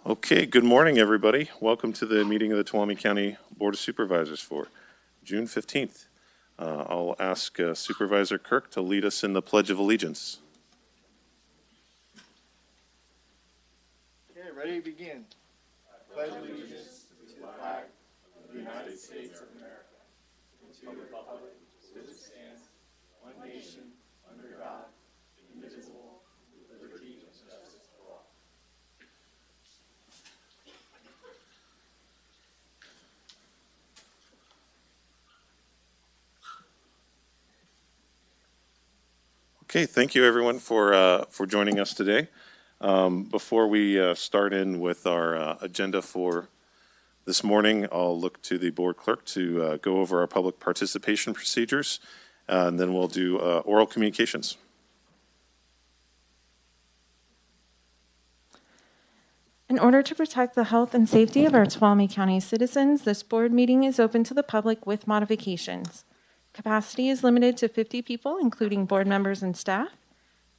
Okay, good morning, everybody. Welcome to the meeting of the Tuolumne County Board of Supervisors for June 15th. I'll ask Supervisor Kirk to lead us in the Pledge of Allegiance. Okay, ready to begin. I pledge allegiance to the flag of the United States of America and to the republic for which it stands, one nation, under God, indivisible, with liberty and justice for all. Okay, thank you everyone for joining us today. Before we start in with our agenda for this morning, I'll look to the board clerk to go over our public participation procedures, and then we'll do oral communications. In order to protect the health and safety of our Tuolumne County citizens, this board meeting is open to the public with modifications. Capacity is limited to 50 people, including board members and staff.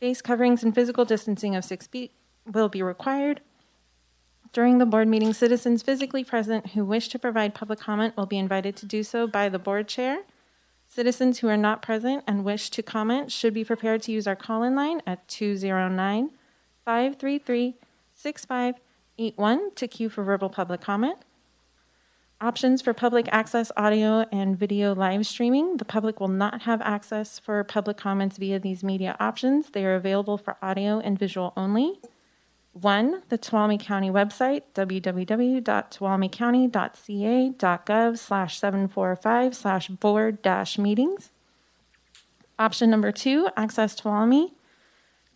Face coverings and physical distancing of 6 feet will be required. During the board meeting, citizens physically present who wish to provide public comment will be invited to do so by the board chair. Citizens who are not present and wish to comment should be prepared to use our call-in line at 209-533-6581 to queue for verbal public comment. Options for public access audio and video live streaming. The public will not have access for public comments via these media options. They are available for audio and visual only. 1, the Tuolumne County website, www.tuolumnecounty.ca.gov/745/board-meetings. Option number 2, Access Tuolumne,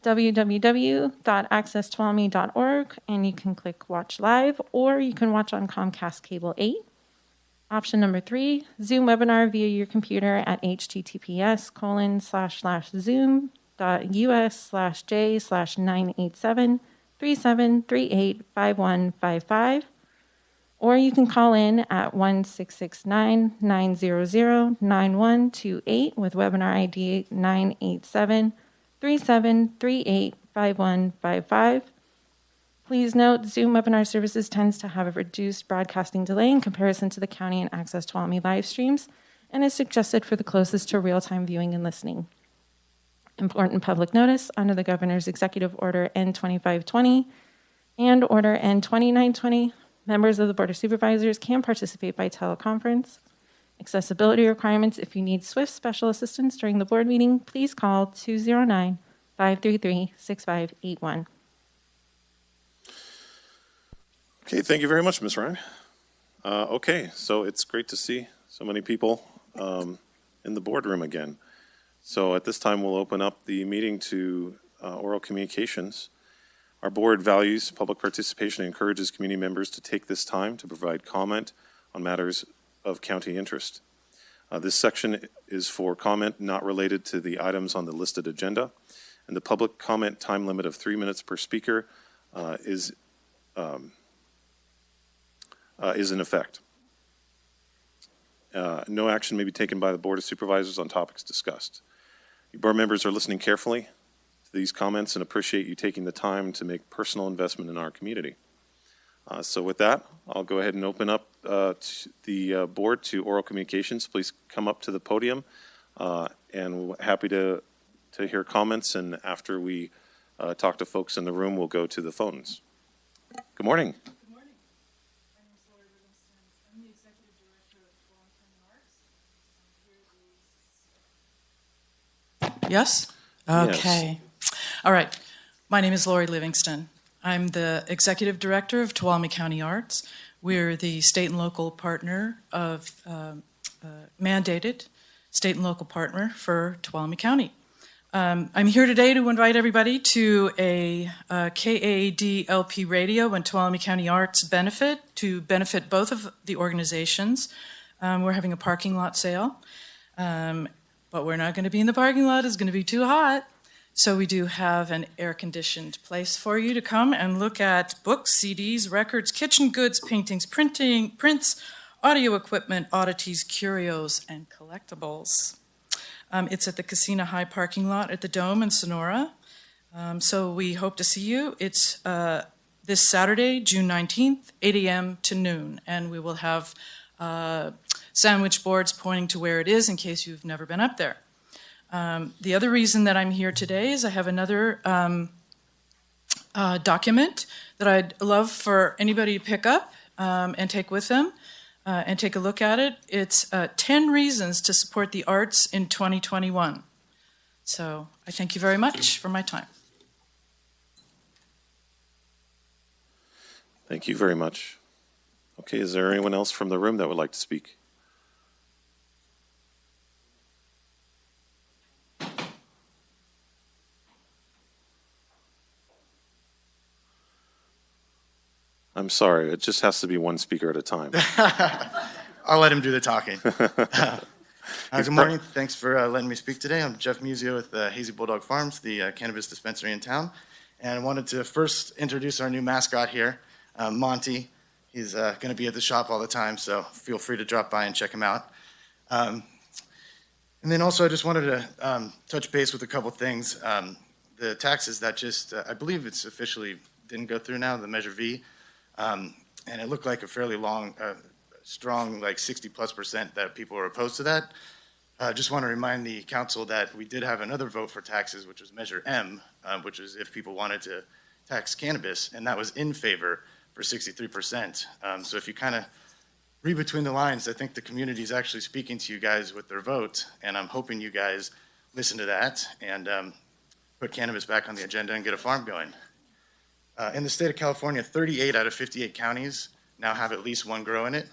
www.accesstuolumne.org, and you can click Watch Live, or you can watch on Comcast Cable 8. Option number 3, Zoom webinar via your computer at https://zoom.us/j/98737385155, or you can call in at 1-669-900-9128 with webinar ID 98737385155. Please note, Zoom webinar services tends to have a reduced broadcasting delay in comparison to the county and Access Tuolumne live streams, and is suggested for the closest to real-time viewing and listening. Important public notice: under the Governor's Executive Order N2520 and Order N2920, members of the Board of Supervisors can participate by teleconference. Accessibility requirements: if you need swift special assistance during the board meeting, please call 209-533-6581. Okay, thank you very much, Ms. Ryan. Okay, so it's great to see so many people in the boardroom again. So at this time, we'll open up the meeting to oral communications. Our board values public participation and encourages community members to take this time to provide comment on matters of county interest. This section is for comment not related to the items on the listed agenda, and the public comment time limit of 3 minutes per speaker is in effect. No action may be taken by the Board of Supervisors on topics discussed. Your board members are listening carefully to these comments and appreciate you taking the time to make personal investment in our community. So with that, I'll go ahead and open up the board to oral communications. Please come up to the podium, and we're happy to hear comments, and after we talk to folks in the room, we'll go to the phones. Good morning. Yes? Okay. Yes. All right. My name is Lori Livingston. I'm the Executive Director of Tuolumne County Arts. We're the state and local partner of, mandated state and local partner for Tuolumne County. I'm here today to invite everybody to a KADLP radio and Tuolumne County Arts benefit to benefit both of the organizations. We're having a parking lot sale. But we're not going to be in the parking lot. It's going to be too hot. So we do have an air-conditioned place for you to come and look at books, CDs, records, kitchen goods, paintings, prints, audio equipment, oddities, curios, and collectibles. It's at the Casino High parking lot at the Dome in Sonora. So we hope to see you. It's this Saturday, June 19th, 8 a.m. to noon. And we will have sandwich boards pointing to where it is in case you've never been up there. The other reason that I'm here today is I have another document that I'd love for anybody to pick up and take with them and take a look at it. It's 10 reasons to support the arts in 2021. So I thank you very much for my time. Thank you very much. Okay, is there anyone else from the room that would like to speak? I'm sorry, it just has to be one speaker at a time. I'll let him do the talking. Good morning. Thanks for letting me speak today. I'm Jeff Musio with Hazy Bulldog Farms, the cannabis dispensary in town. And I wanted to first introduce our new mascot here, Monty. He's going to be at the shop all the time, so feel free to drop by and check him out. And then also I just wanted to touch base with a couple things. The taxes that just, I believe it's officially didn't go through now, the Measure V. And it looked like a fairly long, strong, like 60+% that people were opposed to that. I just want to remind the council that we did have another vote for taxes, which was Measure M, which was if people wanted to tax cannabis, and that was in favor for 63%. So if you kind of read between the lines, I think the community is actually speaking to you guys with their vote, and I'm hoping you guys listen to that and put cannabis back on the agenda and get a farm going. In the state of California, 38 out of 58 counties now have at least one grow in it.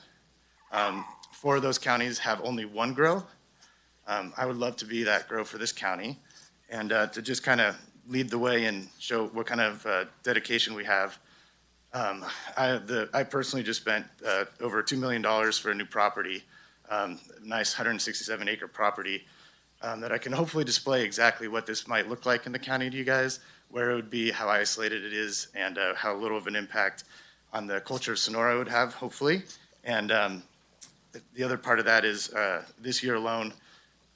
4 of those counties have only one grow. I would love to be that grow for this county and to just kind of lead the way and show what kind of dedication we have. I personally just spent over $2 million for a new property, nice 167-acre property that I can hopefully display exactly what this might look like in the county to you guys, where it would be, how isolated it is, and how little of an impact on the culture of Sonora it would have, hopefully. And the other part of that is this year alone,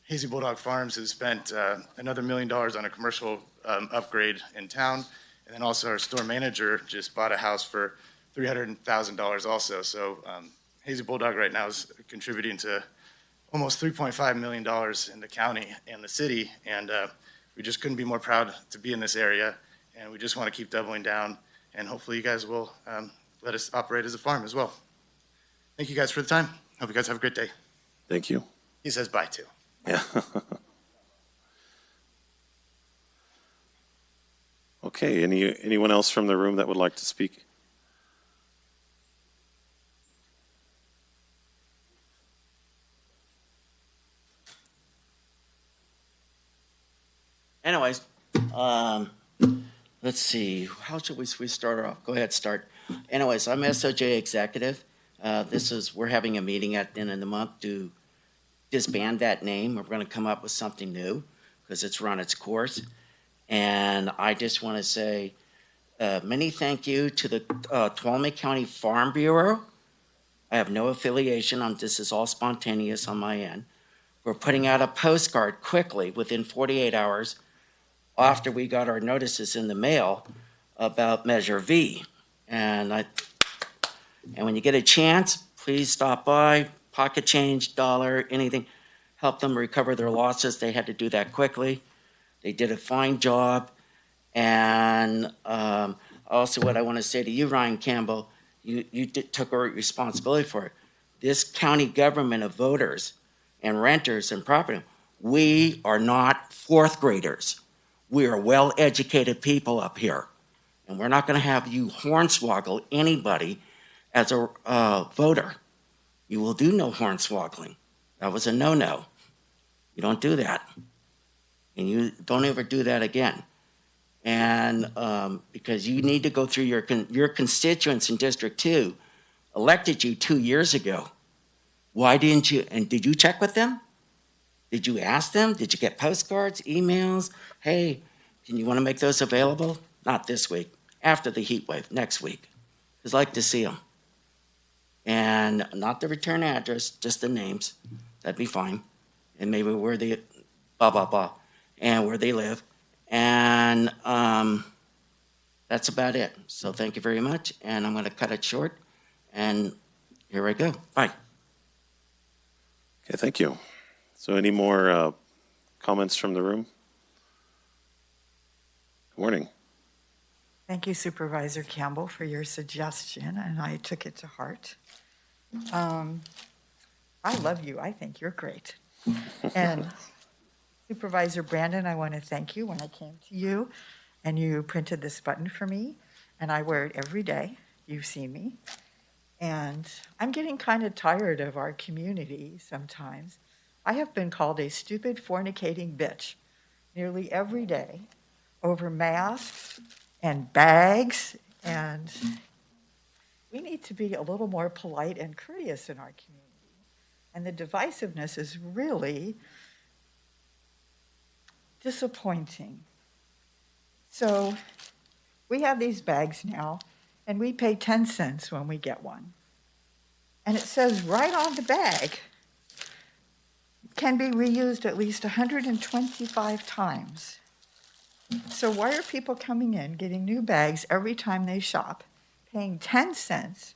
Hazy Bulldog Farms has spent another $1 million on a commercial upgrade in town. And then also our store manager just bought a house for $300,000 also. So Hazy Bulldog right now is contributing to almost $3.5 million in the county and the city. And we just couldn't be more proud to be in this area. And we just want to keep doubling down. And hopefully you guys will let us operate as a farm as well. Thank you guys for the time. Hope you guys have a great day. Thank you. He says bye too. Yeah. Okay, anyone else from the room that would like to speak? Anyways, let's see. How should we start off? Go ahead, start. Anyways, I'm SOJ executive. We're having a meeting at the end of the month to disband that name. We're going to come up with something new because it's run its course. And I just want to say many thank you to the Tuolumne County Farm Bureau. I have no affiliation. This is all spontaneous on my end. We're putting out a postcard quickly within 48 hours after we got our notices in the mail about Measure V. And when you get a chance, please stop by, pocket change, dollar, anything. Help them recover their losses. They had to do that quickly. They did a fine job. And also what I want to say to you, Ryan Campbell, you took a responsibility for it. This county government of voters and renters and property, we are not fourth graders. We are well-educated people up here. And we're not going to have you hornswoggle anybody as a voter. You will do no hornswoggling. That was a no-no. You don't do that. And you don't ever do that again. And because you need to go through your constituents in District 2 elected you 2 years ago. Why didn't you? And did you check with them? Did you ask them? Did you get postcards, emails? Hey, can you want to make those available? Not this week. After the heat wave, next week. I'd like to see them. And not the return address, just the names. That'd be fine. And maybe where they, blah, blah, blah. And where they live. And that's about it. So thank you very much, and I'm going to cut it short, and here I go. Bye. Okay, thank you. So any more comments from the room? Good morning. Thank you, Supervisor Campbell, for your suggestion, and I took it to heart. I love you. I think you're great. And Supervisor Brandon, I want to thank you. When I came to you and you printed this button for me, and I wear it every day. You've seen me. And I'm getting kind of tired of our community sometimes. I have been called a stupid fornicating bitch nearly every day over masks and bags, and we need to be a little more polite and courteous in our community. And the divisiveness is really disappointing. So we have these bags now, and we pay 10 cents when we get one. And it says right on the bag, can be reused at least 125 times. So why are people coming in, getting new bags every time they shop, paying 10 cents,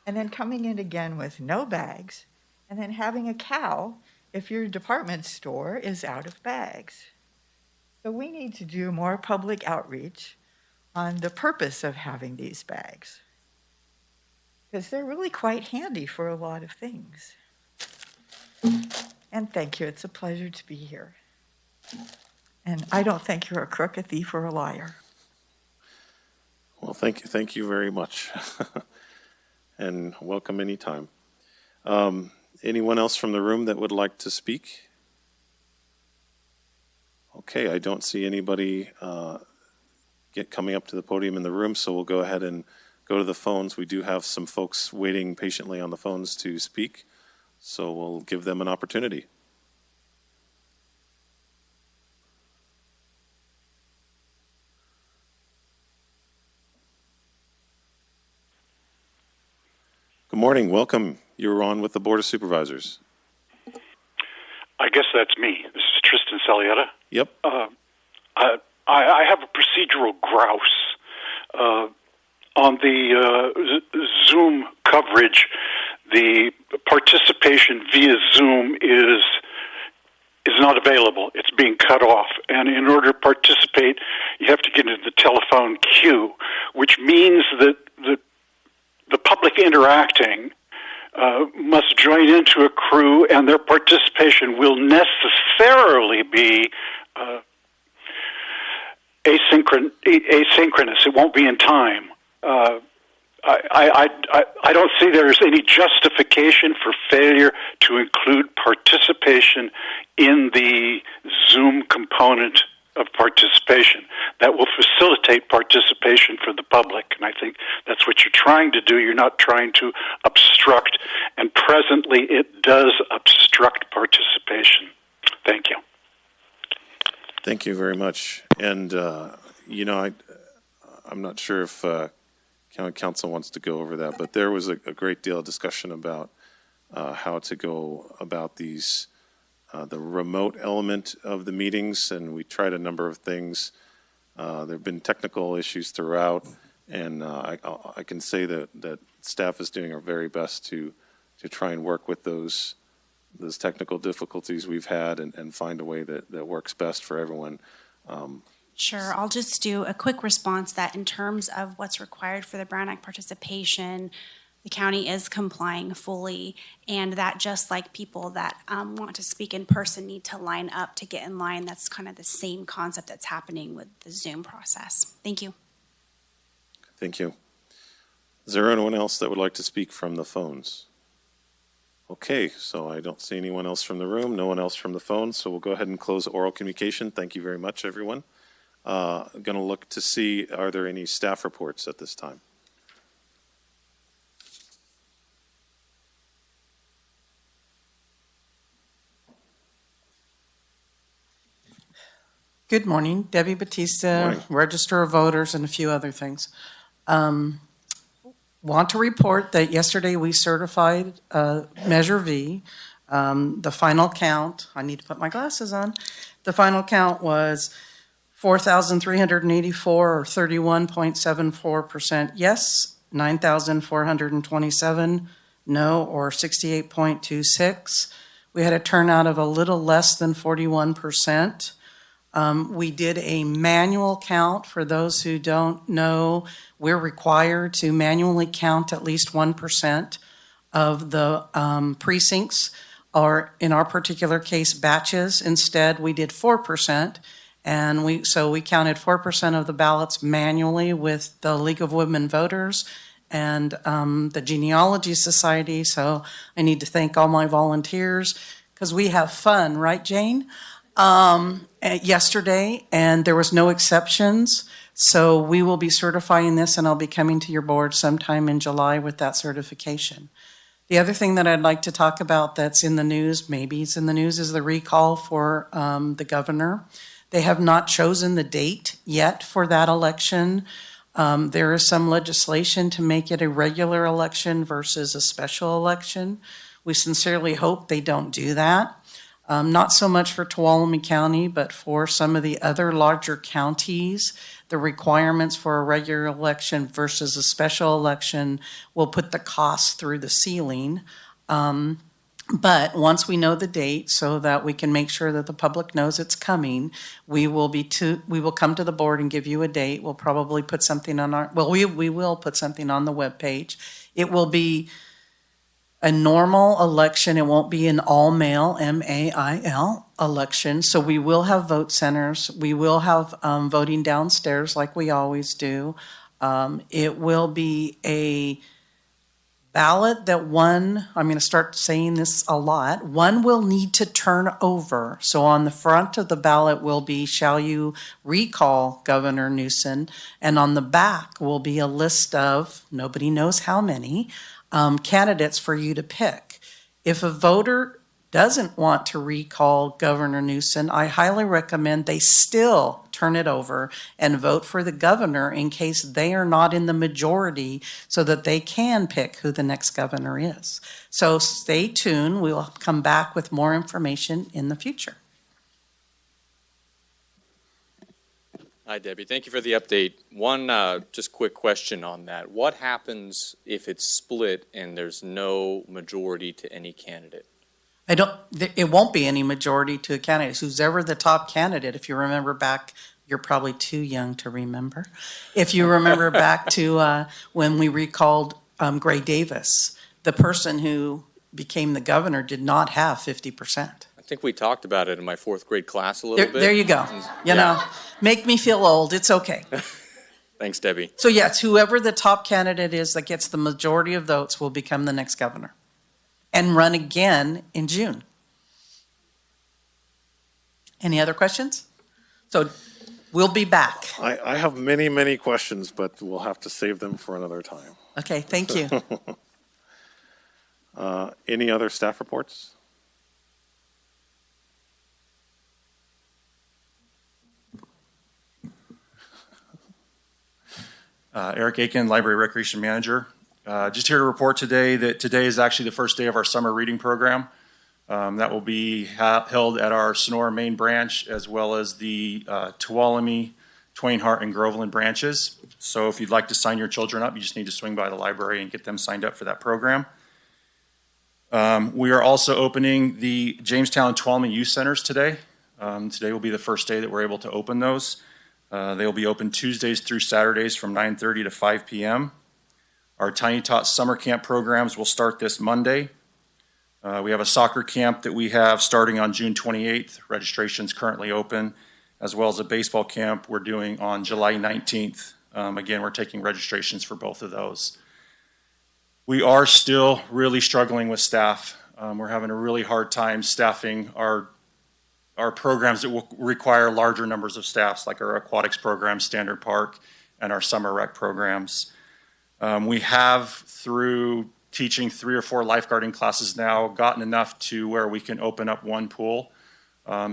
and then coming in again with no bags, and then having a cow if your department store is out of bags? So we need to do more public outreach on the purpose of having these bags, because they're really quite handy for a lot of things. And thank you. It's a pleasure to be here. And I don't think you're a crook, a thief, or a liar. Well, thank you very much. And welcome anytime. Anyone else from the room that would like to speak? Okay, I don't see anybody coming up to the podium in the room, so we'll go ahead and go to the phones. We do have some folks waiting patiently on the phones to speak, so we'll give them an opportunity. Good morning, welcome. You're on with the Board of Supervisors. I guess that's me. This is Tristan Salietta. Yep. I have a procedural grouse. On the Zoom coverage, the participation via Zoom is not available. It's being cut off. And in order to participate, you have to get into the telephone queue, which means that the public interacting must join into a crew, and their participation will necessarily be asynchronous. It won't be in time. I don't see there's any justification for failure to include participation in the Zoom component of participation. That will facilitate participation for the public, and I think that's what you're trying to do. You're not trying to obstruct, and presently it does obstruct participation. Thank you. Thank you very much. And, I'm not sure if County Council wants to go over that, but there was a great deal of discussion about how to go about these the remote element of the meetings, and we tried a number of things. There have been technical issues throughout, and I can say that staff is doing our very best to try and work with those technical difficulties we've had and find a way that works best for everyone. Sure. I'll just do a quick response that in terms of what's required for the Brown Act participation, the county is complying fully, and that just like people that want to speak in person need to line up to get in line, that's kind of the same concept that's happening with the Zoom process. Thank you. Thank you. Is there anyone else that would like to speak from the phones? Okay, so I don't see anyone else from the room, no one else from the phone, so we'll go ahead and close oral communication. Thank you very much, everyone. I'm going to look to see, are there any staff reports at this time? Good morning, Debbie Batista, Morning. Register of Voters, and a few other things. Want to report that yesterday we certified Measure V. The final count, I need to put my glasses on. The final count was 4,384 or 31.74% yes, 9,427 no or 68.26. We had a turnout of a little less than 41%. We did a manual count. For those who don't know, we're required to manually count at least 1% of the precincts, or in our particular case, batches. Instead, we did 4%. And we counted 4% of the ballots manually with the League of Women Voters and the Genealogy Society. So I need to thank all my volunteers because we have fun, right, Jane? Yesterday, and there was no exceptions. So we will be certifying this, and I'll be coming to your board sometime in July with that certification. The other thing that I'd like to talk about that's in the news, maybe it's in the news, is the recall for the governor. They have not chosen the date yet for that election. There is some legislation to make it a regular election versus a special election. We sincerely hope they don't do that. Not so much for Tuolumne County, but for some of the other larger counties, the requirements for a regular election versus a special election will put the cost through the ceiling. But once we know the date, so that we can make sure that the public knows it's coming, we will come to the board and give you a date. We'll probably put something on we will put something on the webpage. It will be a normal election. It won't be an all-mail, M-A-I-L, election. So we will have vote centers. We will have voting downstairs like we always do. It will be a ballot that I'm going to start saying this a lot, one will need to turn over. So on the front of the ballot will be, shall you recall Governor Newsom? And on the back will be a list of, nobody knows how many, candidates for you to pick. If a voter doesn't want to recall Governor Newsom, I highly recommend they still turn it over and vote for the governor in case they are not in the majority so that they can pick who the next governor is. So stay tuned. We'll come back with more information in the future. Hi, Debbie. Thank you for the update. One just quick question on that. What happens if it's split and there's no majority to any candidate? It won't be any majority to a candidate. Who's ever the top candidate, if you remember back, you're probably too young to remember. If you remember back to when we recalled Gray Davis, the person who became the governor did not have 50%. I think we talked about it in my fourth grade class a little bit. There you go. You know, make me feel old. It's okay. Thanks, Debbie. So yes, whoever the top candidate is that gets the majority of votes will become the next governor and run again in June. Any other questions? So we'll be back. I have many, many questions, but we'll have to save them for another time. Okay, thank you. Any other staff reports? Eric Aiken, Library Recreation Manager. Just here to report today that today is actually the first day of our summer reading program. That will be held at our Sonora main branch as well as the Tuolumne, Twain Harte, and Groveland branches. So if you'd like to sign your children up, you just need to swing by the library and get them signed up for that program. We are also opening the Jamestown and Tuolumne Youth Centers today. Today will be the first day that we're able to open those. They will be open Tuesdays through Saturdays from 9:30 to 5 p.m. Our Tiny Tots summer camp programs will start this Monday. We have a soccer camp that we have starting on June 28th. Registration's currently open, as well as a baseball camp we're doing on July 19th. Again, we're taking registrations for both of those. We are still really struggling with staff. We're having a really hard time staffing our programs that will require larger numbers of staffs, like our aquatics program, Standard Park, and our summer rec programs. We have, through teaching 3 or 4 lifeguarding classes now, gotten enough to where we can open up one pool.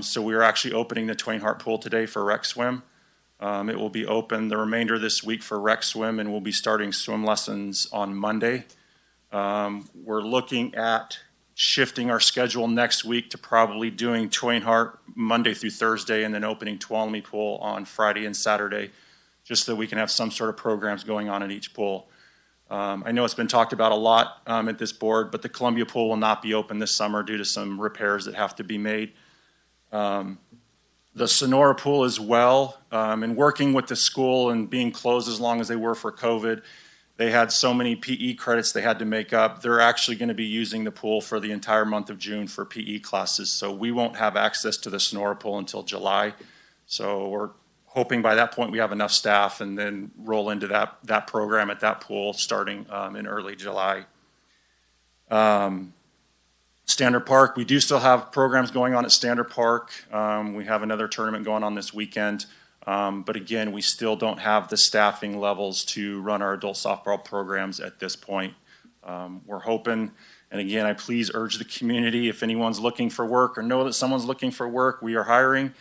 So we are actually opening the Twain Harte pool today for rec swim. It will be open the remainder of this week for rec swim, and we'll be starting swim lessons on Monday. We're looking at shifting our schedule next week to probably doing Twain Harte Monday through Thursday and then opening Tuolumne Pool on Friday and Saturday, just so we can have some sort of programs going on at each pool. I know it's been talked about a lot at this board, but the Columbia Pool will not be open this summer due to some repairs that have to be made. The Sonora Pool as well, and working with the school and being closed as long as they were for COVID, they had so many PE credits they had to make up. They're actually going to be using the pool for the entire month of June for PE classes. So we won't have access to the Sonora Pool until July. So we're hoping by that point we have enough staff and then roll into that program at that pool starting in early July. Standard Park, we do still have programs going on at Standard Park. We have another tournament going on this weekend. But again, we still don't have the staffing levels to run our adult softball programs at this point. We're hoping, and again, I please urge the community, if anyone's looking for work or know that someone's looking for work, we are hiring.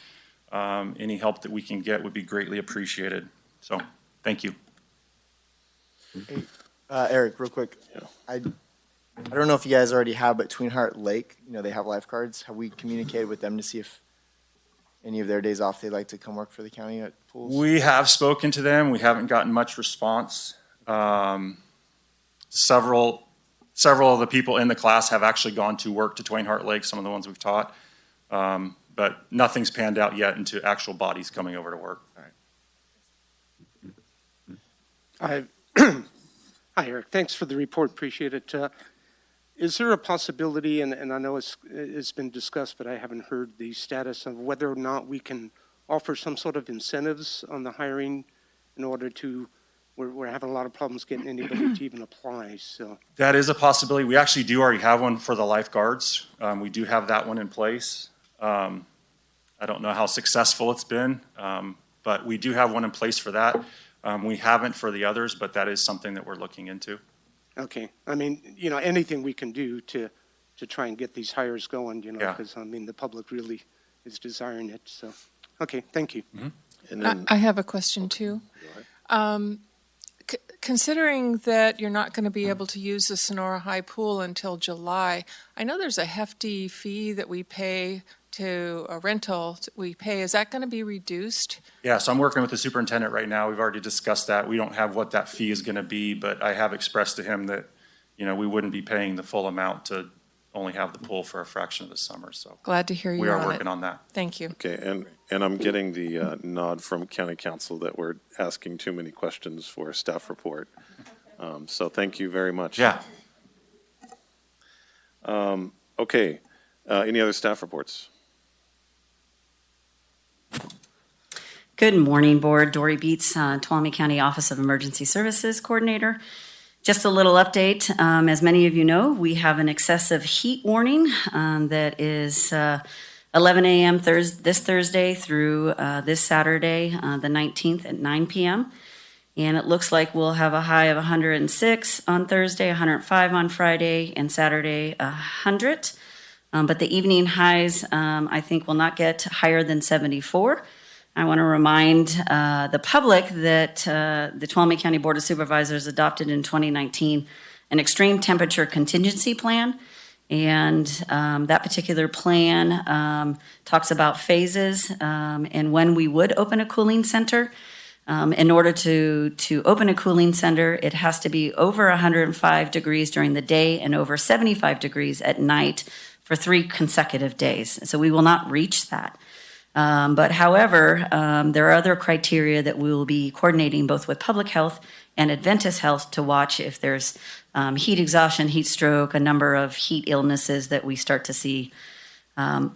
Any help that we can get would be greatly appreciated. So, thank you. Hey, Eric, real quick. I don't know if you guys already have, but Twin Heart Lake, they have lifeguards. Have we communicated with them to see if any of their days off they'd like to come work for the county at pools? We have spoken to them. We haven't gotten much response. Several of the people in the class have actually gone to work to Twain Harte Lake, some of the ones we've taught. But nothing's panned out yet into actual bodies coming over to work. All right. Hi, Eric. Thanks for the report. Appreciate it. Is there a possibility, and I know it's been discussed, but I haven't heard the status of whether or not we can offer some sort of incentives on the hiring in order to, we're having a lot of problems getting anybody to even apply. So that is a possibility. We actually do already have one for the lifeguards. We do have that one in place. I don't know how successful it's been, but we do have one in place for that. We haven't for the others, but that is something that we're looking into. Okay. I mean, anything we can do to try and get these hires going, because, the public really is desiring it. So, okay, thank you. Mm-hmm. And then, I have a question, too. Considering that you're not going to be able to use the Sonora High Pool until July, I know there's a hefty fee that we pay to a rental we pay. Is that going to be reduced? Yeah, so I'm working with the superintendent right now. We've already discussed that. We don't have what that fee is going to be, but I have expressed to him that, we wouldn't be paying the full amount to only have the pool for a fraction of the summer. So glad to hear you. We are working on that. Thank you. okay, and I'm getting the nod from County Council that we're asking too many questions for a staff report. So thank you very much. Yeah. Okay, any other staff reports? Good morning, Board. Dory Beats, Tuolumne County Office of Emergency Services Coordinator. Just a little update. As many of you know, we have an excessive heat warning that is 11 a.m. this Thursday through this Saturday, the 19th at 9 p.m. And it looks like we'll have a high of 106 on Thursday, 105 on Friday, and Saturday 100. But the evening highs, I think, will not get higher than 74. I want to remind the public that the Tuolumne County Board of Supervisors adopted in 2019 an extreme temperature contingency plan. And that particular plan talks about phases and when we would open a cooling center. In order to open a cooling center, it has to be over 105 degrees during the day and over 75 degrees at night for 3 consecutive days. So we will not reach that. But however, there are other criteria that we will be coordinating both with public health and Adventist Health to watch if there's heat exhaustion, heat stroke, a number of heat illnesses that we start to see.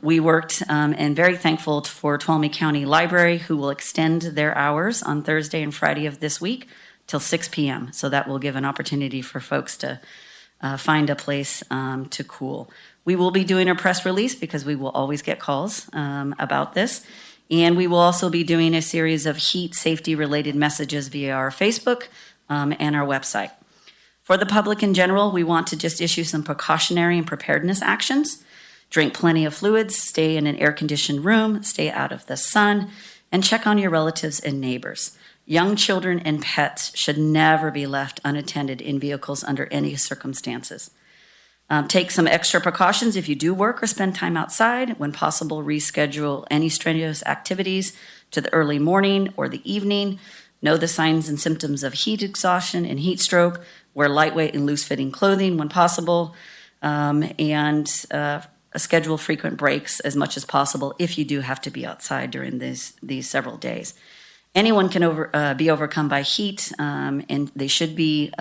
We worked and very thankful for Tuolumne County Library, who will extend their hours on Thursday and Friday of this week till 6 p.m. So that will give an opportunity for folks to find a place to cool. We will be doing a press release because we will always get calls about this. And we will also be doing a series of heat safety related messages via our Facebook and our website. For the public in general, we want to just issue some precautionary and preparedness actions. Drink plenty of fluids, stay in an air-conditioned room, stay out of the sun, and check on your relatives and neighbors. Young children and pets should never be left unattended in vehicles under any circumstances. Take some extra precautions if you do work or spend time outside. When possible, reschedule any strenuous activities to the early morning or the evening. Know the signs and symptoms of heat exhaustion and heat stroke. Wear lightweight and loose-fitting clothing when possible. And schedule frequent breaks as much as possible if you do have to be outside during these several days. Anyone can be overcome by heat, and they should be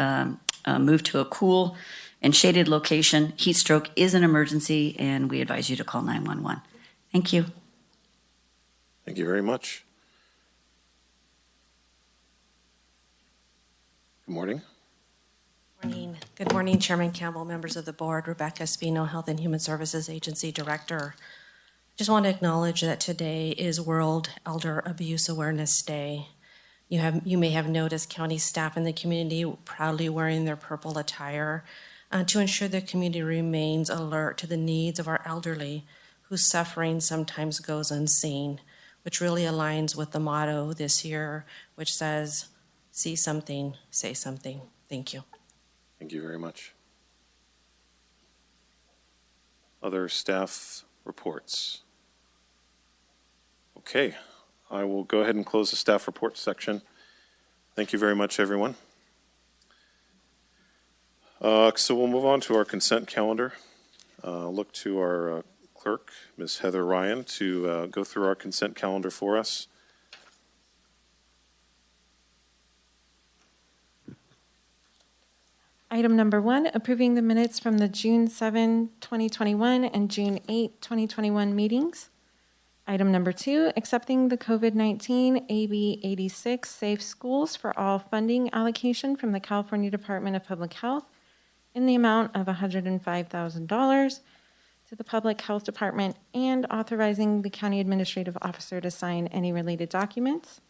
moved to a cool and shaded location. Heat stroke is an emergency, and we advise you to call 911. Thank you. Thank you very much. Good morning. Good morning, Chairman Campbell, members of the board, Rebecca Espino, Health and Human Services Agency Director. Just want to acknowledge that today is World Elder Abuse Awareness Day. You may have noticed county staff in the community proudly wearing their purple attire to ensure the community remains alert to the needs of our elderly whose suffering sometimes goes unseen, which really aligns with the motto this year, which says, see something, say something. Thank you. Thank you very much. Other staff reports? Okay, I will go ahead and close the staff report section. Thank you very much, everyone. So we'll move on to our consent calendar. Look to our clerk, Ms. Heather Ryan, to go through our consent calendar for us. Item number 1, approving the minutes from the June 7, 2021 and June 8, 2021 meetings. Item number 2, accepting the COVID-19 AB 86 Safe Schools for All funding allocation from the California Department of Public Health in the amount of $105,000 to the Public Health Department and authorizing the County Administrative Officer to sign any related documents.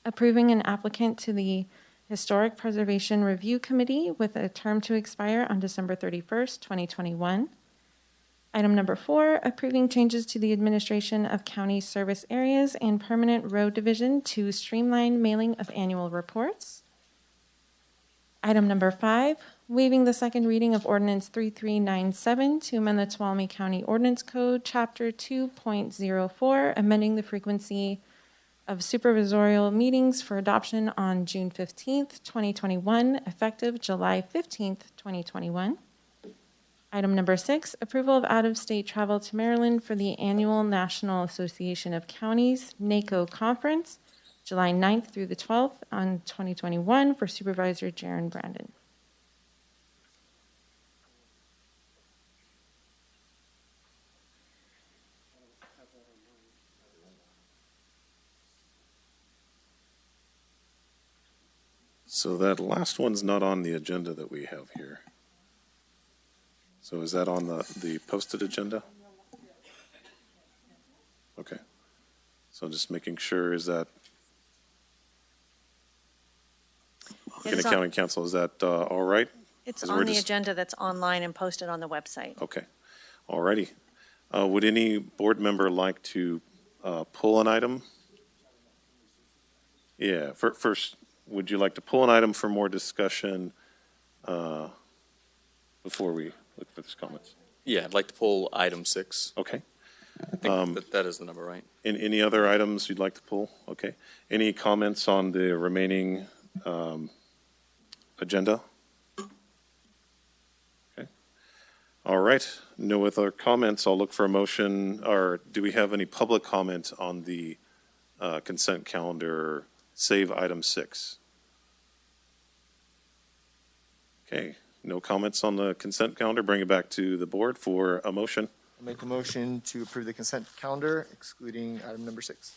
Approving an applicant to the Historic Preservation Review Committee with a term to expire on December 31st, 2021. Item number 4, approving changes to the administration of county service areas and permanent road division to streamline mailing of annual reports. Item number 5, waiving the second reading of Ordinance 3397 to amend the Tuolumne County Ordinance Code, Chapter 2.04, amending the frequency of supervisorial meetings for adoption on June 15th, 2021, effective July 15th, 2021. Item number 6, approval of out-of-state travel to Maryland for the annual National Association of Counties, NACO Conference, July 9th through the 12th on 2021 for Supervisor Jaron Brandon. So that last one's not on the agenda that we have here. So is that on the posted agenda? Okay. So just making sure, is that County Council, is that all right? It's on the agenda that's online and posted on the website. Okay. All righty. Would any board member like to pull an item? Yeah, first, would you like to pull an item for more discussion before we look for these comments? Yeah, I'd like to pull item 6. Okay. I think that is the number, right? Any other items you'd like to pull? Okay. Any comments on the remaining agenda? Okay. All right. No other comments. I'll look for a motion. Or do we have any public comment on the consent calendar, save item 6? Okay. No comments on the consent calendar. Bring it back to the board for a motion. I'll make a motion to approve the consent calendar, excluding item number 6.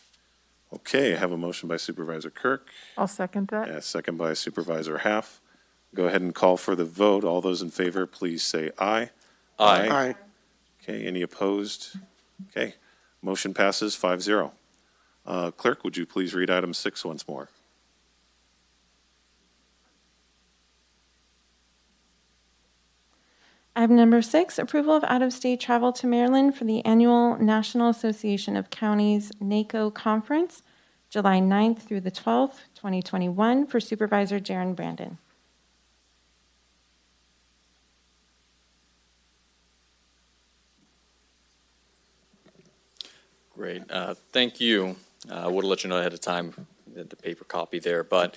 Okay, I have a motion by Supervisor Kirk. I'll second that. A second by Supervisor Half. Go ahead and call for the vote. All those in favor, please say aye. Aye. Aye. Okay, any opposed? Okay, motion passes 5-0. Clerk, would you please read item 6 once more? Item number 6, approval of out-of-state travel to Maryland for the annual National Association of Counties NACO Conference, July 9th through the 12th, 2021, for Supervisor Jaron Brandon. Great. Thank you. I would have let you know ahead of time, the paper copy there, but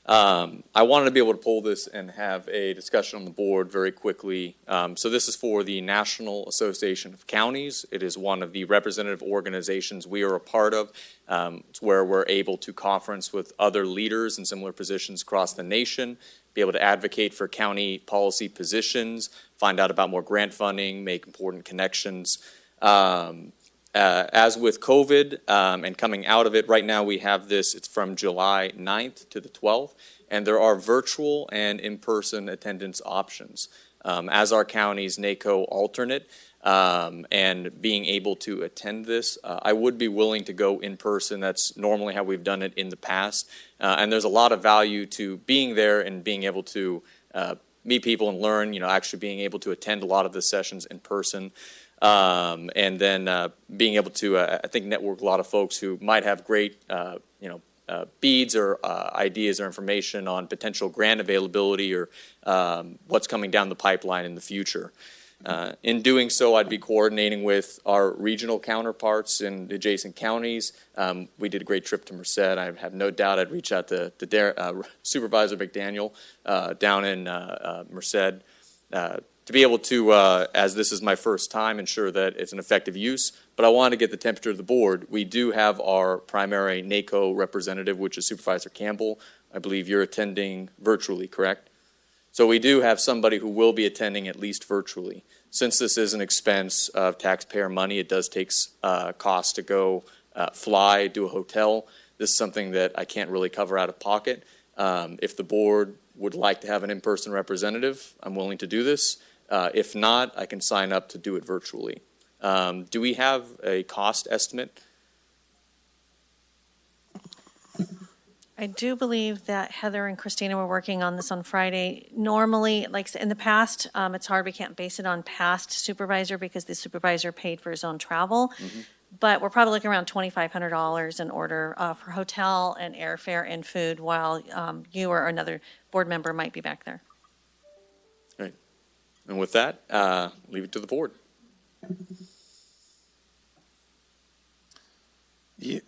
I wanted to be able to pull this and have a discussion on the board very quickly. So this is for the National Association of Counties. It is one of the representative organizations we are a part of. It's where we're able to conference with other leaders in similar positions across the nation, be able to advocate for county policy positions, find out about more grant funding, make important connections. As with COVID and coming out of it, right now we have this, it's from July 9th to the 12th, and there are virtual and in-person attendance options. As our county's NACO alternate and being able to attend this, I would be willing to go in person. That's normally how we've done it in the past. And there's a lot of value to being there and being able to meet people and learn, actually being able to attend a lot of the sessions in person. And then being able to, I think, network a lot of folks who might have great, beads or ideas or information on potential grant availability or what's coming down the pipeline in the future. In doing so, I'd be coordinating with our regional counterparts in adjacent counties. We did a great trip to Merced. I have no doubt I'd reach out to Supervisor McDaniel down in Merced. To be able to, as this is my first time, ensure that it's an effective use, but I want to get the temperature of the board. We do have our primary NACO representative, which is Supervisor Campbell. I believe you're attending virtually, correct? So we do have somebody who will be attending at least virtually. Since this is an expense of taxpayer money, it does take cost to go fly, do a hotel. This is something that I can't really cover out of pocket. If the board would like to have an in-person representative, I'm willing to do this. If not, I can sign up to do it virtually. Do we have a cost estimate? I do believe that Heather and Christina were working on this on Friday. Normally, like in the past, it's hard. We can't base it on past supervisor because the supervisor paid for his own travel. Mm-hmm. But we're probably looking around $2,500 in order for hotel and airfare and food while you or another board member might be back there. Great. And with that, leave it to the board. Yeah,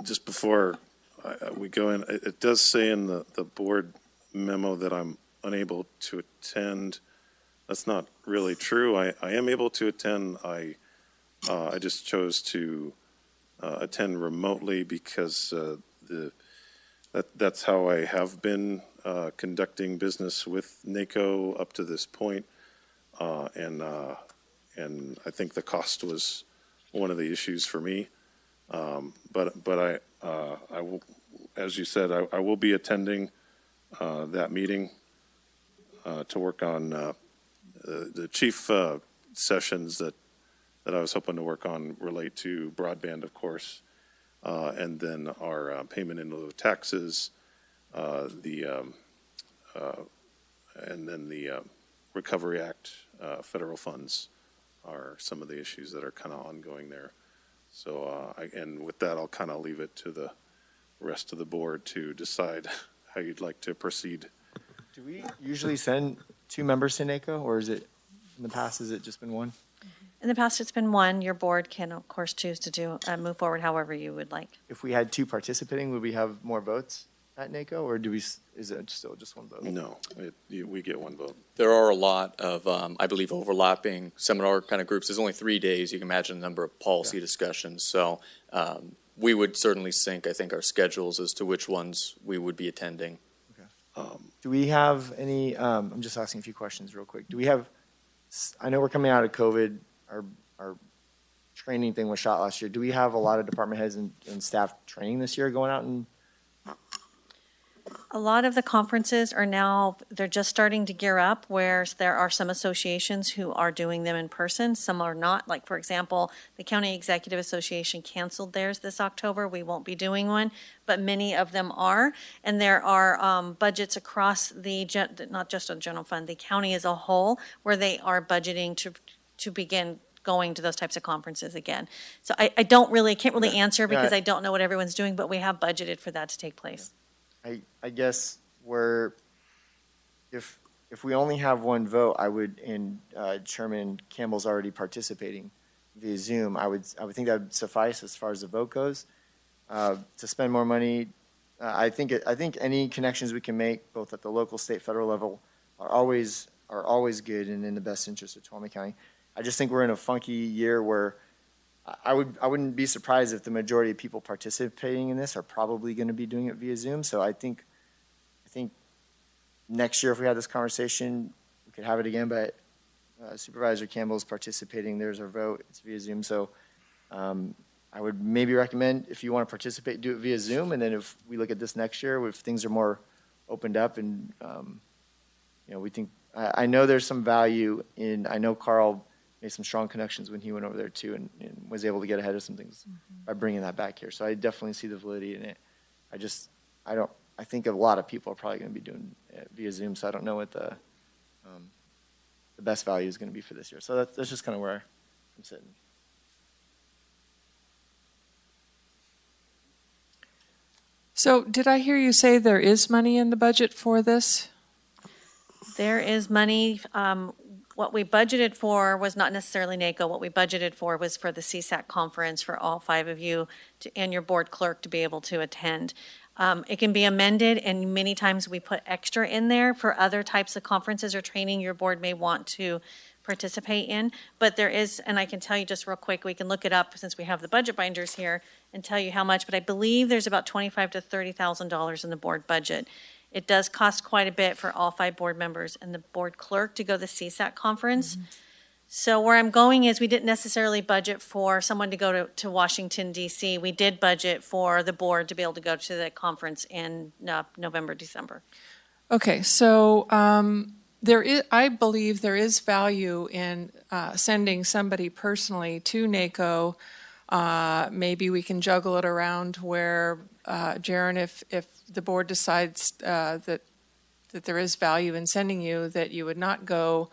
just before we go in, it does say in the board memo that I'm unable to attend. That's not really true. I am able to attend. I just chose to attend remotely because that's how I have been conducting business with NACO up to this point, and I think the cost was one of the issues for me. But I will, as you said, I will be attending that meeting to work on the chief sessions that I was hoping to work on relate to broadband, of course, and then our payment in lieu of taxes, and then the Recovery Act federal funds are some of the issues that are kind of ongoing there. So, and with that, I'll kind of leave it to the rest of the board to decide how you'd like to proceed. Do we usually send 2 members to NACO, or is it, in the past, has it just been 1? In the past, it's been 1. Your board can, of course, choose to move forward however you would like. If we had 2 participating, would we have more votes at NACO, or is it still just 1 vote? No, we get 1 vote. There are a lot of, I believe, overlapping seminar kind of groups. There's only 3 days. You can imagine the number of policy discussions. So we would certainly sync, I think, our schedules as to which ones we would be attending. Okay. Do we have any, I'm just asking a few questions real quick. Do we have, I know we're coming out of COVID, our training thing was shot last year. Do we have a lot of department heads and staff training this year going out and? A lot of the conferences are now, they're just starting to gear up, where there are some associations who are doing them in person. Some are not. Like, for example, the County Executive Association canceled theirs this October. We won't be doing one, but many of them are. And there are budgets across not just a general fund, the county as a whole, where they are budgeting to begin going to those types of conferences again. So I can't really answer because I don't know what everyone's doing, but we have budgeted for that to take place. I guess if we only have 1 vote, I would, and Chairman Campbell's already participating, via Zoom, I would think that would suffice as far as the vote goes. To spend more money, I think any connections we can make, both at the local, state, federal level, are always good and in the best interest of Tuolumne County. I just think we're in a funky year where I wouldn't be surprised if the majority of people participating in this are probably going to be doing it via Zoom. So I think next year, if we had this conversation, we could have it again. But Supervisor Campbell's participating. There's our vote. It's via Zoom. So I would maybe recommend, if you want to participate, do it via Zoom. And then if we look at this next year, if things are more opened up and we think, I know there's some value in. I know Carl made some strong connections when he went over there too, and was able to get ahead of some things by bringing that back here. So I definitely see the validity in it. I think a lot of people are probably going to be doing it via Zoom, so I don't know what the best value is going to be for this year. So that's just kind of where I'm sitting. So did I hear you say there is money in the budget for this? There is money. What we budgeted for was not necessarily NACO. What we budgeted for was for the CSAC conference for all 5 of you and your board clerk to be able to attend. It can be amended, and many times we put extra in there for other types of conferences or training your board may want to participate in. But there is, and I can tell you just real quick, we can look it up since we have the budget binders here and tell you how much, but I believe there's about $25,000 to $30,000 in the board budget. It does cost quite a bit for all 5 board members and the board clerk to go to the CSAC conference. So where I'm going is we didn't necessarily budget for someone to go to Washington, D.C. We did budget for the board to be able to go to the conference in November, December. Okay, so I believe there is value in sending somebody personally to NACO. Maybe we can juggle it around where, Jaron, if the board decides that there is value in sending you, that you would not go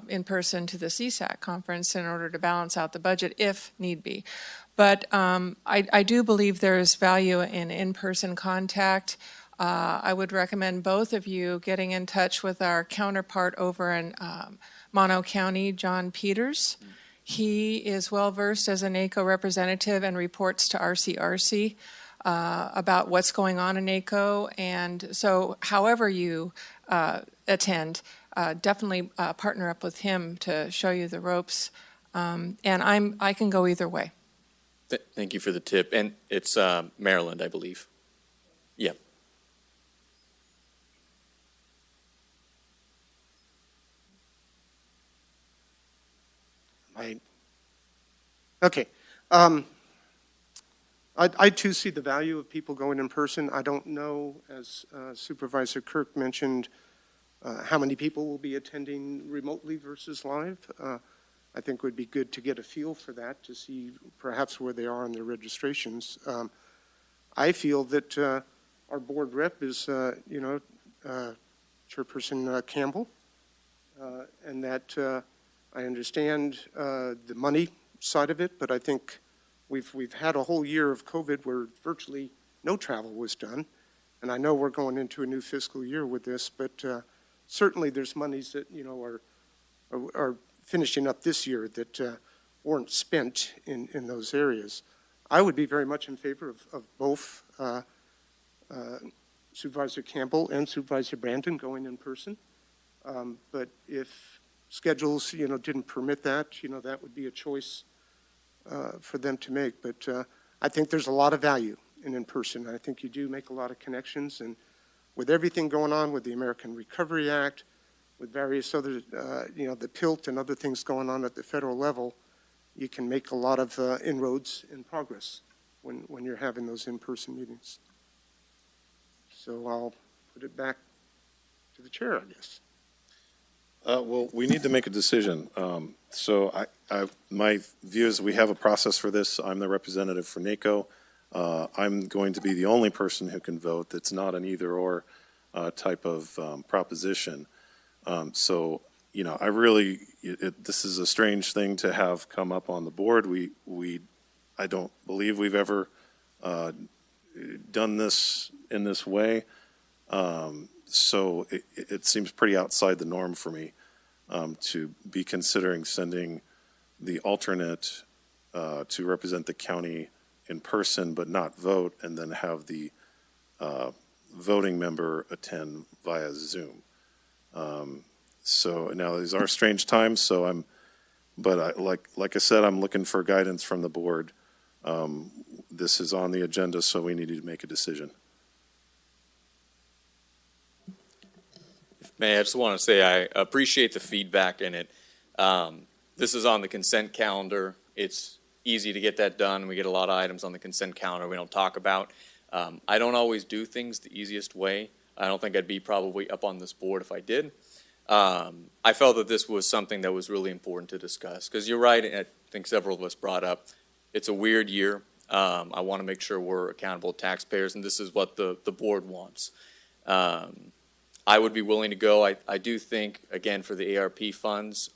in person to the CSAC conference in order to balance out the budget if need be. But I do believe there is value in in-person contact. I would recommend both of you getting in touch with our counterpart over in Mono County, John Peters. He is well-versed as a NACO representative and reports to RCRC about what's going on in NACO. And so however you attend, definitely partner up with him to show you the ropes. And I can go either way. Thank you for the tip. And it's Maryland, I believe. Yeah. Okay. I too see the value of people going in person. I don't know, as Supervisor Kirk mentioned, how many people will be attending remotely versus live. I think it would be good to get a feel for that to see perhaps where they are on their registrations. I feel that our board rep is, Chairperson Campbell, and that I understand the money side of it, but I think we've had a whole year of COVID where virtually no travel was done, and I know we're going into a new fiscal year with this, but certainly there's monies that are finishing up this year that weren't spent in those areas. I would be very much in favor of both Supervisor Campbell and Supervisor Brandon going in person, but if schedules didn't permit that, that would be a choice for them to make. But I think there's a lot of value in person. I think you do make a lot of connections, and with everything going on with the American Recovery Act, with various other, the PILT and other things going on at the federal level, you can make a lot of inroads in progress when you're having those in-person meetings. So I'll put it back to the chair, I guess. Well, we need to make a decision. So my view is we have a process for this. I'm the representative for NACO. I'm going to be the only person who can vote. That's not an either-or type of proposition. So, I really, this is a strange thing to have come up on the board. I don't believe we've ever done this in this way. So it seems pretty outside the norm for me to be considering sending the alternate to represent the county in person but not vote, and then have the voting member attend via Zoom. So now these are strange times, so like I said, I'm looking for guidance from the board. This is on the agenda, so we need to make a decision. May I just want to say I appreciate the feedback in it. This is on the consent calendar. It's easy to get that done. We get a lot of items on the consent calendar we don't talk about. I don't always do things the easiest way. I don't think I'd be probably up on this board if I did. I felt that this was something that was really important to discuss, because you're right, and I think several of us brought up, it's a weird year. I want to make sure we're accountable to taxpayers, and this is what the board wants. I would be willing to go. I do think, again, for the ARP funds,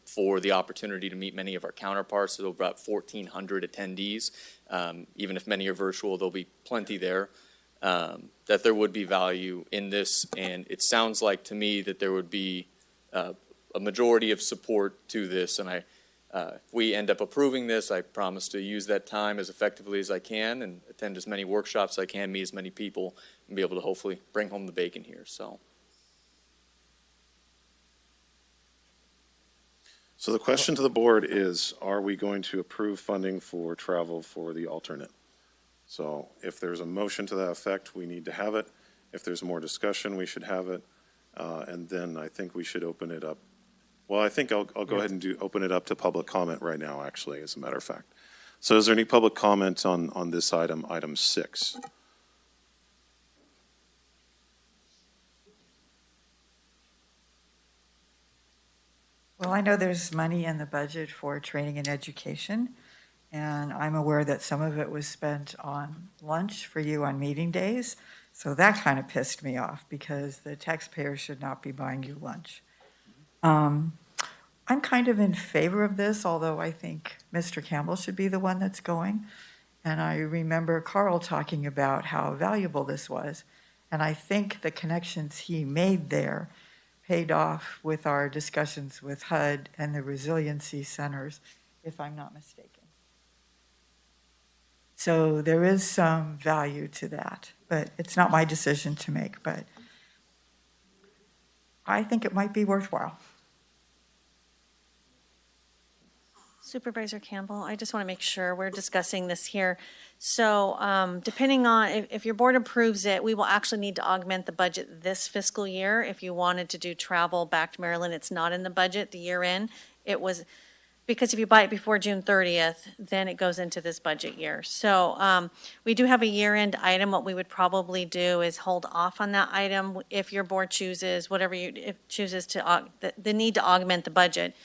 for the opportunity to meet many of our counterparts, there'll be about 1,400 attendees. Even if many are virtual, there'll be plenty there. That there would be value in this, and it sounds like to me that there would be a majority of support to this, and if we end up approving this, I promise to use that time as effectively as I can and attend as many workshops as I can, meet as many people, and be able to hopefully bring home the bacon here. So the question to the board is, are we going to approve funding for travel for the alternate? So if there's a motion to that effect, we need to have it. If there's more discussion, we should have it. And then I think we should open it up. Well, I think I'll go ahead and open it up to public comment right now, actually, as a matter of fact. So is there any public comment on this item, item 6? Well, I know there's money in the budget for training and education, and I'm aware that some of it was spent on lunch for you on meeting days. So that kind of pissed me off, because the taxpayers should not be buying you lunch. I'm kind of in favor of this, although I think Mr. Campbell should be the one that's going. And I remember Carl talking about how valuable this was. And I think the connections he made there paid off with our discussions with HUD and the resiliency centers, if I'm not mistaken. So there is some value to that, but it's not my decision to make, but I think it might be worthwhile. Supervisor Campbell, I just want to make sure we're discussing this here. So depending on, if your board approves it, we will actually need to augment the budget this fiscal year. If you wanted to do travel back to Maryland, it's not in the budget the year in. It was, because if you buy it before June 30th, then it goes into this budget year. So we do have a year-end item. What we would probably do is hold off on that item if your board chooses, whatever you chooses to, the need to augment the budget.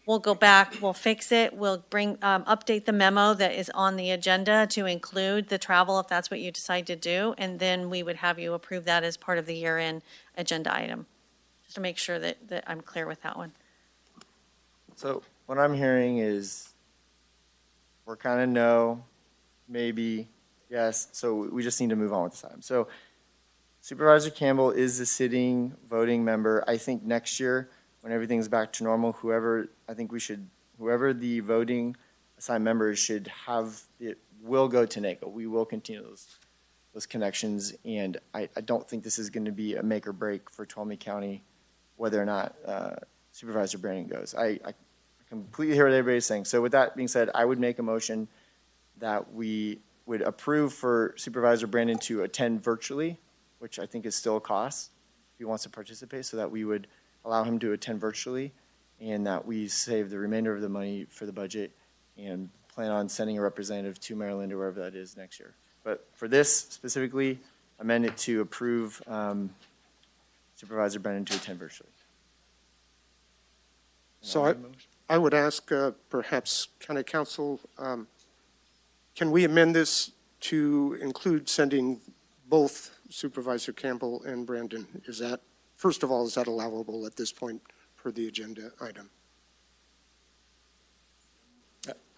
We'll go back, we'll fix it, we'll bring, update the memo that is on the agenda to include the travel if that's what you decide to do, and then we would have you approve that as part of the year-end agenda item, just to make sure that I'm clear with that one. So what I'm hearing is we're kind of no, maybe, yes, so we just need to move on with this item. So Supervisor Campbell is the sitting voting member. I think next year, when everything's back to normal, whoever the voting assigned members should have, it will go to NACO. We will continue those connections, and I don't think this is going to be a make or break for Tuolumne County, whether or not Supervisor Brandon goes. I completely hear what everybody's saying. So with that being said, I would make a motion that we would approve for Supervisor Brandon to attend virtually, which I think is still a cost if he wants to participate, so that we would allow him to attend virtually, and that we save the remainder of the money for the budget and plan on sending a representative to Maryland or wherever that is next year. But for this specifically, amend it to approve Supervisor Brennan to attend virtually. So I would ask perhaps County Council, can we amend this to include sending both Supervisor Campbell and Brandon? Is that, first of all, is that allowable at this point per the agenda item?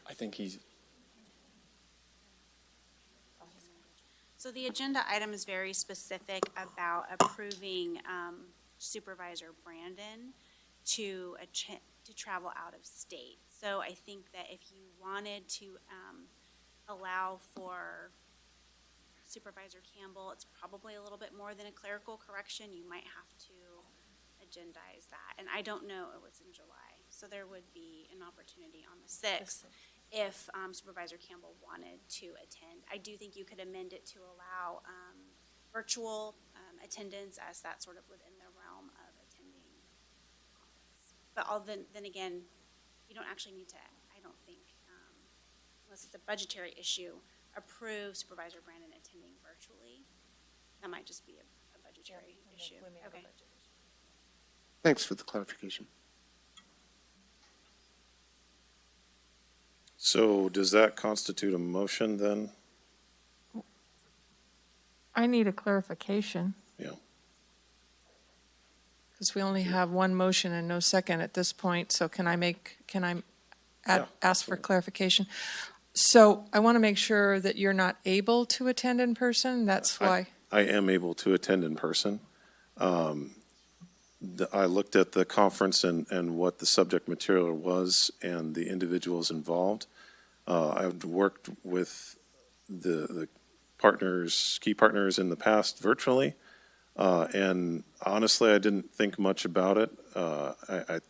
I think he's... So the agenda item is very specific about approving Supervisor Brandon to travel out of state. So I think that if you wanted to allow for Supervisor Campbell, it's probably a little bit more than a clerical correction. You might have to agendize that. And I don't know, it was in July. So there would be an opportunity on the 6th if Supervisor Campbell wanted to attend. I do think you could amend it to allow virtual attendance, as that's sort of within the realm of attending conference. But then again, you don't actually need to, I don't think, unless it's a budgetary issue, approve Supervisor Brandon attending virtually. That might just be a budgetary issue. Okay. Thanks for the clarification. So does that constitute a motion then? I need a clarification. Yeah. Because we only have one motion and no second at this point, so can I ask for clarification? So I want to make sure that you're not able to attend in person, that's why. I am able to attend in person. I looked at the conference and what the subject material was and the individuals involved. I've worked with the key partners in the past virtually, and honestly, I didn't think much about it. I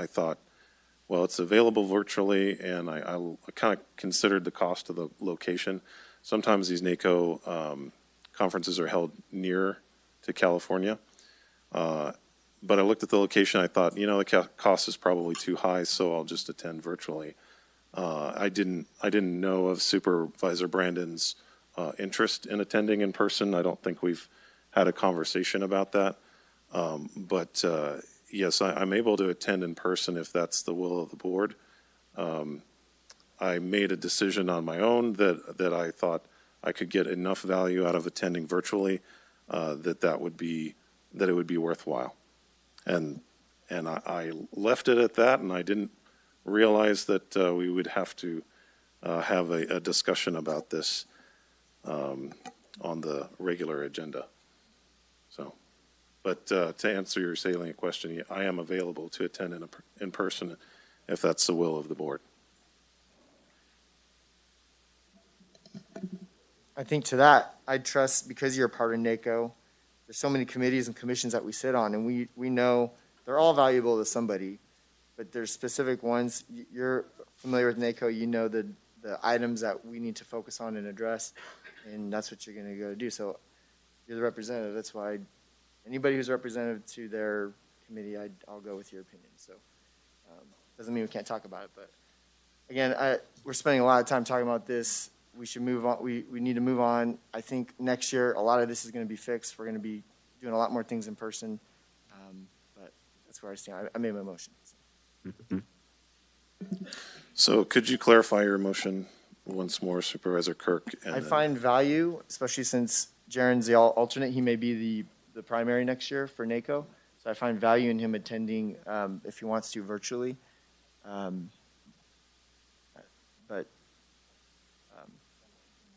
thought, well, it's available virtually, and I kind of considered the cost of the location. Sometimes these NACO conferences are held near to California. But I looked at the location, I thought, the cost is probably too high, so I'll just attend virtually. I didn't know of Supervisor Brandon's interest in attending in person. I don't think we've had a conversation about that. But yes, I'm able to attend in person if that's the will of the board. I made a decision on my own that I thought I could get enough value out of attending virtually that it would be worthwhile. And I left it at that, and I didn't realize that we would have to have a discussion about this on the regular agenda. So, but to answer your salient question, I am available to attend in person if that's the will of the board. I think to that, I trust, because you're a part of NACO, there's so many committees and commissions that we sit on, and we know they're all valuable to somebody, but there's specific ones. You're familiar with NACO, you know the items that we need to focus on and address, and that's what you're going to go do. So you're the representative. That's why anybody who's representative to their committee, I'll go with your opinion. So doesn't mean we can't talk about it, but again, we're spending a lot of time talking about this. We should move on. We need to move on. I think next year, a lot of this is going to be fixed. We're going to be doing a lot more things in person. But that's where I stand. I made my motion. So could you clarify your motion once more, Supervisor Kirk? I find value, especially since Jaron's the alternate. He may be the primary next year for NACO. So I find value in him attending if he wants to virtually.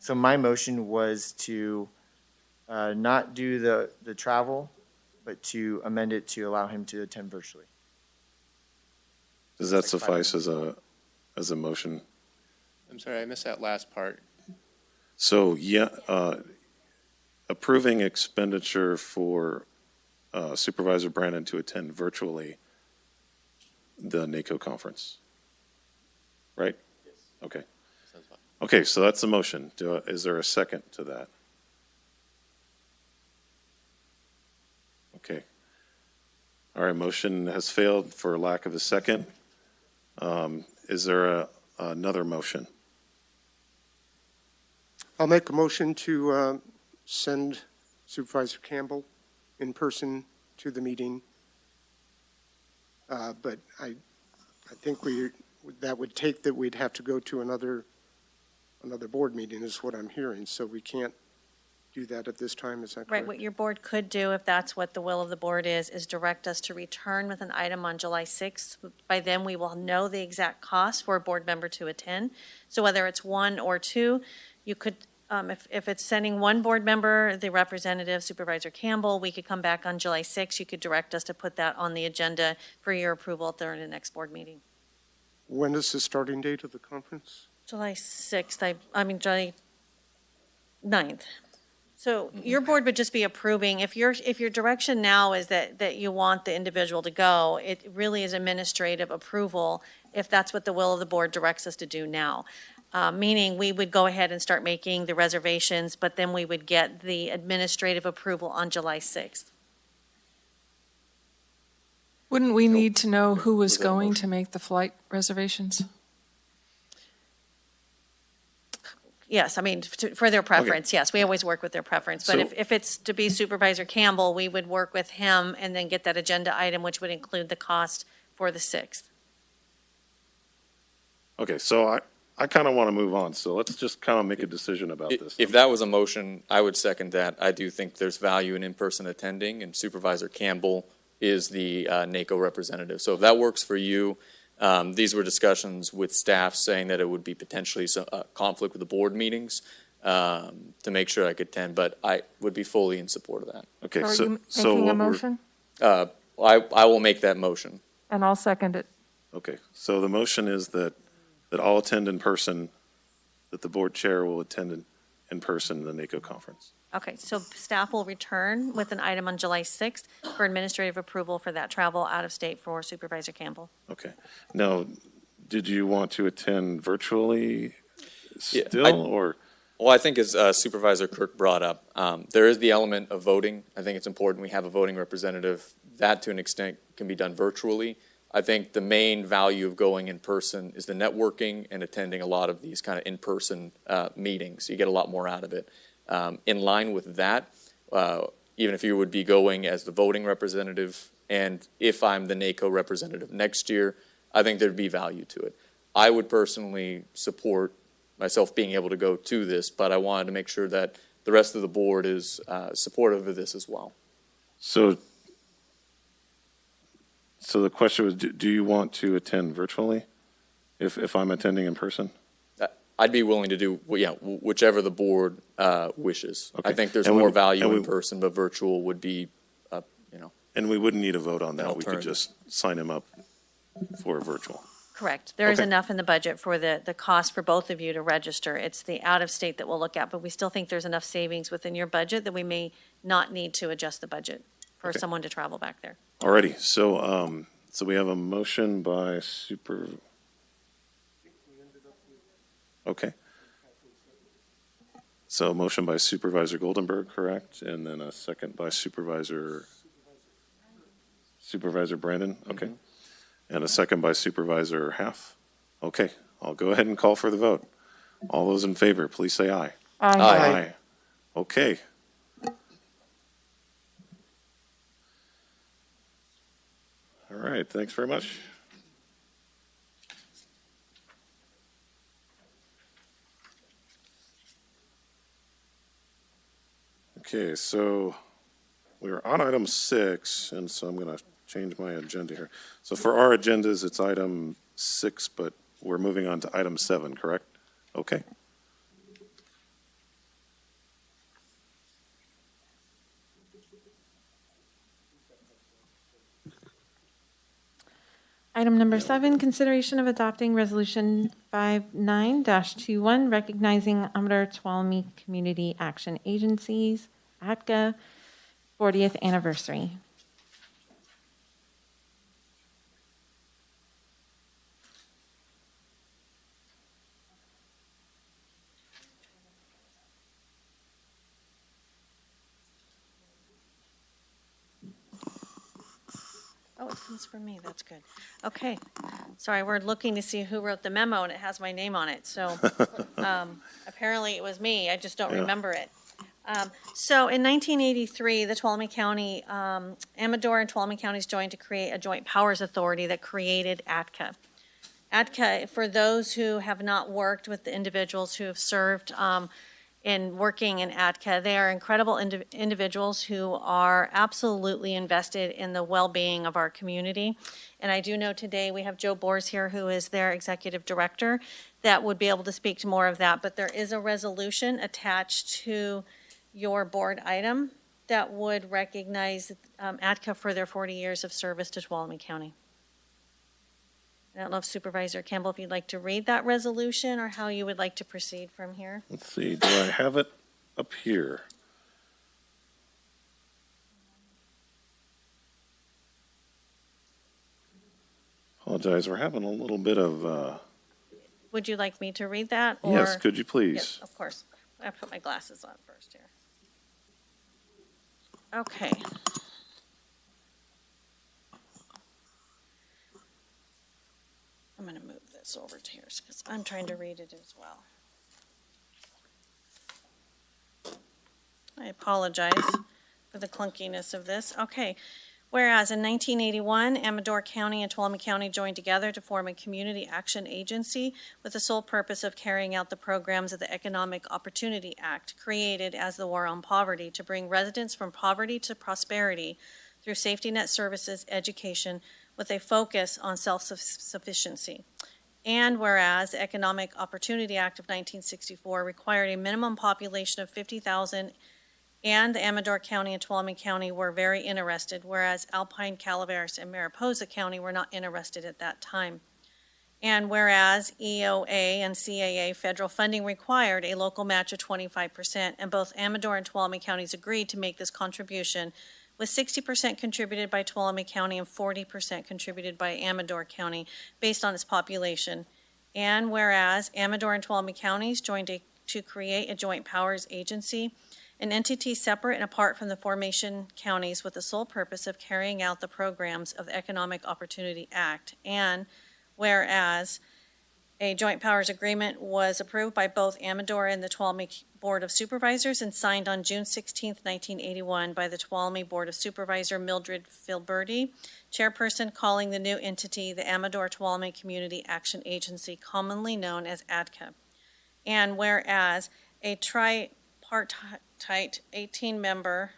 So my motion was to not do the travel, but to amend it to allow him to attend virtually. Does that suffice as a motion? I'm sorry, I missed that last part. So yeah, approving expenditure for Supervisor Brandon to attend virtually the NACO conference, right? Yes. Okay. Sounds fine. Okay, so that's the motion. Is there a second to that? Okay. All right, motion has failed for lack of a second. Is there another motion? I'll make a motion to send Supervisor Campbell in person to the meeting. But I think that would take that we'd have to go to another board meeting is what I'm hearing. So we can't do that at this time. Is that correct? Right, what your board could do, if that's what the will of the board is direct us to return with an item on July 6th. By then, we will know the exact cost for a board member to attend. So whether it's one or two, you could, if it's sending one board member, the representative, Supervisor Campbell, we could come back on July 6th. You could direct us to put that on the agenda for your approval at the next board meeting. When is the starting date of the conference? July 6th, July 9th. So your board would just be approving, if your direction now is that you want the individual to go, it really is administrative approval if that's what the will of the board directs us to do now. Meaning we would go ahead and start making the reservations, but then we would get the administrative approval on July 6th. Wouldn't we need to know who was going to make the flight reservations? Yes, for their preference, yes. We always work with their preference. But So- if it's to be Supervisor Campbell, we would work with him and then get that agenda item, which would include the cost for the 6th. Okay, so I kind of want to move on, so let's just kind of make a decision about this. If that was a motion, I would second that. I do think there's value in in-person attending, and Supervisor Campbell is the NACO representative. So if that works for you, these were discussions with staff saying that it would be potentially a conflict with the board meetings to make sure I could attend, but I would be fully in support of that. Okay, Are so you so making a what we're- motion? I will make that motion. And I'll second it. Okay, so the motion is that I'll attend in person, that the board chair will attend in person the NACO conference. Okay, so staff will return with an item on July 6th for administrative approval for that travel out of state for Supervisor Campbell. Okay. Now, did you want to attend virtually Yeah, still, or? Well, I think as Supervisor Kirk brought up, there is the element of voting. I think it's important we have a voting representative. That, to an extent, can be done virtually. I think the main value of going in person is the networking and attending a lot of these kind of in-person meetings. You get a lot more out of it. In line with that, even if you would be going as the voting representative, and if I'm the NACO representative next year, I think there'd be value to it. I would personally support myself being able to go to this, but I wanted to make sure that the rest of the board is supportive of this as well. So the question was, do you want to attend virtually if I'm attending in person? I'd be willing to do, whichever the board wishes. Okay. I think there's And we- more value and in we- person, but virtual would be, And we wouldn't need a vote on that. We could alternative. just sign him up for virtual. Correct. There is Okay. enough in the budget for the cost for both of you to register. It's the out-of-state that we'll look at, but we still think there's enough savings within your budget that we may not need to adjust the budget for Okay. someone to travel back there. Alrighty, so we have a motion by Okay. So a motion by Supervisor Goldenberg, correct? And then a second by Supervisor Brandon, okay. And a second by Supervisor Half. Okay, I'll go ahead and call for the vote. All those in favor, please say aye. Aye. Okay. All right, thanks very much. Okay, so we're on item 6, and so I'm going to change my agenda here. So for our agendas, it's item 6, but we're moving on to item 7, correct? Okay. Item number 7, consideration of adopting Resolution 59-21, recognizing Amador Tuolumne Community Action Agency's ATCA 40th anniversary. Oh, it comes from me, that's good. Okay, sorry, we're looking to see who wrote the memo, and it has my name on it, so apparently it was me, I just don't Yeah. remember it. So in 1983, the Tuolumne County, Amador and Tuolumne counties joined to create a joint powers authority that created ATCA. ATCA, for those who have not worked with the individuals who have served in working in ATCA, they are incredible individuals who are absolutely invested in the well-being of our community. And I do know today we have Joe Bors here, who is their executive director, that would be able to speak to more of that. But there is a resolution attached to your board item that would recognize ATCA for their 40 years of service to Tuolumne County. I don't know if Supervisor Campbell, if you'd like to read that resolution or how you would like to proceed from here. Let's see, do I have it up here? Apologize, we're having a little bit of, Would you like me to read that? Or? yes, could you please? Yes, of course. I have to put my glasses on first here. Okay. I'm going to move this over to here because I'm trying to read it as well. I apologize for the clunkiness of this. Okay. Whereas in 1981, Amador County and Tuolumne County joined together to form a community action agency with the sole purpose of carrying out the programs of the Economic Opportunity Act, created as the War on Poverty, to bring residents from poverty to prosperity through safety net services, education, with a focus on self-sufficiency. And whereas the Economic Opportunity Act of 1964 required a minimum population of 50,000, and the Amador County and Tuolumne County were very interested, whereas Alpine, Calaveras, and Mariposa County were not interested at that time. And whereas EOA and CAA federal funding required a local match of 25%, and both Amador and Tuolumne counties agreed to make this contribution, with 60% contributed by Tuolumne County and 40% contributed by Amador County based on its population. And whereas Amador and Tuolumne counties joined to create a joint powers agency, an entity separate and apart from the formation counties, with the sole purpose of carrying out the programs of the Economic Opportunity Act. And whereas a joint powers agreement was approved by both Amador and the Tuolumne Board of Supervisors and signed on June 16, 1981 by the Tuolumne Board of Supervisor Mildred Filberti, chairperson, calling the new entity the Amador Tuolumne Community Action Agency, commonly known as ADCA. And whereas a tripartite 18-member,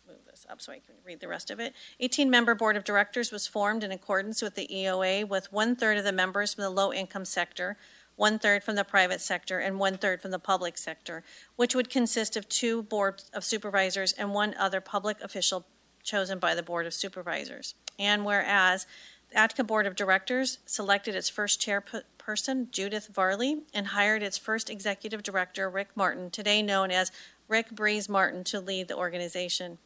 move this up so I can read the rest of it, 18-member board of directors was formed in accordance with the EOA, with 1/3 of the members from the low-income sector, 1/3 from the private sector, and 1/3 from the public sector, which would consist of 2 boards of supervisors and 1 other public official chosen by the Board of Supervisors. And whereas the ATCA Board of Directors selected its first chairperson, Judith Varley, and hired its first executive director, Rick Martin, today known as Rick Breeze Martin, to lead the organization.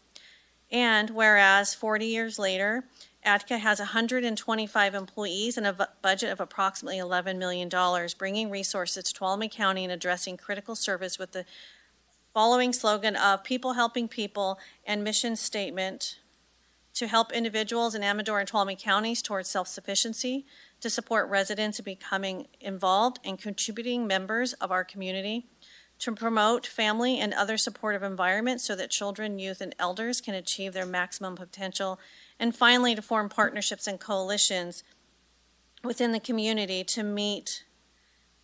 And whereas 40 years later, ATCA has 125 employees and a budget of approximately $11 million, bringing resources to Tuolumne County and addressing critical service with the following slogan of people helping people and mission statement: to help individuals in Amador and Tuolumne counties towards self-sufficiency, to support residents in becoming involved and contributing members of our community, to promote family and other supportive environments so that children, youth, and elders can achieve their maximum potential, and finally, to form partnerships and coalitions within the community to meet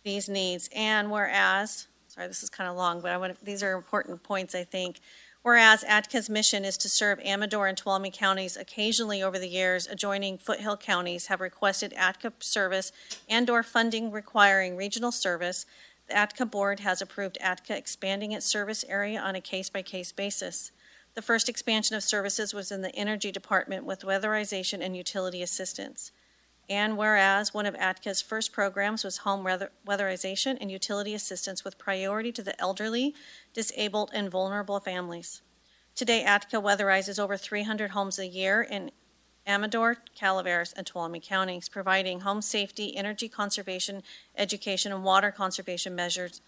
these needs. And whereas, sorry, this is kind of long, but these are important points, I think. Whereas ATCA's mission is to serve Amador and Tuolumne counties. Occasionally over the years, adjoining foothill counties have requested ATCA service and/or funding requiring regional service. The ATCA board has approved ATCA expanding its service area on a case-by-case basis. The first expansion of services was in the Energy Department with weatherization and utility assistance. And whereas one of ATCA's first programs was home weatherization and utility assistance with priority to the elderly, disabled, and vulnerable families. Today, ATCA weatherizes over 300 homes a year in Amador, Calaveras, and Tuolumne counties, providing home safety, energy conservation, education, and water conservation measures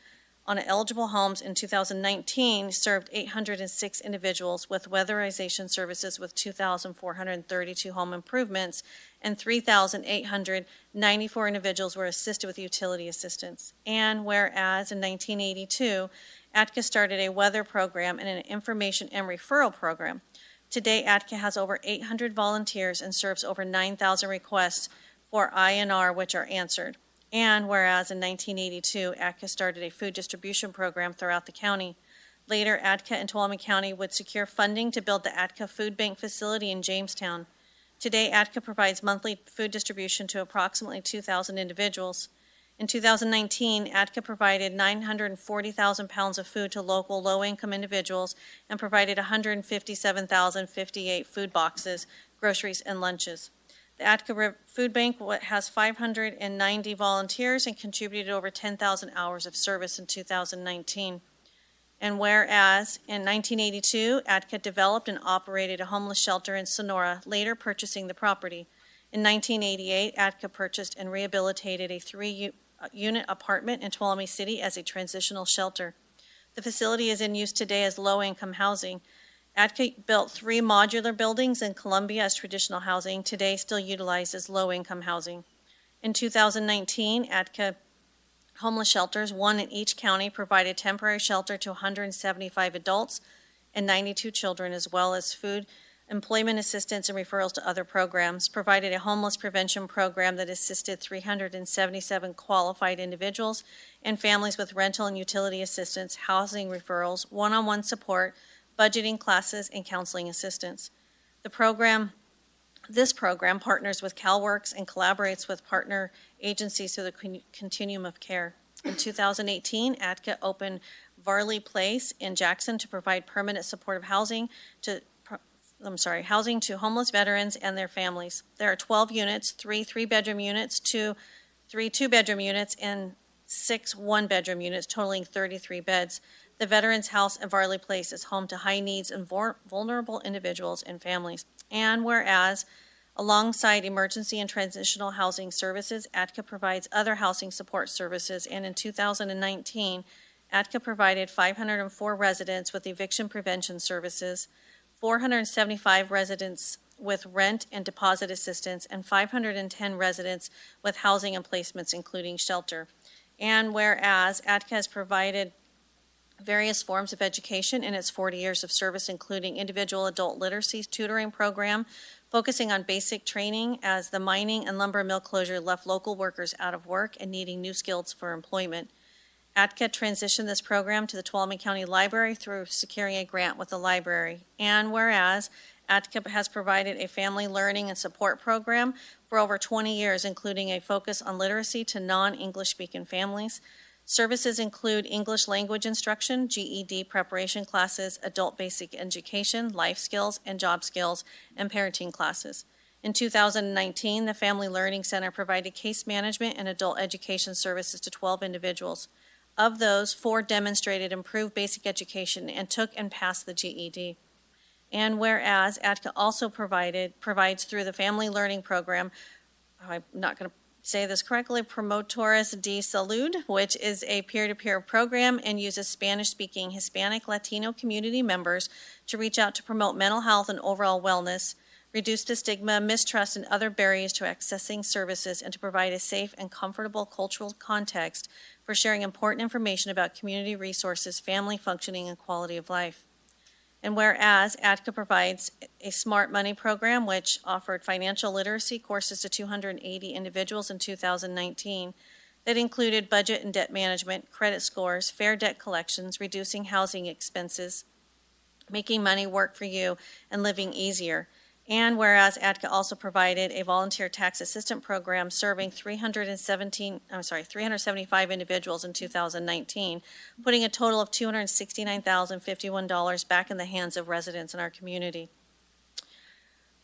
on eligible homes. In 2019, served 806 individuals with weatherization services, with 2,432 home improvements, and 3,894 individuals were assisted with utility assistance. And whereas in 1982, ATCA started a weather program and an information and referral program. Today, ATCA has over 800 volunteers and serves over 9,000 requests for INR, which are answered. And whereas in 1982, ATCA started a food distribution program throughout the county. Later, ATCA and Tuolumne County would secure funding to build the ATCA Food Bank facility in Jamestown. Today, ATCA provides monthly food distribution to approximately 2,000 individuals. In 2019, ATCA provided 940,000 pounds of food to local low-income individuals and provided 157,058 food boxes, groceries, and lunches. The Attica Food Bank has 590 volunteers and contributed over 10,000 hours of service in 2019. And whereas in 1982, Attica developed and operated a homeless shelter in Sonora, later purchasing the property. In 1988, Attica purchased and rehabilitated a 3-unit apartment in Tuolumne City as a transitional shelter. The facility is in use today as low-income housing. Attica built 3 modular buildings in Columbia as traditional housing, today still utilized as low-income housing. In 2019, Attica homeless shelters, 1 in each county, provided temporary shelter to 175 adults and 92 children, as well as food, employment assistance, and referrals to other programs, provided a homeless prevention program that assisted 377 qualified individuals and families with rental and utility assistance, housing referrals, one-on-one support, budgeting classes, and counseling assistance. This program partners with CalWorks and collaborates with partner agencies through the continuum of care. In 2018, Attica opened Varley Place in Jackson to provide permanent supportive housing to homeless veterans and their families. There are 12 units, 3 3-bedroom units, 3 2-bedroom units, and 6 1-bedroom units, totaling 33 beds. The Veterans House at Varley Place is home to high needs and vulnerable individuals and families. And whereas, alongside emergency and transitional housing services, Attica provides other housing support services, and in 2019, Attica provided 504 residents with eviction prevention services, 475 residents with rent and deposit assistance, and 510 residents with housing and placements, including shelter. And whereas Attica has provided various forms of education in its 40 years of service, including individual adult literacy tutoring program, focusing on basic training as the mining and lumber mill closure left local workers out of work and needing new skills for employment. Attica transitioned this program to the Tuolumne County Library through securing a grant with the library. And whereas Attica has provided a family learning and support program for over 20 years, including a focus on literacy to non-English speaking families. Services include English language instruction, GED preparation classes, adult basic education, life skills and job skills, and parenting classes. In 2019, the Family Learning Center provided case management and adult education services to 12 individuals. Of those, 4 demonstrated improved basic education and took and passed the GED. And whereas Attica also provides through the Family Learning Program, I'm not going to say this correctly, Promotores de Salud, which is a peer-to-peer program and uses Spanish-speaking Hispanic Latino community members to reach out to promote mental health and overall wellness, reduce the stigma, mistrust, and other barriers to accessing services, and to provide a safe and comfortable cultural context for sharing important information about community resources, family functioning, and quality of life. And whereas Attica provides a Smart Money program, which offered financial literacy courses to 280 individuals in 2019, that included budget and debt management, credit scores, fair debt collections, reducing housing expenses, making money work for you, and living easier. And whereas Attica also provided a volunteer tax assistant program serving 375 individuals in 2019, putting a total of $269,051 back in the hands of residents in our community.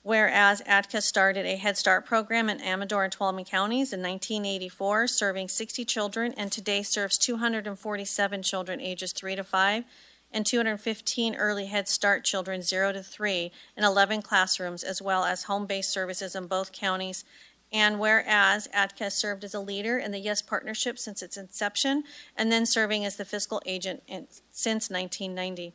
Whereas Attica started a Head Start program in Amador and Tuolumne counties in 1984, serving 60 children, and today serves 247 children ages 3 to 5, and 215 early Head Start children 0 to 3 in 11 classrooms, as well as home-based services in both counties. And whereas Attica served as a leader in the YES Partnership since its inception, and then serving as the fiscal agent since 1990.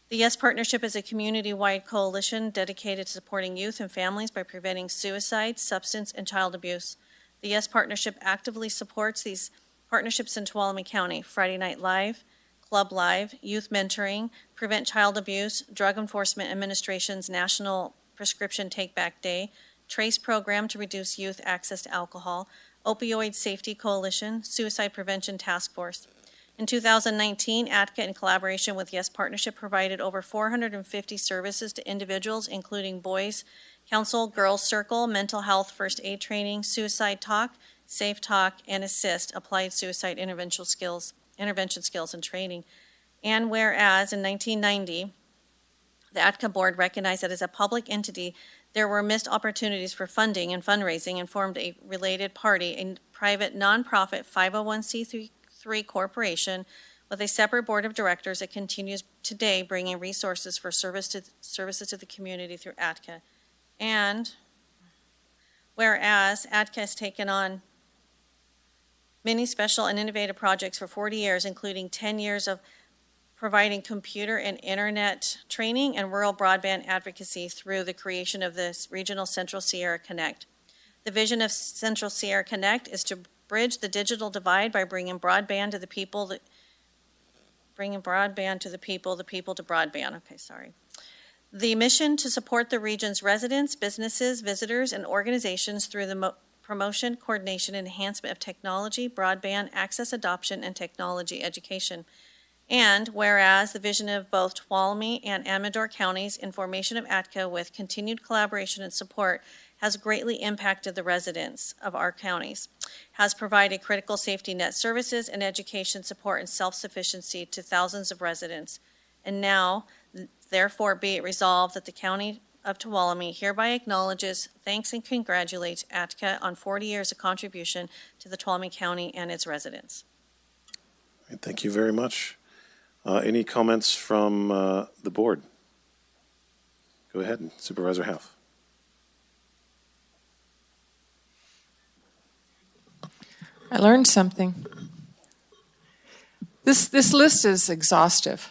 The YES Partnership is a community-wide coalition dedicated to supporting youth and families by preventing suicide, substance, and child abuse. The YES Partnership actively supports these partnerships in Tuolumne County: Friday Night Live, Club Live, Youth Mentoring, Prevent Child Abuse, Drug Enforcement Administration's National Prescription Take-Back Day, TRACE Program to reduce youth access to alcohol, Opioid Safety Coalition, Suicide Prevention Task Force. In 2019, Attica, in collaboration with YES Partnership, provided over 450 services to individuals, including Boys Council, Girls Circle, mental health first aid training, suicide talk, safe talk, and assist, applied suicide intervention skills and training. And whereas in 1990, The ATCA board recognized that as a public entity, there were missed opportunities for funding and fundraising and formed a related party, a private nonprofit 501c3 corporation with a separate board of directors that continues today bringing resources for services to the community through ATCA. And whereas ATCA has taken on many special and innovative projects for 40 years, including 10 years of providing computer and internet training and rural broadband advocacy through the creation of this regional Central Sierra Connect. The vision of Central Sierra Connect is to bridge the digital divide by bringing broadband to the people, the people to broadband. Okay, sorry. The mission to support the region's residents, businesses, visitors, and organizations through the promotion, coordination, and enhancement of technology, broadband access adoption, and technology education. And whereas the vision of both Tuolumne and Amador counties in formation of ATCA with continued collaboration and support has greatly impacted the residents of our counties, has provided critical safety net services and education support and self-sufficiency to thousands of residents. And now, therefore, be it resolved that the County of Tuolumne hereby acknowledges, thanks, and congratulates ATCA on 40 years of contribution to the Tuolumne County and its residents. Thank you very much. Any comments from the board? Go ahead, Supervisor Half. I learned something. This list is exhaustive.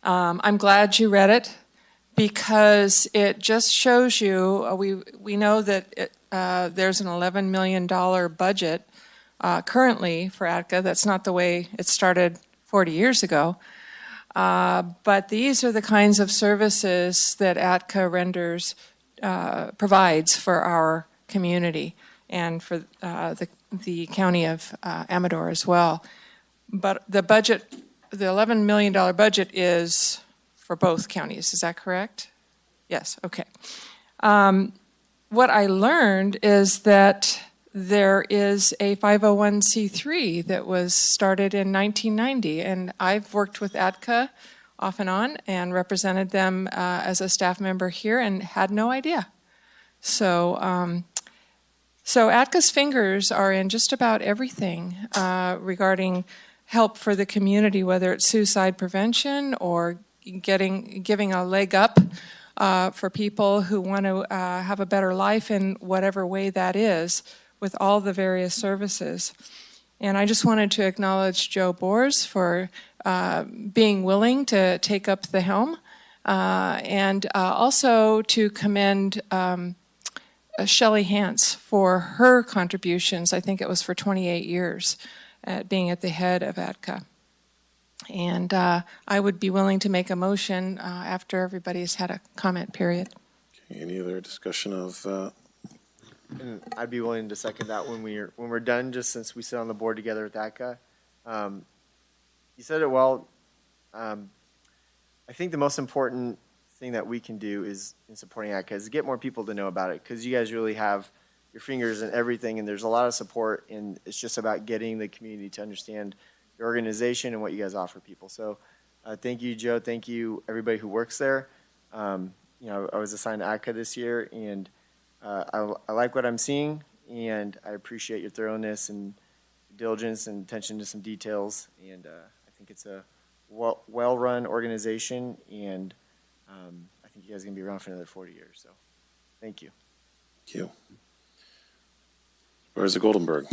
I'm glad you read it because it just shows you, we know that there's an $11 million budget currently for ATCA. That's not the way it started 40 years ago. But these are the kinds of services that ATCA provides for our community and for the county of Amador as well. But the budget, the $11 million budget is for both counties. Is that correct? Yes, okay. What I learned is that there is a 501c3 that was started in 1990, and I've worked with ATCA off and on and represented them as a staff member here and had no idea. So ATCA's fingers are in just about everything regarding help for the community, whether it's suicide prevention or giving a leg up for people who want to have a better life in whatever way that is, with all the various services. And I just wanted to acknowledge Joe Bors for being willing to take up the helm, and also to commend Shelley Hance for her contributions. I think it was for 28 years at being at the head of ATCA. And I would be willing to make a motion after everybody's had a comment period. Okay, any other discussion of And I'd be willing to second that when we're done, just since we sit on the board together with ATCA. You said it well. I think the most important thing that we can do is in supporting ATCA is get more people to know about it, because you guys really have your fingers in everything, and there's a lot of support, and it's just about getting the community to understand your organization and what you guys offer people. So thank you, Joe. Thank you, everybody who works there. I was assigned to ATCA this year, and I like what I'm seeing, and I appreciate your thoroughness and diligence and attention to some details. And I think it's a well-run organization, and I think you guys are going to be around for another 40 years. So thank you. Thank you. Where's the Goldenberg?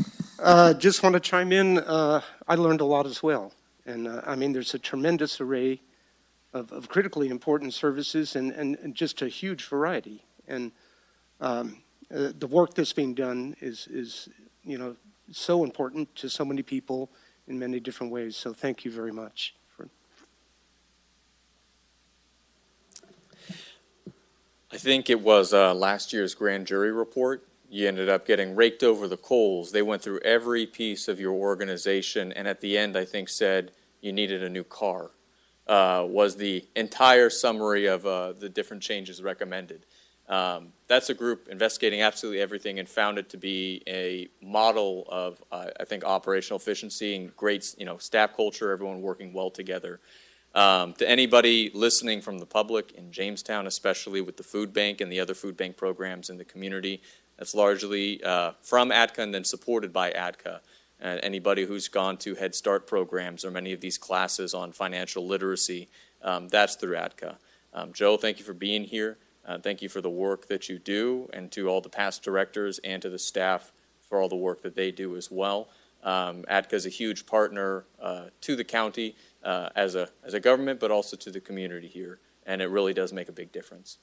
Just want to chime in. I learned a lot as well. And I mean, there's a tremendous array of critically important services and just a huge variety. And the work that's being done is so important to so many people in many different ways. So thank you very much. I think it was last year's grand jury report. You ended up getting raked over the coals. They went through every piece of your organization, and at the end, I think, said you needed a new car, was the entire summary of the different changes recommended. That's a group investigating absolutely everything and found it to be a model of, I think, operational efficiency and great, staff culture, everyone working well together. To anybody listening from the public in Jamestown, especially with the food bank and the other food bank programs in the community, that's largely from ADCA and then supported by ADCA. And anybody who's gone to Head Start programs or many of these classes on financial literacy, that's through ADCA. Joe, thank you for being here. Thank you for the work that you do, and to all the past directors and to the staff for all the work that they do as well. ADCA is a huge partner to the county as a government, but also to the community here, and it really does make a big difference.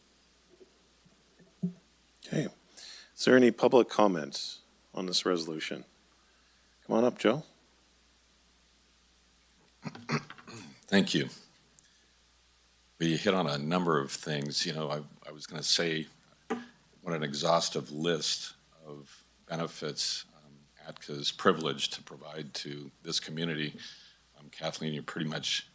Okay. Is there any public comments on this resolution? Come on up, Joe. Thank you. We hit on a number of things. You know, I was going to say what an exhaustive list of benefits ADCA is privileged to provide to this community. Kathleen, you pretty much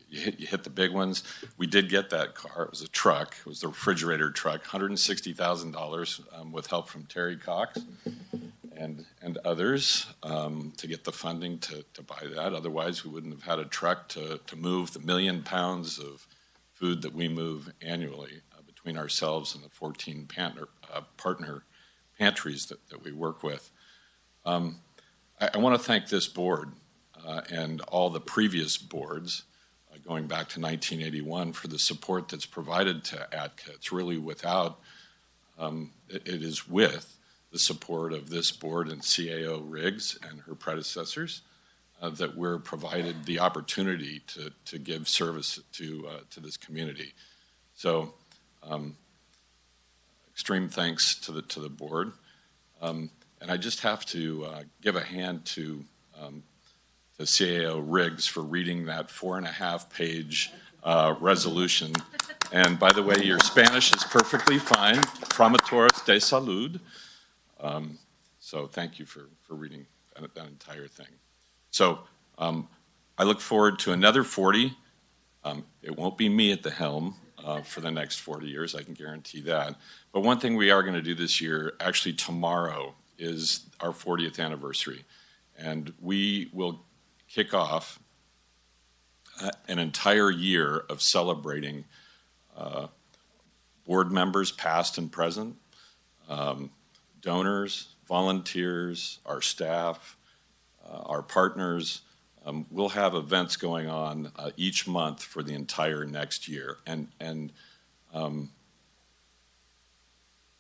you hit the big ones. We did get that car. It was a truck. It was the refrigerator truck, $160,000 with help from Terry Cox and others to get the funding to buy that. Otherwise, we wouldn't have had a truck to move the 1 million pounds of food that we move annually between ourselves and the 14 partner pantries that we work with. I want to thank this board and all the previous boards going back to 1981 for the support that's provided to ADCA. It's really without, it is with the support of this board and CAO Riggs and her predecessors that we're provided the opportunity to give service to this community. So extreme thanks to the board. And I just have to give a hand to CAO Riggs for reading that 4.5-page resolution. And by the way, your Spanish is perfectly fine. Promotores de salud. So thank you for reading that entire thing. So I look forward to another 40. It won't be me at the helm for the next 40 years, I can guarantee that. But one thing we are going to do this year, actually tomorrow, is our 40th anniversary. And we will kick off an entire year of celebrating board members, past and present, donors, volunteers, our staff, our partners. We'll have events going on each month for the entire next year. And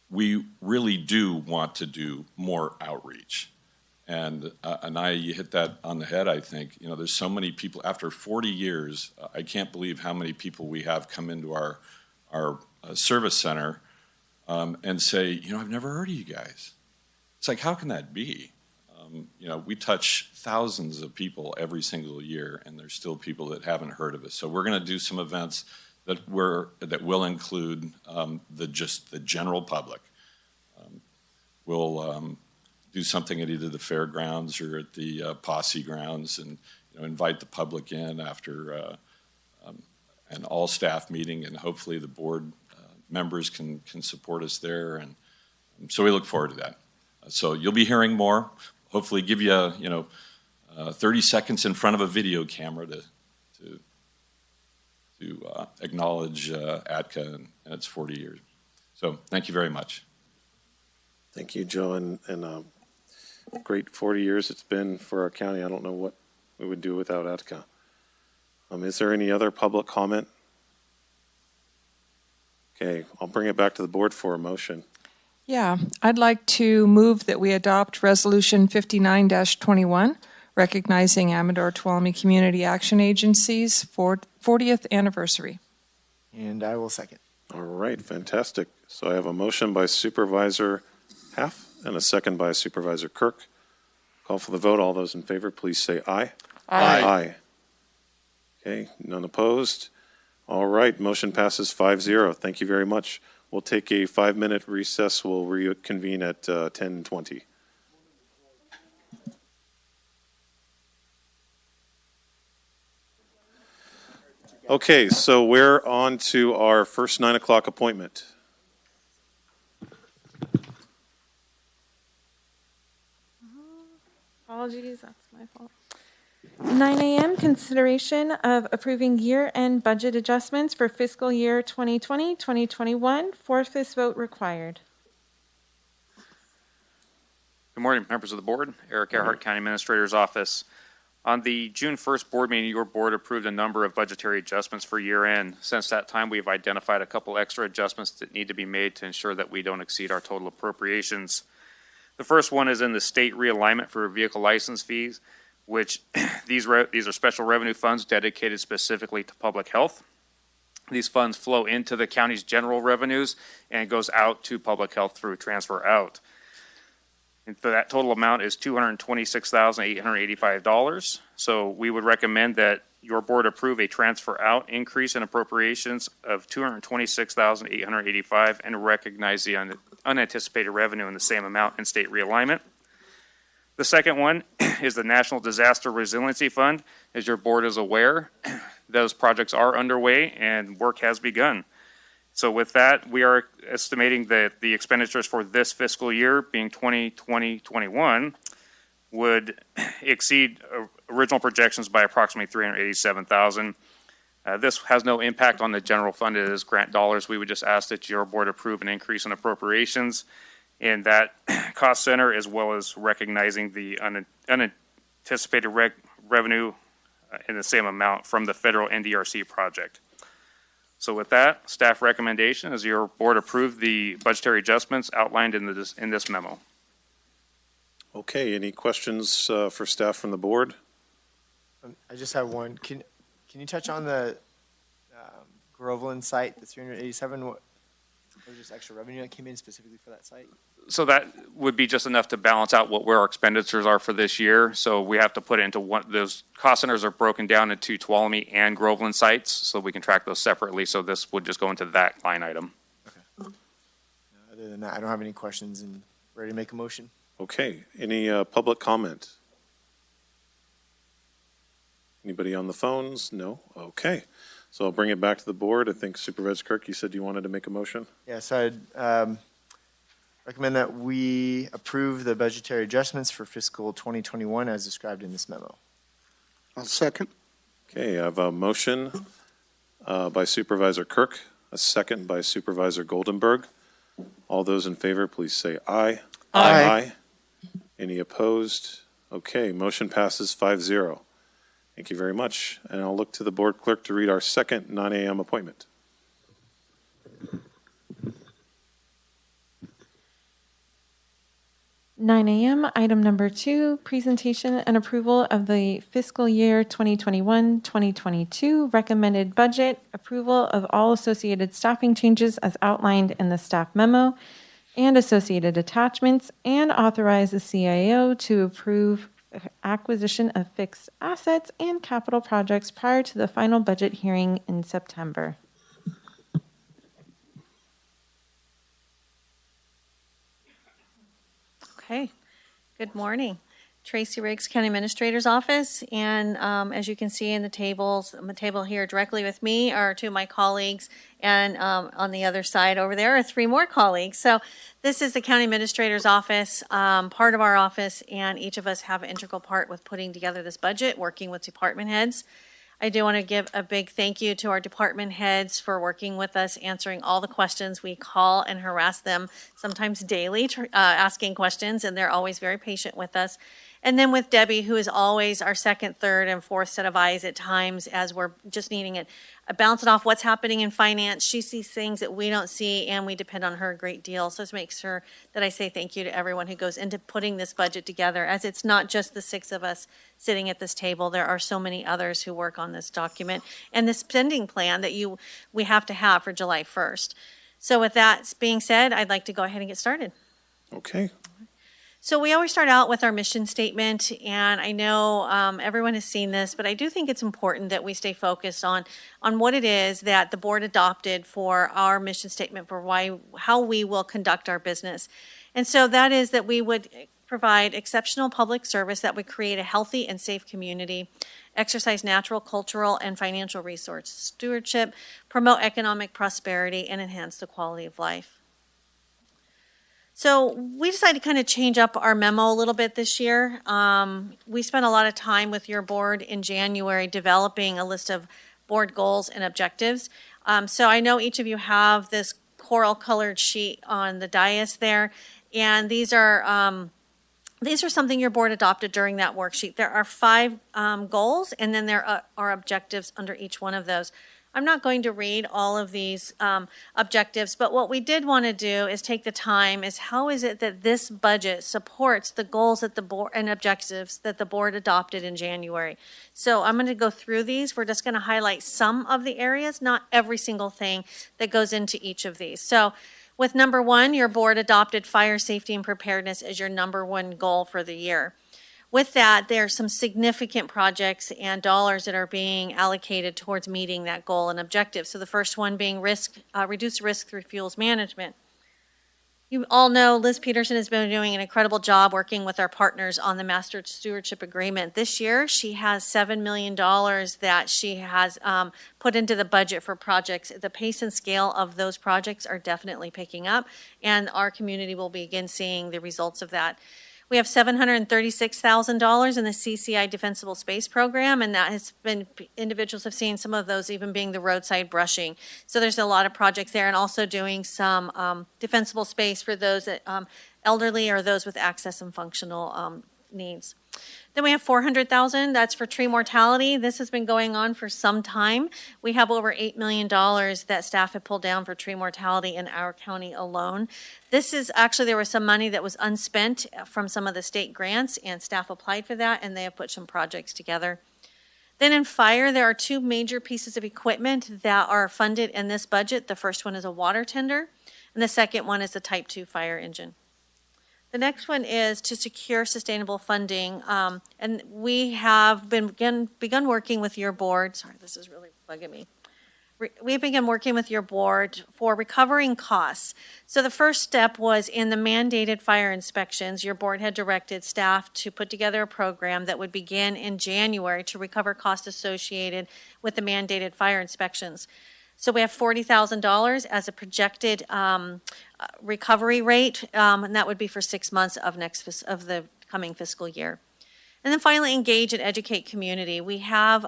we really do want to do more outreach. And you hit that on the head, I think. You know, there's so many people, after 40 years, I can't believe how many people we have come into our service center and say, you know, I've never heard of you guys. It's like, how can that be? You know, we touch thousands of people every single year, and there's still people that haven't heard of us. So we're going to do some events that will include the general public. We'll do something at either the fairgrounds or at the Posse grounds, and invite the public in after an all-staff meeting, and hopefully the board members can support us there, and so we look forward to that. So you'll be hearing more. Hopefully, give you 30 seconds in front of a video camera to acknowledge ADCA and its 40 years. So thank you very much. Thank you, Joe, and great 40 years it's been for our county. I don't know what we would do without ADCA. Is there any other public comment? Okay, I'll bring it back to the board for a motion. Yeah, I'd like to move that we adopt Resolution 59-21, recognizing Amador-Tuolumne Community Action Agency's 40th anniversary. And I will second. All right, fantastic. So I have a motion by Supervisor Half and a second by Supervisor Kirk. Call for the vote. All those in favor, please say aye. Aye. Aye. Okay, none opposed. All right, motion passes 5-0. Thank you very much. We'll take a 5-minute recess. We'll reconvene at 10:20. Okay, so we're on to our first 9 o'clock appointment. Apologies, that's my fault. 9 a.m. Consideration of approving year-end budget adjustments for fiscal year 2020-2021. Four-fifths vote required. Good morning, members of the board. Eric Earhart, County Administrator's Office. On the June 1st board meeting, your board approved a number of budgetary adjustments for year end. Since that time, we've identified a couple extra adjustments that need to be made to ensure that we don't exceed our total appropriations. The first one is in the state realignment for vehicle license fees, which these are special revenue funds dedicated specifically to public health. These funds flow into the county's general revenues and goes out to public health through transfer out. And for that total amount is $226,885. So we would recommend that your board approve a transfer out increase in appropriations of $226,885 and recognize the unanticipated revenue in the same amount in state realignment. The second one is the National Disaster Resiliency Fund. As your board is aware, those projects are underway and work has begun. So with that, we are estimating that the expenditures for this fiscal year, being 2020-21, would exceed original projections by approximately $387,000. This has no impact on the general fund. It is grant dollars. We would just ask that your board approve an increase in appropriations in that cost center, as well as recognizing the unanticipated revenue in the same amount from the federal NDRC project. So with that, staff recommendation is your board approve the budgetary adjustments outlined in this memo. Okay, any questions for staff from the board? I just have one. Can you touch on the Groveland site, the 387? What was just extra revenue that came in specifically for that site? So that would be just enough to balance out where our expenditures are for this year. So we have to put it into one. Those cost centers are broken down into Tuolumne and Groveland sites, so we can track those separately. So this would just go into that line item. Okay. Other than that, I don't have any questions and ready to make a motion. Okay, any public comment? Anybody on the phones? No? Okay. So I'll bring it back to the board. I think Supervisor Kirk, you said you wanted to make a motion? Yeah, so I'd recommend that we approve the budgetary adjustments for fiscal 2021 as described in this memo. I'll second. Okay, I have a motion by Supervisor Kirk, a second by Supervisor Goldenberg. All those in favor, please say aye. Aye. Aye. Any opposed? Okay, motion passes 5-0. Thank you very much. And I'll look to the board clerk to read our second 9 a.m. appointment. (9 a.m.) Item number 2, presentation and approval of the fiscal year 2021-2022 recommended budget, approval of all associated staffing changes as outlined in the staff memo and associated attachments, and authorize the CIO to approve acquisition of fixed assets and capital projects prior to the final budget hearing in September. Okay, good morning. Tracy Riggs, County Administrator's Office, and as you can see in the tables, on the table here directly with me are two of my colleagues, and on the other side over there are three more colleagues. So this is the County Administrator's Office, part of our office, and each of us have an integral part with putting together this budget, working with department heads. I do want to give a big thank you to our department heads for working with us, answering all the questions. We call and harass them sometimes daily, asking questions, and they're always very patient with us. And then with Debbie, who is always our second, third, and fourth set of eyes at times as we're just needing it, bouncing off what's happening in finance. She sees things that we don't see, and we depend on her a great deal. So to make sure that I say thank you to everyone who goes into putting this budget together, as it's not just the six of us sitting at this table. There are so many others who work on this document and the spending plan that we have to have for July 1st. So with that being said, I'd like to go ahead and get started. Okay. So we always start out with our mission statement, and I know everyone has seen this, but I do think it's important that we stay focused on what it is that the board adopted for our mission statement for how we will conduct our business. And so that is that we would provide exceptional public service that would create a healthy and safe community, exercise natural, cultural, and financial resource stewardship, promote economic prosperity, and enhance the quality of life. So we decided to kind of change up our memo a little bit this year. We spent a lot of time with your board in January developing a list of board goals and objectives. So I know each of you have this coral colored sheet on the dais there, and these are something your board adopted during that worksheet. There are 5 goals, and then there are objectives under each one of those. I'm not going to read all of these objectives, but what we did want to do is take the time is how is it that this budget supports the goals that the board and objectives that the board adopted in January. So I'm going to go through these. We're just going to highlight some of the areas, not every single thing that goes into each of these. So with number 1, your board adopted fire safety and preparedness as your number 1 goal for the year. With that, there are some significant projects and dollars that are being allocated towards meeting that goal and objective. So the first one being reduce risk through fuels management. You all know Liz Peterson has been doing an incredible job working with our partners on the Master Stewardship Agreement. This year, she has $7 million that she has put into the budget for projects. The pace and scale of those projects are definitely picking up, and our community will begin seeing the results of that. We have $736,000 in the CCI Defensible Space Program, and that has been, individuals have seen some of those even being the roadside brushing. So there's a lot of projects there, and also doing some defensible space for those that elderly or those with access and functional needs. Then we have $400,000, that's for tree mortality. This has been going on for some time. We have over $8 million that staff have pulled down for tree mortality in our county alone. This is actually, there was some money that was unspent from some of the state grants, and staff applied for that, and they have put some projects together. Then in fire, there are 2 major pieces of equipment that are funded in this budget. The first one is a water tender, and the second one is the Type 2 fire engine. The next one is to secure sustainable funding, and we have begun working with your board. Sorry, this is really bugging me. We've begun working with your board for recovering costs. So the first step was in the mandated fire inspections. Your board had directed staff to put together a program that would begin in January to recover costs associated with the mandated fire inspections. So we have $40,000 as a projected recovery rate, and that would be for 6 months of the coming fiscal year. And then finally, engage and educate community. We have,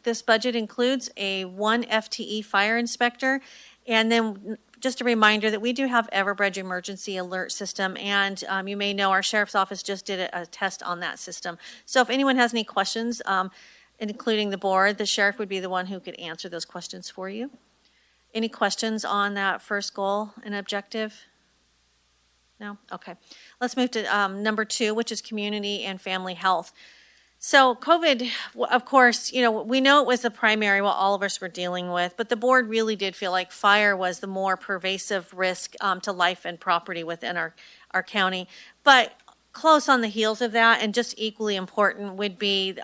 this budget includes a 1 FTE fire inspector, and then just a reminder that we do have Everbridge emergency alert system, and you may know our sheriff's office just did a test on that system. So if anyone has any questions, including the board, the sheriff would be the one who could answer those questions for you. Any questions on that first goal and objective? No? Okay. Let's move to number 2, which is community and family health. So COVID, of course, we know it was the primary what all of us were dealing with, but the board really did feel like fire was the more pervasive risk to life and property within our county. But close on the heels of that, and just equally important, would be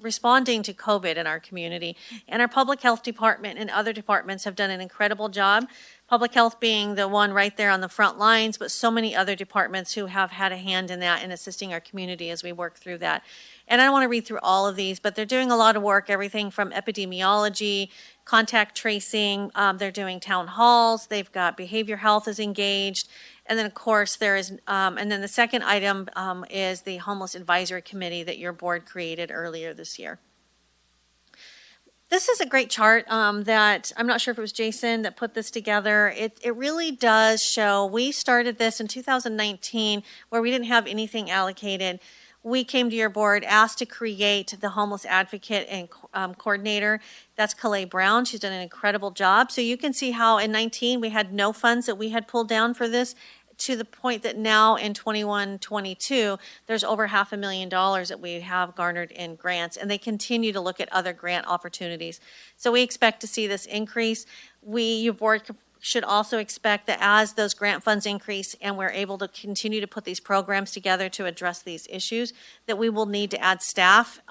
responding to COVID in our community. And our public health department and other departments have done an incredible job. Public health being the one right there on the front lines, but so many other departments who have had a hand in that and assisting our community as we work through that. And I don't want to read through all of these, but they're doing a lot of work, everything from epidemiology, contact tracing, they're doing town halls, they've got behavior health is engaged. And then, of course, there is, and then the second item is the Homeless Advisory Committee that your board created earlier this year. This is a great chart that I'm not sure if it was Jason that put this together. It really does show, we started this in 2019 where we didn't have anything allocated. We came to your board, asked to create the homeless advocate and coordinator. That's Calais Brown. She's done an incredible job. So you can see how in 19 we had no funds that we had pulled down for this, to the point that now in 21-22, there's over $500,000 that we have garnered in grants, and they continue to look at other grant opportunities. So we expect to see this increase. Your board should also expect that as those grant funds increase and we're able to continue to put these programs together to address these issues, that we will need to add staff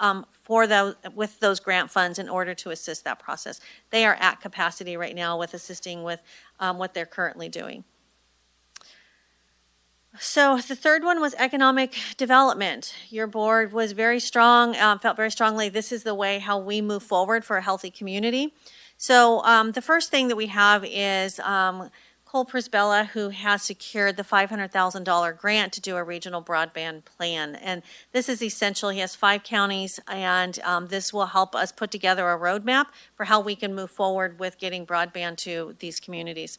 with those grant funds in order to assist that process. They are at capacity right now with assisting with what they're currently doing. So the third one was economic development. Your board was very strong, felt very strongly this is the way how we move forward for a healthy community. So the first thing that we have is Cole Prisbella, who has secured the $500,000 grant to do a regional broadband plan. And this is essential. He has 5 counties, and this will help us put together a roadmap for how we can move forward with getting broadband to these communities.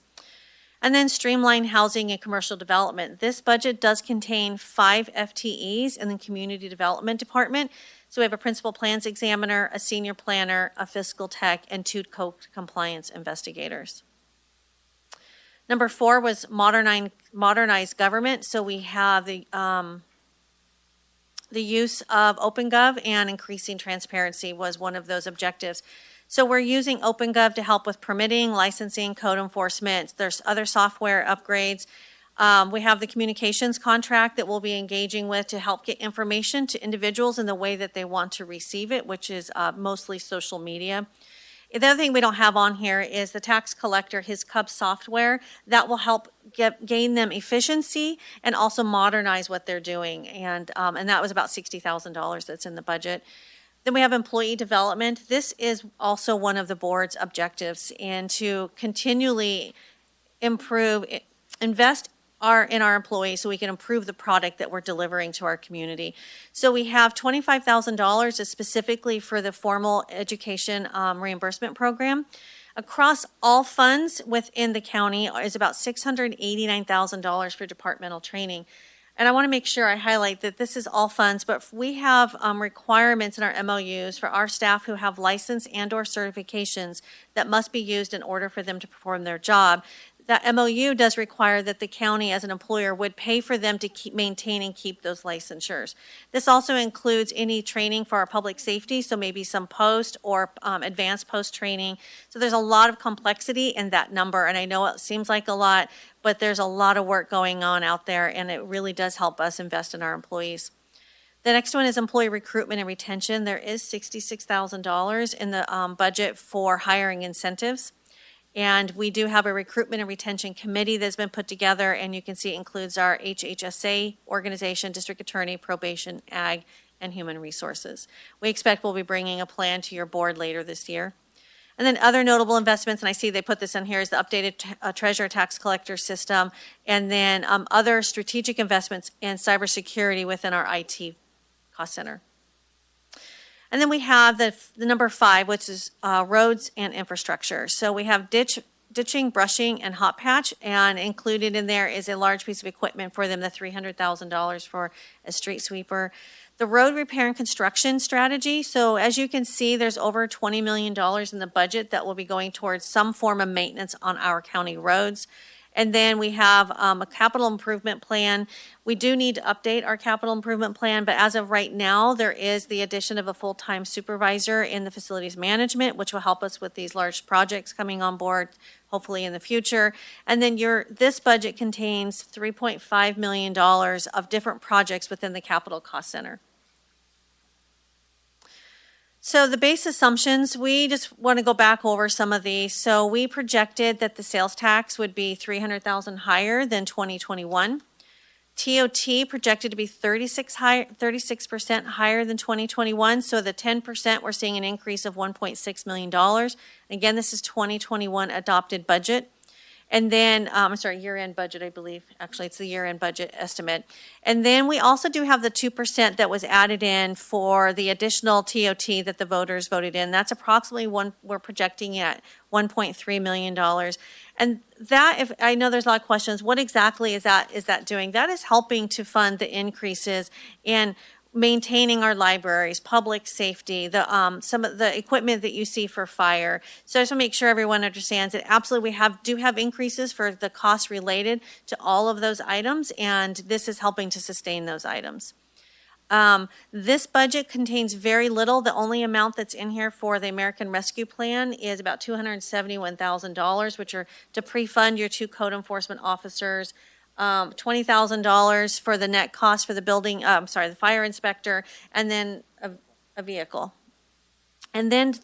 And then streamline housing and commercial development. This budget does contain 5 FTEs in the community development department. So we have a principal plans examiner, a senior planner, a fiscal tech, and 2 compliance investigators. Number 4 was modernize government. So we have the use of OpenGov and increasing transparency was one of those objectives. So we're using OpenGov to help with permitting, licensing, code enforcement. There's other software upgrades. We have the communications contract that we'll be engaging with to help get information to individuals in the way that they want to receive it, which is mostly social media. The other thing we don't have on here is the tax collector, his CUB software, that will help gain them efficiency and also modernize what they're doing. And that was about $60,000 that's in the budget. Then we have employee development. This is also one of the board's objectives, and to continually improve, invest in our employees so we can improve the product that we're delivering to our community. So we have $25,000 specifically for the formal education reimbursement program. Across all funds within the county is about $689,000 for departmental training. And I want to make sure I highlight that this is all funds, but we have requirements in our MOUs for our staff who have license and or certifications that must be used in order for them to perform their job. That MOU does require that the county as an employer would pay for them to maintain and keep those licensures. This also includes any training for our public safety, so maybe some post or advanced post training. So there's a lot of complexity in that number, and I know it seems like a lot, but there's a lot of work going on out there, and it really does help us invest in our employees. The next one is employee recruitment and retention. There is $66,000 in the budget for hiring incentives. And we do have a recruitment and retention committee that's been put together, and you can see it includes our HHSA organization, district attorney, probation, ag, and human resources. We expect we'll be bringing a plan to your board later this year. And then other notable investments, and I see they put this in here, is the updated treasurer tax collector system, and then other strategic investments in cybersecurity within our IT cost center. And then we have the number 5, which is roads and infrastructure. So we have ditching, brushing, and hot patch, and included in there is a large piece of equipment for them, the $300,000 for a street sweeper. The road repair and construction strategy. So as you can see, there's over $20 million in the budget that will be going towards some form of maintenance on our county roads. And then we have a capital improvement plan. We do need to update our capital improvement plan, but as of right now, there is the addition of a full-time supervisor in the facilities management, which will help us with these large projects coming on board, hopefully in the future. And then this budget contains $3.5 million of different projects within the capital cost center. So the base assumptions, we just want to go back over some of these. So we projected that the sales tax would be $300,000 higher than 2021. TOT projected to be 36% higher than 2021. So the 10%, we're seeing an increase of $1.6 million. Again, this is 2021 adopted budget. And then, year-end budget, I believe. Actually, it's the year-end budget estimate. And then we also do have the 2% that was added in for the additional TOT that the voters voted in. That's approximately we're projecting at $1.3 million. And that, I know there's a lot of questions, what exactly is that doing? That is helping to fund the increases in maintaining our libraries, public safety, some of the equipment that you see for fire. So I just want to make sure everyone understands that absolutely we do have increases for the costs related to all of those items, and this is helping to sustain those items. This budget contains very little. The only amount that's in here for the American Rescue Plan is about $271,000, which are to pre-fund your 2 code enforcement officers, $20,000 for the net cost for the the fire inspector, and then a vehicle. And then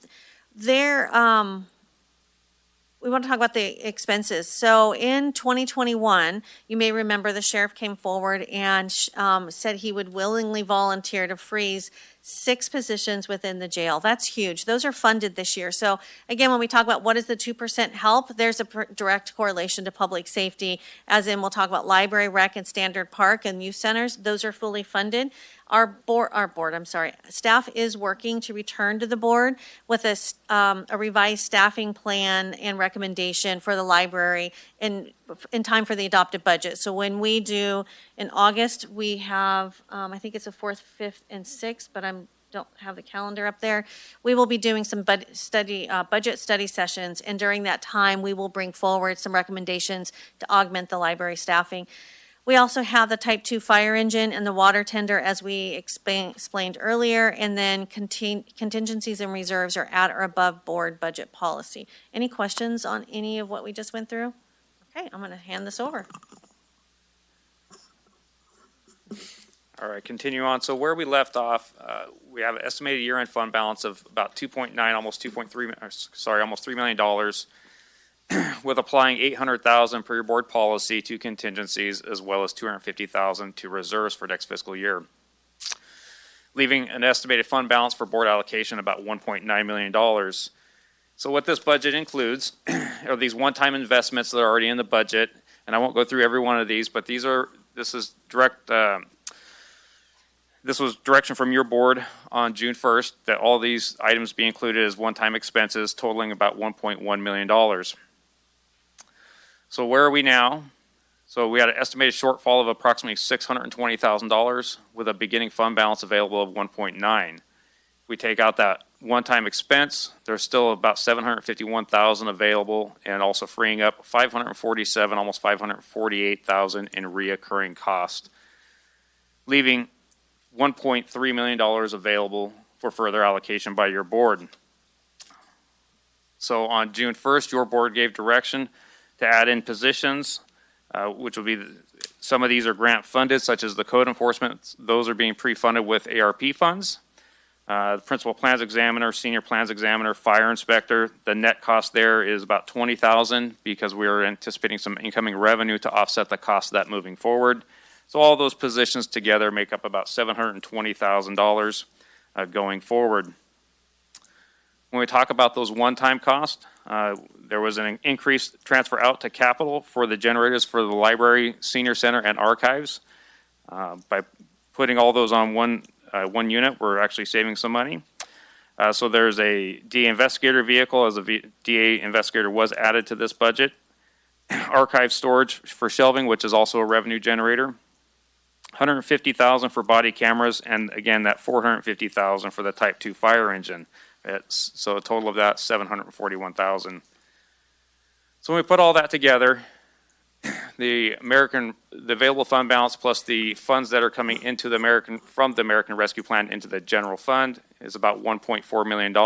we want to talk about the expenses. So in 2021, you may remember the sheriff came forward and said he would willingly volunteer to freeze 6 positions within the jail. That's huge. Those are funded this year. So again, when we talk about what is the 2% help, there's a direct correlation to public safety, as in we'll talk about library, rec, and standard park and youth centers. Those are fully funded. Our staff is working to return to the board with a revised staffing plan and recommendation for the library in time for the adopted budget. So when we do in August, we have, I think it's the 4th, 5th, and 6th, but don't have the calendar up there. We will be doing some budget study sessions, and during that time, we will bring forward some recommendations to augment the library staffing. We also have the Type 2 fire engine and the water tender, as we explained earlier, and then contingencies and reserves are at or above board budget policy. Any questions on any of what we just went through? Okay, I'm going to hand this over. All right, continue on. So where we left off, we have an estimated year-end fund balance of about 2.9, almost $3 million, with applying $800,000 per your board policy to contingencies, as well as $250,000 to reserves for next fiscal year, leaving an estimated fund balance for board allocation about $1.9 million. So what this budget includes are these one-time investments that are already in the budget, and I won't go through every one of these, but this is direct. This was direction from your board on June 1st that all these items be included as one-time expenses, totaling about $1.1 million. So where are we now? So we had an estimated shortfall of approximately $620,000 with a beginning fund balance available of 1.9. If we take out that one-time expense, there's still about $751,000 available, and also freeing up $547,000, almost $548,000 in reoccurring cost, leaving $1.3 million available for further allocation by your board. So on June 1st, your board gave direction to add in positions, which will be, some of these are grant funded, such as the code enforcement. Those are being pre-funded with ARP funds. The principal plans examiner, senior plans examiner, fire inspector, the net cost there is about $20,000 because we are anticipating some incoming revenue to offset the cost of that moving forward. So all those positions together make up about $720,000 going forward. When we talk about those one-time costs, there was an increased transfer out to capital for the generators for the library, senior center, and archives. By putting all those on one unit, we're actually saving some money. So there's a DA investigator vehicle, as a DA investigator was added to this budget. Archive storage for shelving, which is also a revenue generator. $150,000 for body cameras, and again, that $450,000 for the Type 2 fire engine. So a total of that, $741,000. So when we put all that together, the available fund balance plus the funds that are coming into from the American Rescue Plan into the general fund is about $1.4 million.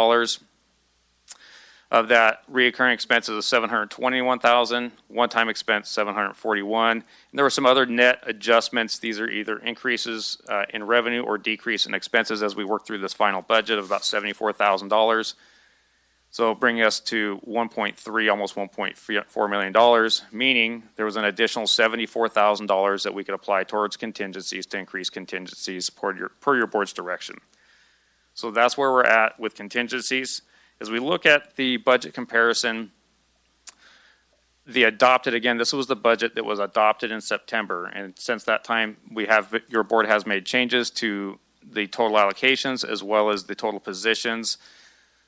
Of that, reoccurring expenses of $721,000, one-time expense $741,000. And there were some other net adjustments. These are either increases in revenue or decrease in expenses as we work through this final budget of about $74,000. So bringing us to 1.3, almost $1.4 million, meaning there was an additional $74,000 that we could apply towards contingencies to increase contingencies per your board's direction. So that's where we're at with contingencies. As we look at the budget comparison, this was the budget that was adopted in September, and since that time, your board has made changes to the total allocations as well as the total positions.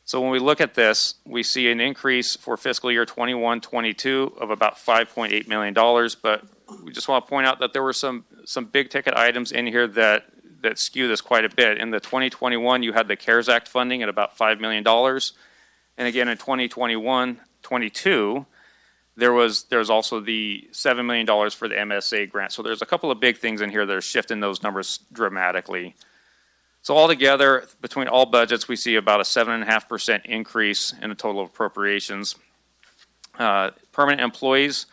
So when we look at this, we see an increase for fiscal year 21-22 of about $5.8 million, but we just want to point out that there were some big ticket items in here that skew this quite a bit. In the 2021, you had the CARES Act funding at about $5 million. And again, in 2021-22, there's also the $7 million for the MSA grant. So there's a couple of big things in here that are shifting those numbers dramatically. So altogether, between all budgets, we see about a 7.5% increase in the total appropriations. Permanent employees,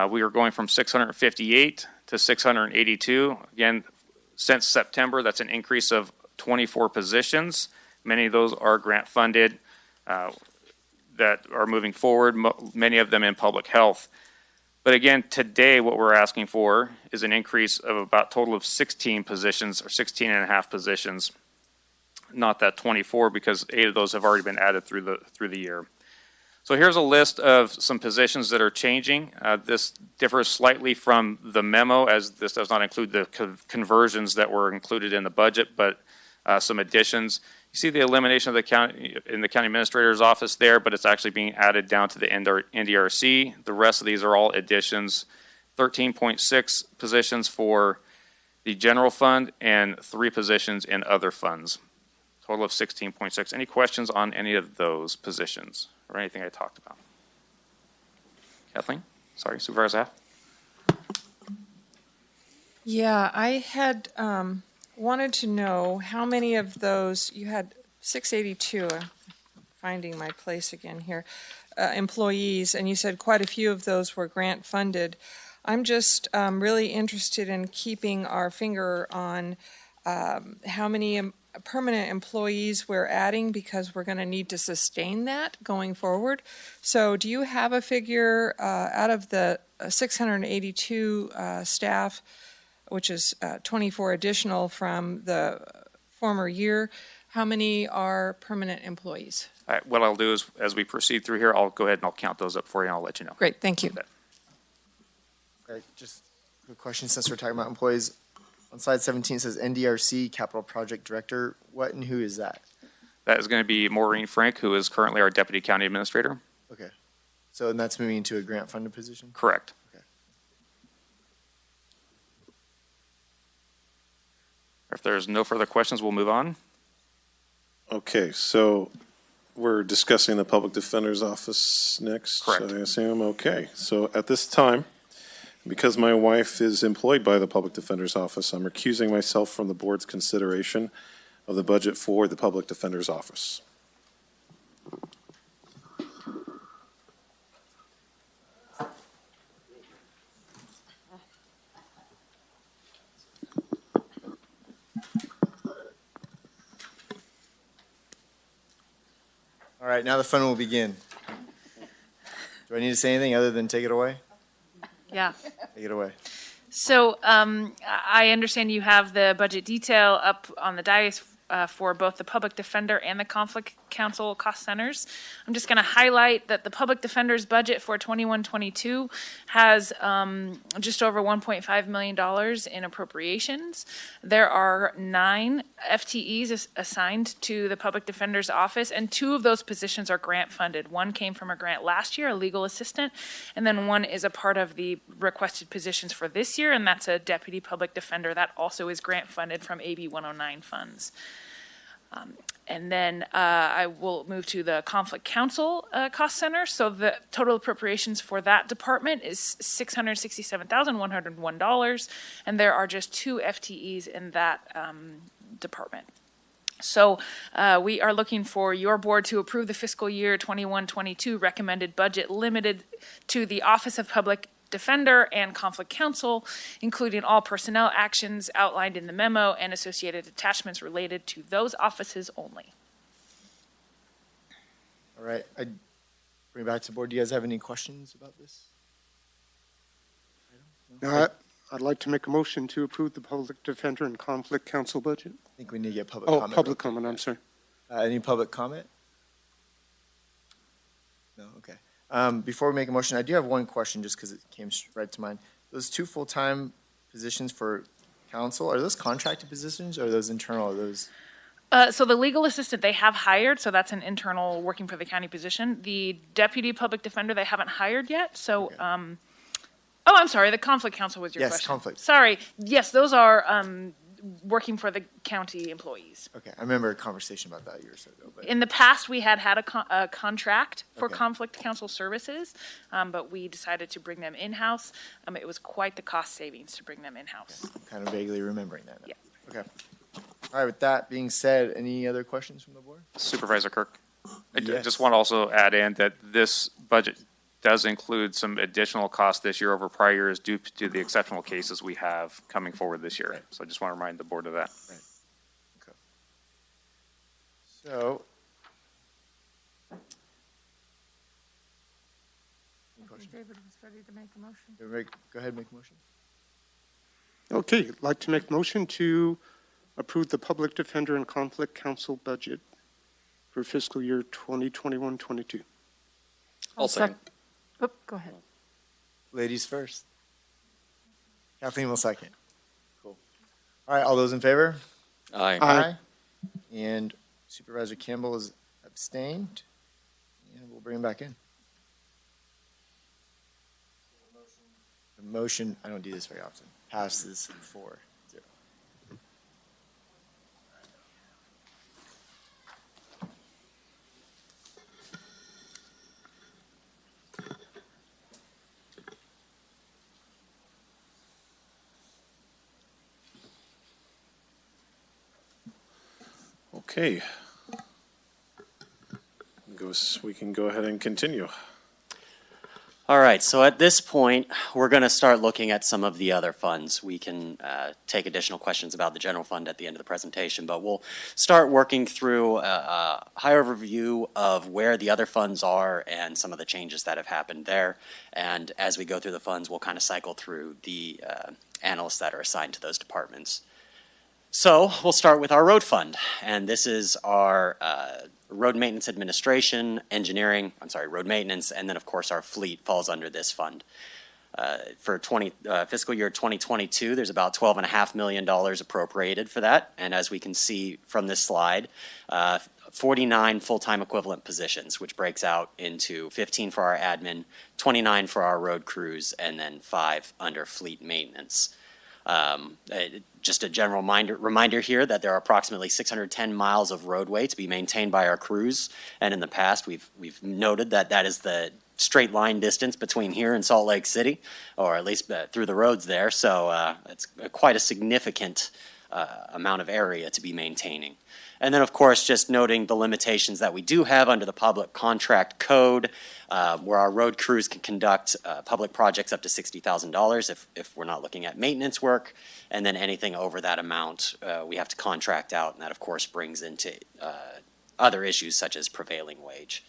we are going from 658 to 682. Again, since September, that's an increase of 24 positions. Many of those are grant funded that are moving forward, many of them in public health. But again, today what we're asking for is an increase of about a total of 16 positions, or 16 and a half positions. not that 24, because 8 of those have already been added through the year. So here's a list of some positions that are changing. This differs slightly from the memo, as this does not include the conversions that were included in the budget, but some additions. You see the elimination of the county in the county administrator's office there, but it's actually being added down to the NDRC. The rest of these are all additions. 13.6 positions for the general fund and 3 positions in other funds. Total of 16.6. Any questions on any of those positions or anything I talked about? Kathleen? Sorry, Supervisor Aft? Yeah, I had wanted to know how many of those, you had 682, finding my place again here, employees, and you said quite a few of those were grant funded. I'm just really interested in keeping our finger on how many permanent employees we're adding, because we're going to need to sustain that going forward. So do you have a figure out of the 682 staff, which is 24 additional from the former year, how many are permanent employees? All right, what I'll do is, as we proceed through here, I'll go ahead and I'll count those up for you and I'll let you know. Great, thank you. Okay, just a quick question since we're talking about employees. On slide 17 it says NDRC Capital Project Director. What and who is that? That is going to be Maureen Frank, who is currently our Deputy County Administrator. Okay. So and that's moving into a grant funded position? Correct. Okay. If there's no further questions, we'll move on. Okay, so we're discussing the Public Defender's Office next, Correct. I assume. Okay, so at this time, because my wife is employed by the Public Defender's Office, I'm recusing myself from the board's consideration of the budget for the Public Defender's Office. All right, now the fun will begin. Do I need to say anything other than take it away? Yeah. Take it away. So I understand you have the budget detail up on the dais for both the public defender and the conflict counsel cost centers. I'm just going to highlight that the public defender's budget for 21-22 has just over $1.5 million in appropriations. There are 9 FTEs assigned to the public defender's office, and 2 of those positions are grant funded. One came from a grant last year, a legal assistant, and then one is a part of the requested positions for this year, and that's a deputy public defender that also is grant funded from AB 109 funds. And then I will move to the Conflict Counsel Cost Center. So the total appropriations for that department is $667,101, and there are just 2 FTEs in that department. So we are looking for your board to approve the fiscal year 21-22 recommended budget limited to the Office of Public Defender and Conflict Counsel, including all personnel actions outlined in the memo and associated attachments related to those offices only. All right, I bring it back to the board. Do you guys have any questions about this? No, I'd like to make a motion to approve the Public Defender and Conflict Counsel budget. I think we need to get public Oh, comment. public comment, I'm sorry. Any public comment? No, okay. Before we make a motion, I do have one question just because it came right to mind. Those 2 full-time positions for counsel, are those contracted positions or are those internal? Are those? So the legal assistant they have hired, so that's an internal working for the county position. The deputy public defender they haven't hired yet, so, Okay. oh, I'm sorry, the conflict counsel was your Yes, question. conflict. Sorry, yes, those are working for the county employees. Okay, I remember a conversation about that a year or so ago. But In the past, we had a contract for Okay. conflict counsel services, but we decided to bring them in-house. It was quite the cost savings to bring them in-house. I'm kind of vaguely remembering that now. Yeah. Okay. All right, with that being said, any other questions from the board? Supervisor Kirk. I Yes. just want to also add in that this budget does include some additional costs this year over prior years due to the exceptional cases we have coming forward this year. Right. So I just want to remind the board of that. Okay. So. Any questions? David was ready to make a motion. Go ahead and make a motion. Okay, I'd like to make a motion to approve the Public Defender and Conflict Counsel budget for fiscal year 2021-22. I'll second. Oh, go ahead. Ladies first. Kathleen will second. Cool. All right, all those in favor? Aye. Aye. And Supervisor Campbell is abstained. And we'll bring him back in. The motion, I don't do this very often, passes 4-0. Okay. We can go ahead and continue. All right, so at this point, we're going to start looking at some of the other funds. We can take additional questions about the general fund at the end of the presentation, but we'll start working through a high overview of where the other funds are and some of the changes that have happened there. And as we go through the funds, we'll kind of cycle through the analysts that are assigned to those departments. So we'll start with our road fund, and this is our road maintenance administration, road maintenance, and then of course our fleet falls under this fund. For fiscal year 2022, there's about $12.5 million appropriated for that, and as we can see from this slide, 49 full-time equivalent positions, which breaks out into 15 for our admin, 29 for our road crews, and then 5 under fleet maintenance. Just a general reminder here that there are approximately 610 miles of roadway to be maintained by our crews, and in the past we've noted that that is the straight line distance between here and Salt Lake City, or at least through the roads there, so it's quite a significant amount of area to be maintaining. And then, of course, just noting the limitations that we do have under the public contract code, where our road crews can conduct public projects up to $60,000 if we're not looking at maintenance work, and then anything over that amount we have to contract out, and that, of course, brings into other issues such as prevailing wage.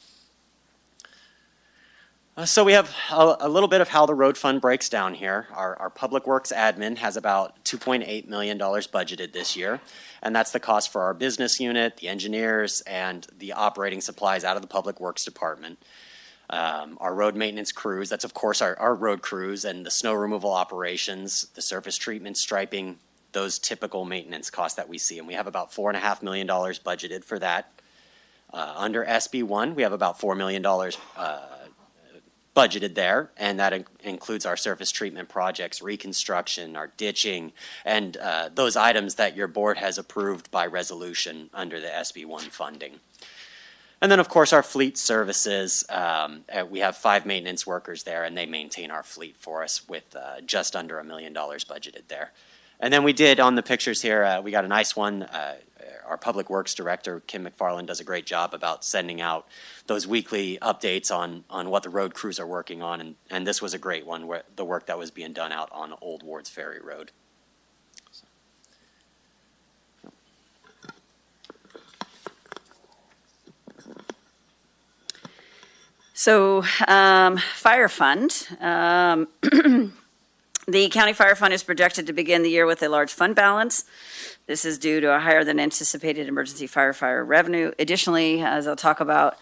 So we have a little bit of how the road fund breaks down here. Our Public Works admin has about $2.8 million budgeted this year, and that's the cost for our business unit, the engineers, and the operating supplies out of the Public Works department. Our road maintenance crews, that's of course our road crews and the snow removal operations, the surface treatment, striping, those typical maintenance costs that we see, and we have about $4.5 million budgeted for that. Under SB1, we have about $4 million budgeted there, and that includes our surface treatment projects, reconstruction, our ditching, and those items that your board has approved by resolution under the SB1 funding. And then, of course, our fleet services, we have 5 maintenance workers there, and they maintain our fleet for us with just under $1 million budgeted there. And then we did, on the pictures here, we got a nice one. Our Public Works Director, Kim McFarland, does a great job about sending out those weekly updates on what the road crews are working on, and this was a great one, where the work that was being done out on Old Wards Ferry Road. So, fire fund. The county fire fund is projected to begin the year with a large fund balance. This is due to a higher than anticipated emergency firefighter revenue. Additionally, as I'll talk about,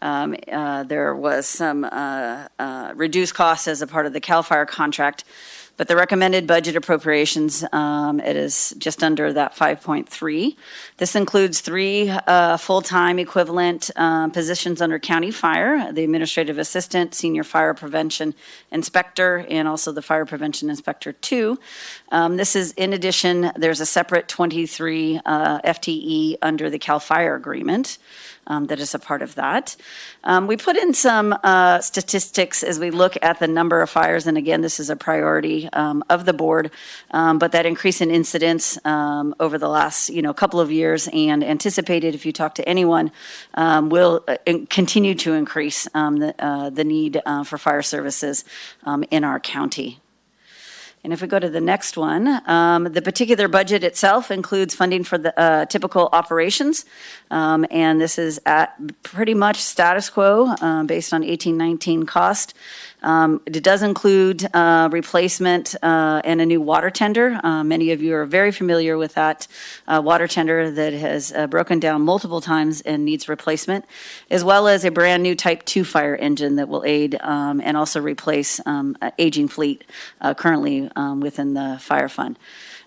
there was some reduced costs as a part of the CAL FIRE contract, but the recommended budget appropriations, it is just under that 5.3. This includes 3 full-time equivalent positions under county fire, the administrative assistant, senior fire prevention inspector, and also the fire prevention inspector 2. This is in addition, there's a separate 23 FTE under the CAL FIRE agreement. That is a part of that. We put in some statistics as we look at the number of fires, and again, this is a priority of the board, but that increase in incidents over the last couple of years and anticipated, if you talk to anyone, will continue to increase the need for fire services in our county. And if we go to the next one, the particular budget itself includes funding for the typical operations, and this is at pretty much status quo based on 18-19 cost. It does include replacement and a new water tender. Many of you are very familiar with that water tender that has broken down multiple times and needs replacement, as well as a brand new Type 2 fire engine that will aid and also replace aging fleet currently within the fire fund.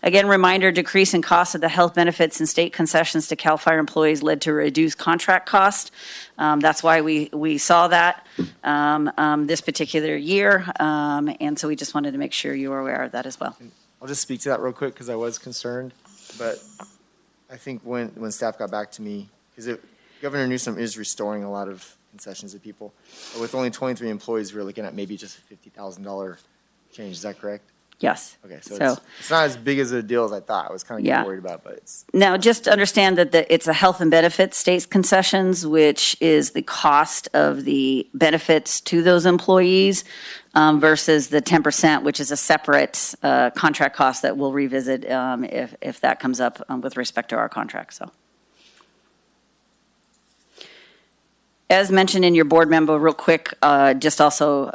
Again, reminder, decrease in cost of the health benefits and state concessions to CAL FIRE employees led to reduced contract cost. That's why we saw that this particular year. And so we just wanted to make sure you were aware of that as well. I'll just speak to that real quick because I was concerned. But I think when staff got back to me, because Governor Newsom is restoring a lot of concessions to people. But with only 23 employees, we're looking at maybe just a $50,000 change. Is that correct? Yes. Okay, so it's not as big as a deal as I thought. I was kind of getting worried about, but it's... Now, just understand that it's a health and benefits state concessions, which is the cost of the benefits to those employees versus the 10%, which is a separate contract cost that we'll revisit if that comes up with respect to our contract, so. As mentioned in your board memo, real quick, just also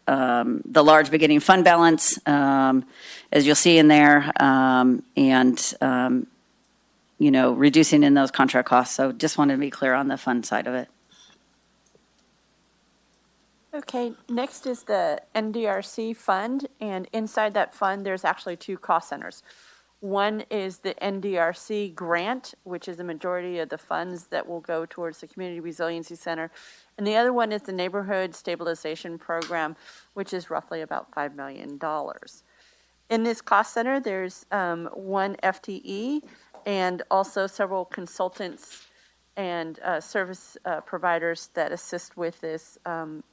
the large beginning fund balance, as you'll see in there, and reducing in those contract costs. So just wanted to be clear on the fund side of it. Okay, next is the NDRC fund, and inside that fund, there's actually two cost centers. One is the NDRC grant, which is the majority of the funds that will go towards the Community Resiliency Center. And the other one is the Neighborhood Stabilization Program, which is roughly about $5 million. In this cost center, there's one FTE and also several consultants and service providers that assist with this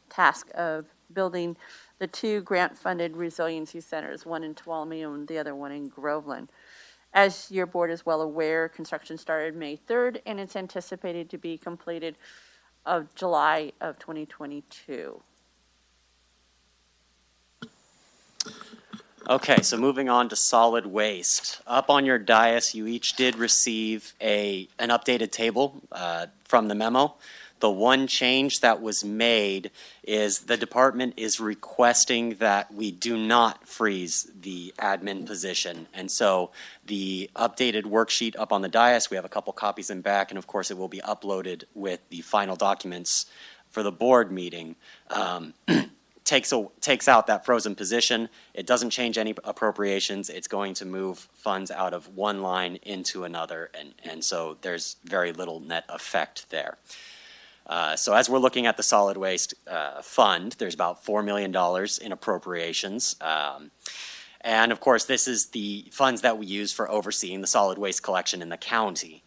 task of building the two grant-funded resiliency centers, one in Tuolumne and the other one in Groveland. As your board is well aware, construction started May 3rd, and it's anticipated to be completed of July of 2022. Okay, so moving on to solid waste. Up on your dais, you each did receive an updated table from the memo. The one change that was made is the department is requesting that we do not freeze the admin position. And so the updated worksheet up on the dais, we have a couple copies in back, and of course it will be uploaded with the final documents for the board meeting. Takes out that frozen position. It doesn't change any appropriations. It's going to move funds out of one line into another, and so there's very little net effect there. So as we're looking at the solid waste fund, there's about $4 million in appropriations. And of course, this is the funds that we use for overseeing the solid waste collection in the county.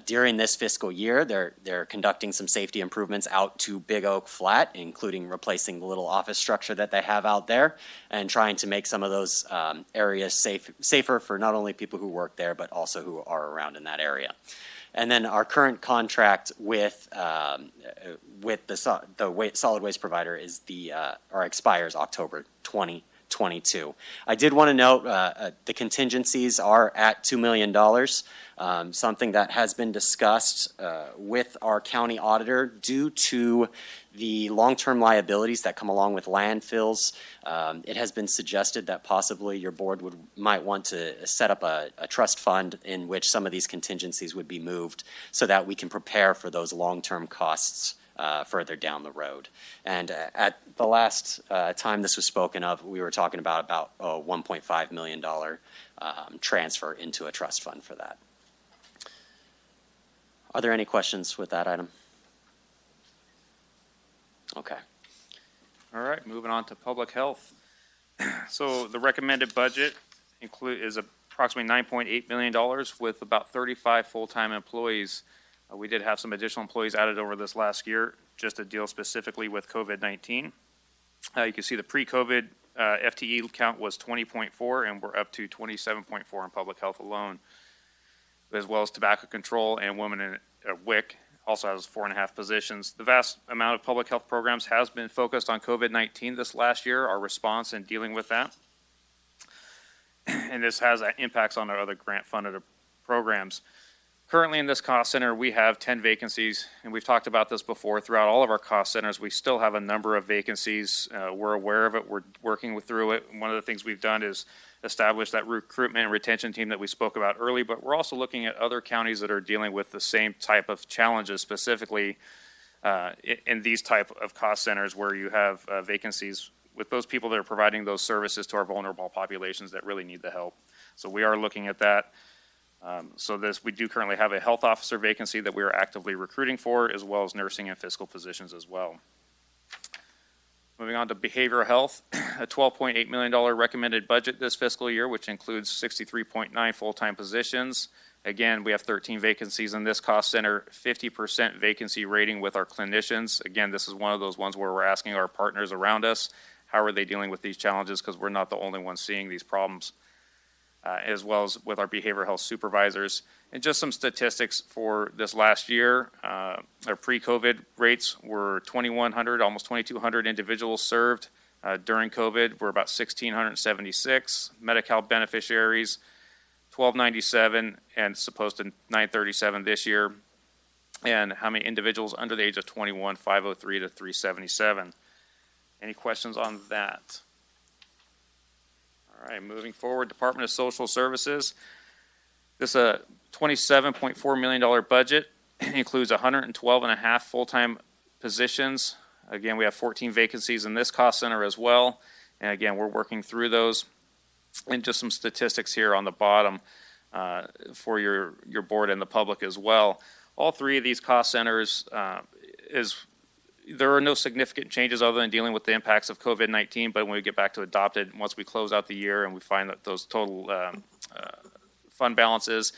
During this fiscal year, they're conducting some safety improvements out to Big Oak Flat, including replacing the little office structure that they have out there and trying to make some of those areas safer for not only people who work there, but also who are around in that area. And then our current contract with the solid waste provider is expires October 2022. I did want to note the contingencies are at $2 million. Something that has been discussed with our county auditor due to the long-term liabilities that come along with landfills. It has been suggested that possibly your board might want to set up a trust fund in which some of these contingencies would be moved so that we can prepare for those long-term costs further down the road. And at the last time this was spoken of, we were talking about a $1.5 million transfer into a trust fund for that. Are there any questions with that item? Okay. All right, moving on to public health. So the recommended budget is approximately $9.8 million with about 35 full-time employees. We did have some additional employees added over this last year just to deal specifically with COVID-19. You can see the pre-COVID FTE count was 20.4, and we're up to 27.4 in public health alone, as well as tobacco control and women in WIC also has 4.5 positions. The vast amount of public health programs has been focused on COVID-19 this last year, our response in dealing with that. And this has impacts on our other grant-funded programs. Currently in this cost center, we have 10 vacancies, and we've talked about this before. Throughout all of our cost centers, we still have a number of vacancies. We're aware of it. We're working through it. One of the things we've done is establish that recruitment and retention team that we spoke about early, but we're also looking at other counties that are dealing with the same type of challenges, specifically in these type of cost centers where you have vacancies with those people that are providing those services to our vulnerable populations that really need the help. So we are looking at that. We do currently have a health officer vacancy that we are actively recruiting for, as well as nursing and fiscal positions as well. Moving on to behavioral health, a $12.8 million recommended budget this fiscal year, which includes 63.9 full-time positions. Again, we have 13 vacancies in this cost center, 50% vacancy rating with our clinicians. Again, this is one of those ones where we're asking our partners around us, how are they dealing with these challenges, because we're not the only ones seeing these problems. As well as with our behavioral health supervisors. And just some statistics for this last year, our pre-COVID rates were 2,100, almost 2,200 individuals served. During COVID, we're about 1,676. Medi-Cal beneficiaries, 1,297, and supposed to 937 this year. And how many individuals under the age of 21, 503 to 377. Any questions on that? All right, moving forward, Department of Social Services. This $27.4 million budget includes 112 and a half full-time positions. Again, we have 14 vacancies in this cost center as well. And again, we're working through those. And just some statistics here on the bottom for your board and the public as well. All three of these cost centers there are no significant changes other than dealing with the impacts of COVID-19, but when we get back to adopted, once we close out the year and we find that those total fund balances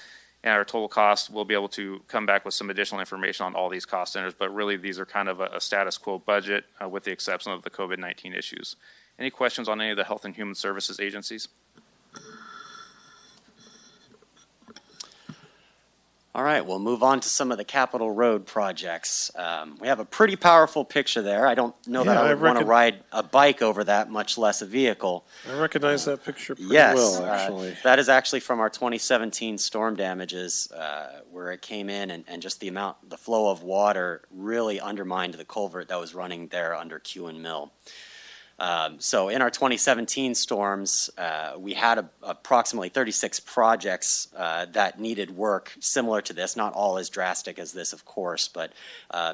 and our total cost, we'll be able to come back with some additional information on all these cost centers, but really these are kind of a status quo budget with the exception of the COVID-19 issues. Any questions on any of the Health and Human Services agencies? All right, we'll move on to some of the capital road projects. We have a pretty powerful picture there. I don't know that I would want to ride a bike over that, much less a vehicle. I recognize that picture pretty yes, well, actually. That is actually from our 2017 storm damages, where it came in and just the flow of water really undermined the culvert that was running there under Kewen Mill. So in our 2017 storms, we had approximately 36 projects that needed work similar to this, not all as drastic as this, of course, but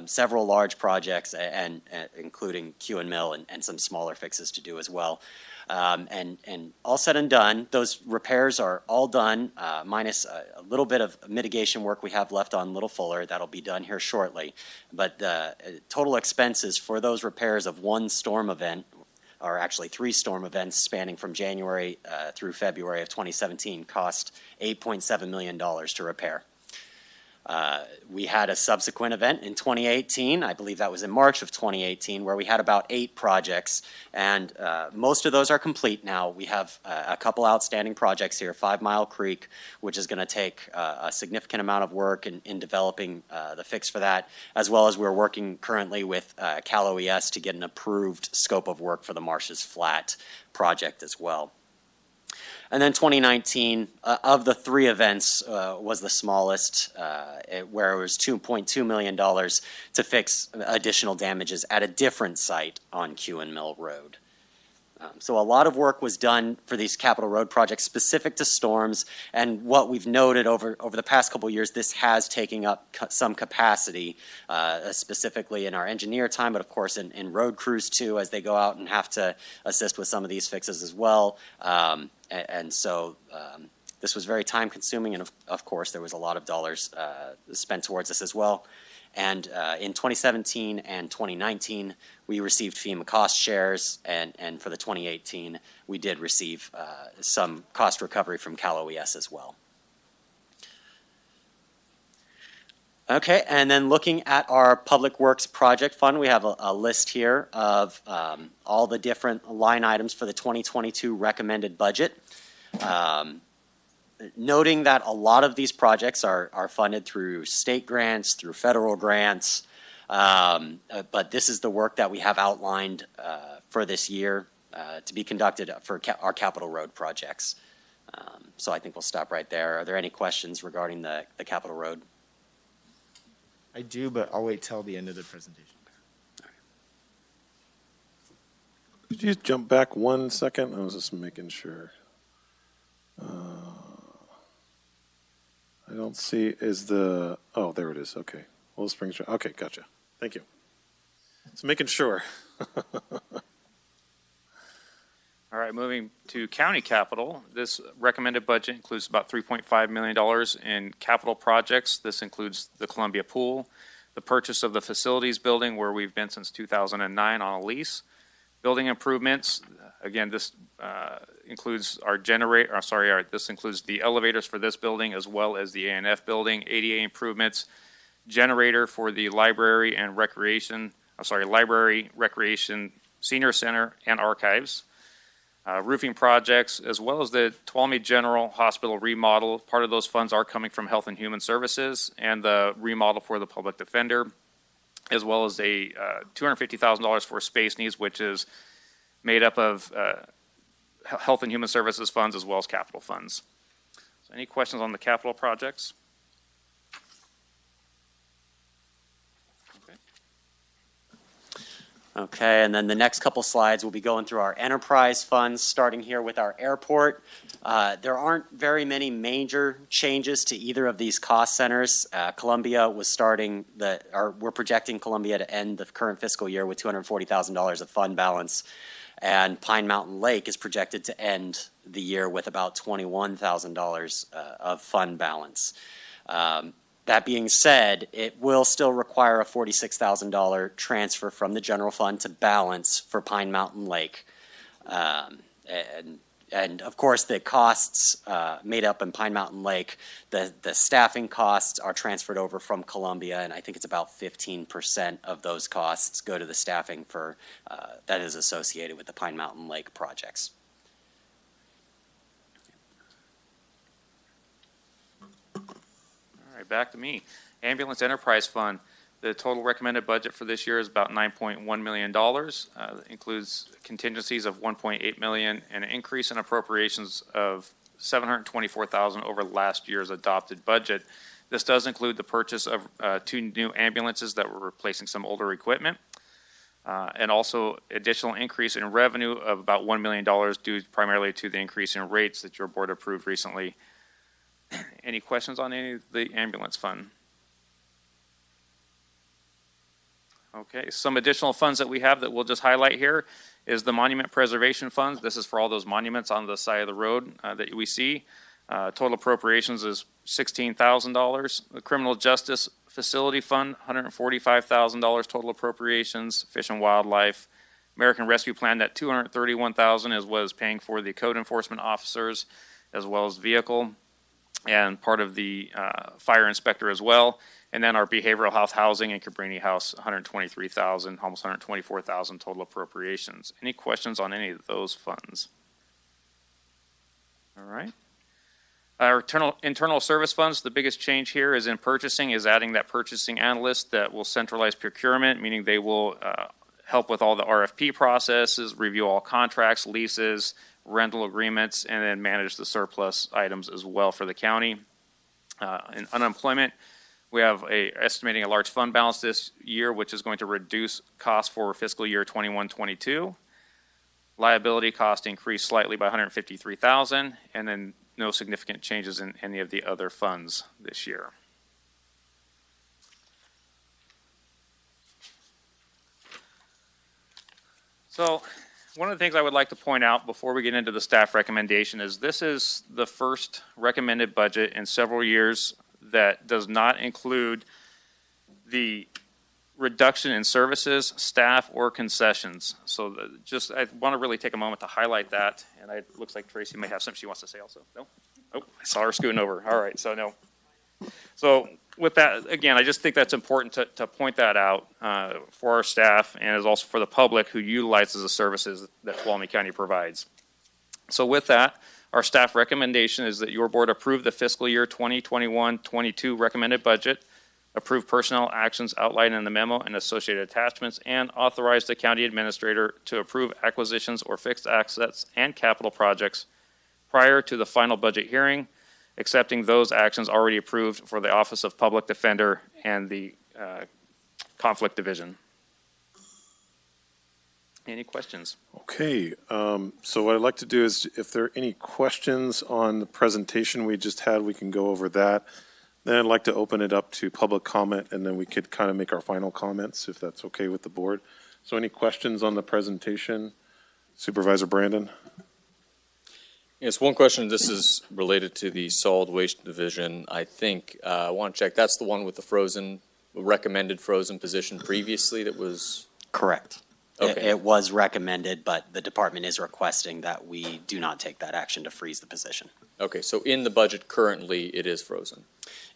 several large projects and including Kewen Mill and some smaller fixes to do as well. And all said and done, those repairs are all done, minus a little bit of mitigation work we have left on Little Fuller. That'll be done here shortly. But total expenses for those repairs of one storm event, or actually 3 storm events spanning from January through February of 2017, cost $8.7 million to repair. We had a subsequent event in 2018, I believe that was in March of 2018, where we had about 8 projects, and most of those are complete now. We have a couple outstanding projects here, 5 Mile Creek, which is going to take a significant amount of work in developing the fix for that, as well as we're working currently with Cal OES to get an approved scope of work for the Marshes Flat project as well. And then 2019, of the 3 events, was the smallest, where it was $2.2 million to fix additional damages at a different site on Kewen Mill Road. So a lot of work was done for these capital road projects specific to storms, and what we've noted over the past couple of years, this has taken up some capacity, specifically in our engineer time, but of course in road crews too, as they go out and have to assist with some of these fixes as well. So this was very time consuming, and of course there was a lot of dollars spent towards this as well. And in 2017 and 2019, we received FEMA cost shares, and for the 2018, we did receive some cost recovery from Cal OES as well. Okay, and then looking at our Public Works Project Fund, we have a list here of all the different line items for the 2022 recommended budget. Noting that a lot of these projects are funded through state grants, through federal grants, but this is the work that we have outlined for this year to be conducted for our capital road projects. So I think we'll stop right there. Are there any questions regarding the Capitol Road? I do, but I'll wait till the end of the presentation. Could you just jump back 1 second? I was just making sure. I don't see, oh, there it is. Okay. Willow Springs, okay, gotcha. Thank you. Just making sure. All right, moving to county capital. This recommended budget includes about $3.5 million in capital projects. This includes the Columbia Pool, the purchase of the facilities building where we've been since 2009 on a lease, building improvements. Again, this includes this includes the elevators for this building as well as the A&F building, ADA improvements, generator for the library, recreation, senior center, and archives. Roofing projects, as well as the Tuolumne General Hospital remodel. Part of those funds are coming from Health and Human Services and the remodel for the public defender, as well as a $250,000 for space needs, which is made up of Health and Human Services funds as well as capital funds. So any questions on the capital projects? Okay, and then the next couple slides, we'll be going through our enterprise funds, starting here with our airport. There aren't very many major changes to either of these cost centers. Columbia was we're projecting Columbia to end the current fiscal year with $240,000 of fund balance, and Pine Mountain Lake is projected to end the year with about $21,000 of fund balance. That being said, it will still require a $46,000 transfer from the general fund to balance for Pine Mountain Lake. And of course, the costs made up in Pine Mountain Lake, the staffing costs are transferred over from Columbia, and I think it's about 15% of those costs go to the staffing for that is associated with the Pine Mountain Lake projects. All right, back to me. Ambulance Enterprise Fund. The total recommended budget for this year is about $9.1 million. It includes contingencies of $1.8 million and an increase in appropriations of $724,000 over last year's adopted budget. This does include the purchase of 2 new ambulances that were replacing some older equipment, and also additional increase in revenue of about $1 million due primarily to the increase in rates that your board approved recently. Any questions on any of the ambulance fund? Okay, some additional funds that we have that we'll just highlight here is the monument preservation funds. This is for all those monuments on the side of the road that we see. Total appropriations is $16,000. The criminal justice facility fund, $145,000 total appropriations. Fish and wildlife, American Rescue Plan, that $231,000 is what is paying for the code enforcement officers as well as vehicle, and part of the fire inspector as well. And then our behavioral health housing and Cabrini House, $123,000, almost $124,000 total appropriations. Any questions on any of those funds? All right. Our internal service funds, the biggest change here is in purchasing, is adding that purchasing analyst that will centralize procurement, meaning they will help with all the RFP processes, review all contracts, leases, rental agreements, and then manage the surplus items as well for the county. In unemployment, we have estimating a large fund balance this year, which is going to reduce costs for fiscal year 21-22. Liability cost increased slightly by $153,000, and then no significant changes in any of the other funds this year. So one of the things I would like to point out before we get into the staff recommendation is this is the first recommended budget in several years that does not include the reduction in services, staff, or concessions. So I want to really take a moment to highlight that. And it looks like Tracy may have something she wants to say also. No? Oh, I saw her scooting over. All right, so no. So with that, again, I just think that's important to point that out for our staff and as also for the public who utilizes the services that Tuolumne County provides. So with that, our staff recommendation is that your board approve the fiscal year 2021-22 recommended budget, approve personnel actions outlined in the memo and associated attachments, and authorize the county administrator to approve acquisitions or fixed assets and capital projects prior to the final budget hearing, accepting those actions already approved for the Office of Public Defender and the Conflict Division. Any questions? Okay, so what I'd like to do is, if there are any questions on the presentation we just had, we can go over that. Then I'd like to open it up to public comment, and then we could kind of make our final comments, if that's okay with the board. So any questions on the presentation? Supervisor Brandon? Yes, one question. This is related to the solid waste division. I think I want to check. That's the one with the recommended frozen position previously that was Correct. Okay. It was recommended, but the department is requesting that we do not take that action to freeze the position. Okay, so in the budget currently, it is frozen.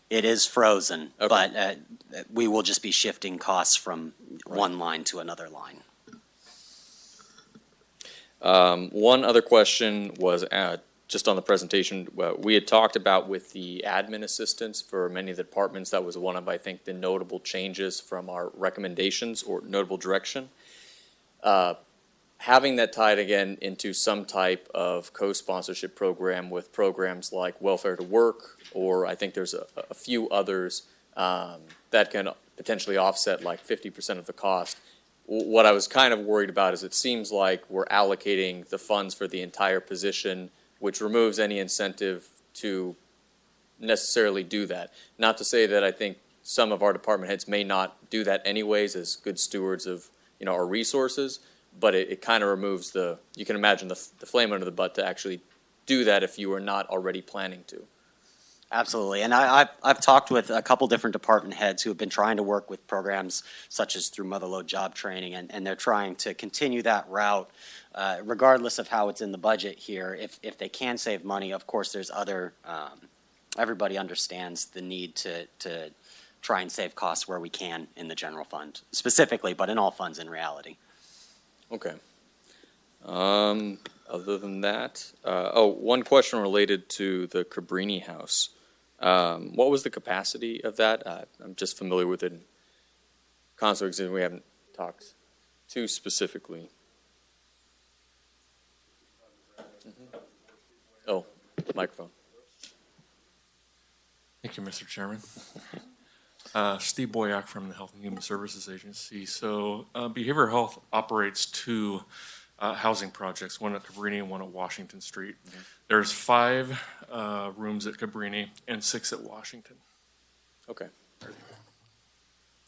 It is frozen, Okay. but we will just be shifting costs from one line to another line. One other question was just on the presentation. We had talked about with the admin assistants for many of the departments. That was one of, I think, the notable changes from our recommendations or notable direction. Having that tied again into some type of co-sponsorship program with programs like Welfare to Work, or I think there's a few others that can potentially offset like 50% of the cost. What I was kind of worried about is it seems like we're allocating the funds for the entire position, which removes any incentive to necessarily do that. Not to say that I think some of our department heads may not do that anyways as good stewards of our resources, but it kind of removes you can imagine the flame under the butt to actually do that if you were not already planning to. Absolutely, and I've talked with a couple different department heads who have been trying to work with programs such as through Motherlode Job Training, and they're trying to continue that route, regardless of how it's in the budget here. If they can save money, of course, there's other. Everybody understands the need to try and save costs where we can in the general fund, specifically, but in all funds in reality. Okay. Other than that, one question related to the Cabrini House. What was the capacity of that? I'm just familiar with it in conflicts, and we haven't talked too specifically. Mm-hmm. Oh, microphone. Thank you, Mr. Chairman. Steve Boyack from the Health and Human Services Agency. So behavioral health operates two housing projects, one at Cabrini and one at Washington Street. Mm-hmm. There's 5 rooms at Cabrini and 6 at Washington. Okay.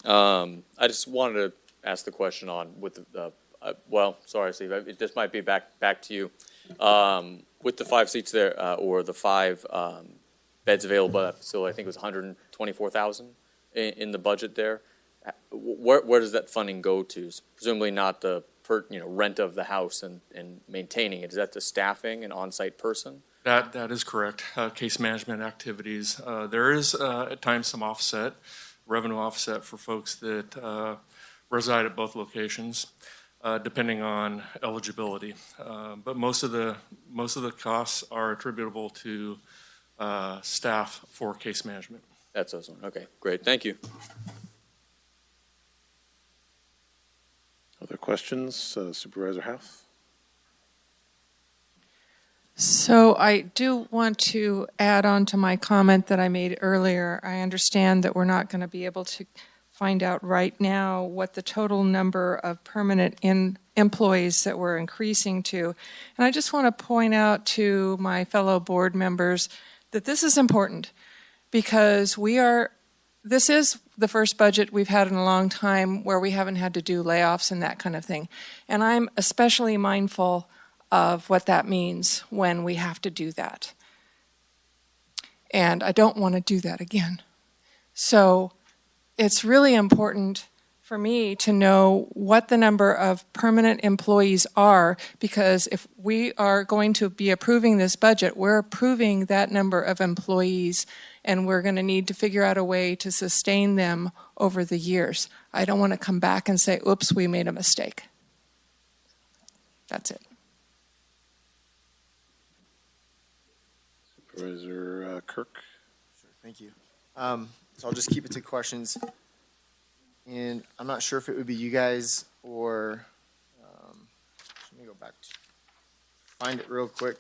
I just wanted to ask the question on with sorry, Steve, this might be back to you. With the 5 seats there, or the 5 beds available at that facility, I think it was $124,000 in the budget there. Where does that funding go to? Presumably not the rent of the house and maintaining it. Is that the staffing and on-site person? That is correct. Case management activities. There is at times some revenue offset for folks that reside at both locations, depending on eligibility. But most of the costs are attributable to staff for case management. That's awesome. Okay, great. Thank you. Other questions? Supervisor House? So I do want to add on to my comment that I made earlier. I understand that we're not going to be able to find out right now what the total number of permanent employees that we're increasing to. And I just want to point out to my fellow board members that this is important because this is the first budget we've had in a long time where we haven't had to do layoffs and that kind of thing. And I'm especially mindful of what that means when we have to do that. And I don't want to do that again. So it's really important for me to know what the number of permanent employees are, because if we are going to be approving this budget, we're approving that number of employees, and we're going to need to figure out a way to sustain them over the years. I don't want to come back and say, oops, we made a mistake. That's it. Supervisor Kirk? Sure, thank you. So I'll just keep it to questions. And I'm not sure if it would be you guys or, let me go back to find it real quick.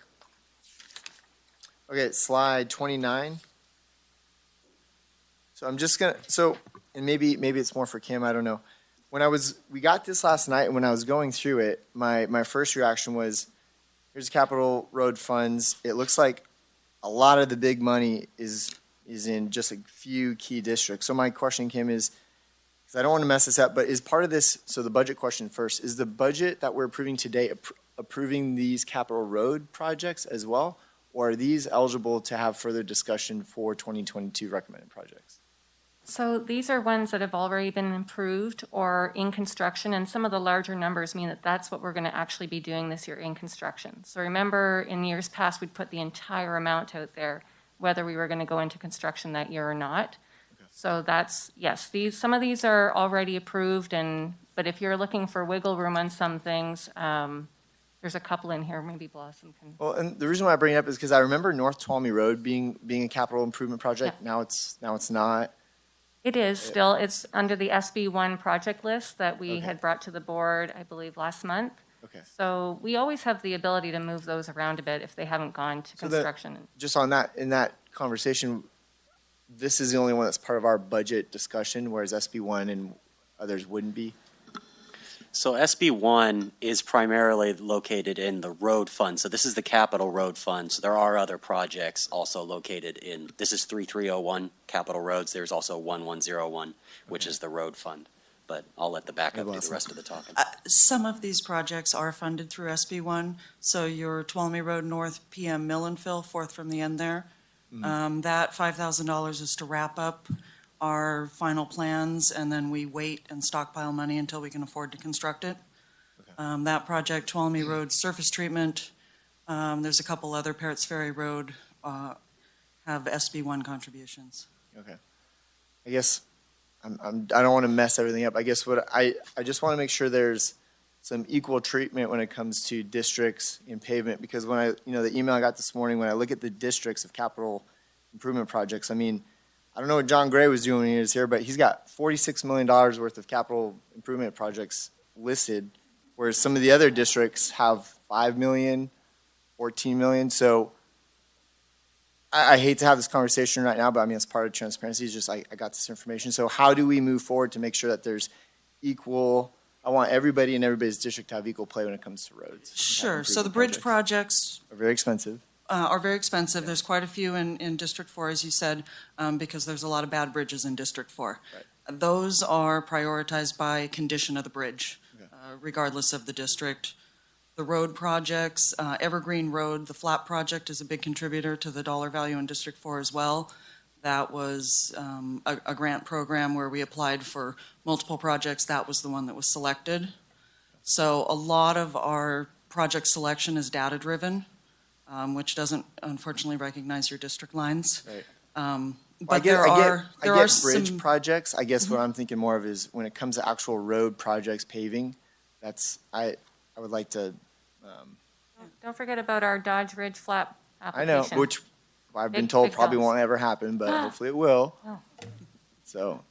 Okay, slide 29. So I'm just gonna, and maybe it's more for Kim, I don't know. We got this last night, and when I was going through it, my first reaction was, here's capital road funds. It looks like a lot of the big money is in just a few key districts. So my question, Kim, is, because I don't want to mess this up, but is part of this, so the budget question first, is the budget that we're approving today approving these capital road projects as well? Or are these eligible to have further discussion for 2022 recommended projects? So these are ones that have already been improved or in construction, and some of the larger numbers mean that that's what we're going to actually be doing this year in construction. So remember, in years past, we'd put the entire amount out there, whether we were going to go into construction that year or not. Okay. So that's, yes, some of these are already approved, but if you're looking for wiggle room on some things, there's a couple in here, maybe Blossom can. Well, and the reason why I bring it up is because I remember North Tuolumne Road being a capital improvement project. Yeah. Now it's not. It is still. It's under the SB1 project list that we had brought to the board, I believe, last month. Okay. So we always have the ability to move those around a bit if they haven't gone to construction. Just on that, in that conversation, this is the only one that's part of our budget discussion, whereas SB1 and others wouldn't be. So SB1 is primarily located in the road fund. So this is the capital road fund. So there are other projects also located in, this is 3301 capital roads. There's also 1101, which is the road fund. But I'll let the backup do the rest of the talking. Some of these projects are funded through SB1. So your Tuolumne Road North PM mill and fill, fourth from the end there. Mm-hmm. That $5,000 is to wrap up our final plans, and then we wait and stockpile money until we can afford to construct it. Okay. That project, Tuolumne Road surface treatment, there's a couple other, Parrots Ferry Road, have SB1 contributions. Okay. I guess I don't want to mess everything up. I guess I just want to make sure there's some equal treatment when it comes to districts in pavement, because when the email I got this morning, when I look at the districts of capital improvement projects, I mean, I don't know what John Gray was doing when he was here, but he's got $46 million worth of capital improvement projects listed, whereas some of the other districts have $5 million, $14 million. So I hate to have this conversation right now, but I mean, it's part of transparency. It's just I got this information. So how do we move forward to make sure that there's equal, I want everybody in everybody's district to have equal play when it comes to roads? Sure. So the bridge projects are very expensive. There's quite a few in District 4, as you said, because there's a lot of bad bridges in District 4. Right. Those are prioritized by condition of the bridge, regardless of the district. The road projects, Evergreen Road, the flat project is a big contributor to the dollar value in District 4 as well. That was a grant program where we applied for multiple projects. That was the one that was selected. So a lot of our project selection is data-driven. Which doesn't unfortunately recognize your district lines. Right. But I get bridge projects. I guess what I'm thinking more of is when it comes to actual road projects, paving, I would like to. Don't forget about our Dodge Ridge Flat application. I know, which I've been told probably won't ever happen, but hopefully it will. Oh. So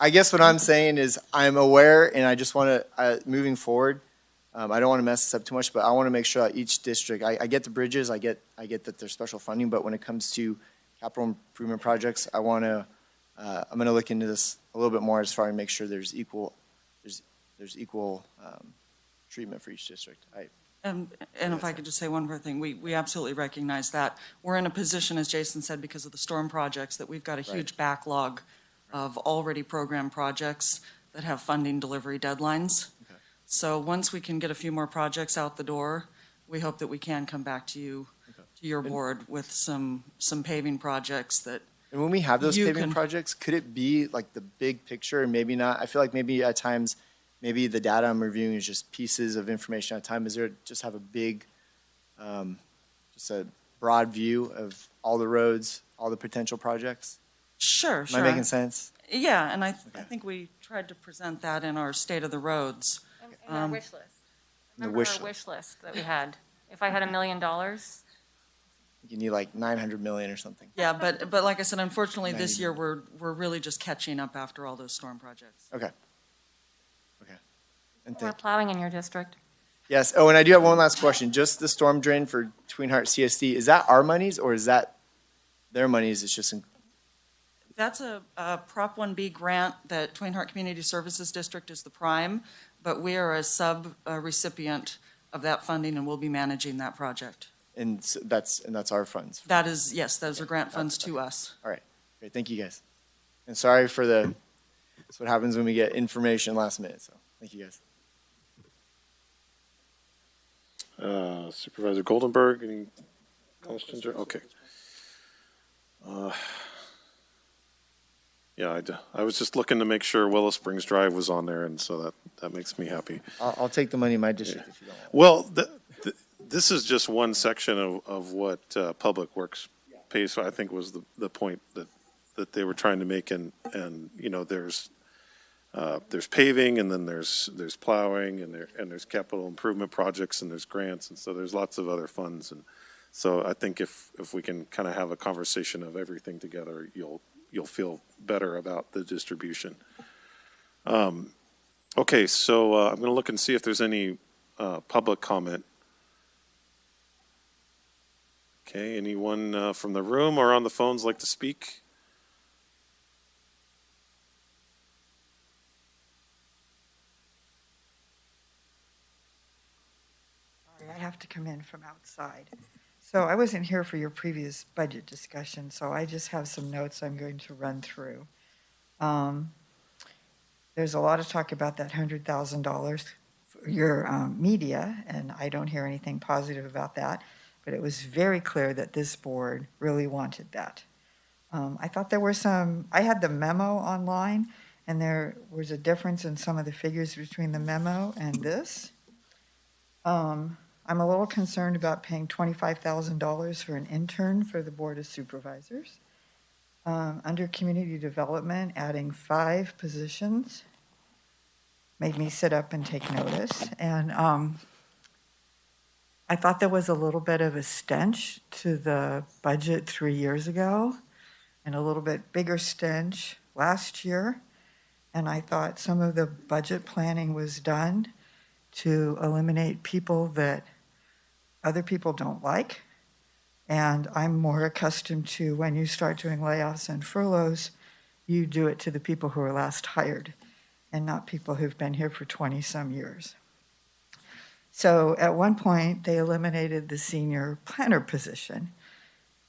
I guess what I'm saying is I'm aware, and I just want to, moving forward, I don't want to mess this up too much, but I want to make sure that each district, I get the bridges, I get that there's special funding, but when it comes to capital improvement projects, I'm going to look into this a little bit more as far as make sure there's equal treatment for each district. And if I could just say one more thing, we absolutely recognize that. We're in a position, as Jason said, because of the storm projects, that we've got a huge backlog of already programmed projects that have funding delivery deadlines. So once we can get a few more projects out the door, we hope that we can come back to you, to your board, with some paving projects that. And when we have those paving projects, could it be like the big picture and maybe not? I feel like maybe at times, maybe the data I'm reviewing is just pieces of information at a time. Is there just have a big, just a broad view of all the roads, all the potential projects? Sure. Am I making sense? Yeah, and I think we tried to present that in our State of the Roads. In our wish list. Remember our wish list that we had? If I had $1 million. You need like 900 million or something. Yeah, but like I said, unfortunately, this year we're really just catching up after all those storm projects. Okay. And we're plowing in your district. Yes. Oh, and I do have one last question. Just the storm drain for Twin Heart CSD, is that our monies or is that their monies? It's just That's a Prop 1B grant that Twain Harte Community Services District is the prime, but we are a sub-recipient of that funding and we'll be managing that project. and that's our funds. That is, yes, those are grant funds to us. All right. Great. Thank you guys. And sorry for that's what happens when we get information last minute. So thank you guys. Supervisor Goldenberg, any questions? Okay. Yeah, I was just looking to make sure Willow Springs Drive was on there, and so that makes me happy. I'll take the money in my district if you don't Well, want. this is just one section of what Public Works pays. So I think was the point that they were trying to make, and you know, there's paving, and then there's plowing, and there's capital improvement projects, and there's grants, and so there's lots of other funds, and so I think if we can kind of have a conversation of everything together, you'll feel better about the distribution. Okay, so I'm going to look and see if there's any public comment. Okay, anyone from the room or on the phones like to speak? Sorry, I have to come in from outside. So I wasn't here for your previous budget discussion, so I just have some notes I'm going to run through. There's a lot of talk about that $100,000 for your media, and I don't hear anything positive about that, but it was very clear that this board really wanted that. I thought there were I had the memo online, and there was a difference in some of the figures between the memo and this. I'm a little concerned about paying $25,000 for an intern for the Board of Supervisors. Under community development, adding 5 positions made me sit up and take notice. And I thought there was a little bit of a stench to the budget 3 years ago and a little bit bigger stench last year. And I thought some of the budget planning was done to eliminate people that other people don't like. And I'm more accustomed to when you start doing layoffs and furloughs, you do it to the people who are last hired and not people who've been here for 20 some years. So at one point, they eliminated the senior planner position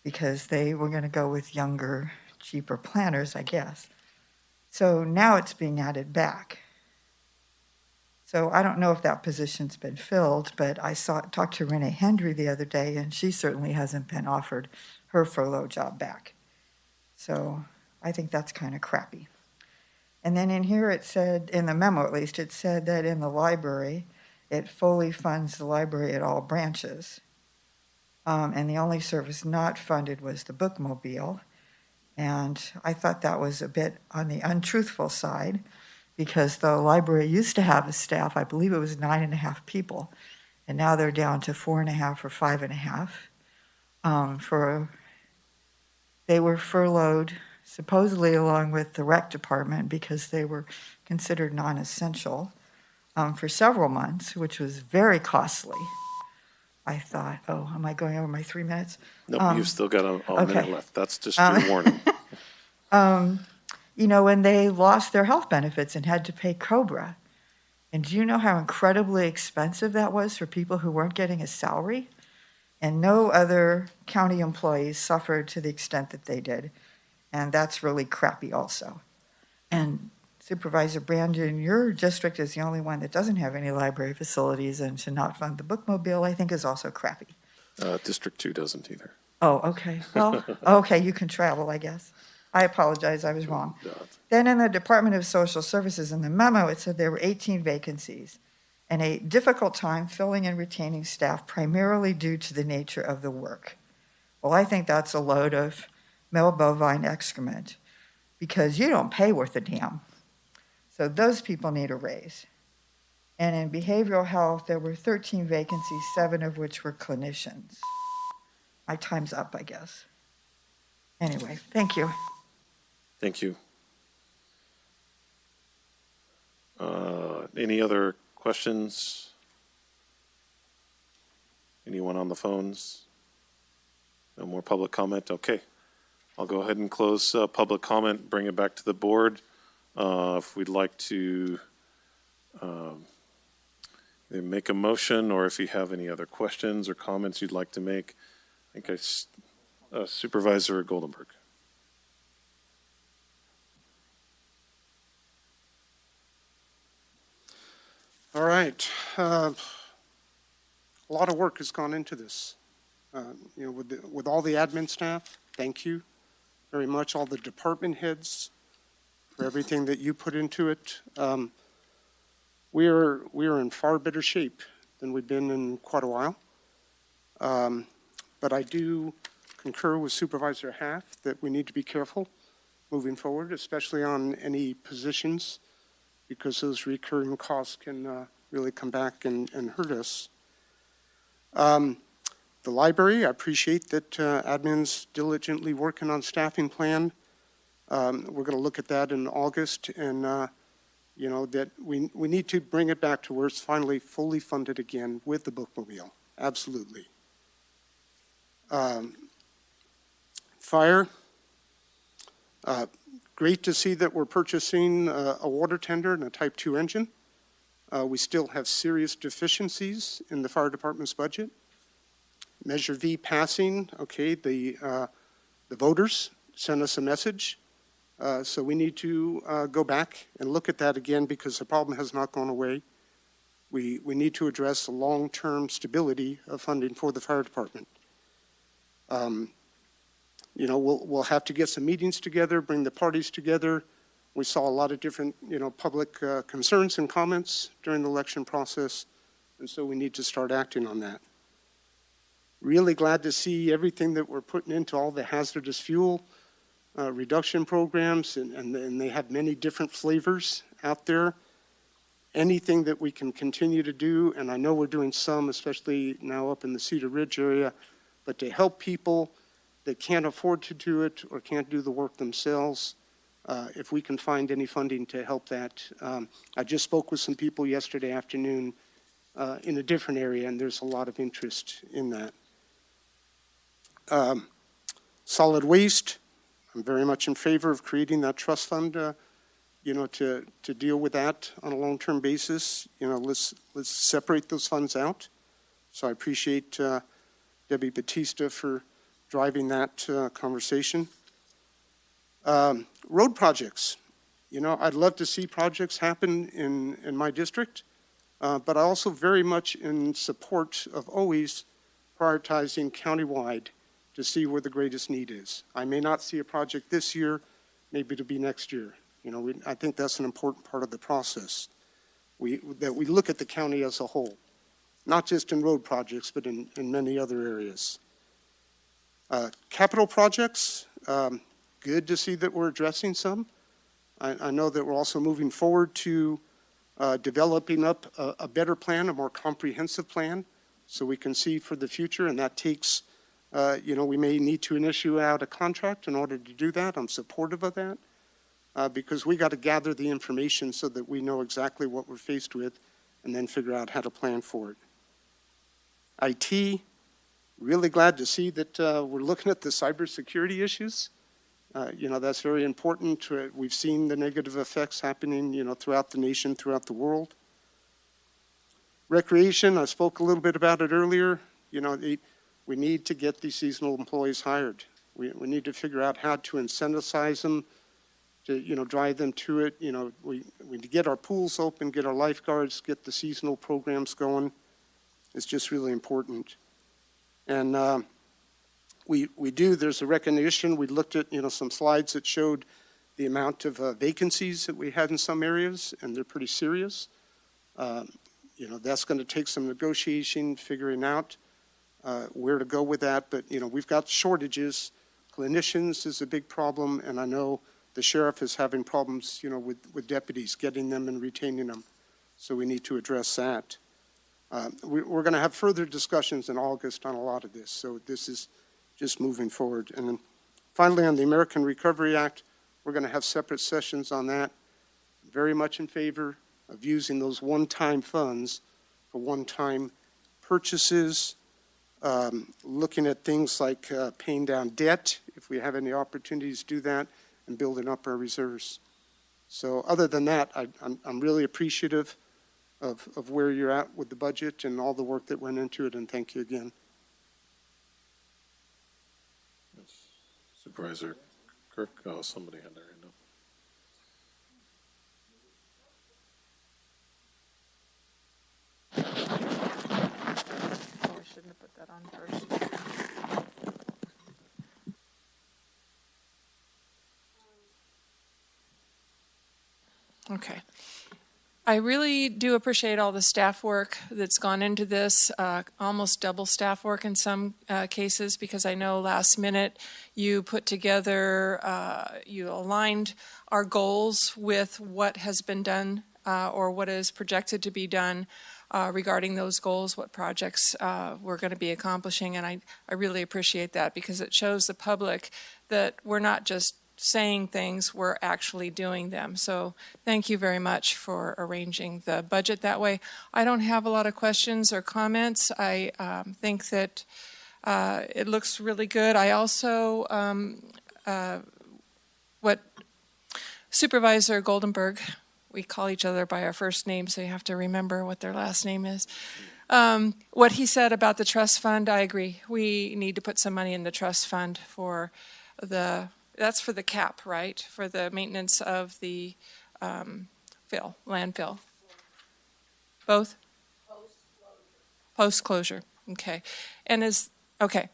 because they were going to go with younger, cheaper planners, I guess. So now it's being added back. So I don't know if that position's been filled, but I talked to Renee Hendry the other day, and she certainly hasn't been offered her furlough job back. So I think that's kind of crappy. And then in here it said, in the memo at least, it said that in the library, it fully funds the library at all branches. And the only service not funded was the bookmobile. And I thought that was a bit on the untruthful side, because the library used to have a staff, I believe it was 9.5 people, and now they're down to 4.5 or 5.5. They were furloughed supposedly along with the rec department because they were considered non-essential for several months, which was very costly. I thought, oh, am I going over my 3 minutes? Nope, you've still got a minute left. That's just your warning. You know, when they lost their health benefits and had to pay COBRA. And do you know how incredibly expensive that was for people who weren't getting a salary? And no other county employees suffered to the extent that they did. And that's really crappy also. And Supervisor Brandon, your district is the only one that doesn't have any library facilities, and to not fund the bookmobile, I think, is also crappy. District 2 doesn't either. Oh, okay. Well, okay, you can travel, I guess. I apologize, I was wrong. Then in the Department of Social Services, in the memo, it said there were 18 vacancies and a difficult time filling and retaining staff primarily due to the nature of the work. Well, I think that's a load of male bovine excrement because you don't pay worth a damn. So those people need a raise. And in behavioral health, there were 13 vacancies, 7 of which were clinicians. My time's up, I guess. Anyway, thank you. Thank you. Any other questions? Anyone on the phones? No more public comment? Okay. I'll go ahead and close public comment, bring it back to the board. If we'd like to either make a motion, or if you have any other questions or comments you'd like to make. I think Supervisor Goldenberg. All right. A lot of work has gone into this. With all the admin staff, thank you very much. All the department heads for everything that you put into it. We are in far better shape than we've been in quite a while. But I do concur with Supervisor Haff that we need to be careful moving forward, especially on any positions, because those recurring costs can really come back and hurt us. The library, I appreciate that admin's diligently working on staffing plan. We're going to look at that in August, and that we need to bring it back to where it's finally fully funded again with the bookmobile. Absolutely. Fire. Great to see that we're purchasing a water tender and a Type 2 engine. We still have serious deficiencies in the fire department's budget. Measure V passing, okay, the voters sent us a message. So we need to go back and look at that again, because the problem has not gone away. We need to address the long-term stability of funding for the fire department. We'll have to get some meetings together, bring the parties together. We saw a lot of different, public concerns and comments during the election process, and so we need to start acting on that. Really glad to see everything that we're putting into all the hazardous fuel reduction programs, and they have many different flavors out there. Anything that we can continue to do, and I know we're doing some, especially now up in the Cedar Ridge area, but to help people that can't afford to do it or can't do the work themselves, if we can find any funding to help that. I just spoke with some people yesterday afternoon in a different area, and there's a lot of interest in that. Solid waste, I'm very much in favor of creating that trust fund, to deal with that on a long-term basis. Let's separate those funds out. So I appreciate Debbie Batista for driving that conversation. Road projects. I'd love to see projects happen in my district, but I also very much in support of always prioritizing countywide to see where the greatest need is. I may not see a project this year, maybe it'll be next year. I think that's an important part of the process. That we look at the county as a whole, not just in road projects, but in many other areas. Capital projects, good to see that we're addressing some. I know that we're also moving forward to developing up a better plan, a more comprehensive plan, so we can see for the future, and that takes, we may need to initiate out a contract in order to do that. I'm supportive of that, because we got to gather the information so that we know exactly what we're faced with and then figure out how to plan for it. IT, really glad to see that we're looking at the cybersecurity issues. That's very important. We've seen the negative effects happening, throughout the nation, throughout the world. Recreation, I spoke a little bit about it earlier. We need to get these seasonal employees hired. We need to figure out how to incentivize them, to drive them to it. We need to get our pools open, get our lifeguards, get the seasonal programs going. It's just really important. And there's a recognition. We looked at, some slides that showed the amount of vacancies that we had in some areas, and they're pretty serious. That's going to take some negotiation, figuring out where to go with that. But, we've got shortages. Clinicians is a big problem, and I know the sheriff is having problems, with deputies, getting them and retaining them. So we need to address that. We're going to have further discussions in August on a lot of this. So this is just moving forward. And then finally, on the American Recovery Act, we're going to have separate sessions on that. Very much in favor of using those one-time funds for one-time purchases, looking at things like paying down debt, if we have any opportunities to do that, and building up our reserves. So other than that, I'm really appreciative of where you're at with the budget and all the work that went into it, and thank you again. Supervisor Kirk, oh, somebody had their hand up. Oh, we shouldn't have put that on first. Okay. I really do appreciate all the staff work that's gone into this, almost double staff work in some cases, because I know last minute you put together, you aligned our goals with what has been done or what is projected to be done regarding those goals, what projects we're going to be accomplishing. And I really appreciate that, because it shows the public that we're not just saying things, we're actually doing them. So thank you very much for arranging the budget that way. I don't have a lot of questions or comments. I think that it looks really good. I also, what Supervisor Goldenberg, we call each other by our first name, so you have to remember what their last name is. What he said about the trust fund, I agree. We need to put some money in the trust fund for that's for the cap, right? For the maintenance of the landfill. Both? Post-closure. Okay. And okay.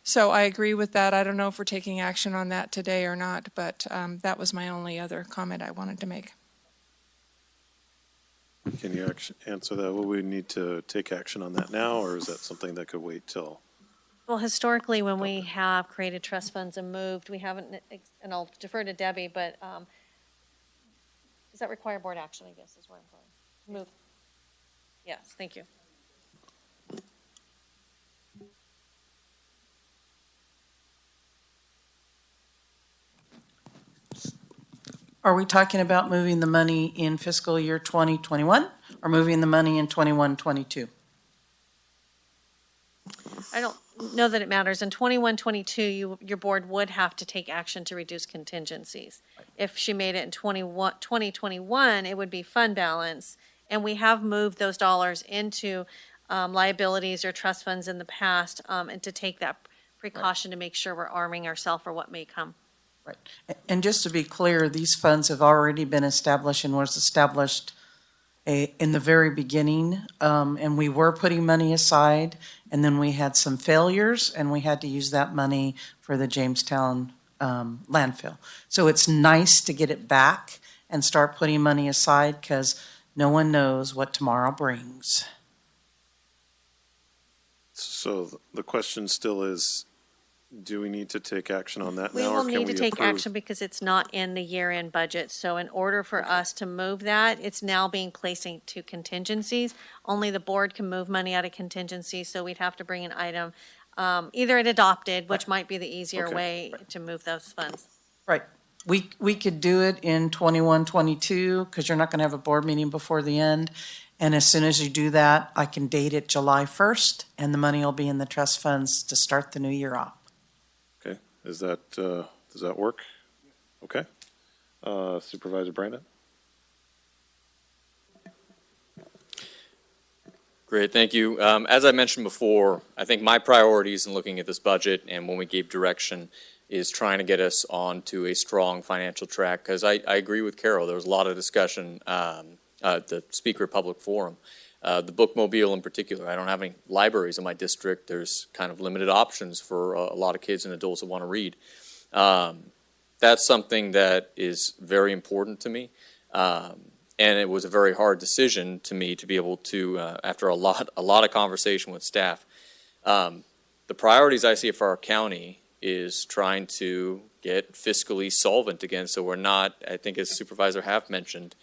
So I agree with that. I don't know if we're taking action on that today or not, but that was my only other comment I wanted to make. Can you answer that? Will we need to take action on that now, or is that something that could wait till? Well, historically, when we have created trust funds and moved, we haven't, and I'll defer to Debbie, but does that require board action, I guess, is where I'm going. Move. Yes, thank you. Are we talking about moving the money in fiscal year 2021 or moving the money in 21-22? I don't know that it matters. In 21-22, your board would have to take action to reduce contingencies. If she made it in 2021, it would be fund balance. And we have moved those dollars into liabilities or trust funds in the past, and to take that precaution to make sure we're arming ourselves for what may come. Right. And just to be clear, these funds have already been established and was established in the very beginning, and we were putting money aside, and then we had some failures, and we had to use that money for the Jamestown landfill. So it's nice to get it back and start putting money aside, because no one knows what tomorrow brings. So the question still is, do we need to take action on that now? We will need to take approve? action because it's not in the year-end budget. So in order for us to move that, it's now being placed into contingencies. Only the board can move money out of contingencies, so we'd have to bring an item, either it adopted, which might be the easier way to move those funds. Right. We could do it in 21-22, because you're not going to have a board meeting before the end. And as soon as you do that, I can date it July 1st, and the money will be in the trust funds to start the new year off. Okay. Is that, does that work? Okay. Supervisor Brandon? Great, thank you. As I mentioned before, I think my priorities in looking at this budget and when we gave direction is trying to get us onto a strong financial track, because I agree with Carol. There was a lot of discussion at the Speaker Public Forum. The bookmobile in particular, I don't have any libraries in my district. There's kind of limited options for a lot of kids and adults that want to read. That's something that is very important to me. And it was a very hard decision to me to be able to, after a lot of conversation with staff. The priorities I see for our county is trying to get fiscally solvent again, so we're not, I think as Supervisor Haft mentioned,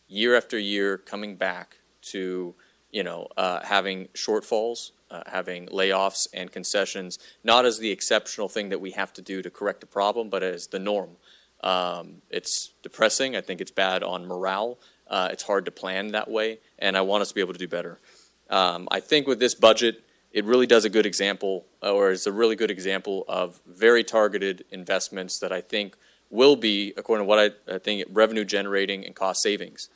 year after year coming back to having shortfalls, having layoffs and concessions, not as the exceptional thing that we have to do to correct a problem, but as the norm. It's depressing. I think it's bad on morale. It's hard to plan that way, and I want us to be able to do better. I think with this budget, it really does a good example, or is a really good example of very targeted investments that I think will be, according to what I think, revenue generating and cost savings.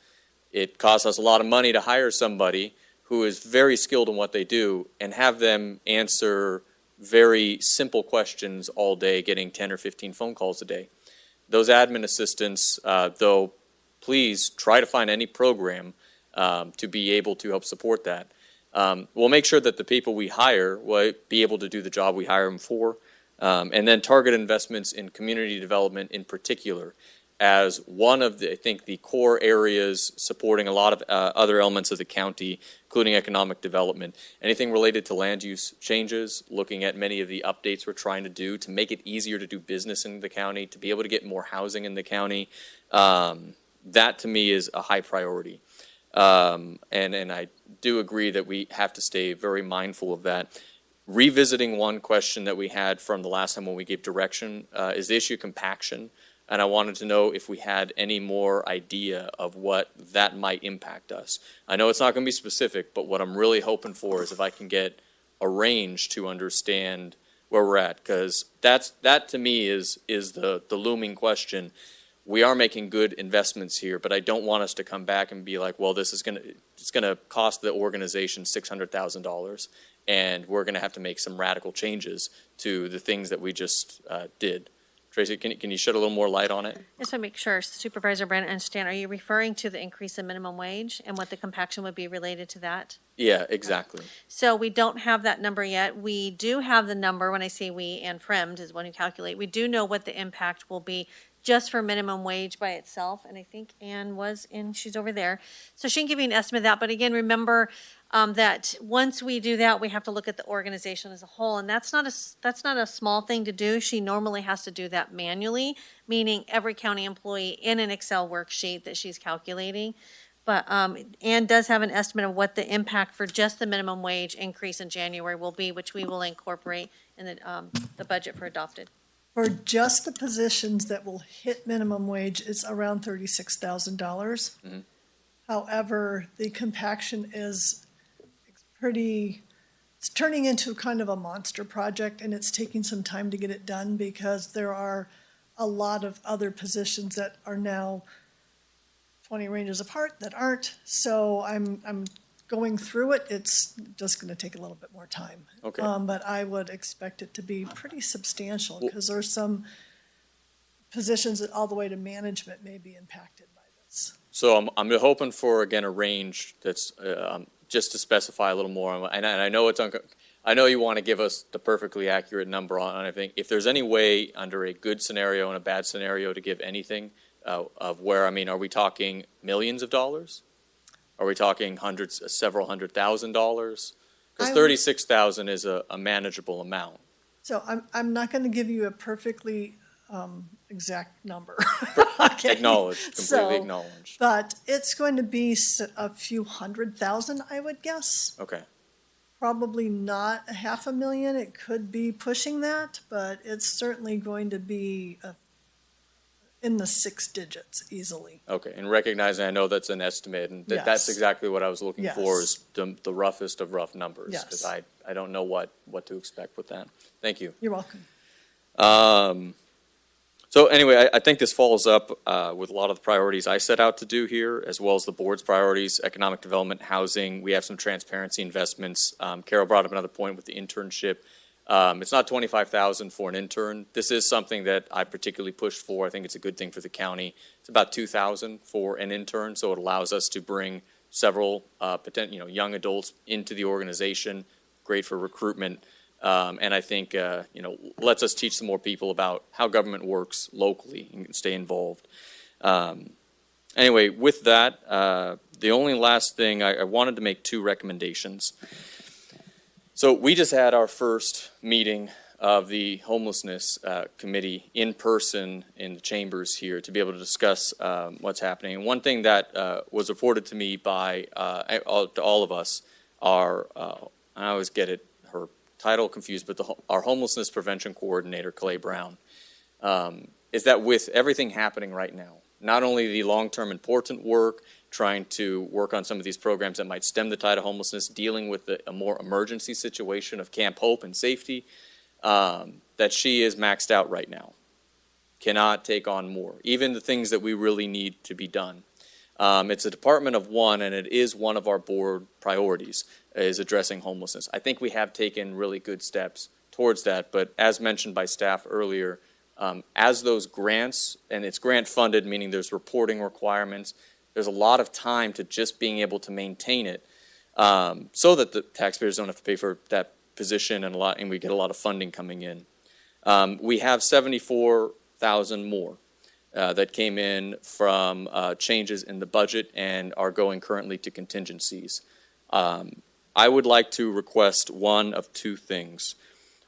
It costs us a lot of money to hire somebody who is very skilled in what they do and have them answer very simple questions all day, getting 10 or 15 phone calls a day. Those admin assistants, though, please try to find any program to be able to help support that. We'll make sure that the people we hire will be able to do the job we hire them for, and then target investments in community development in particular as one of the, I think, the core areas supporting a lot of other elements of the county, including economic development. Anything related to land use changes, looking at many of the updates we're trying to do to make it easier to do business in the county, to be able to get more housing in the county. That to me is a high priority. And I do agree that we have to stay very mindful of that. Revisiting one question that we had from the last time when we gave direction is the issue of compaction. And I wanted to know if we had any more idea of what that might impact us. I know it's not going to be specific, but what I'm really hoping for is if I can get a range to understand where we're at, because that to me is the looming question. We are making good investments here, but I don't want us to come back and be like, well, it's going to cost the organization $600,000, and we're going to have to make some radical changes to the things that we just did. Tracy, can you shed a little more light on it? Just to make sure Supervisor Brandon understand, are you referring to the increase in minimum wage and what the compaction would be related to that? Yeah, exactly. So we don't have that number yet. We do have the number. When I say we, Ann Fremd is one who calculate. We do know what the impact will be just for minimum wage by itself. And I think Ann was in, she's over there. So she can give you an estimate of that. But again, remember that once we do that, we have to look at the organization as a whole. And that's not a small thing to do. She normally has to do that manually, meaning every county employee in an Excel worksheet that she's calculating. But Ann does have an estimate of what the impact for just the minimum wage increase in January will be, which we will incorporate in the budget for adopted. For just the positions that will hit minimum wage, it's around $36,000. Mm-hmm. However, the compaction is it's turning into kind of a monster project, and it's taking some time to get it done because there are a lot of other positions that are now 20 ranges apart that aren't. So I'm going through it. It's just going to take a little bit more time. Okay. But I would expect it to be pretty substantial because there's some positions that all the way to management may be impacted by this. So I'm hoping for, again, a range that's just to specify a little more. And I know I know you want to give us the perfectly accurate number on everything. If there's any way under a good scenario and a bad scenario to give anything of where, I mean, are we talking millions of dollars? Are we talking several $100,000? Because $36,000 is a manageable amount. So I'm not going to give you a perfectly exact number. Okay. Acknowledged, completely acknowledged. But it's going to be a few 100,000, I would guess. Okay. Probably not $500,000. It could be pushing that, but it's certainly going to be in the 6 digits easily. Okay, and recognizing I know that's an estimate, and that's exactly what I was looking for is the roughest of rough numbers, because I don't know what to expect with that. Thank you. You're welcome. So anyway, I think this follows up with a lot of the priorities I set out to do here, as well as the board's priorities, economic development, housing. We have some transparency investments. Carol brought up another point with the internship. It's not $25,000 for an intern. This is something that I particularly pushed for. I think it's a good thing for the county. It's about $2,000 for an intern, so it allows us to bring several young adults into the organization. Great for recruitment. And I think, lets us teach some more people about how government works locally and stay involved. Anyway, with that, the only last thing, I wanted to make 2 recommendations. So we just had our first meeting of the homelessness committee in person in the chambers here to be able to discuss what's happening. And one thing that was reported to me by to all of us are, I always get her title confused, but our homelessness prevention coordinator, Clay Brown, is that with everything happening right now, not only the long-term important work, trying to work on some of these programs that might stem the tide of homelessness, dealing with a more emergency situation of Camp Hope and safety, that she is maxed out right now. Cannot take on more, even the things that we really need to be done. It's a department of one, and it is one of our board priorities, is addressing homelessness. I think we have taken really good steps towards that, but as mentioned by staff earlier, as those grants, and it's grant funded, meaning there's reporting requirements, there's a lot of time to just being able to maintain it, so that the taxpayers don't have to pay for that position, and we get a lot of funding coming in. We have 74,000 more that came in from changes in the budget and are going currently to contingencies. I would like to request one of two things.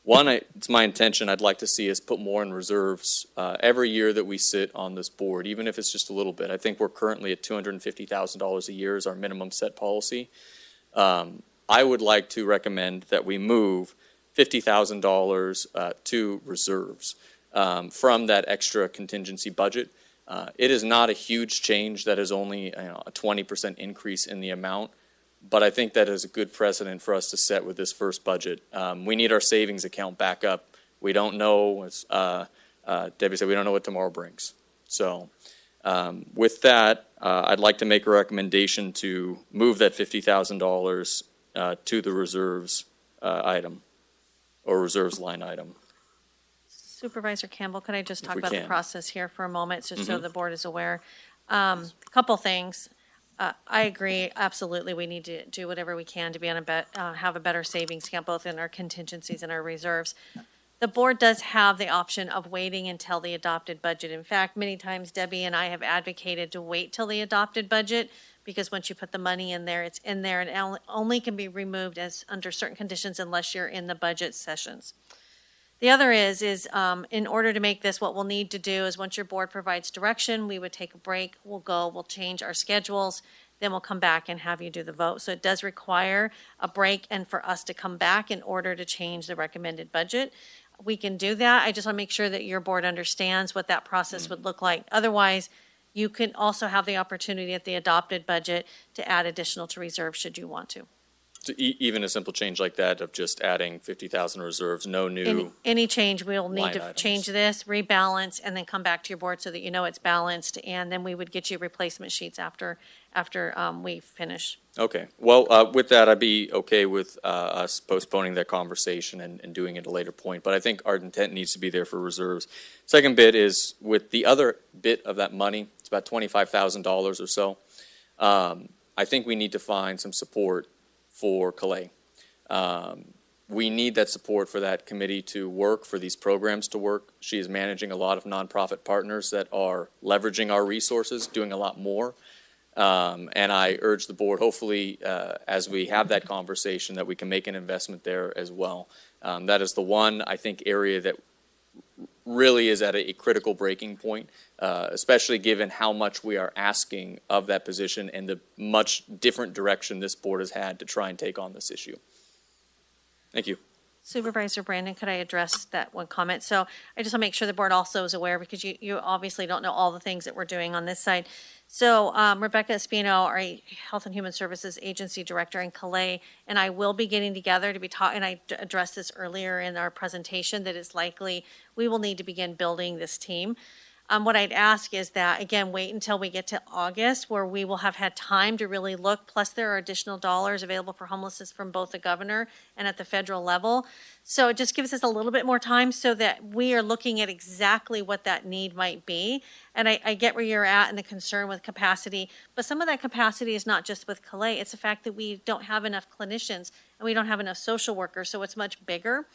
One, it's my intention, I'd like to see us put more in reserves every year that we sit on this board, even if it's just a little bit. I think we're currently at $250,000 a year as our minimum set policy. I would like to recommend that we move $50,000 to reserves from that extra contingency budget. It is not a huge change. That is only a 20% increase in the amount. But I think that is a good precedent for us to set with this first budget. We need our savings account back up. We don't know, as Debbie said, we don't know what tomorrow brings. So with that, I'd like to make a recommendation to move that $50,000 to the reserves item, or reserves line item. Supervisor Campbell, could I just talk we about the can. process here for a moment, just so the board is aware? A couple things. I agree, absolutely, we need to do whatever we can to be on have a better savings account, both in our contingencies and our reserves. The board does have the option of waiting until the adopted budget. In fact, many times Debbie and I have advocated to wait till the adopted budget, because once you put the money in there, it's in there, and it only can be removed as under certain conditions unless you're in the budget sessions. The other is in order to make this, what we'll need to do is once your board provides direction, we would take a break, we'll change our schedules, then we'll come back and have you do the vote. So it does require a break and for us to come back in order to change the recommended budget. We can do that. I just want to make sure that your board understands what that process would look like. Otherwise, you can also have the opportunity at the adopted budget to add additional to reserve should you want to. So even a simple change like that of just adding 50,000 reserves, no new. Any change, we'll need to items. change this, rebalance, and then come back to your board so that you know it's balanced, and then we would get you replacement sheets after we finish. Okay. Well, with that, I'd be okay with us postponing that conversation and doing it at a later point. But I think our intent needs to be there for reserves. Second bit is with the other bit of that money, it's about $25,000 or so. I think we need to find some support for Calais. We need that support for that committee to work, for these programs to work. She is managing a lot of nonprofit partners that are leveraging our resources, doing a lot more. And I urge the board, hopefully, as we have that conversation, that we can make an investment there as well. That is the one, I think, area that really is at a critical breaking point, especially given how much we are asking of that position and the much different direction this board has had to try and take on this issue. Thank you. Supervisor Brandon, could I address that one comment? So I just want to make sure the board also is aware, because you obviously don't know all the things that we're doing on this side. So Rebecca Espino, our Health and Human Services Agency Director in Calais, and I will be getting together to be talking, and I addressed this earlier in our presentation, that it's likely we will need to begin building this team. What I'd ask is that, again, wait until we get to August, where we will have had time to really look. Plus, there are additional dollars available for homelessness from both the governor and at the federal level. So it just gives us a little bit more time so that we are looking at exactly what that need might be. And I get where you're at and the concern with capacity, but some of that capacity is not just with Calais. It's the fact that we don't have enough clinicians and we don't have enough social workers, so it's much bigger.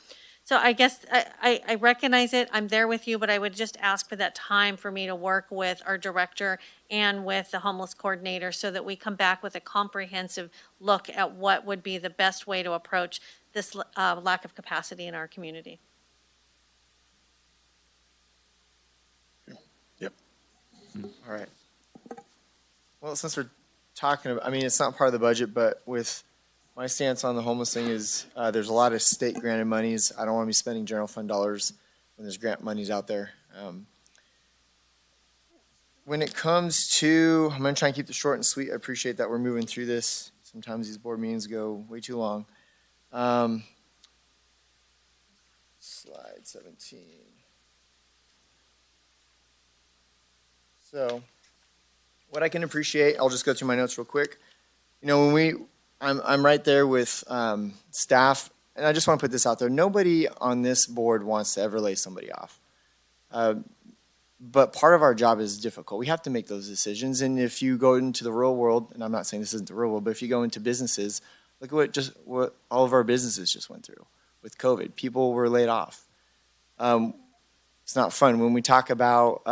So I guess I recognize it, I'm there with you, but I would just ask for that time for me to work with our director and with the homeless coordinator so that we come back with a comprehensive look at what would be the best way to approach this lack of capacity in our community. Yep. All right. Well, since we're talking about, I mean, it's not part of the budget, but with my stance on the homeless thing is there's a lot of state granted monies. I don't want to be spending general fund dollars when there's grant monies out there. when it comes to, I'm going to try and keep this short and sweet. I appreciate that we're moving through this. Sometimes these board meetings go way too long. Slide 17. So, what I can appreciate, I'll just go through my notes real quick. You know, when I'm right there with staff, and I just want to put this out there. Nobody on this board wants to ever lay somebody off. But part of our job is difficult. We have to make those decisions. And if you go into the real world, and I'm not saying this isn't the real world, but if you go into businesses, look at what all of our businesses just went through with COVID. People were laid off. It's not fun. When we talk about,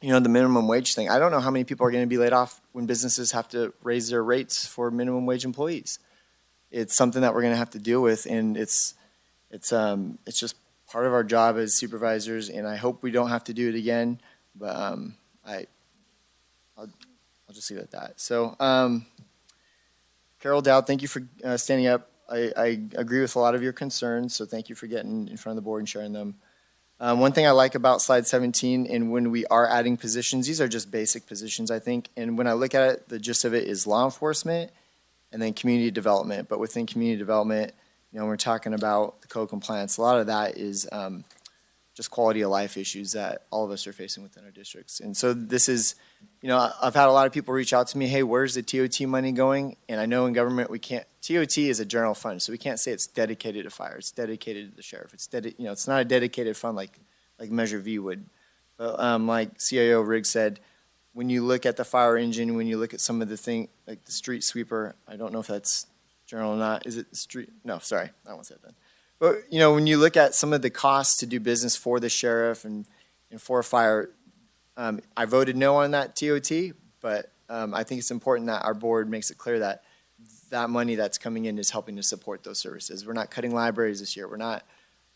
you know, the minimum wage thing, I don't know how many people are going to be laid off when businesses have to raise their rates for minimum wage employees. It's something that we're going to have to deal with, and it's just part of our job as supervisors, and I hope we don't have to do it again, but I'll just leave it at that. So, Carol Dowd, thank you for standing up. I agree with a lot of your concerns, so thank you for getting in front of the board and sharing them. One thing I like about slide 17, and when we are adding positions, these are just basic positions, I think, and when I look at it, the gist of it is law enforcement and then community development. But within community development, you know, when we're talking about the code compliance, a lot of that is just quality of life issues that all of us are facing within our districts. And so this is, you know, I've had a lot of people reach out to me, hey, where's the TOT money going? And I know in government we can't, TOT is a general fund, so we can't say it's dedicated to fire. It's dedicated to the sheriff. It's you know, it's not a dedicated fund like Measure V would. But like CIO Riggs said, when you look at the fire engine, when you look at some of the thing, like the street sweeper, I don't know if that's general or not. Is it street? No, sorry, I won't say that then. But, you know, when you look at some of the costs to do business for the sheriff and for a fire, I voted no on that TOT, but I think it's important that our board makes it clear that that money that's coming in is helping to support those services. We're not cutting libraries this year. We're not,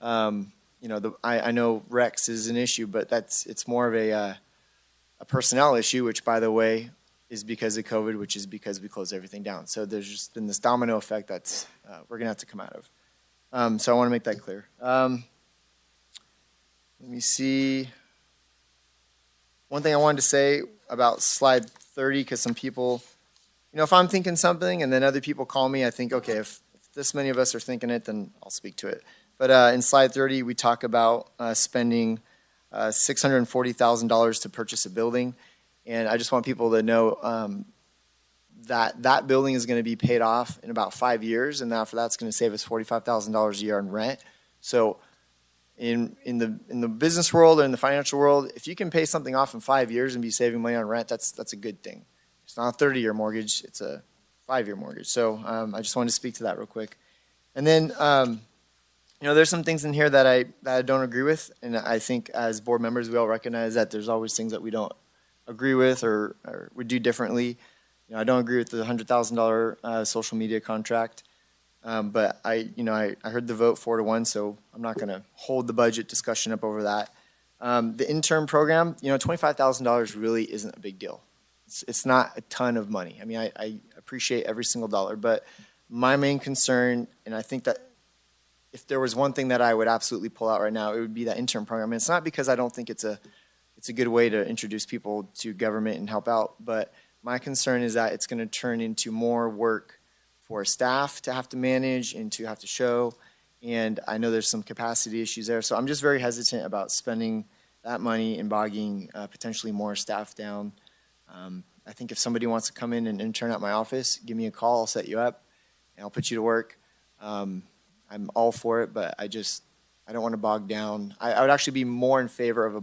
you know, I know Rex is an issue, but it's more of a personnel issue, which, by the way, is because of COVID, which is because we closed everything down. So there's just been this domino effect that's we're going to have to come out of. So I want to make that clear. Let me see. One thing I wanted to say about slide 30, because some people, you know, if I'm thinking something and then other people call me, I think, okay, if this many of us are thinking it, then I'll speak to it. But in slide 30, we talk about spending $640,000 to purchase a building. And I just want people to know that building is going to be paid off in about 5 years, and after that's going to save us $45,000 a year in rent. So in the business world or in the financial world, if you can pay something off in 5 years and be saving money on rent, that's a good thing. It's not a 30-year mortgage, it's a 5-year mortgage. So I just wanted to speak to that real quick. And then, you know, there's some things in here that I don't agree with, and I think as board members, we all recognize that there's always things that we don't agree with or would do differently. You know, I don't agree with the $100,000 social media contract, but I heard the vote 4-1, so I'm not going to hold the budget discussion up over that. The intern program, you know, $25,000 really isn't a big deal. It's not a ton of money. I mean, I appreciate every single dollar, but my main concern, and I think that if there was one thing that I would absolutely pull out right now, it would be that intern program. And it's not because I don't think it's a good way to introduce people to government and help out, but my concern is that it's going to turn into more work for staff to have to manage and to have to show, and I know there's some capacity issues there, so I'm just very hesitant about spending that money and bogging potentially more staff down. I think if somebody wants to come in and intern at my office, give me a call, I'll set you up, and I'll put you to work. I'm all for it, but I don't want to bog down. I would actually be more in favor of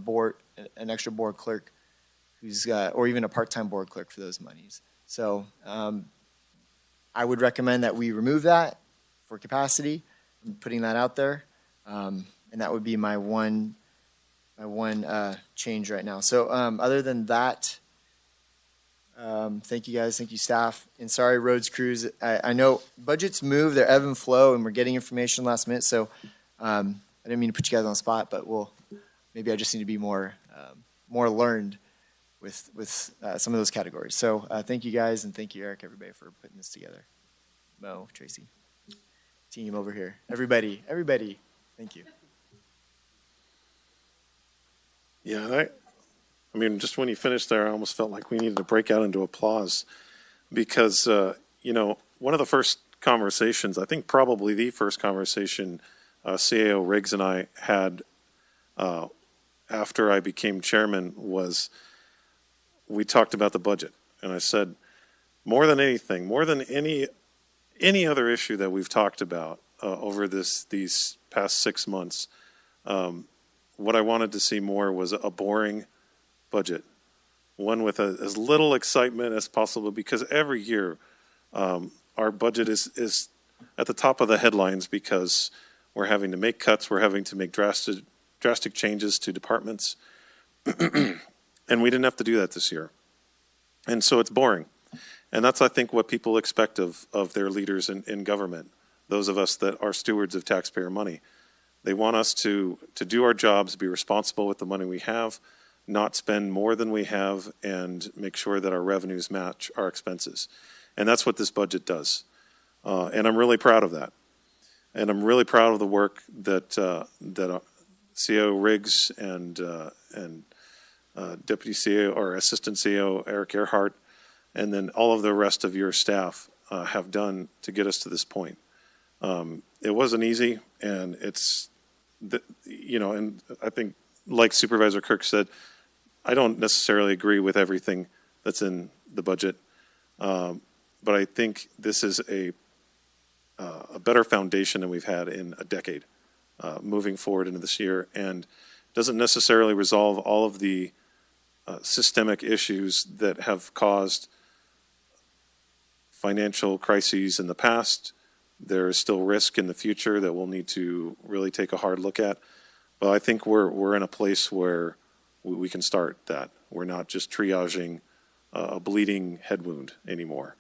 an extra board clerk or even a part-time board clerk for those monies. So I would recommend that we remove that for capacity. I'm putting that out there, and that would be my one change right now. So other than that, thank you guys, thank you staff, and sorry roads crews. I know budgets move, they ebb and flow, and we're getting information last minute. So I didn't mean to put you guys on the spot, but maybe I just need to be more learned with some of those categories. So thank you guys, and thank you, Eric, everybody, for putting this together. Mo, Tracy, team over here, everybody, thank you. Yeah, mean, just when you finished there, I almost felt like we needed to break out into applause because, one of the first conversations, I think probably the first conversation CAO Riggs and I had after I became chairman was we talked about the budget. And I said, more than anything, more than any other issue that we've talked about over these past 6 months, what I wanted to see more was a boring budget, one with as little excitement as possible, because every year our budget is at the top of the headlines because we're having to make cuts, we're having to make drastic changes to departments, and we didn't have to do that this year. And so it's boring. And that's, I think, what people expect of their leaders in government, those of us that are stewards of taxpayer money. They want us to do our jobs, be responsible with the money we have, not spend more than we have, and make sure that our revenues match our expenses. And that's what this budget does. And I'm really proud of that. And I'm really proud of the work that CEO Riggs and Deputy CEO or Assistant CEO Eric Earhart, and then all of the rest of your staff have done to get us to this point. It wasn't easy, and and I think, like Supervisor Kirk said, I don't necessarily agree with everything that's in the budget, but I think this is a better foundation than we've had in a decade moving forward into this year, and doesn't necessarily resolve all of the systemic issues that have caused financial crises in the past. There is still risk in the future that we'll need to really take a hard look at. But I think we're in a place where we can start that. We're not just triaging a bleeding head wound anymore.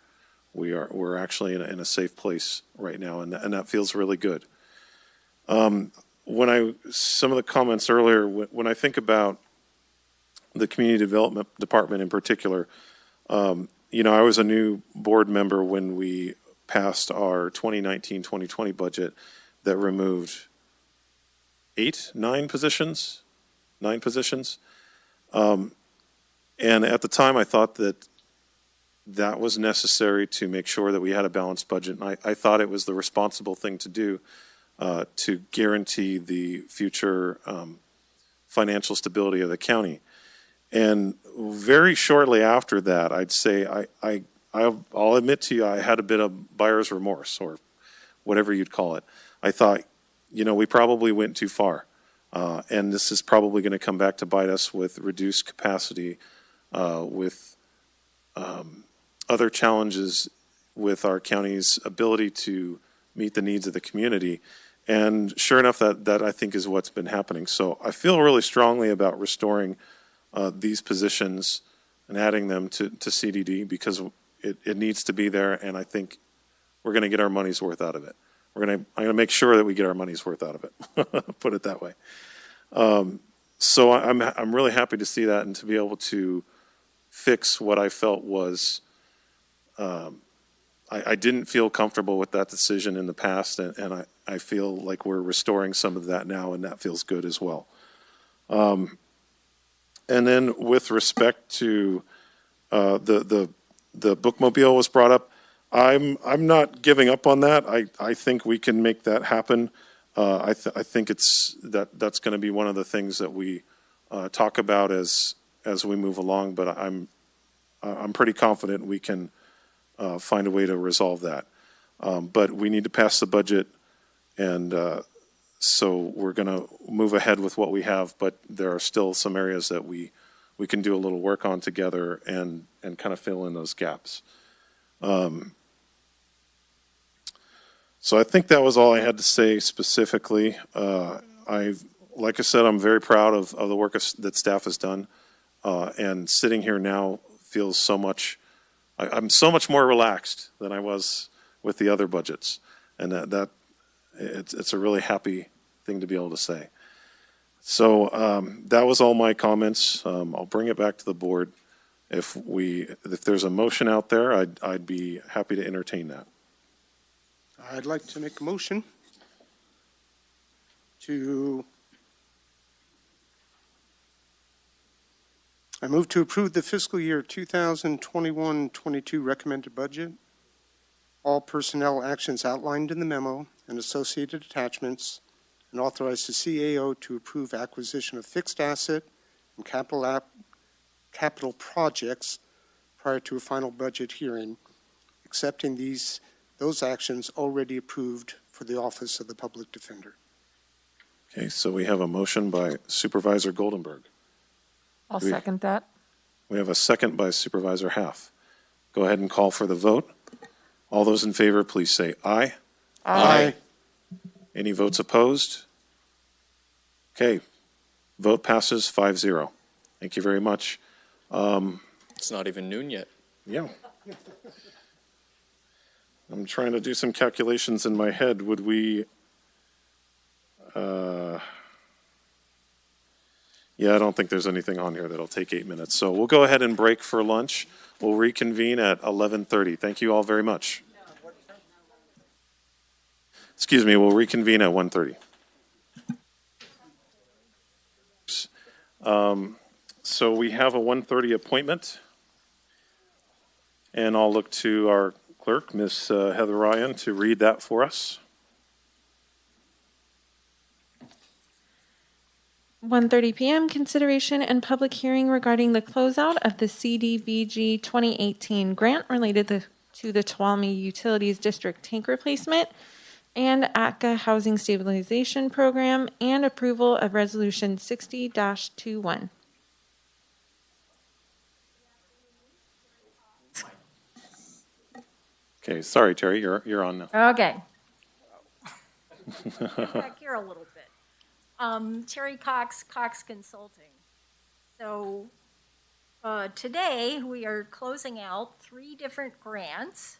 We're actually in a safe place right now, and that feels really good. Some of the comments earlier, when I think about the community development department in particular, I was a new board member when we passed our 2019-2020 budget that removed 9 positions. And at the time, I thought that was necessary to make sure that we had a balanced budget. And I thought it was the responsible thing to do to guarantee the future financial stability of the county. And very shortly after that, I'd say I'll admit to you, I had a bit of buyer's remorse, or whatever you'd call it. I thought, we probably went too far. And this is probably going to come back to bite us with reduced capacity, with other challenges with our county's ability to meet the needs of the community. And sure enough, that I think is what's been happening. So I feel really strongly about restoring these positions and adding them to CDD, because it needs to be there, and I think we're going to get our money's worth out of it. I'm going to make sure that we get our money's worth out of it. Put it that way. So I'm really happy to see that and to be able to fix what I felt was I didn't feel comfortable with that decision in the past, and I feel like we're restoring some of that now, and that feels good as well. And then with respect to the bookmobile was brought up, I'm not giving up on that. I think we can make that happen. I think that's going to be one of the things that we talk about as we move along. But I'm pretty confident we can find a way to resolve that. But we need to pass the budget, and so we're going to move ahead with what we have. But there are still some areas that we can do a little work on together and kind of fill in those gaps. So I think that was all I had to say specifically. Like I said, I'm very proud of the work that staff has done. And sitting here now feels so much, I'm so much more relaxed than I was with the other budgets. And it's a really happy thing to be able to say. So that was all my comments. I'll bring it back to the board. If there's a motion out there, I'd be happy to entertain that. I'd like to make a motion to I move to approve the fiscal year 2021-22 recommended budget, all personnel actions outlined in the memo and associated attachments, and authorize the CAO to approve acquisition of fixed asset and capital projects prior to a final budget hearing, accepting those actions already approved for the Office of the Public Defender. Okay, so we have a motion by Supervisor Goldenberg. I'll second that. We have a second by Supervisor Half. Go ahead and call for the vote. All those in favor, please say aye. Aye. Any votes opposed? Okay, vote passes 5-0. Thank you very much. It's not even noon yet. Yeah. I'm trying to do some calculations in my head. Would we, yeah, I don't think there's anything on here that'll take 8 minutes. So we'll go ahead and break for lunch. We'll reconvene at 11:30. Thank you all very much. Excuse me, we'll reconvene at 1:30. So we have a 1:30 appointment. And I'll look to our clerk, Ms. Heather Ryan, to read that for us. 1:30 p.m. Consideration and public hearing regarding the closeout of the CDBG 2018 grant related to the Tuolumne Utilities District tank replacement and ATCA Housing Stabilization Program, and approval of Resolution 60-21. Okay, sorry, Terry, you're on now. Okay. Back here a little bit. Terry Cox, Cox Consulting. So today we are closing out 3 different grants.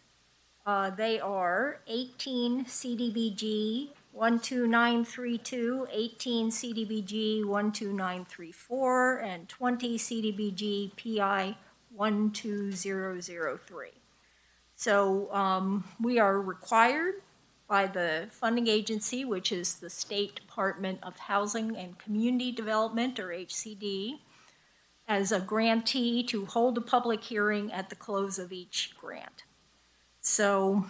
They are 18 CDBG 12932, 18 CDBG 12934, and 20 CDBG PI 12003. So we are required by the funding agency, which is the State Department of Housing and Community Development, or HCD, as a grantee to hold a public hearing at the close of each grant. So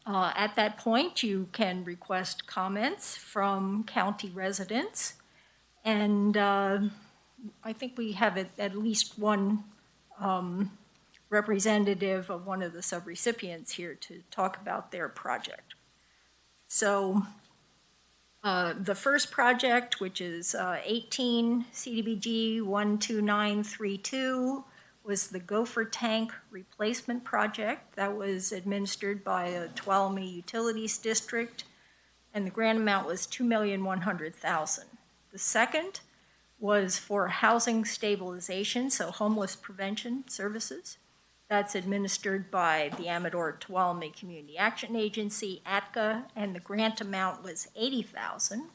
at that point, you can request comments from county residents. And I think we have at least one representative of one of the subrecipients here to talk about their project. So the first project, which is 18 CDBG 12932, was the Gopher Tank Replacement Project that was administered by a Tuolumne Utilities District, and the grant amount was $2,100,000. The second was for housing stabilization, so homeless prevention services. That's administered by the Amador Tuolumne Community Action Agency, ATCA, and the grant amount was $80,000.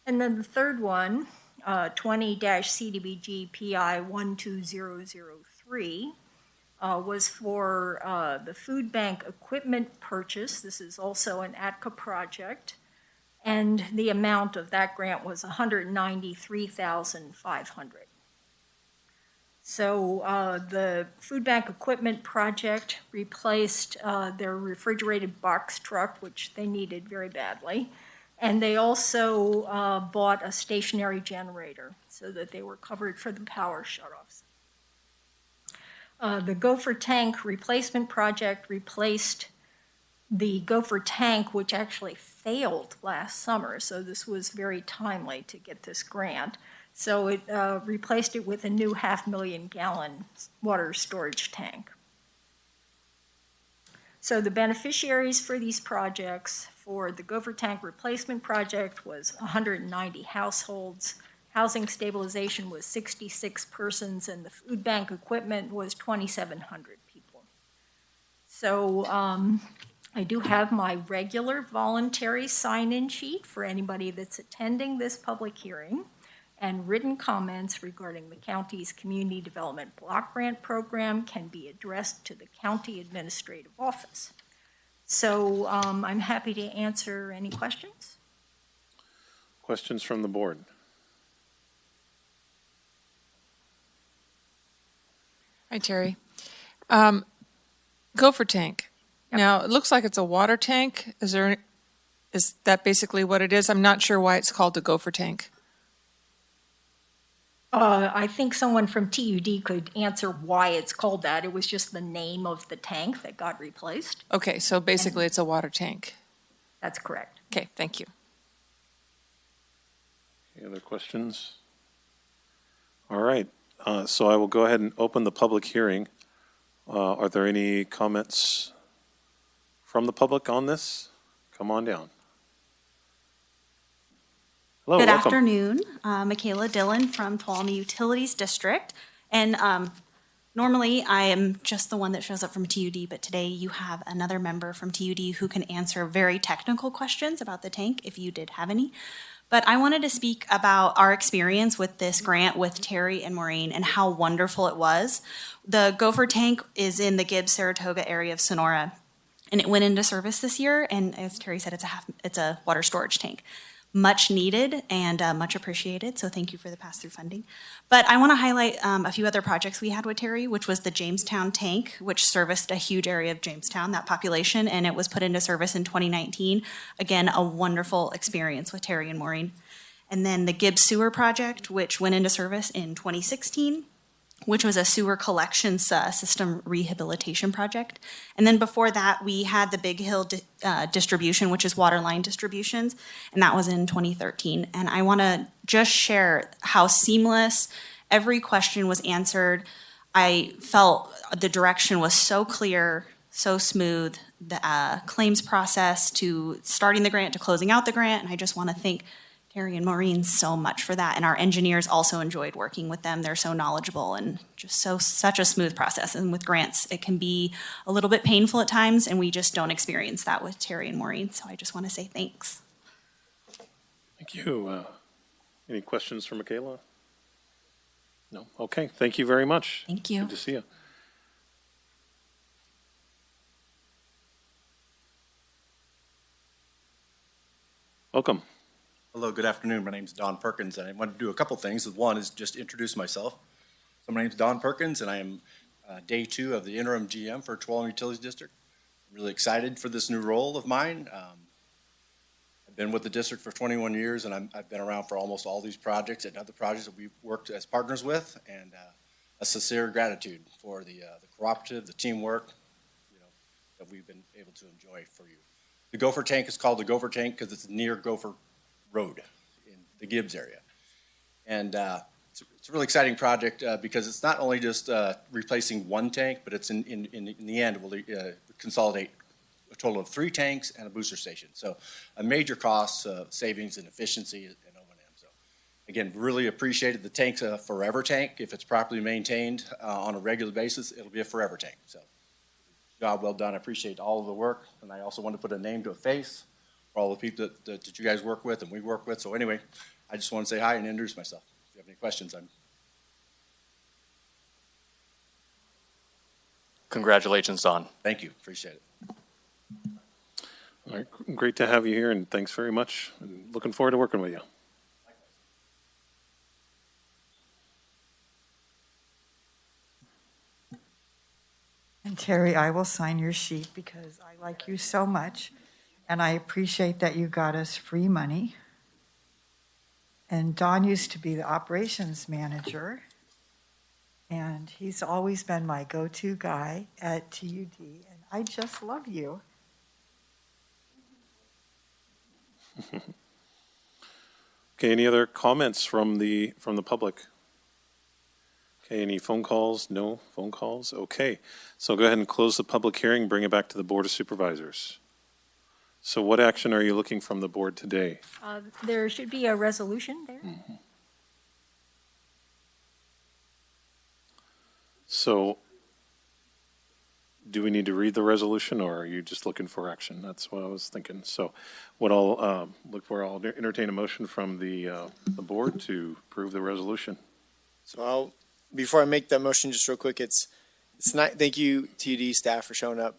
And then the third one, 20-CDBG PI 12003, was for the food bank equipment purchase. This is also an ATCA project. And the amount of that grant was $193,500. So the food bank equipment project replaced their refrigerated box truck, which they needed very badly. And they also bought a stationary generator so that they were covered for the power shutoffs. The Gopher Tank Replacement Project replaced the Gopher Tank, which actually failed last summer. So this was very timely to get this grant. So it replaced it with a new 500,000 gallon water storage tank. So the beneficiaries for these projects for the Gopher Tank Replacement Project was 190 households. Housing stabilization was 66 persons, and the food bank equipment was 2,700 people. So I do have my regular voluntary sign-in sheet for anybody that's attending this public hearing, and written comments regarding the county's community development block grant program can be addressed to the county administrative office. So I'm happy to answer any questions. Questions from the board? Hi, Terry. Gopher tank. Now, it looks like it's a water tank. Is that basically what it is? I'm not sure why it's called a gopher tank. I think someone from TUD could answer why it's called that. It was just the name of the tank that got replaced. Okay, so basically it's a water tank. That's correct. Okay, thank you. Any other questions? All right, so I will go ahead and open the public hearing. Are there any comments from the public on this? Come on down. Hello, Good welcome. afternoon. Michaela Dillon from Tuolumne Utilities District. And normally I am just the one that shows up from TUD, but today you have another member from TUD who can answer very technical questions about the tank if you did have any. But I wanted to speak about our experience with this grant with Terry and Maureen and how wonderful it was. The Gopher tank is in the Gibbs-Saratoga area of Sonora, and it went into service this year. And as Terry said, it's a water storage tank. Much needed and much appreciated, so thank you for the pass-through funding. But I want to highlight a few other projects we had with Terry, which was the Jamestown tank, which serviced a huge area of Jamestown, that population, and it was put into service in 2019. Again, a wonderful experience with Terry and Maureen. And then the Gibbs Sewer Project, which went into service in 2016, which was a sewer collections system rehabilitation project. And then before that, we had the Big Hill distribution, which is water line distributions, and that was in 2013. And I want to just share how seamless every question was answered. I felt the direction was so clear, so smooth, the claims process to starting the grant to closing out the grant, and I just want to thank Terry and Maureen so much for that. And our engineers also enjoyed working with them. They're so knowledgeable and just such a smooth process. And with grants, it can be a little bit painful at times, and we just don't experience that with Terry and Maureen. So I just want to say thanks. Thank you. Any questions for Michaela? No? Okay, thank you very much. Thank you. Good to see you. Welcome. Hello, good afternoon. My name is Don Perkins, and I want to do a couple things. One is just introduce myself. So my name is Don Perkins, and I am day 2 of the interim GM for Tuolumne Utilities District. I'm really excited for this new role of mine. I've been with the district for 21 years, and I've been around for almost all these projects and other projects that we've worked as partners with, and a sincere gratitude for the cooperative, the teamwork, that we've been able to enjoy for you. The Gopher tank is called the Gopher tank because it's near Gopher Road in the Gibbs area. And it's a really exciting project because it's not only just replacing one tank, but it's in the end, we'll consolidate a total of 3 tanks and a booster station. So a major cost savings and efficiency and O&M. So again, really appreciated the tank's a forever tank. If it's properly maintained on a regular basis, it'll be a forever tank. So job well done. I appreciate all of the work. And I also want to put a name to a face for all the people that you guys work with and we work with. So anyway, I just want to say hi and introduce myself. If you have any questions, Congratulations, Don. Thank you. Appreciate it. All right, great to have you here, and thanks very much. And looking forward to working with you. And Terry, I will sign your sheet because I like you so much, and I appreciate that you got us free money. And Don used to be the operations manager, and he's always been my go-to guy at TUD, and I just love you. Okay, any other comments from the public? Okay, any phone calls? No phone calls? Okay, so go ahead and close the public hearing, bring it back to the Board of Supervisors. So what action are you looking from the board today? There should be a resolution there. Mm-hmm. So do we need to read the resolution, or are you just looking for action? That's what I was thinking. So what I'll look for, I'll entertain a motion from the board to approve the resolution. So before I make that motion, just real quick, it's not, thank you TUD staff for showing up.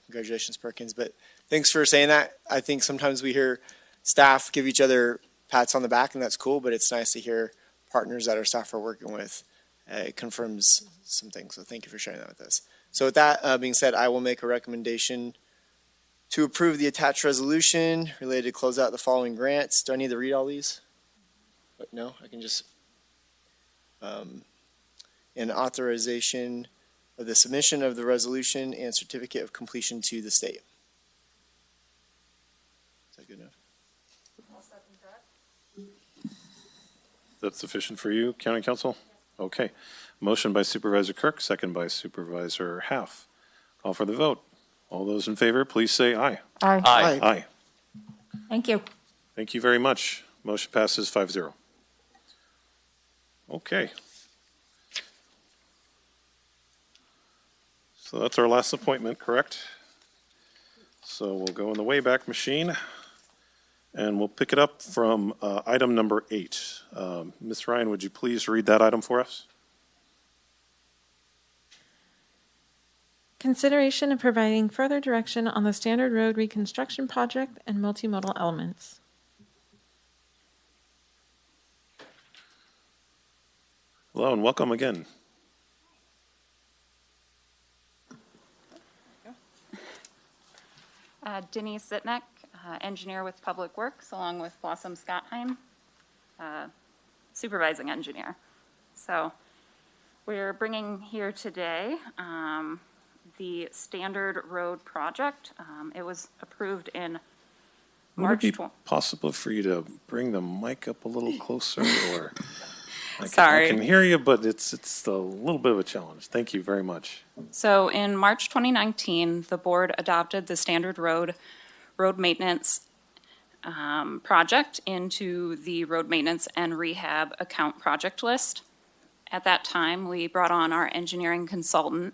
Congratulations, Perkins, but thanks for saying that. I think sometimes we hear staff give each other pats on the back, and that's cool, but it's nice to hear partners that our staff are working with It confirms some things, so thank you for sharing that with us. So with that being said, I will make a recommendation to approve the attached resolution related to close out the following grants. Do I need to read all these? But no, I can just, an authorization of the submission of the resolution and certificate of completion to the state. Is that good enough? Is that sufficient for you, County Council? Okay. Motion by Supervisor Kirk, second by Supervisor Half. Call for the vote. All those in favor, please say aye. Aye. Aye. Aye. Thank you. Thank you very much. Motion passes 5-0. Okay. So that's our last appointment, correct? So we'll go in the Wayback Machine, and we'll pick it up from item number 8. Ms. Ryan, would you please read that item for us? Consideration of providing further direction on the Standard Road reconstruction project and multimodal elements. Hello and welcome again. Denise Sitnek, engineer with Public Works, along with Blossom Scottheim, supervising engineer. So we're bringing here today the Standard Road project. It was approved in March. Would it be possible for you to bring the mic up a little closer, or? Sorry. I can hear you, but it's a little bit of a challenge. Thank you very much. So in March 2019, the board adopted the Standard Road maintenance project into the road maintenance and rehab account project list. At that time, we brought on our engineering consultant,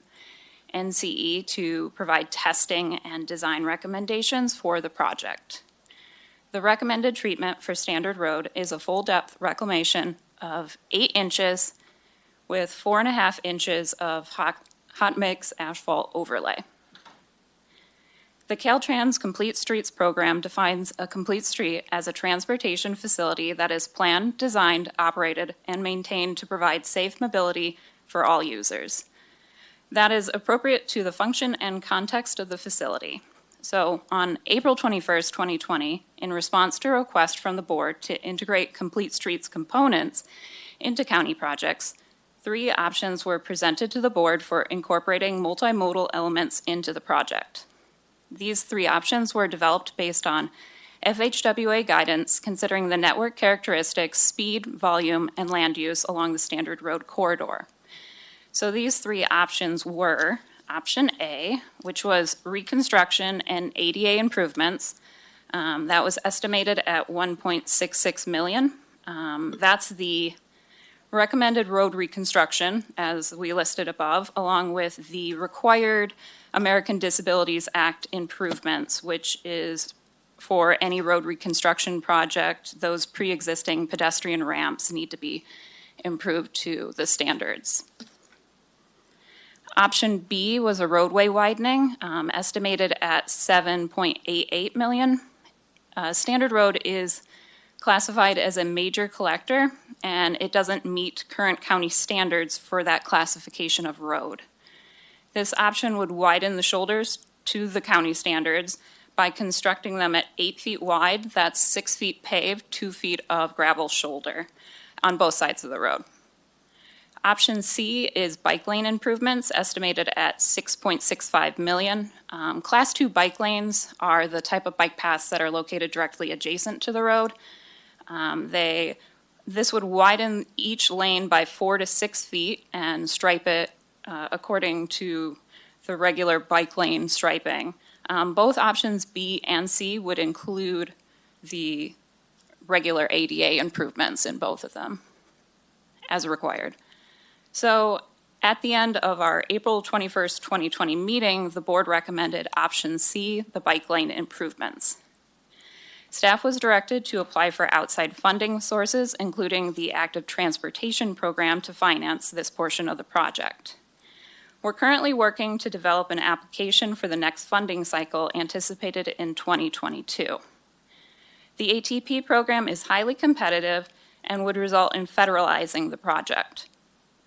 NCE, to provide testing and design recommendations for the project. The recommended treatment for Standard Road is a full-depth reclamation of 8 inches with 4.5 inches of hot mix asphalt overlay. The Caltrans Complete Streets program defines a complete street as a transportation facility that is planned, designed, operated, and maintained to provide safe mobility for all users. That is appropriate to the function and context of the facility. So on April 21st, 2020, in response to a request from the board to integrate Complete Streets components into county projects, 3 options were presented to the board for incorporating multimodal elements into the project. These 3 options were developed based on FHWA guidance considering the network characteristics, speed, volume, and land use along the Standard Road corridor. So these 3 options were Option A, which was reconstruction and ADA improvements. That was estimated at $1.66 million. That's the recommended road reconstruction, as we listed above, along with the required American Disabilities Act improvements, which is for any road reconstruction project, those pre-existing pedestrian ramps need to be improved to the standards. Option B was a roadway widening, estimated at $7.88 million. Standard Road is classified as a major collector, and it doesn't meet current county standards for that classification of road. This option would widen the shoulders to the county standards by constructing them at 8 feet wide. That's 6 feet paved, 2 feet of gravel shoulder on both sides of the road. Option C is bike lane improvements, estimated at $6.65 million. Class 2 bike lanes are the type of bike paths that are located directly adjacent to the road. This would widen each lane by 4 to 6 feet and stripe it according to the regular bike lane striping. Both options B and C would include the regular ADA improvements in both of them as required. So at the end of our April 21st, 2020 meeting, the board recommended option C, the bike lane improvements. Staff was directed to apply for outside funding sources, including the Active Transportation Program, to finance this portion of the project. We're currently working to develop an application for the next funding cycle anticipated in 2022. The ATP program is highly competitive and would result in federalizing the project.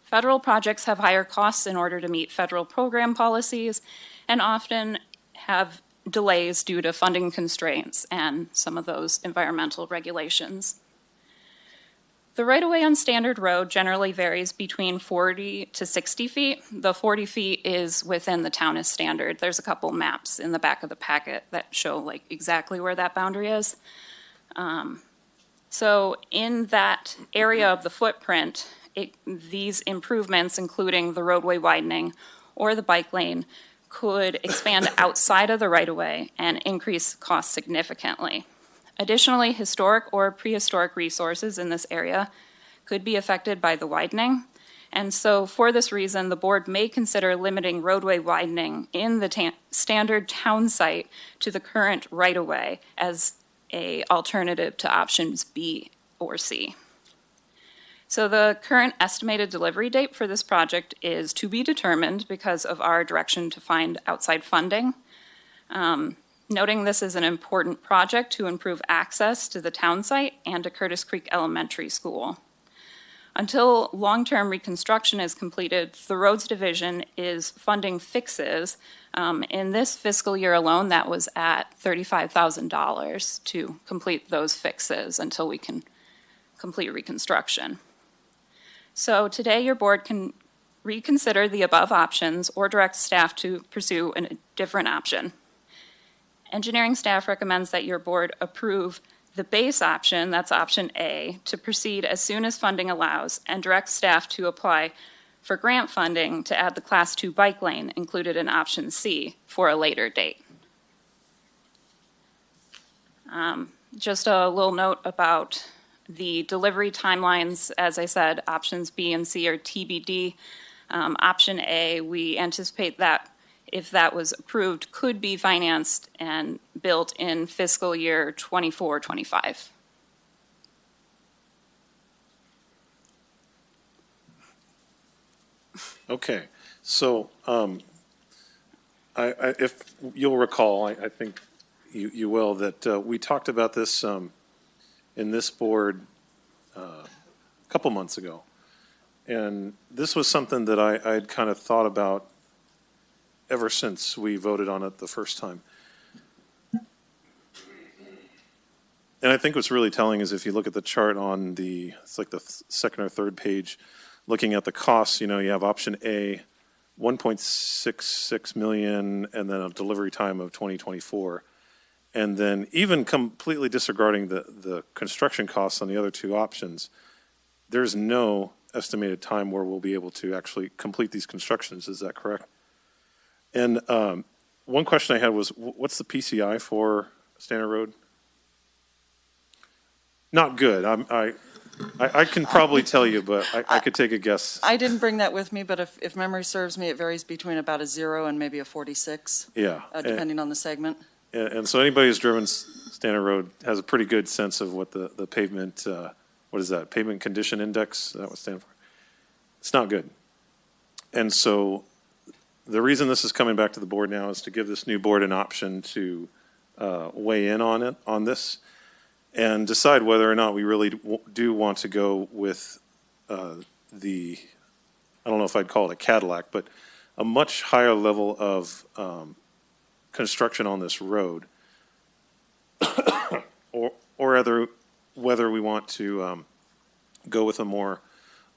Federal projects have higher costs in order to meet federal program policies and often have delays due to funding constraints and some of those environmental regulations. The right-of-way on Standard Road generally varies between 40 to 60 feet. The 40 feet is within the town as standard. There's a couple maps in the back of the packet that show like exactly where that boundary is. So in that area of the footprint, these improvements, including the roadway widening or the bike lane, could expand outside of the right-of-way and increase costs significantly. Additionally, historic or prehistoric resources in this area could be affected by the widening. And so for this reason, the board may consider limiting roadway widening in the standard town site to the current right-of-way as an alternative to options B or C. So the current estimated delivery date for this project is to be determined because of our direction to find outside funding. Noting this is an important project to improve access to the town site and to Curtis Creek Elementary School. Until long-term reconstruction is completed, the Roads Division is funding fixes. In this fiscal year alone, that was at $35,000 to complete those fixes until we can complete reconstruction. So today your board can reconsider the above options or direct staff to pursue a different option. Engineering staff recommends that your board approve the base option, that's option A, to proceed as soon as funding allows, and direct staff to apply for grant funding to add the Class 2 bike lane included in option C for a later date. Just a little note about the delivery timelines. As I said, options B and C are TBD. Option A, we anticipate that if that was approved, could be financed and built in fiscal year 24-25. Okay, so if you'll recall, I think you will, that we talked about this in this board a couple months ago. And this was something that I'd kind of thought about ever since we voted on it the first time. And I think what's really telling is if you look at the chart on it's like the second or third page, looking at the costs, you have option A, 1.66 million, and then a delivery time of 2024. And then even completely disregarding the construction costs on the other two options, there's no estimated time where we'll be able to actually complete these constructions. Is that correct? And one question I had was, what's the PCI for Standard Road? Not good. I can probably tell you, but I could take a guess. I didn't bring that with me, but if memory serves me, it varies between about a 0 and maybe a 46. Yeah. Depending on the segment. And so anybody who's driven Standard Road has a pretty good sense of what the pavement, what is that, pavement condition index, that would stand for? It's not good. And so the reason this is coming back to the board now is to give this new board an option to weigh in on this and decide whether or not we really do want to go with I don't know if I'd call it a Cadillac, but a much higher level of construction on this road, or whether we want to go with a more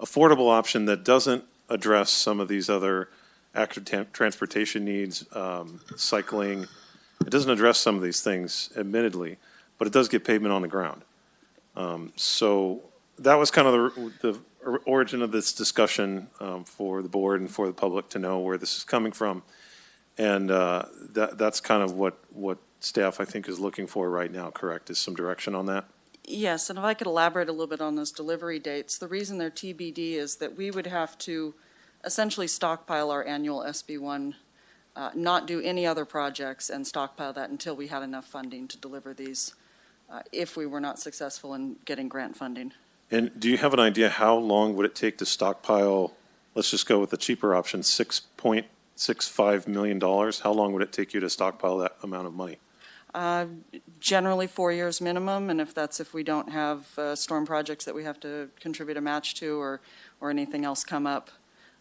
affordable option that doesn't address some of these other active transportation needs, cycling. It doesn't address some of these things, admittedly, but it does get pavement on the ground. So that was kind of the origin of this discussion for the board and for the public to know where this is coming from. And that's kind of what staff, I think, is looking for right now, correct? Is some direction on that? Yes, and if I could elaborate a little bit on those delivery dates, the reason they're TBD is that we would have to essentially stockpile our annual SB1, not do any other projects, and stockpile that until we had enough funding to deliver these if we were not successful in getting grant funding. And do you have an idea how long would it take to stockpile, let's just go with the cheaper option, $6.65 million? How long would it take you to stockpile that amount of money? Generally 4 years minimum, and if we don't have storm projects that we have to contribute a match to or anything else come up,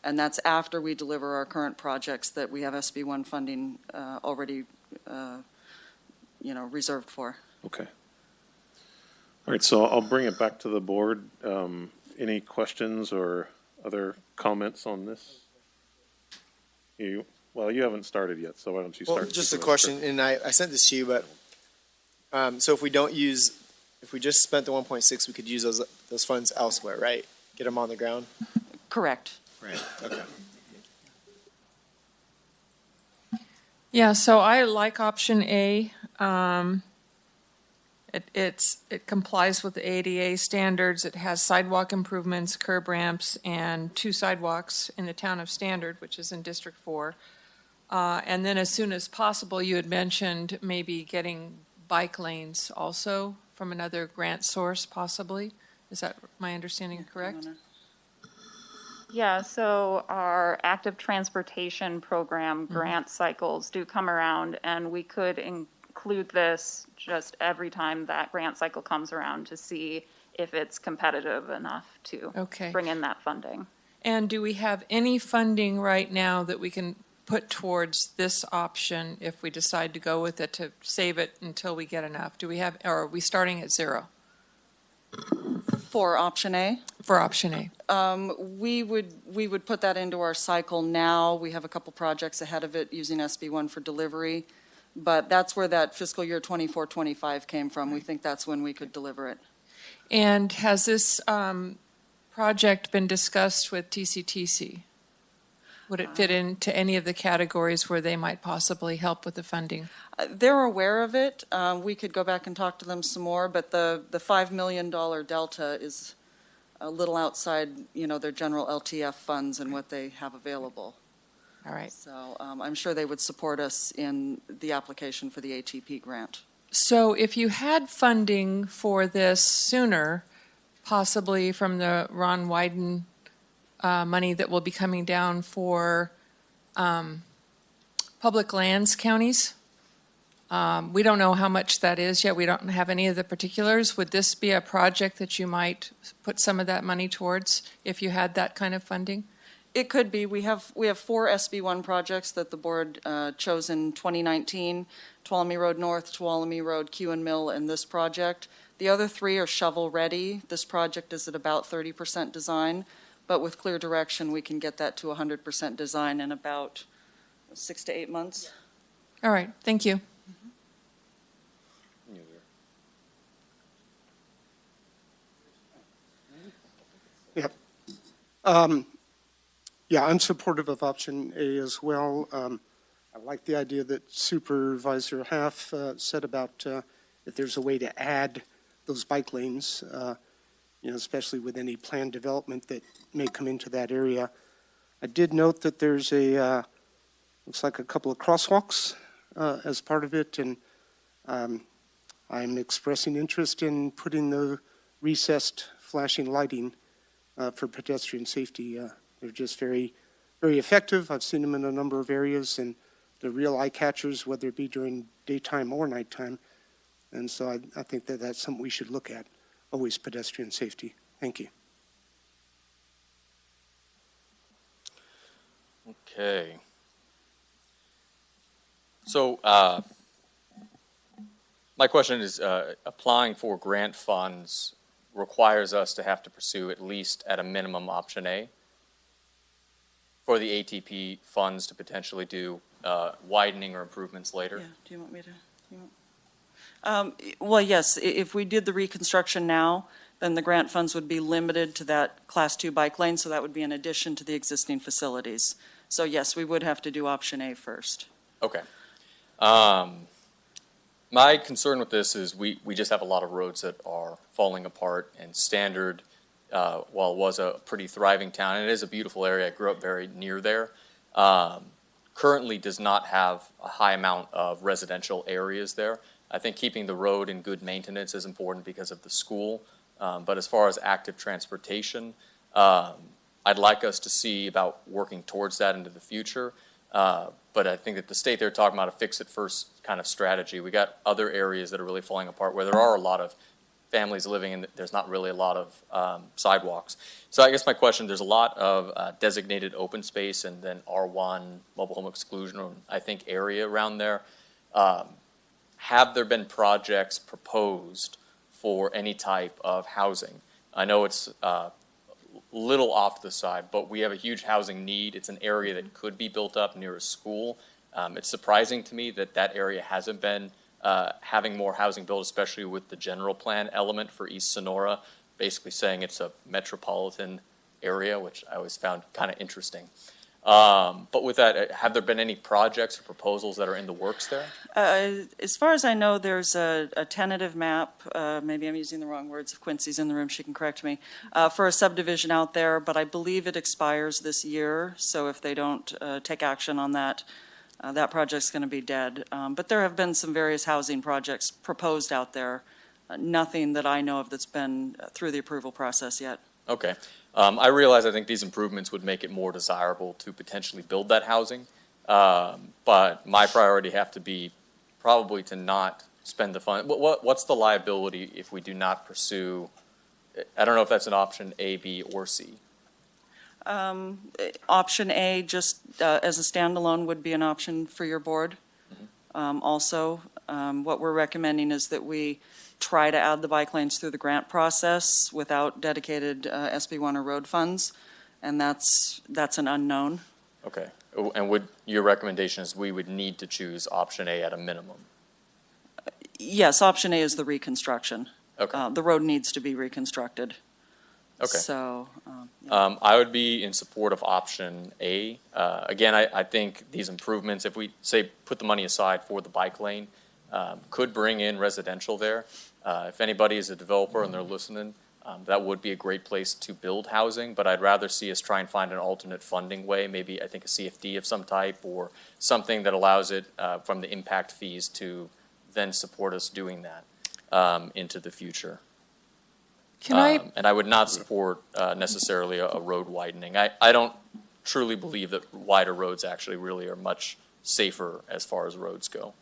And that's after we deliver our current projects that we have SB1 funding already, reserved for. Okay. All right, so I'll bring it back to the board. Any questions or other comments on this? Well, you haven't started yet, so why don't you start? Well, just a question, and I sent this to you, but so if we just spent the 1.6, we could use those funds elsewhere, right? Get them on the ground? Correct. Right, okay. Yeah, so I like option A. It complies with the ADA standards. It has sidewalk improvements, curb ramps, and 2 sidewalks in the town of Standard, which is in District 4. And then as soon as possible, you had mentioned maybe getting bike lanes also from another grant source possibly. Is that my understanding correct? Yeah, so our active transportation program grant cycles do come around, and we could include this just every time that grant cycle comes around to see if it's competitive enough to bring in that funding. And do we have any funding right now that we can put towards this option if we decide to go with it to save it until we get enough? Do we have, or are we starting at 0? For option A? For option A. We would put that into our cycle now. We have a couple projects ahead of it using SB1 for delivery, but that's where that fiscal year 24-25 came from. We think that's when we could deliver it. And has this project been discussed with TCTC? Would it fit into any of the categories where they might possibly help with the funding? They're aware of it. We could go back and talk to them some more, but the $5 million delta is a little outside, their general LTF funds and what they have available. All right. So I'm sure they would support us in the application for the ATP grant. So if you had funding for this sooner, possibly from the Ron Wyden money that will be coming down for public lands counties. We don't know how much that is yet. We don't have any of the particulars. Would this be a project that you might put some of that money towards if you had that kind of funding? It could be. We have 4 SB1 projects that the board chose in 2019, Tuolumne Road North, Tuolumne Road, Kewen Mill, and this project. The other 3 are shovel ready. This project is at about 30% design. But with clear direction, we can get that to 100% design in about 6 to 8 months. All right, thank you. Yeah. Yeah, I'm supportive of option A as well. I like the idea that Supervisor Half said about if there's a way to add those bike lanes, especially with any planned development that may come into that area. I did note that there's looks like a couple of crosswalks as part of it, and I'm expressing interest in putting the recessed flashing lighting for pedestrian safety. They're just very, very effective. I've seen them in a number of areas, and they're real eye catchers, whether it be during daytime or nighttime. And so I think that that's something we should look at. Always pedestrian safety. Thank you. Okay. So my question is, applying for grant funds requires us to have to pursue at least at a minimum option A for the ATP funds to potentially do widening or improvements later? Yeah, do you want me to? Well, yes, if we did the reconstruction now, then the grant funds would be limited to that Class 2 bike lane, so that would be in addition to the existing facilities. So yes, we would have to do option A first. Okay. My concern with this is we just have a lot of roads that are falling apart, and Standard, while it was a pretty thriving town, and it is a beautiful area, I grew up very near there, currently does not have a high amount of residential areas there. I think keeping the road in good maintenance is important because of the school, but as far as active transportation, I'd like us to see about working towards that into the future. But I think that the state they're talking about a fix-it-first kind of strategy. We got other areas that are really falling apart where there are a lot of families living in, there's not really a lot of sidewalks. So I guess my question, there's a lot of designated open space and then R1 mobile home exclusion, I think, area around there. Have there been projects proposed for any type of housing? I know it's little off to the side, but we have a huge housing need. It's an area that could be built up near a school. It's surprising to me that that area hasn't been having more housing built, especially with the general plan element for East Sonora, basically saying it's a metropolitan area, which I always found kind of interesting. But with that, have there been any projects or proposals that are in the works there? As far as I know, there's a tentative map, maybe I'm using the wrong words. If Quincy's in the room, she can correct me, for a subdivision out there, but I believe it expires this year. So if they don't take action on that, that project's going to be dead. But there have been some various housing projects proposed out there. Nothing that I know of that's been through the approval process yet. Okay. I realize I think these improvements would make it more desirable to potentially build that housing. But my priority have to be probably to not spend the fund. What's the liability if we do not pursue? I don't know if that's an option A, B, or C. Option A, just as a standalone, would be an option for your board. Also, what we're recommending is that we try to add the bike lanes through the grant process without dedicated SB1 or road funds, and that's an unknown. Okay. And would your recommendation is we would need to choose option A at a minimum? Yes, option A is the reconstruction. Okay. The road needs to be reconstructed. Okay. So, I would be in support of option A. Again, I think these improvements, if we say put the money aside for the bike lane, could bring in residential there. If anybody is a developer and they're listening, that would be a great place to build housing, but I'd rather see us try and find an alternate funding way, maybe I think a CFD of some type or something that allows it from the impact fees to then support us doing that into the future. And I would not support necessarily a road widening. I don't truly believe that wider roads actually really are much safer as far as roads go.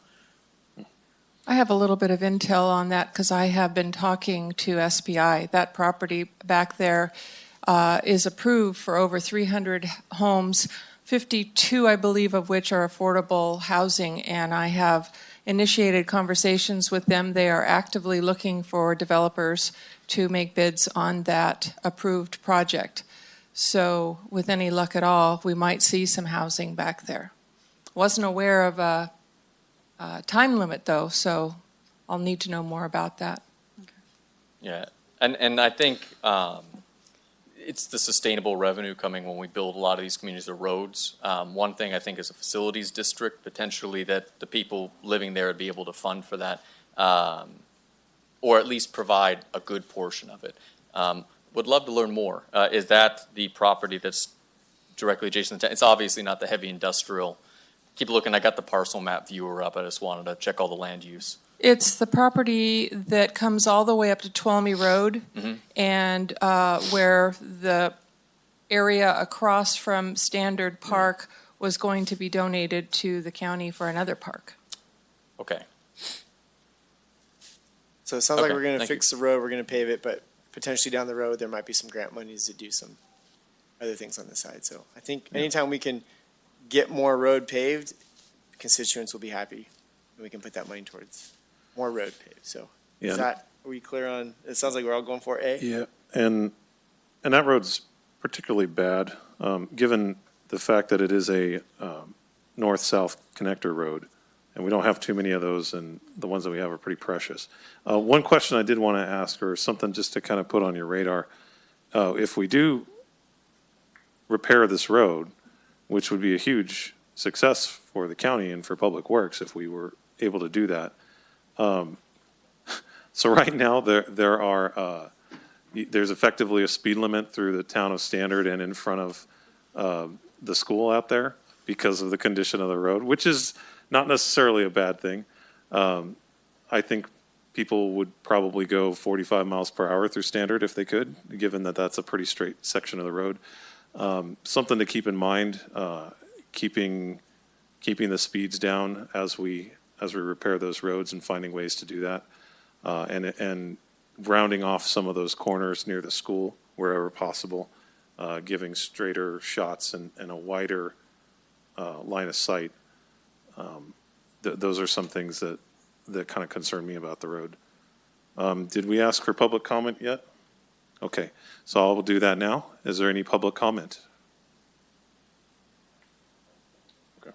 I have a little bit of intel on that because I have been talking to SBI. That property back there is approved for over 300 homes, 52, I believe, of which are affordable housing, and I have initiated conversations with them. They are actively looking for developers to make bids on that approved project. So with any luck at all, we might see some housing back there. Wasn't aware of a time limit, though, so I'll need to know more about that. Yeah, and I think it's the sustainable revenue coming when we build a lot of these communities or roads. One thing I think is a facilities district, potentially that the people living there would be able to fund for that, or at least provide a good portion of it. Would love to learn more. Is that the property that's directly adjacent to? It's obviously not the heavy industrial. Keep looking, I got the parcel map viewer up. I just wanted to check all the land use. It's the property that comes all the way up to Tuolumne Road, and where the area across from Standard Park was going to be donated to the county for another park. Okay. So it sounds like we're going to fix the road, we're going to pave it, but potentially down the road, there might be some grant monies to do some other things on the side. So I think anytime we can get more road paved, constituents will be happy, and we can put that money towards more road paved. So are we clear on, it sounds like we're all going for A? Yeah, and that road's particularly bad, given the fact that it is a north-south connector road, and we don't have too many of those, and the ones that we have are pretty precious. One question I did want to ask, or something just to kind of put on your radar, if we do repair this road, which would be a huge success for the county and for Public Works if we were able to do that. So right now there's effectively a speed limit through the town of Standard and in front of the school out there because of the condition of the road, which is not necessarily a bad thing. I think people would probably go 45 miles per hour through Standard if they could, given that that's a pretty straight section of the road. Something to keep in mind, keeping the speeds down as we repair those roads and finding ways to do that. And rounding off some of those corners near the school wherever possible, giving straighter shots and a wider line of sight. Those are some things that kind of concern me about the road. Did we ask for public comment yet? Okay, so I will do that now. Is there any public comment? I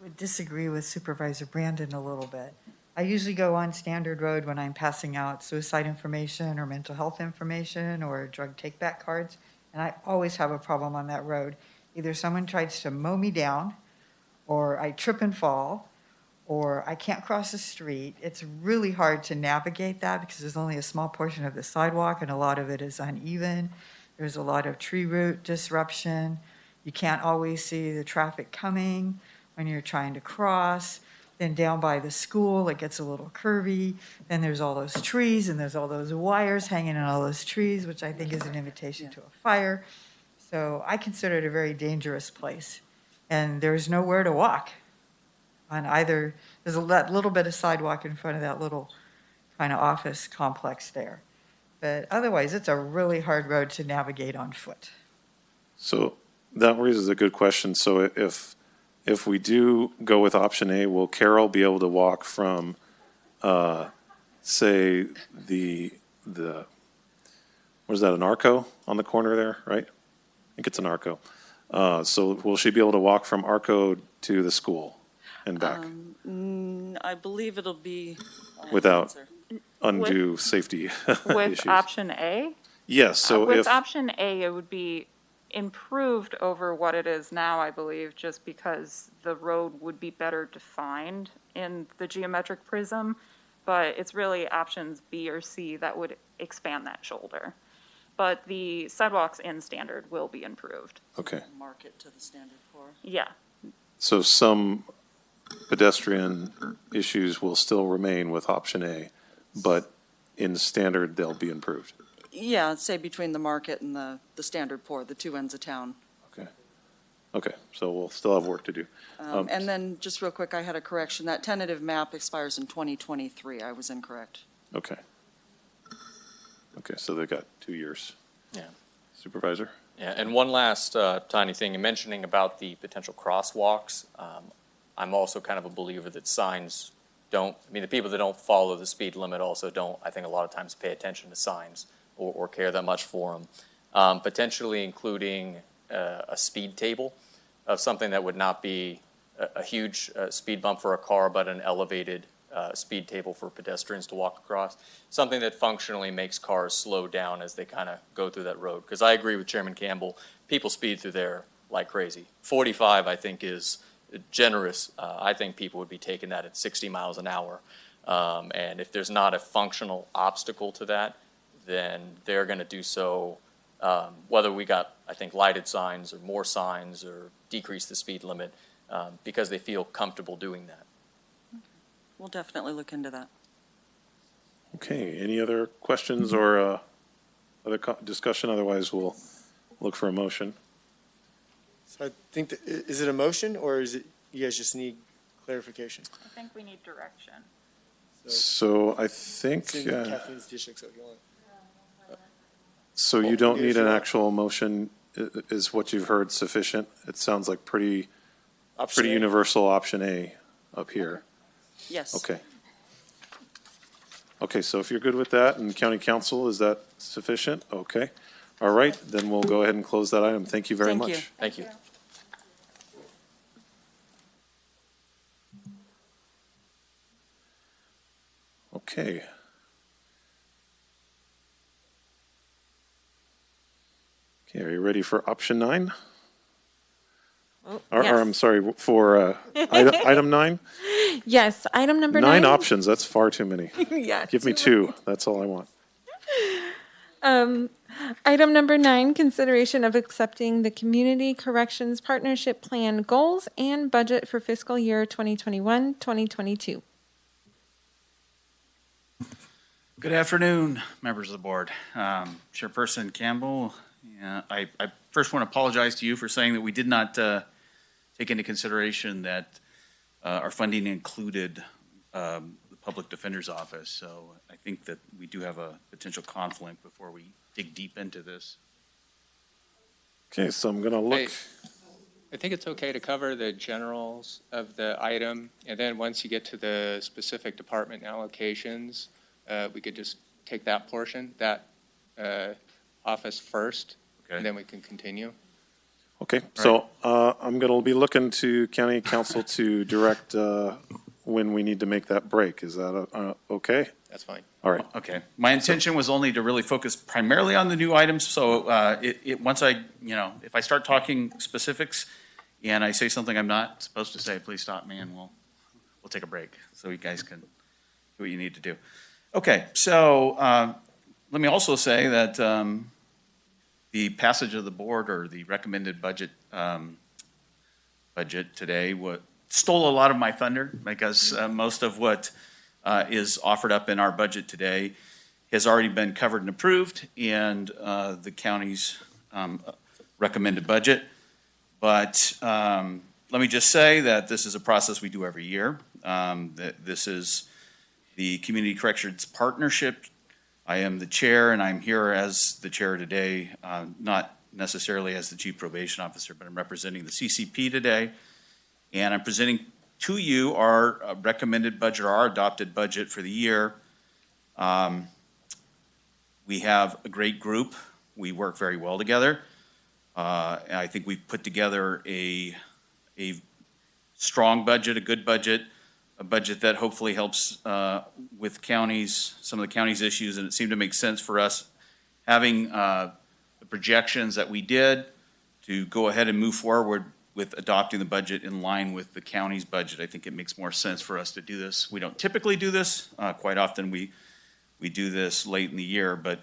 would disagree with Supervisor Brandon a little bit. I usually go on Standard Road when I'm passing out suicide information or mental health information or drug take-back cards, and I always have a problem on that road. Either someone tries to mow me down, or I trip and fall, or I can't cross the street. It's really hard to navigate that because there's only a small portion of the sidewalk and a lot of it is uneven. There's a lot of tree root disruption. You can't always see the traffic coming when you're trying to cross. Then down by the school, it gets a little curvy. Then there's all those trees and there's all those wires hanging on all those trees, which I think is an invitation to a fire. So I consider it a very dangerous place. And there's nowhere to walk on either. There's that little bit of sidewalk in front of that little kind of office complex there. But otherwise, it's a really hard road to navigate on foot. So that raises a good question. So if we do go with option A, will Carol be able to walk from, say, what is that, an Arco on the corner there, right? I think it's an Arco. So will she be able to walk from Arco to the school and back I believe it'll be. without undue safety With issues? option A? Yes, so With if, option A, it would be improved over what it is now, I believe, just because the road would be better defined in the geometric prism. But it's really options B or C that would expand that shoulder. But the sidewalks in standard will be improved. okay. Mark it to the standard core. Yeah. So some pedestrian issues will still remain with option A, but in standard, they'll be improved. Yeah, say between the market and the standard pour, the two ends of town. Okay, so we'll still have work to do. And then, just real quick, I had a correction. That tentative map expires in 2023. I was incorrect. Okay. Okay, so they got 2 years. Yeah. Supervisor? Yeah, and one last tiny thing, in mentioning about the potential crosswalks, I'm also kind of a believer that signs the people that don't follow the speed limit also don't, I think a lot of times, pay attention to signs or care that much for them. Potentially including a speed table of something that would not be a huge speed bump for a car, but an elevated speed table for pedestrians to walk across. Something that functionally makes cars slow down as they kind of go through that road. Because I agree with Chairman Campbell, people speed through there like crazy. 45, I think, is generous. I think people would be taking that at 60 miles an hour. And if there's not a functional obstacle to that, then they're going to do so, whether we got, I think, lighted signs or more signs or decrease the speed limit, because they feel comfortable doing that. We'll definitely look into that. Okay, any other questions or other discussion? Otherwise, we'll look for a motion. So I think, is it a motion or is it, you guys just need clarification? I think we need direction. So I think, It's in Kathleen's district, so if you want. so you don't need an actual motion, is what you've heard sufficient? It sounds like pretty Option A. universal option A up here. Yes. Okay. Okay, so if you're good with that, and county council, is that sufficient? Okay. All right, then we'll go ahead and close that item. Thank you very Thank much. you. Thank you. Okay. Okay, are you ready for option 9? Oh, Or yes. I'm sorry, for item 9? Yes, item number 9 9. options, that's far too many. Yeah, Give me too 2, that's all I want. Item number 9, consideration of accepting the Community Corrections Partnership Plan goals and budget for fiscal year 2021-2022. Good afternoon, members of the board. Chairperson Campbell, I first want to apologize to you for saying that we did not take into consideration that our funding included the public defender's office. So I think that we do have a potential conflict before we dig deep into this. Okay, so I'm going to look. I think it's okay to cover the generals of the item, and then once you get to the specific department allocations, we could just take that portion, that office first, and then we can continue. Okay, so I'm going to be looking to county council to direct when we need to make that break. Is that okay? That's fine. All right. Okay. My intention was only to really focus primarily on the new items. So once I, if I start talking specifics and I say something I'm not supposed to say, please stop me and we'll take a break so you guys can do what you need to do. Okay. So let me also say that the passage of the board or the recommended budget today stole a lot of my thunder because most of what is offered up in our budget today has already been covered and approved in the county's recommended budget. But let me just say that this is a process we do every year. That this is the Community Corrections Partnership. I am the chair, and I'm here as the chair today, not necessarily as the chief probation officer, but I'm representing the CCP today. And I'm presenting to you our recommended budget, or our adopted budget for the year. We have a great group. We work very well together. And I think we've put together a strong budget, a good budget, a budget that hopefully helps with counties, some of the county's issues, and it seemed to make sense for us having the projections that we did to go ahead and move forward with adopting the budget in line with the county's budget. I think it makes more sense for us to do this. We don't typically do this. Quite often we do this late in the year, but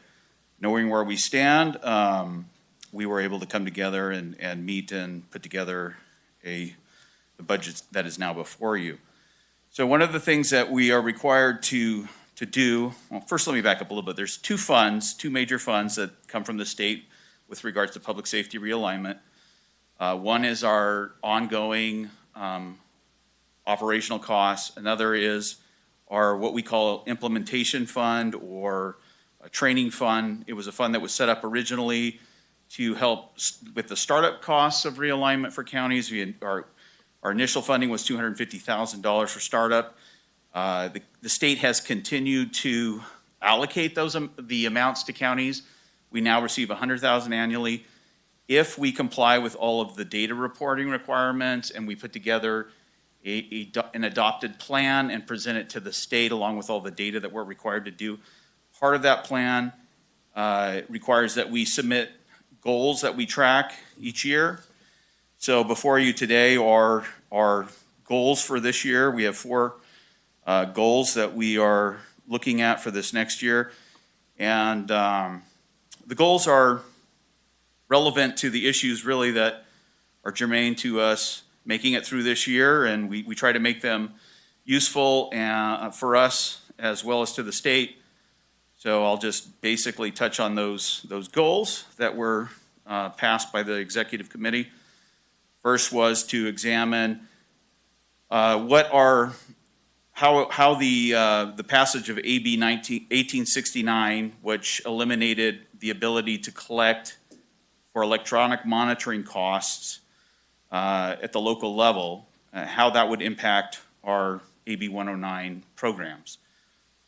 knowing where we stand, we were able to come together and meet and put together the budget that is now before you. So one of the things that we are required to do, well, first let me back up a little bit. There's two major funds that come from the state with regards to public safety realignment. One is our ongoing operational costs. Another is our what we call implementation fund or a training fund. It was a fund that was set up originally to help with the startup costs of realignment for counties. Our initial funding was $250,000 for startup. The state has continued to allocate the amounts to counties. We now receive $100,000 annually. If we comply with all of the data reporting requirements and we put together an adopted plan and present it to the state along with all the data that we're required to do, part of that plan requires that we submit goals that we track each year. So before you today are our goals for this year. We have 4 goals that we are looking at for this next year. And the goals are relevant to the issues really that are germane to us making it through this year, and we try to make them useful for us as well as to the state. So I'll just basically touch on those goals that were passed by the executive committee. First was to examine how the passage of AB 1869, which eliminated the ability to collect for electronic monitoring costs at the local level, how that would impact our AB 109 programs.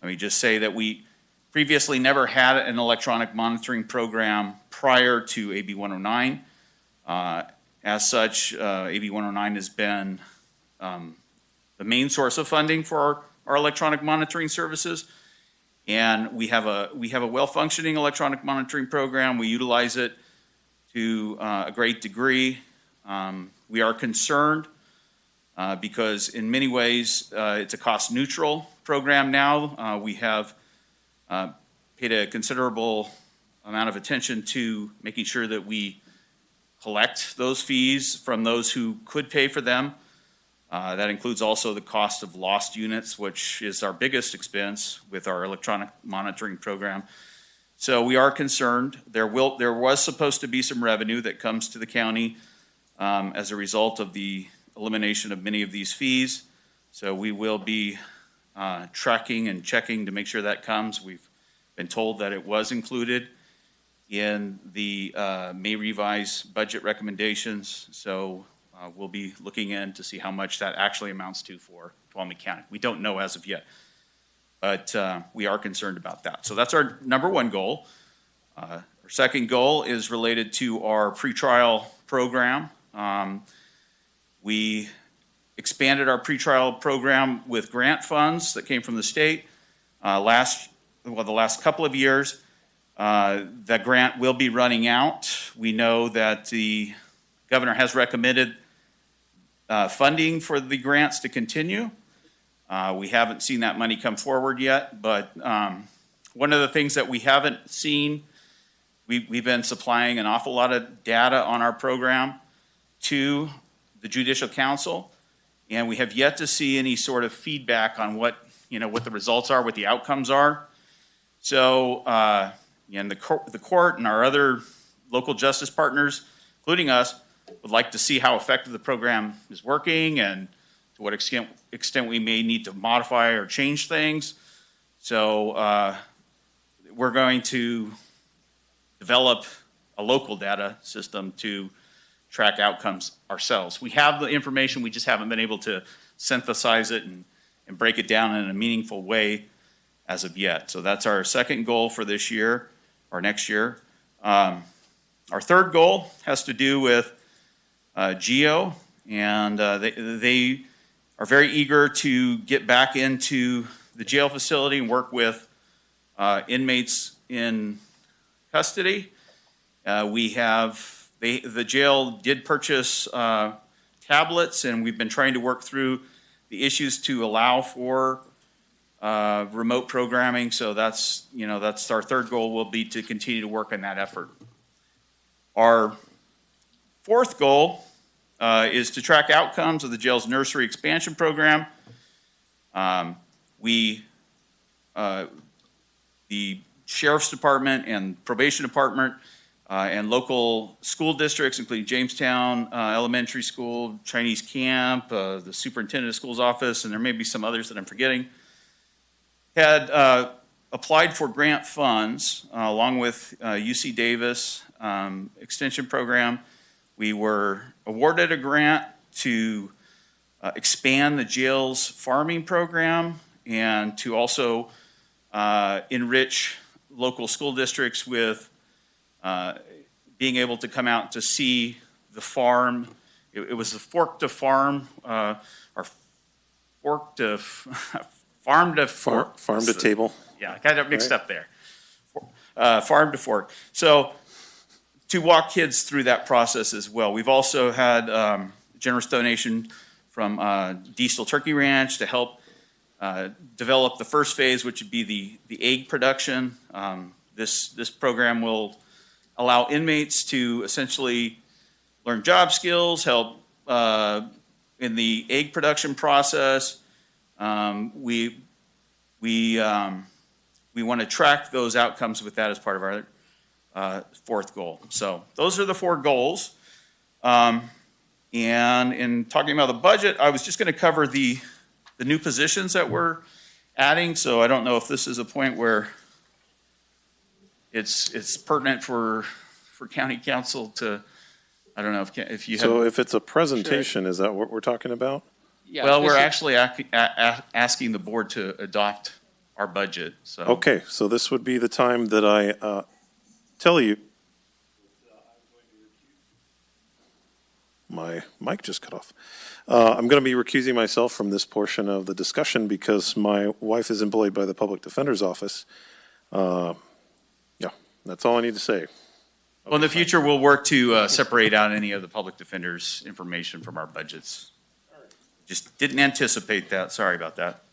Let me just say that we previously never had an electronic monitoring program prior to AB 109. As such, AB 109 has been the main source of funding for our electronic monitoring services. And we have a well-functioning electronic monitoring program. We utilize it to a great degree. We are concerned because in many ways it's a cost-neutral program now. We have paid a considerable amount of attention to making sure that we collect those fees from those who could pay for them. That includes also the cost of lost units, which is our biggest expense with our electronic monitoring program. So we are concerned. There was supposed to be some revenue that comes to the county as a result of the elimination of many of these fees. So we will be tracking and checking to make sure that comes. We've been told that it was included in the May revised budget recommendations. So we'll be looking in to see how much that actually amounts to for Tuolumne County. We don't know as of yet, but we are concerned about that. So that's our number one goal. Our second goal is related to our pretrial program. We expanded our pretrial program with grant funds that came from the state the last couple of years. That grant will be running out. We know that the governor has recommended funding for the grants to continue. We haven't seen that money come forward yet, but one of the things that we haven't seen, we've been supplying an awful lot of data on our program to the Judicial Council, and we have yet to see any sort of feedback on what the results are, what the outcomes are. So, and the court and our other local justice partners, including us, would like to see how effective the program is working and to what extent we may need to modify or change things. So we're going to develop a local data system to track outcomes ourselves. We have the information, we just haven't been able to synthesize it and break it down in a meaningful way as of yet. So that's our second goal for this year or next year. Our third goal has to do with GEO, and they are very eager to get back into the jail facility and work with inmates in custody. The jail did purchase tablets, and we've been trying to work through the issues to allow for remote programming. So that's our third goal, will be to continue to work on that effort. Our fourth goal is to track outcomes of the jail's nursery expansion program. The Sheriff's Department and Probation Department and local school districts, including Jamestown Elementary School, Chinese Camp, the Superintendent of Schools Office, and there may be some others that I'm forgetting, had applied for grant funds along with UC Davis Extension Program. We were awarded a grant to expand the jail's farming program and to also enrich local school districts with being able to come out to see the farm. It was a fork to farm, or fork to farm to fork. Farm to table. Yeah, kind of mixed up there. Farm to fork. So to walk kids through that process as well. We've also had generous donation from Diesel Turkey Ranch to help develop the first phase, which would be the egg production. This program will allow inmates to essentially learn job skills, help in the egg production process. We want to track those outcomes with that as part of our fourth goal. So those are the four goals. And in talking about the budget, I was just going to cover the new positions that we're adding. So I don't know if this is a point where it's pertinent for county council to, I don't know if you have. So if it's a presentation, is that what we're talking about? Yeah, well, we're actually asking the board to adopt our budget. So Okay, so this would be the time that I tell you. My mic just cut off. I'm going to be recusing myself from this portion of the discussion because my wife is employed by the Public Defender's Office. Yeah, that's all I need to say. Well, in the future, we'll work to separate out any of the public defender's information from our budgets. Just didn't anticipate that. Sorry about that.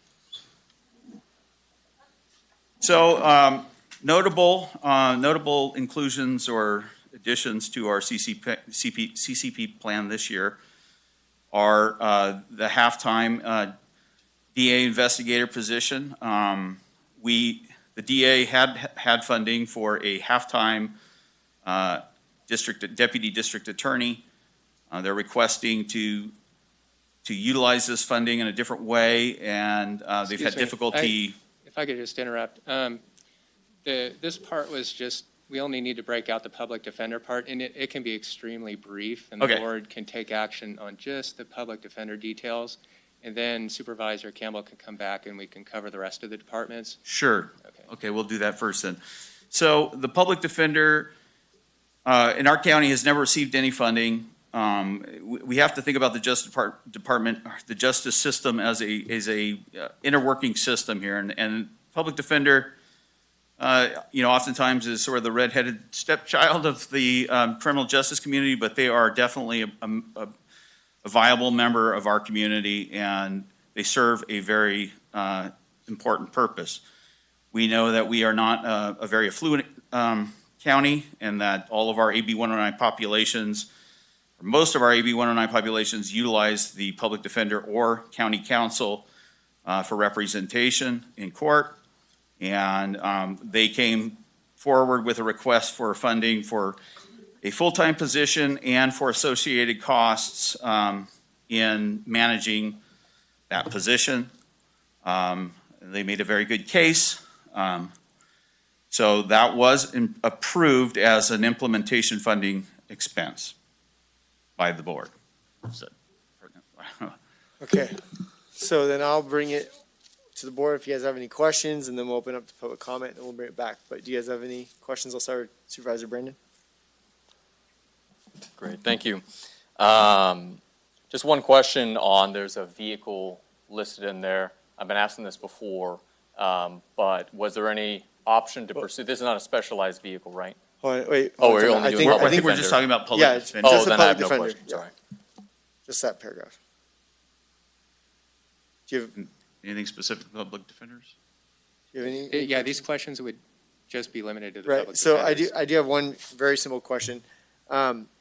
So notable inclusions or additions to our CCP plan this year are the halftime DA investigator position. The DA had funding for a halftime deputy district attorney. They're requesting to to utilize this funding in a different way, and they've Excuse had me, difficulty. If I could just interrupt, this part was just, we only need to break out the public defender part, and it can be extremely brief, and the Okay. board can take action on just the public defender details, and then Supervisor Campbell can come back and we can cover the rest of the departments. Sure. Okay, we'll do that first then. So the public defender in our county has never received any funding. We have to think about the Justice Department, the justice system as a interworking system here, and public defender, oftentimes is sort of the redheaded stepchild of the criminal justice community, but they are definitely a viable member of our community, and they serve a very important purpose. We know that we are not a very affluent county, and that all of our AB 109 populations, or most of our AB 109 populations, utilize the public defender or county counsel for representation in court. And they came forward with a request for funding for a full-time position and for associated costs in managing that position. They made a very good case. So that was approved as an implementation funding expense by the board. Okay, so then I'll bring it to the board if you guys have any questions, and then we'll open up to public comment, and we'll bring it back. But do you guys have any questions? I'll start with Supervisor Brandon. Great, thank you. Just one question on, there's a vehicle listed in there. I've been asking this before, but was there any option to pursue? This is not a specialized vehicle, right? Hold on, wait. Oh, hold we're on. only doing public I think we're just defender. talking about public Yeah, defender. just the then I public have no defender. question, sorry. Just that paragraph. Do you have, Anything specific to public defenders? do you have any? Yeah, these questions would just be limited to the Right, public so defenders. I do have one very simple question.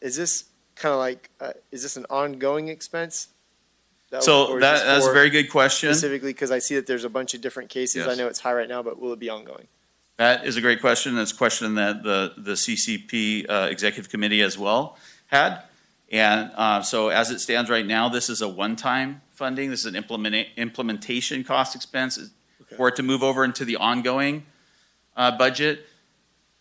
Is this kind of like, is this an ongoing expense? So Or is that's this a for very good question. Specifically, because I see that there's a bunch of different cases. I Yes. know it's high right now, but will it be ongoing? That is a great question. That's a question that the CCP Executive Committee as well had. And so as it stands right now, this is a one-time funding. This is an implementation cost expense. For it to move over into the ongoing budget,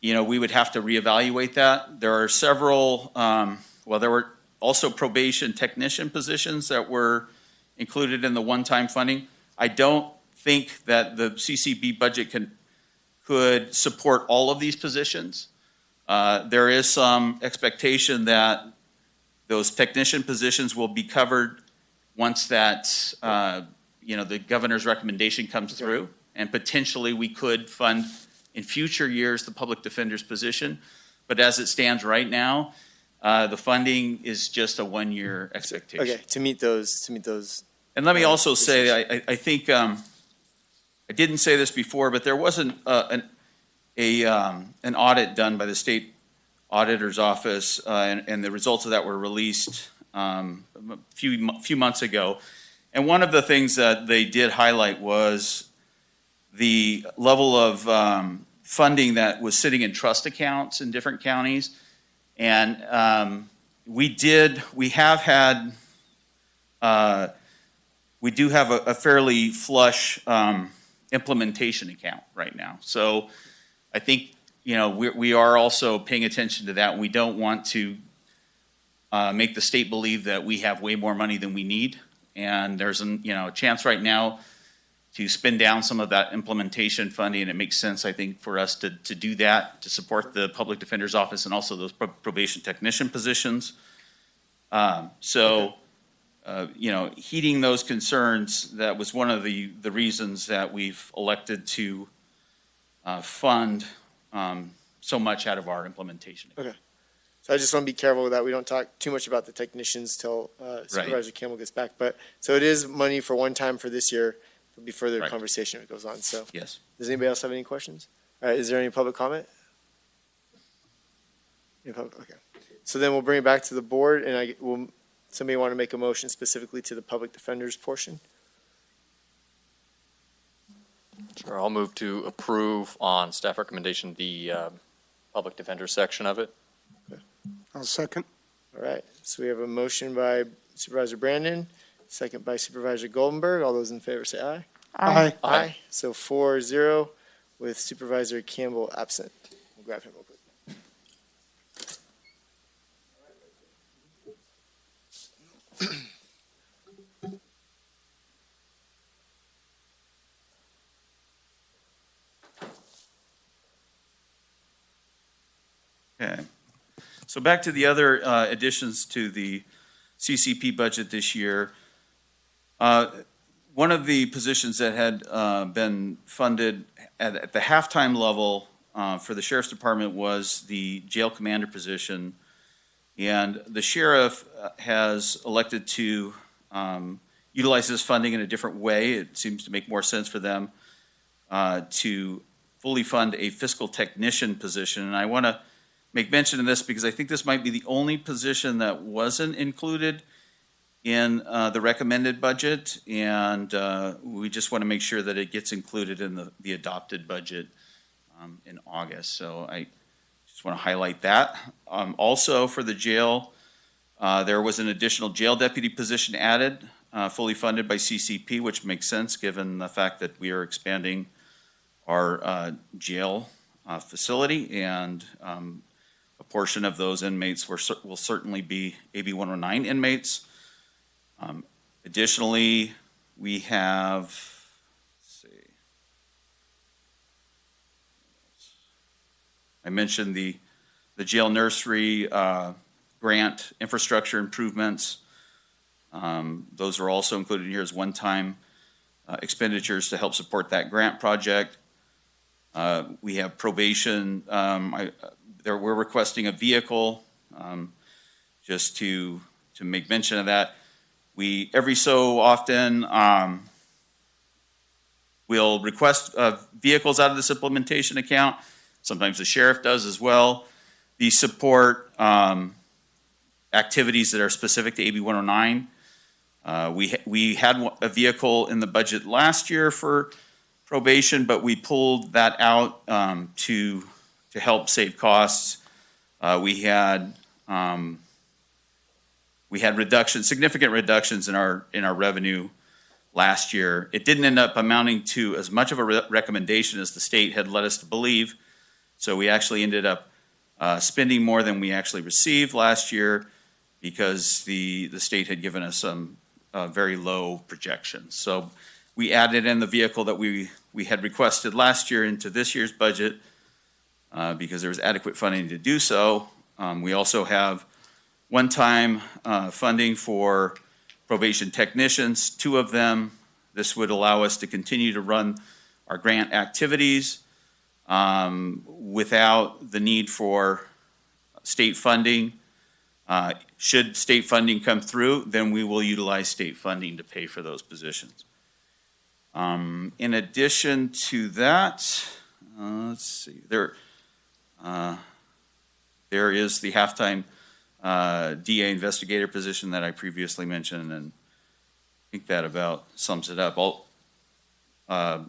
we would have to reevaluate that. There are several, there were also probation technician positions that were included in the one-time funding. I don't think that the CCP budget could support all of these positions. There is some expectation that those technician positions will be covered once that, the governor's recommendation comes through. And potentially we could fund in future years the public defender's position. But as it stands right now, the funding is just a one-year expectation. Okay, to meet those. And let me also say, I think, I didn't say this before, but there wasn't an audit done by the state auditor's office, and the results of that were released a few months ago. And one of the things that they did highlight was the level of funding that was sitting in trust accounts in different counties. And we do have a fairly flush implementation account right now. So I think, we are also paying attention to that. We don't want to make the state believe that we have way more money than we need. And there's a chance right now to spend down some of that implementation funding, and it makes sense, I think, for us to do that, to support the public defender's office and also those probation technician positions. Heeding those concerns, that was one of the reasons that we've elected to fund so much out of our implementation. Okay. So I just want to be careful with that. We don't talk too much about the technicians till Supervisor Campbell gets back. But so it is money for one time for this year. There'll be further conversation if it goes on. So yes. Does anybody else have any questions? All right. Is there any public comment? Okay. So then we'll bring it back to the board, and somebody want to make a motion specifically to the public defenders portion? Sure, I'll move to approve on staff recommendation the public defender section of it. I'll second. All right. So we have a motion by Supervisor Brandon, second by Supervisor Goldenberg. All those in favor say aye. Aye. Aye. So 4-0 with Supervisor Campbell absent. We'll grab him real quick. Okay. So back to the other additions to the CCP budget this year. One of the positions that had been funded at the halftime level for the Sheriff's Department was the jail commander position. And the sheriff has elected to utilize this funding in a different way. It seems to make more sense for them to fully fund a fiscal technician position. And I want to make mention of this because I think this might be the only position that wasn't included in the recommended budget, and we just want to make sure that it gets included in the adopted budget in August. So I just want to highlight that. Also for the jail, there was an additional jail deputy position added, fully funded by CCP, which makes sense given the fact that we are expanding our jail facility, and a portion of those inmates will certainly be AB 109 inmates. Additionally, we have, let's see, I mentioned the jail nursery grant infrastructure improvements. Those are also included here as one-time expenditures to help support that grant project. We have probation. We're requesting a vehicle, just to make mention of that. We, every so often, we'll request vehicles out of this implementation account. Sometimes the sheriff does as well. These support activities that are specific to AB 109. We had a vehicle in the budget last year for probation, but we pulled that out to help save costs. We had significant reductions in our revenue last year. It didn't end up amounting to as much of a recommendation as the state had led us to believe. So we actually ended up spending more than we actually received last year because the state had given us some very low projections. So we added in the vehicle that we had requested last year into this year's budget because there was adequate funding to do so. We also have one-time funding for probation technicians, 2 of them. This would allow us to continue to run our grant activities without the need for state funding. Should state funding come through, then we will utilize state funding to pay for those positions. In addition to that, let's see, there is the halftime DA investigator position that I previously mentioned, and I think that about sums it up. I'll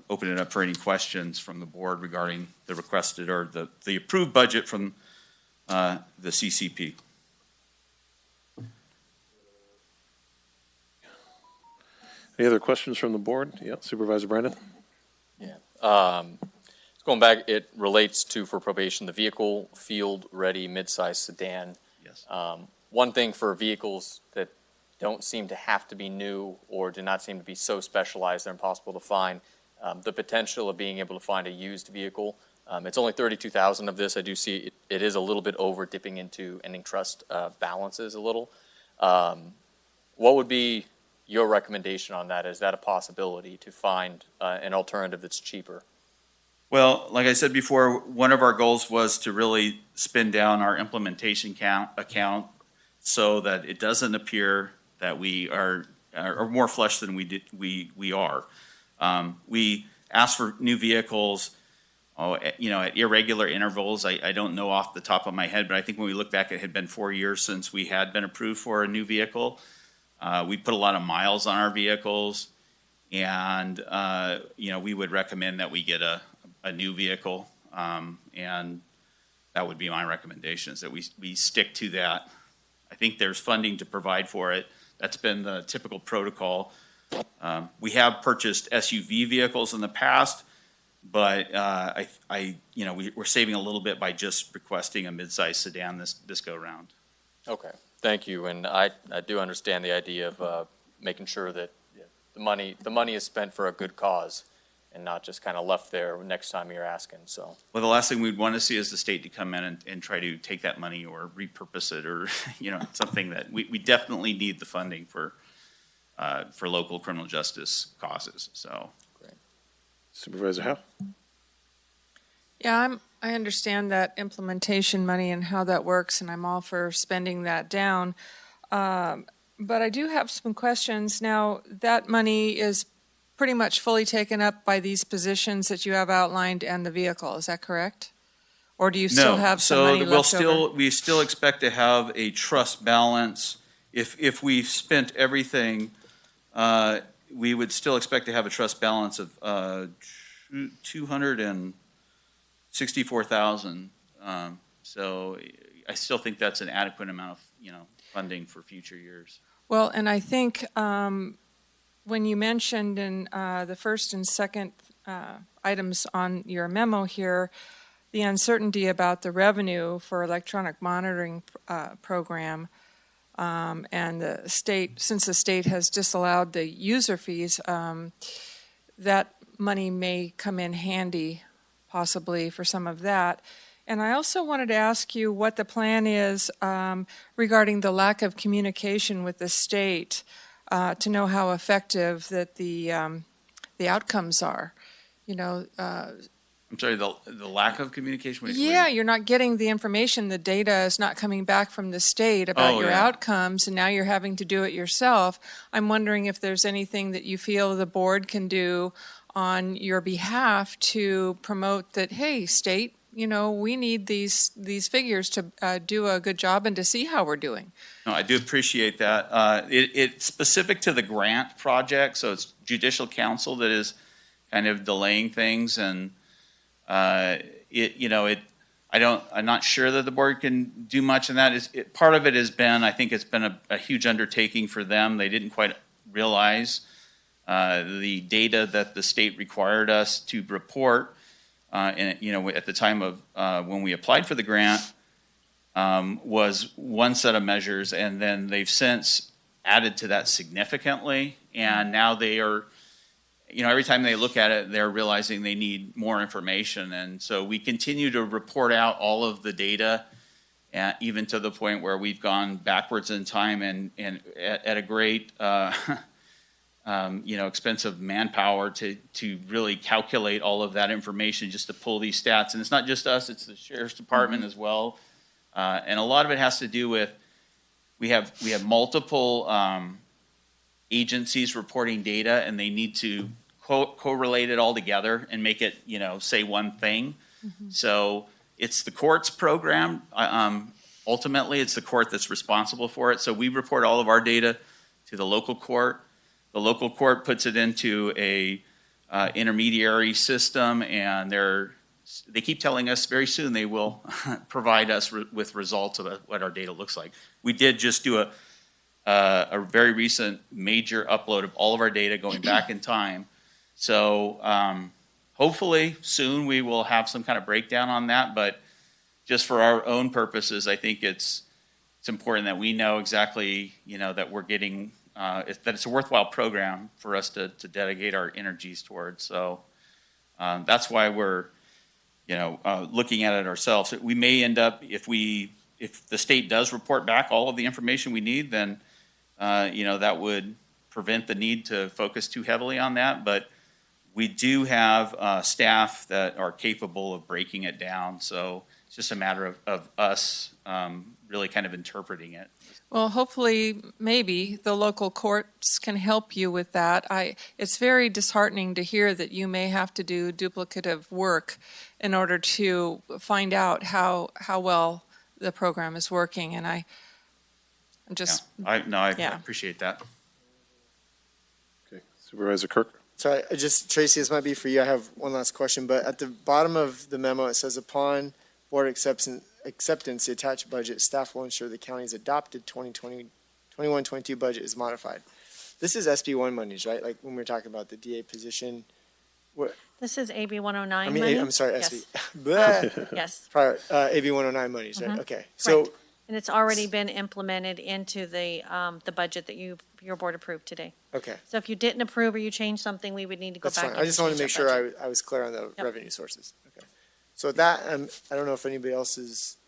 open it up for any questions from the board regarding the requested or the approved budget from the CCP. Any other questions from the board? Yeah, Supervisor Brandon? Yeah. Going back, it relates to, for probation, the vehicle field-ready mid-size sedan. Yes. One thing for vehicles that don't seem to have to be new or do not seem to be so specialized they're impossible to find, the potential of being able to find a used vehicle. It's only $32,000 of this. I do see it is a little bit over, dipping into ending trust balances a little. What would be your recommendation on that? Is that a possibility to find an alternative that's cheaper? Well, like I said before, one of our goals was to really spin down our implementation account so that it doesn't appear that we are more flush than we are. We asked for new vehicles, at irregular intervals. I don't know off the top of my head, but I think when we look back, it had been 4 years since we had been approved for a new vehicle. We put a lot of miles on our vehicles, and we would recommend that we get a new vehicle, and that would be my recommendation, is that we stick to that. I think there's funding to provide for it, That's been the typical protocol. We have purchased SUV vehicles in the past, but we're saving a little bit by just requesting a mid-size sedan this go round. Okay, thank you. And I do understand the idea of making sure that the money is spent for a good cause and not just kind of left there next time you're asking. So. Well, the last thing we'd want to see is the state to come in and try to take that money or repurpose it, or something that we definitely need the funding for local criminal justice causes. So. Great. Supervisor Howe? Yeah, I understand that implementation money and how that works, and I'm all for spending that down. But I do have some questions. Now, that money is pretty much fully taken up by these positions that you have outlined and the vehicle. Is that correct? Or do you still have some money left over? We still expect to have a trust balance. If we've spent everything, we would still expect to have a trust balance of $264,000. So I still think that's an adequate amount of funding for future years. Well, and I think when you mentioned in the first and second items on your memo here, the uncertainty about the revenue for electronic monitoring program, and the state, since the state has disallowed the user fees, that money may come in handy possibly for some of that. And I also wanted to ask you what the plan is regarding the lack of communication with the state to know how effective that the outcomes are. I'm sorry, the lack of communication? Yeah, you're not getting the information. The data is not coming back from the state about your outcomes, and now you're having to do it yourself. I'm wondering if there's anything that you feel the board can do on your behalf to promote that, hey, state, we need these figures to do a good job and to see how we're doing. No, I do appreciate that. It's specific to the grant project, so it's judicial council that is kind of delaying things, and I'm not sure that the board can do much in that. Part of it has been, I think it's been a huge undertaking for them. They didn't quite realize the data that the state required us to report. And at the time of when we applied for the grant, was one set of measures, and then they've since added to that significantly. And now they are, every time they look at it, they're realizing they need more information. And so we continue to report out all of the data, even to the point where we've gone backwards in time and at a great expensive manpower to really calculate all of that information just to pull these stats. And it's not just us, it's the Sheriff's Department as well. And a lot of it has to do with, we have multiple agencies reporting data, and they need to correlate it all together and make it, say one thing. Mm-hmm. So it's the court's program. Ultimately, it's the court that's responsible for it. So we report all of our data to the local court. The local court puts it into a intermediary system, and they keep telling us very soon they will provide us with results of what our data looks like. We did just do a very recent major upload of all of our data going back in time. So hopefully soon we will have some kind of breakdown on that, but just for our own purposes, I think it's important that we know exactly, that we're getting that it's a worthwhile program for us to dedicate our energies towards. So that's why we're, looking at it ourselves. We may end up, if the state does report back all of the information we need, then that would prevent the need to focus too heavily on that. But we do have staff that are capable of breaking it down. So it's just a matter of us really kind of interpreting it. Well, hopefully, maybe the local courts can help you with that. It's very disheartening to hear that you may have to do duplicative work in order to find out how well the program is working. And I'm just... I appreciate that. Okay, Supervisor Kirk. So Tracy, this might be for you. I have one last question, but at the bottom of the memo, it says, upon board acceptance, the attached budget, staff will ensure the county's adopted 2020 21-22 budget is modified. This is SB1 monies, right? Like when we were talking about the DA position. This is AB 109 I mean, money? I'm sorry, Yes. SB. Bleh. Yes. Prior, AB 109 monies, right? Mhm. Okay. So, Right. And it's already been implemented into the budget that your board approved today. okay, So if you didn't approve or you changed something, we would need to go that's back fine. in I just and wanted to make change sure that budget. I was clear on the Yep. revenue sources. Okay. So with that, I don't know if anybody else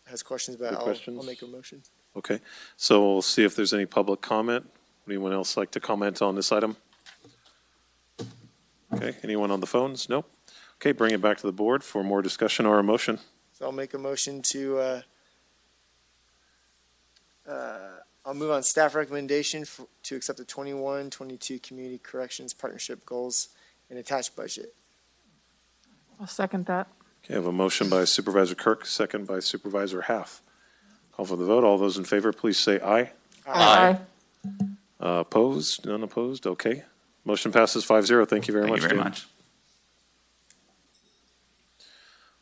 has questions, but Good I'll questions? make a motion. Okay, so we'll see if there's any public comment. Anyone else like to comment on this item? Okay, anyone on the phones? Nope. Okay, bring it back to the board for more discussion or a motion. So I'll make a motion to, I'll move on staff recommendation to accept the 21-22 community corrections partnership goals and attached budget. I'll second that. Okay, I have a motion by Supervisor Kirk, second by Supervisor Half. Call for the vote. All those in favor, please say aye. Aye. Opposed? None opposed? Okay. Motion passes 5-0. Thank you very much. Thank you very Dan. much.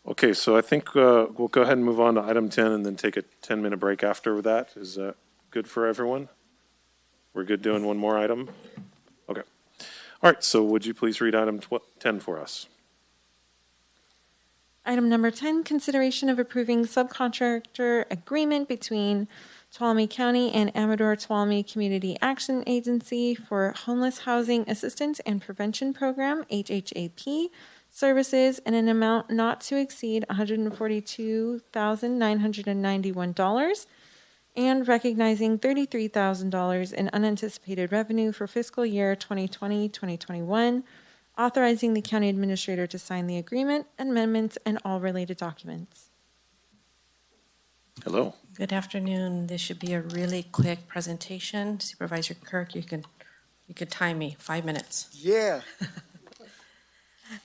Okay, so I think we'll go ahead and move on to item 10 and then take a 10-minute break after that. Is that good for everyone? We're good doing one more item? Okay. All right, so would you please read item 10 for us? Item number 10, consideration of approving subcontractor agreement between Tuolumne County and Amador Tuolumne Community Action Agency for Homeless Housing Assistance and Prevention Program, HHAP, services in an amount not to exceed $142,991, and recognizing $33,000 in unanticipated revenue for fiscal year 2020-2021, authorizing the county administrator to sign the agreement, amendments, and all related documents. Hello. Good afternoon. This should be a really quick presentation. Supervisor Kirk, you could time me, 5 minutes. Yeah.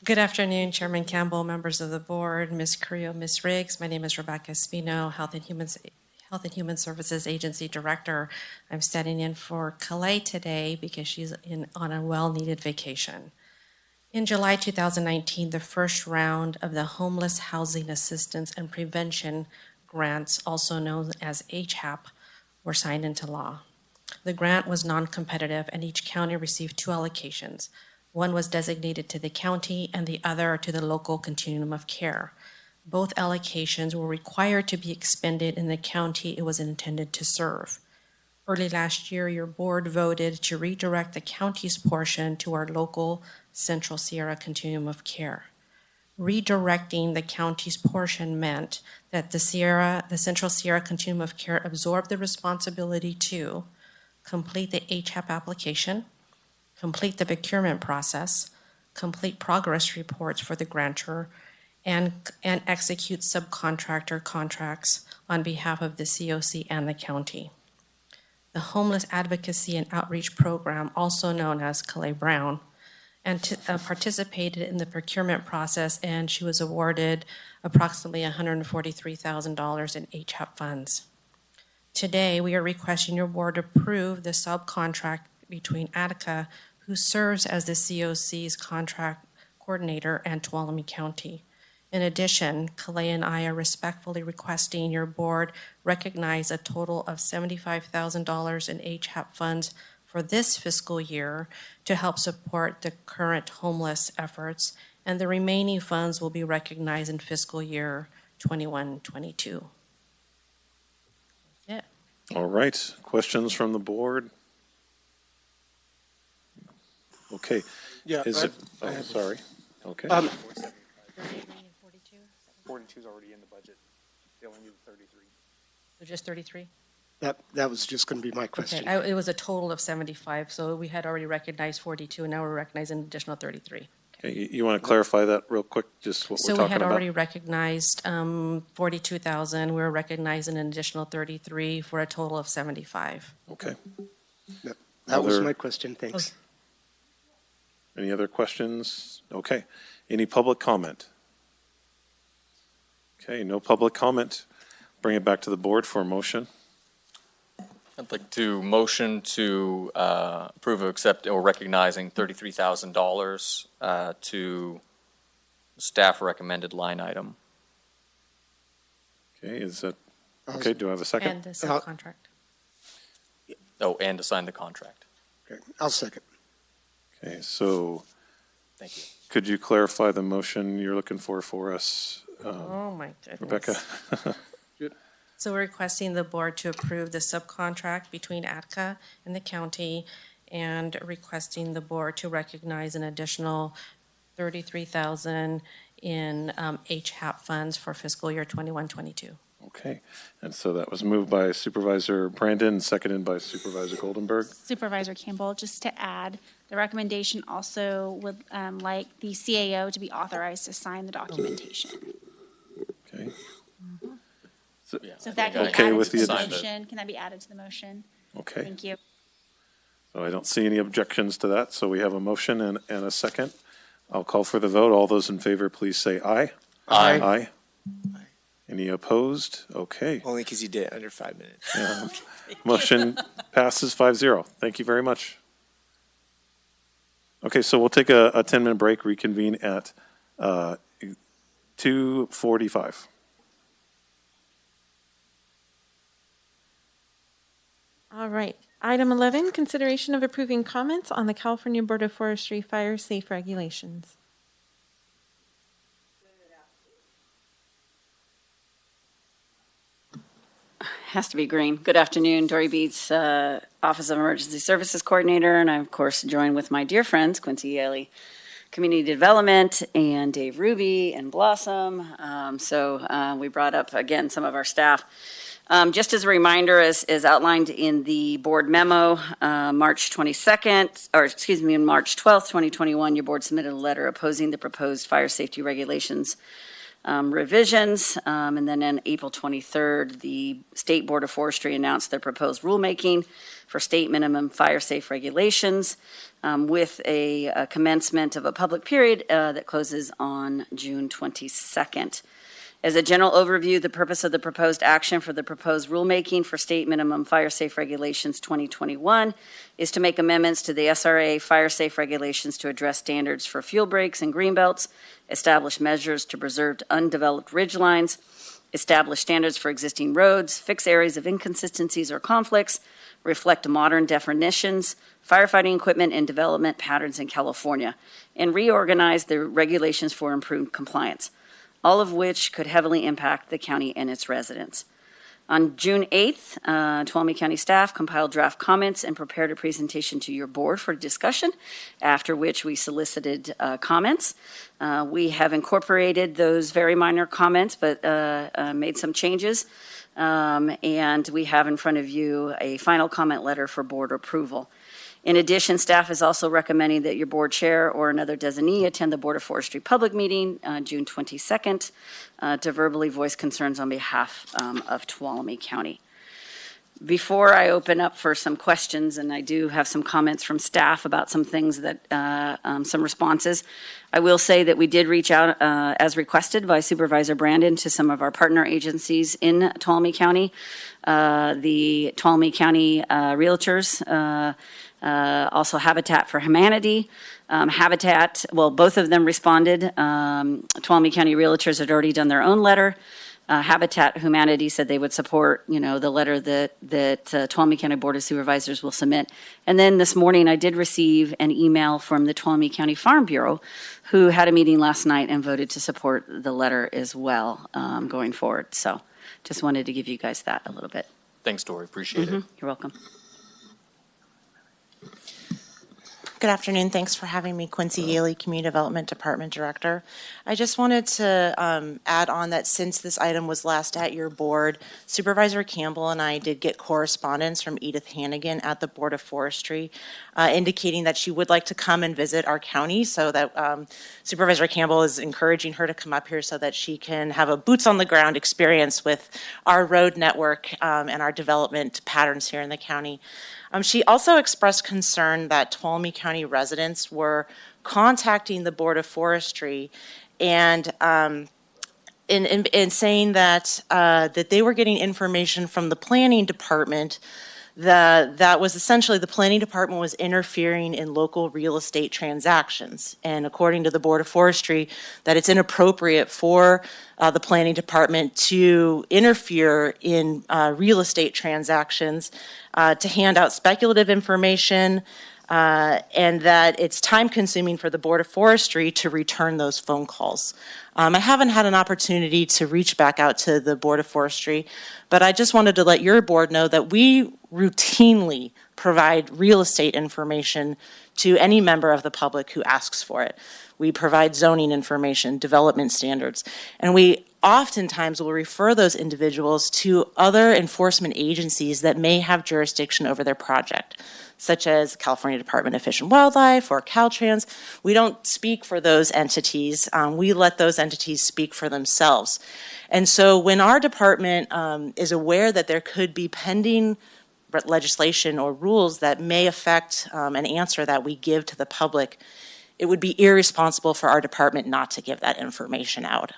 Good afternoon, Chairman Campbell, members of the board, Ms. Carrillo, Ms. Riggs. My name is Rebecca Espino, Health and Human Services Agency Director. I'm standing in for Calais today because she's on a well-needed vacation. In July 2019, the first round of the Homeless Housing Assistance and Prevention grants, also known as HHAP, were signed into law. The grant was non-competitive and each county received 2 allocations. One was designated to the county and the other to the local continuum of care. Both allocations were required to be expended in the county it was intended to serve. Early last year, your board voted to redirect the county's portion to our local Central Sierra continuum of care. Redirecting the county's portion meant that the Central Sierra continuum of care absorbed the responsibility to complete the HHAP application, complete the procurement process, complete progress reports for the grantor, and execute subcontractor contracts on behalf of the COC and the county. The Homeless Advocacy and Outreach Program, also known as Calais Brown, participated in the procurement process, and she was awarded approximately $143,000 in HHAP funds. Today, we are requesting your board approve the subcontract between Attica, who serves as the COC's contract coordinator, and Tuolumne County. In addition, Calais and I are respectfully requesting your board recognize a total of $75,000 in HHAP funds for this fiscal year to help support the current homeless efforts, and the remaining funds will be recognized in fiscal year 21-22. That's it. All right, questions from the board? Okay. Yeah. Sorry. Okay. 42 is already in the budget. They only need 33. So just 33? That was just going to be my question. Okay, it was a total of 75, so we had already recognized 42, and now we're recognizing an additional 33. Okay, you want to clarify that real quick, just what we're So talking we had about? already recognized 42,000. We're recognizing an additional 33 for a total of 75. Okay. That was Other- my question. Thanks. Any other questions? Okay. Any public comment? Okay, no public comment. Bring it back to the board for a motion. I'd like to motion to approve or accept or recognizing $33,000 to staff recommended line item. Okay, is that, okay, do I have a second? And the subcontract. Oh, and to sign the contract. Okay, I'll second. Okay, so Thank you. could you clarify the motion you're looking for us, Oh, my goodness. Rebecca? So we're requesting the board to approve the subcontract between ATCA and the county and requesting the board to recognize an additional $33,000 in HAP funds for fiscal year 21-22. Okay, and so that was moved by Supervisor Brandon, seconded by Supervisor Goldenberg. Supervisor Campbell, just to add, the recommendation also would like the CAO to be authorized to sign the documentation. Okay. So if that can be Okay added with to the the addition. motion, can that be added to the motion? Okay. Thank you. So I don't see any objections to that, so we have a motion and a second. I'll call for the vote. All those in favor, please say aye. Aye. Aye. Any opposed? Okay. Only because you did it under 5 minutes. Yeah. Motion passes 5-0. Thank you very much. Okay, so we'll take a 10-minute break, reconvene at 2:45. All right. Item 11, consideration of approving comments on the California Board of Forestry Fire Safe Regulations. Has to be green. Good afternoon, Dory Beats, Office of Emergency Services Coordinator, and I'm, of course, joined with my dear friends, Quincy Yaley, Community Development, and Dave Ruby, and Blossom. We brought up, again, some of our staff. Just as a reminder, as outlined in the board memo, March 12th, 2021, your board submitted a letter opposing the proposed fire safety regulations revisions. And then on April 23rd, the State Board of Forestry announced their proposed rulemaking for state minimum fire safe regulations with a commencement of a public period that closes on June 22nd. As a general overview, the purpose of the proposed action for the proposed rulemaking for state minimum fire safe regulations 2021 is to make amendments to the SRA fire safe regulations to address standards for fuel breaks and greenbelts, establish measures to preserve undeveloped ridgelines, establish standards for existing roads, fix areas of inconsistencies or conflicts, reflect modern definitions, firefighting equipment and development patterns in California, and reorganize the regulations for improved compliance, all of which could heavily impact the county and its residents. On June 8th, Tuolumne County staff compiled draft comments and prepared a presentation to your board for discussion, after which we solicited comments. We have incorporated those very minor comments, but made some changes. And we have in front of you a final comment letter for board approval. In addition, staff is also recommending that your board chair or another designee attend the Board of Forestry public meeting June 22nd to verbally voice concerns on behalf of Tuolumne County. Before I open up for some questions, and I do have some comments from staff about some things that, some responses, I will say that we did reach out as requested by Supervisor Brandon to some of our partner agencies in Tuolumne County. The Tuolumne County Realtors, also Habitat for Humanity. Both of them responded. Tuolumne County Realtors had already done their own letter. Habitat Humanity said they would support, the letter that Tuolumne County Board of Supervisors will submit. And then this morning, I did receive an email from the Tuolumne County Farm Bureau, who had a meeting last night and voted to support the letter as well going forward. So just wanted to give you guys that a little bit. Thanks, Dory. Appreciate it. You're welcome. Good afternoon. Thanks for having me. Quincy Yaley, Community Development Department Director. I just wanted to add on that since this item was last at your board, Supervisor Campbell and I did get correspondence from Edith Hannigan at the Board of Forestry indicating that she would like to come and visit our county, so that Supervisor Campbell is encouraging her to come up here so that she can have a boots on the ground experience with our road network and our development patterns here in the county. She also expressed concern that Tuolumne County residents were contacting the Board of Forestry and in saying that that they were getting information from the planning department that was essentially the planning department was interfering in local real estate transactions. And according to the Board of Forestry, that it's inappropriate for the planning department to interfere in real estate transactions, to hand out speculative information, and that it's time consuming for the Board of Forestry to return those phone calls. I haven't had an opportunity to reach back out to the Board of Forestry, but I just wanted to let your board know that we routinely provide real estate information to any member of the public who asks for it. We provide zoning information, development standards, and we oftentimes will refer those individuals to other enforcement agencies that may have jurisdiction over their project, such as California Department of Fish and Wildlife or Caltrans. We don't speak for those entities. We let those entities speak for themselves. And so when our department is aware that there could be pending legislation or rules that may affect an answer that we give to the public, it would be irresponsible for our department not to give that information out.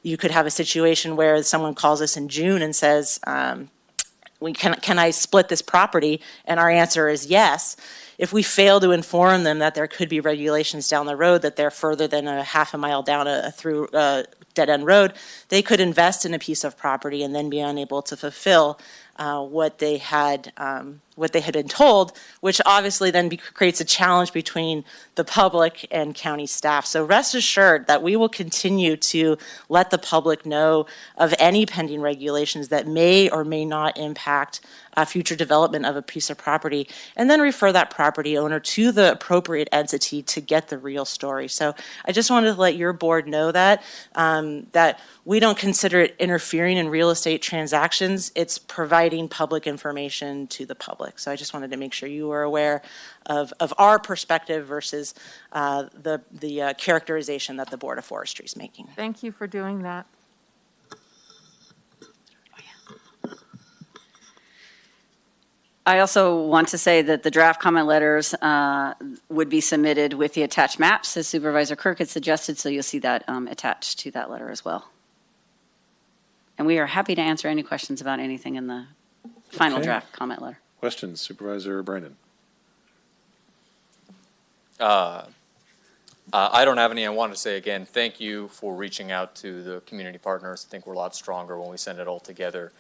You could have a situation where someone calls us in June and says, can I split this property? And our answer is yes. If we fail to inform them that there could be regulations down the road, that they're further than a half a mile down through a dead-end road, they could invest in a piece of property and then be unable to fulfill what they had been told, which obviously then creates a challenge between the public and county staff. So rest assured that we will continue to let the public know of any pending regulations that may or may not impact future development of a piece of property, and then refer that property owner to the appropriate entity to get the real story. So I just wanted to let your board know that, that we don't consider it interfering in real estate transactions. It's providing public information to the public. So I just wanted to make sure you were aware of our perspective versus the characterization that the Board of Forestry is making. Thank you for doing that. I also want to say that the draft comment letters would be submitted with the attached maps, as Supervisor Kirk had suggested, so you'll see that attached to that letter as well. And we are happy to answer any questions about anything in the final draft comment letter. Questions, Supervisor Brandon? I don't have any. I wanted to say again, thank you for reaching out to the community partners. I think we're a lot stronger when we send it all together.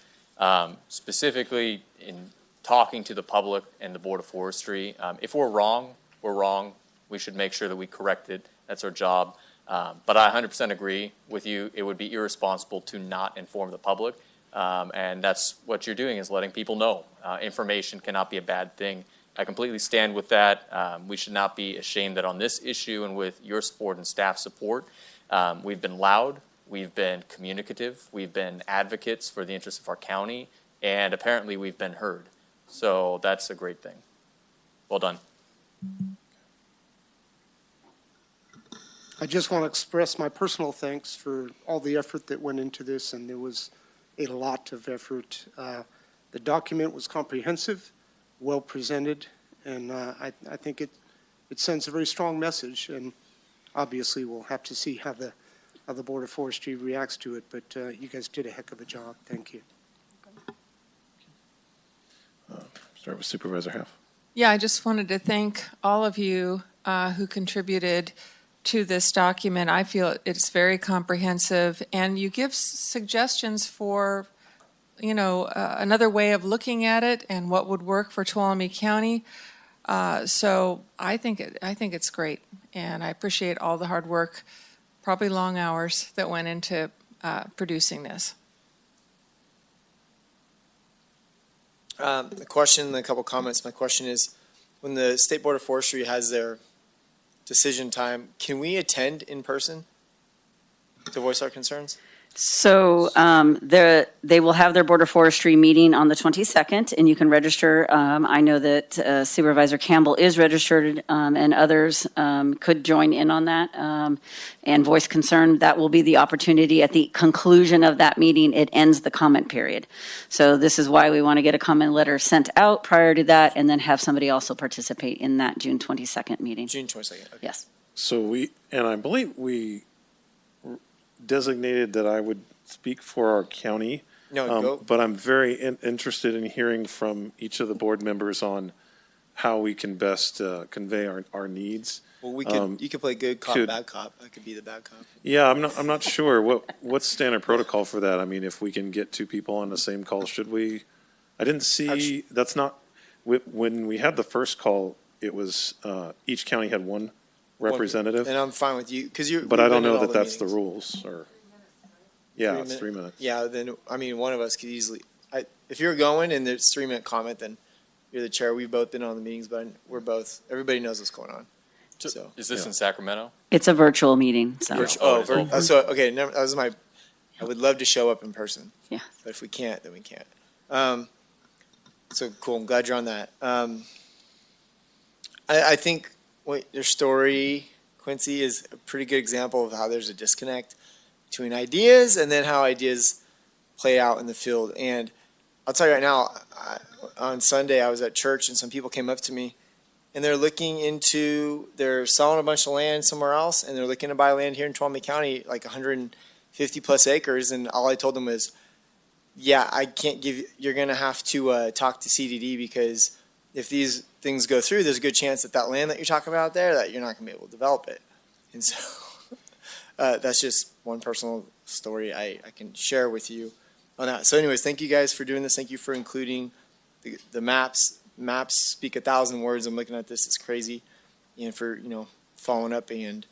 Specifically in talking to the public and the Board of Forestry. If we're wrong, we're wrong. We should make sure that we correct it. That's our job. But I 100% agree with you. It would be irresponsible to not inform the public. And that's what you're doing, is letting people know. Information cannot be a bad thing. I completely stand with that. We should not be ashamed that on this issue and with your support and staff support, we've been loud, we've been communicative, we've been advocates for the interests of our county, and apparently we've been heard. So that's a great thing. Well done. I just want to express my personal thanks for all the effort that went into this, and there was a lot of effort. The document was comprehensive, well presented, and I think it sends a very strong message, and obviously we'll have to see how the Board of Forestry reacts to it, but you guys did a heck of a job. Thank you. Start with Supervisor Half. Yeah, I just wanted to thank all of you who contributed to this document. I feel it's very comprehensive, and you give suggestions for, another way of looking at it and what would work for Tuolumne County. So I think it's great, and I appreciate all the hard work, probably long hours that went into producing this. The question, a couple comments. My question is, when the State Board of Forestry has their decision time, can we attend in person to voice our concerns? So they will have their Board of Forestry meeting on the 22nd, and you can register. I know that Supervisor Campbell is registered, and others could join in on that and voice concern. That will be the opportunity at the conclusion of that meeting. It ends the comment period. So this is why we want to get a comment letter sent out prior to that, and then have somebody also participate in that June 22nd meeting. June 22nd. Okay. Yes. So I believe we designated that I would speak for our county No, go. But I'm very interested in hearing from each of the board members on how we can best convey our needs. Well, we could. You could play good cop, could- bad cop. I could be the bad cop. Yeah, I'm not sure. What's standard protocol for that? I mean, if we can get two people on the same call, should we? I didn't see, that's not, when we had the first call, it was, each county had one representative. And I'm fine with you because you. But I don't know that that's the rules, or, yeah, 3 it's minute- 3 minutes. Yeah, then I mean, one of us could easily. If you're going and there's 3 minute comment, then you're the chair. We've both been on the meetings, but we're both. Everybody knows what's going on. So Is this in Sacramento? It's a virtual meeting, so. So okay, that was my. I would love to show up in person. Yeah. But if we can't, then we can't. So cool. I'm glad you're on that. I think your story, Quincy, is a pretty good example of how there's a disconnect between ideas and then how ideas play out in the field. And I'll tell you right now, on Sunday I was at church and some people came up to me and they're they're selling a bunch of land somewhere else and they're looking to buy land here in Tuolumne County, like 150 plus acres. And all I told them was, yeah, I can't you're going to have to talk to CDD because if these things go through, there's a good chance that land that you're talking about there, that you're not going to be able to develop it. And so that's just one personal story I can share with you on that. So anyways, thank you guys for doing this. Thank you for including the maps. Maps speak 1,000 words. I'm looking at this. It's crazy. And for, following up. And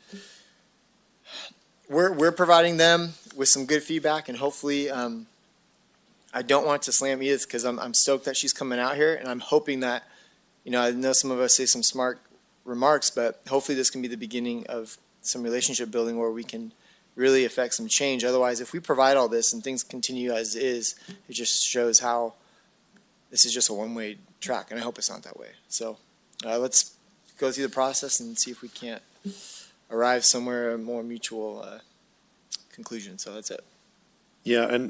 we're providing them with some good feedback. And hopefully, I don't want to slam Edith because I'm stoked that she's coming out here. And I'm hoping that, I know some of us say some smart remarks, but hopefully this can be the beginning of some relationship building where we can really affect some change. Otherwise, if we provide all this and things continue as is, it just shows how this is just a one-way track, and I hope it's not that way. So let's go through the process and see if we can't arrive somewhere a more mutual conclusion. So that's it. Yeah,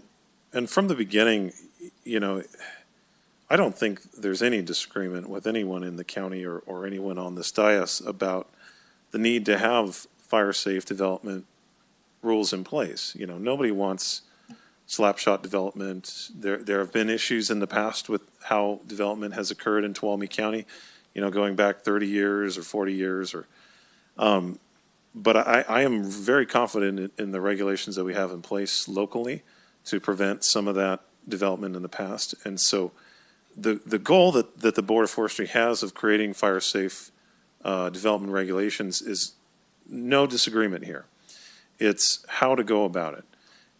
and from the beginning, I don't think there's any disagreement with anyone in the county or anyone on this dais about the need to have fire-safe development rules in place. Nobody wants slapshot development. There have been issues in the past with how development has occurred in Tuolumne County, going back 30 years or 40 years. But I am very confident in the regulations that we have in place locally to prevent some of that development in the past. And so the goal that the Board of Forestry has of creating fire-safe development regulations is no disagreement here. It's how to go about it.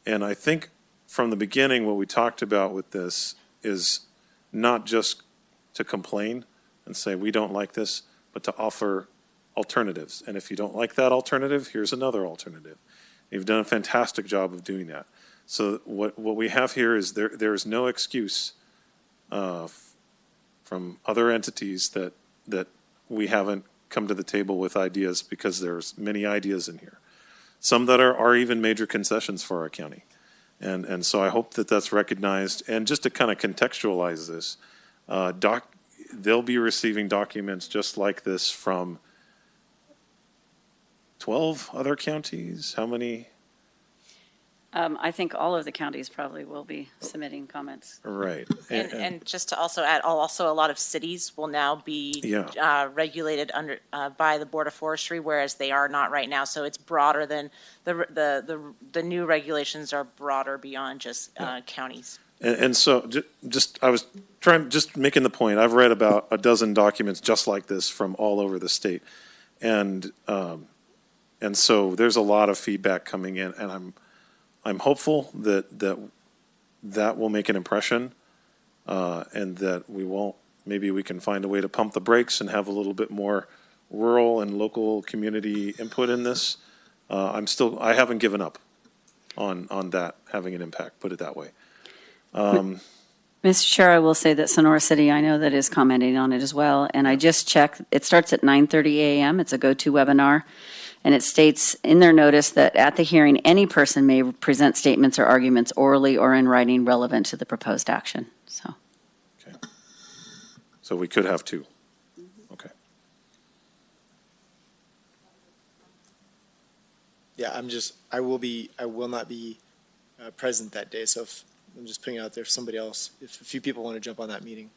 And I think from the beginning, what we talked about with this is not just to complain and say, we don't like this, but to offer alternatives. And if you don't like that alternative, here's another alternative. You've done a fantastic job of doing that. So what we have here is there is no excuse from other entities that we haven't come to the table with ideas, because there's many ideas in here. Some that are even major concessions for our county. And so I hope that that's recognized. And just to kind of contextualize this, they'll be receiving documents just like this from 12 other counties. How many? I think all of the counties probably will be submitting comments. Right. And just to also add, also a lot of cities will now be regulated under by the Board of Forestry, whereas they are not right now. So it's broader than the new regulations are broader beyond just counties. And so I was just making the point. I've read about a dozen documents just like this from all over the state, and so there's a lot of feedback coming in, and I'm hopeful that will make an impression, and that maybe we can find a way to pump the brakes and have a little bit more rural and local community input in this. I haven't given up on that having an impact, put it that way. Mr. Chair, I will say that Sonora City, I know that is commenting on it as well, and I just checked. It starts at 9:30 a.m. It's a GoToWebinar. And it states in their notice that at the hearing, any person may present statements or arguments orally or in writing relevant to the proposed action. So we could have two. Okay. Yeah, I will not be present that day. So if I'm just putting it out there for somebody else, if a few people want to jump on that meeting.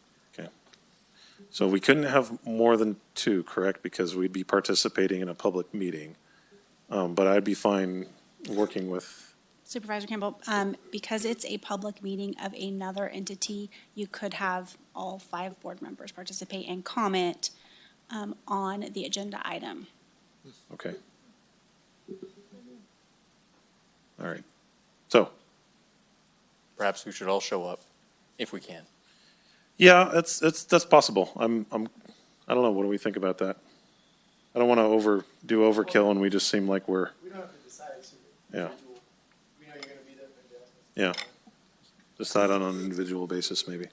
So we couldn't have more than 2, correct? Because we'd be participating in a public meeting. But I'd be fine working with, Supervisor Campbell, because it's a public meeting of another entity, you could have all 5 board members participate and comment on the agenda item. okay. All right. So, Perhaps we should all show up, if we can. yeah, that's possible. I don't know. What do we think about that? I don't want to do overkill and we just seem like we're, We don't have to decide. It's yeah, individual. We know you're going to be there. yeah. Decide on an individual basis, maybe.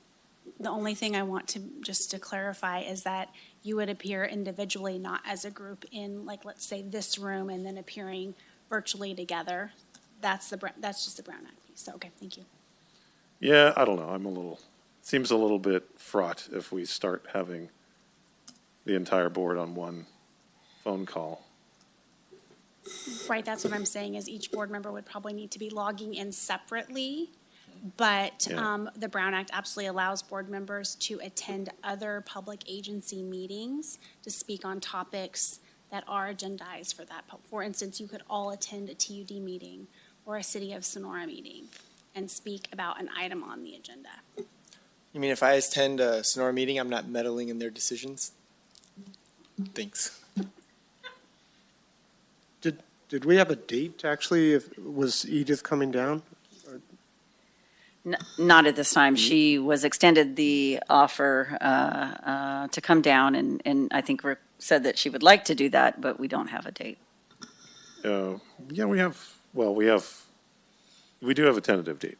The only thing I want to, just to clarify, is that you would appear individually, not as a group in, like, let's say this room, and then appearing virtually together. That's just the Brown Act piece. So, okay, thank you. Yeah, I don't know. Seems a little bit fraught if we start having the entire board on one phone call. Right, that's what I'm saying, is each board member would probably need to be logging in separately. But Yeah. the Brown Act absolutely allows board members to attend other public agency meetings to speak on topics that are agendized for that. For instance, you could all attend a TUD meeting or a City of Sonora meeting and speak about an item on the agenda. You mean if I attend a Sonora meeting, I'm not meddling in their decisions? Thanks. Did we have a date, actually? Was Edith coming down? Not at this time. She was extended the offer to come down, and I think Rick said that she would like to do that, but we don't have a date. Yeah, we do have a tentative date.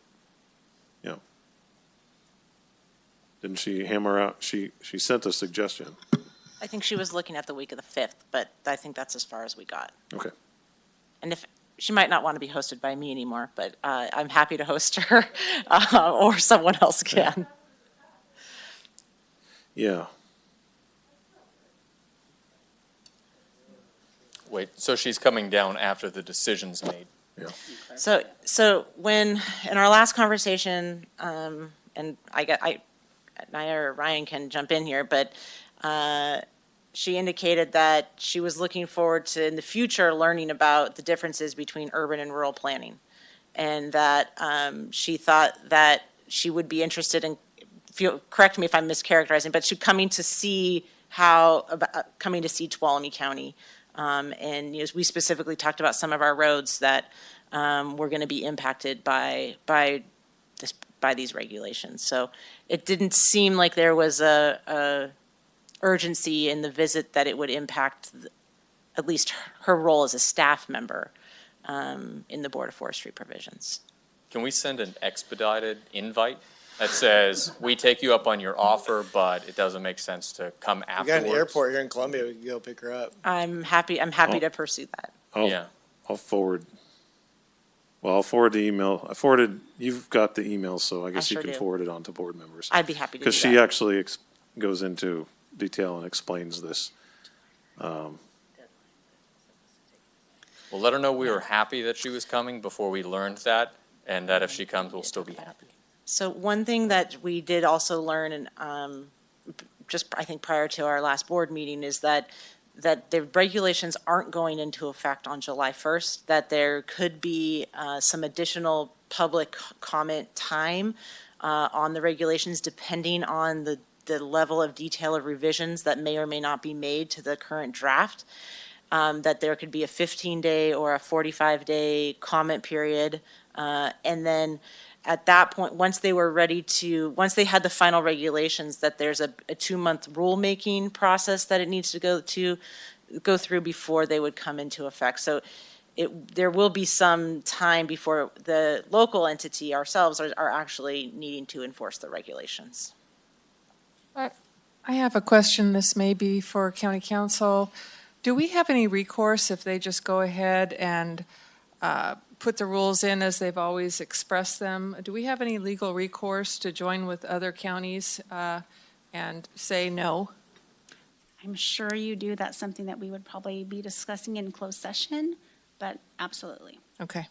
Yeah. Didn't she hammer out, she sent a suggestion. I think she was looking at the week of the 5th, but I think that's as far as we got. Okay. And if, she might not want to be hosted by me anymore, but I'm happy to host her, or someone else can. Yeah. Wait, so she's coming down after the decision's made? Yeah. So when, in our last conversation, and Naya or Ryan can jump in here, but she indicated that she was looking forward to, in the future, learning about the differences between urban and rural planning. And that she thought that she would be interested in, correct me if I'm mischaracterizing, but she coming to see Tuolumne County. And we specifically talked about some of our roads that were going to be impacted by these regulations. So it didn't seem like there was a urgency in the visit that it would impact at least her role as a staff member in the Board of Forestry provisions. Can we send an expedited invite that says, we take you up on your offer, but it doesn't make sense to come We afterwards? got an airport here in Columbia. We can go pick her up. I'm happy to pursue that. I'll forward the email. You've got the email, so I guess you sure can do. forward it on to board members. I'd be happy to do that. Because she actually goes into detail and explains this. Well, let her know we were happy that she was coming before we learned that, and that if she comes, we'll still be happy. So one thing that we did also learn, and just I think prior to our last board meeting, is that the regulations aren't going into effect on July 1st, that there could be some additional public comment time on the regulations depending on the level of detail of revisions that may or may not be made to the current draft. That there could be a 15-day or a 45-day comment period. And then at that point, once they had the final regulations, that there's a 2-month rulemaking process that it needs to go through before they would come into effect. So there will be some time before the local entity, ourselves, are actually needing to enforce the regulations. I have a question. This may be for County Council. Do we have any recourse if they just go ahead and put the rules in as they've always expressed them? Do we have any legal recourse to join with other counties and say no? I'm sure you do. That's something that we would probably be discussing in closed session, but absolutely. Okay.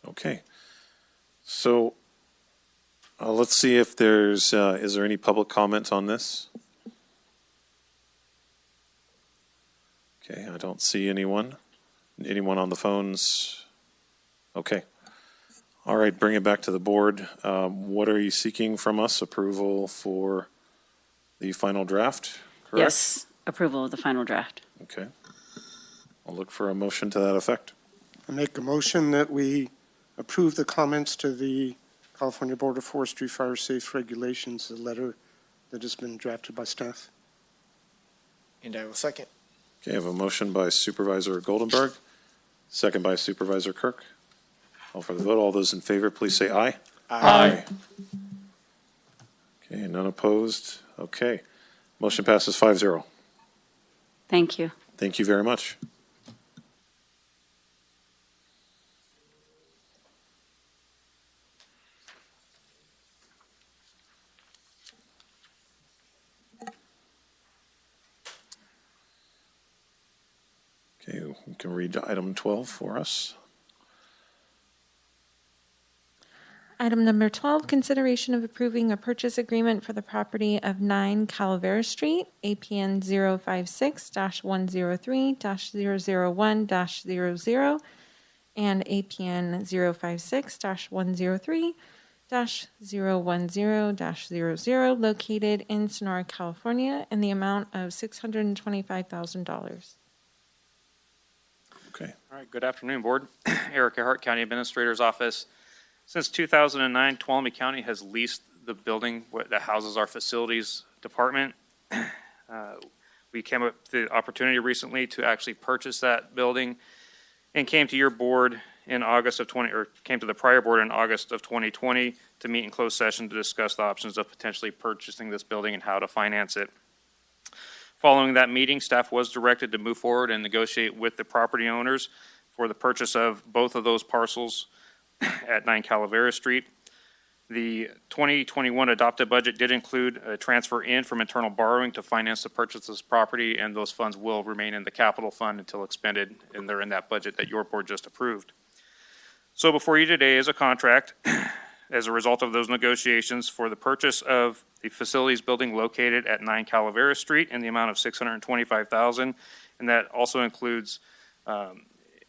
Okay. So let's see if there's, is there any public comment on this? Okay, I don't see anyone. Anyone on the phones? Okay. All right, bring it back to the board. What are you seeking from us? Approval for the final draft, correct? Yes, approval of the final draft. Okay. I'll look for a motion to that effect. I make a motion that we approve the comments to the California Board of Forestry Fire Safe Regulations, the letter that has been drafted by staff. And I will second. Okay, I have a motion by Supervisor Goldenberg, second by Supervisor Kirk. Call for the vote. All those in favor, please say aye. Aye. Okay, none opposed. Okay. Motion passes 5-0. Thank you. Thank you very much. Okay, you can read item 12 for us. Item number 12, consideration of approving a purchase agreement for the property of 9 Calavera Street, APN 056-103-001-00 and APN 056-103-010-00 located in Sonora, California, in the amount of $625,000. Okay. All right, good afternoon, Board. Eric Ehart, County Administrator's Office. Since 2009, Tuolumne County has leased the building that houses our facilities department. We came up with the opportunity recently to actually purchase that building and came to your board in August of came to the prior board in August of 2020 to meet in closed session to discuss the options of potentially purchasing this building and how to finance it. Following that meeting, staff was directed to move forward and negotiate with the property owners for the purchase of both of those parcels at 9 Calavera Street. The 2021 adopted budget did include a transfer in from internal borrowing to finance the purchase of this property, and those funds will remain in the capital fund until expended, and they're in that budget that your board just approved. So before you today is a contract as a result of those negotiations for the purchase of the facilities building located at 9 Calavera Street in the amount of $625,000, and that also includes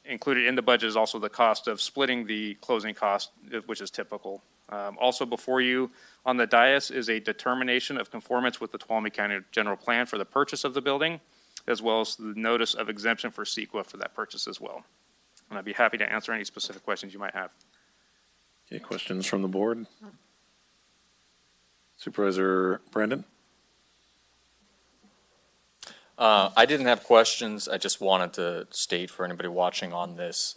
included in the budget is also the cost of splitting the closing cost, which is typical. Also before you on the dais is a determination of conformance with the Tuolumne County General Plan for the purchase of the building, as well as the notice of exemption for CEQA for that purchase as well. And I'd be happy to answer any specific questions you might have. Okay, questions from the board? Supervisor Brandon? I didn't have questions. I just wanted to state for anybody watching on this,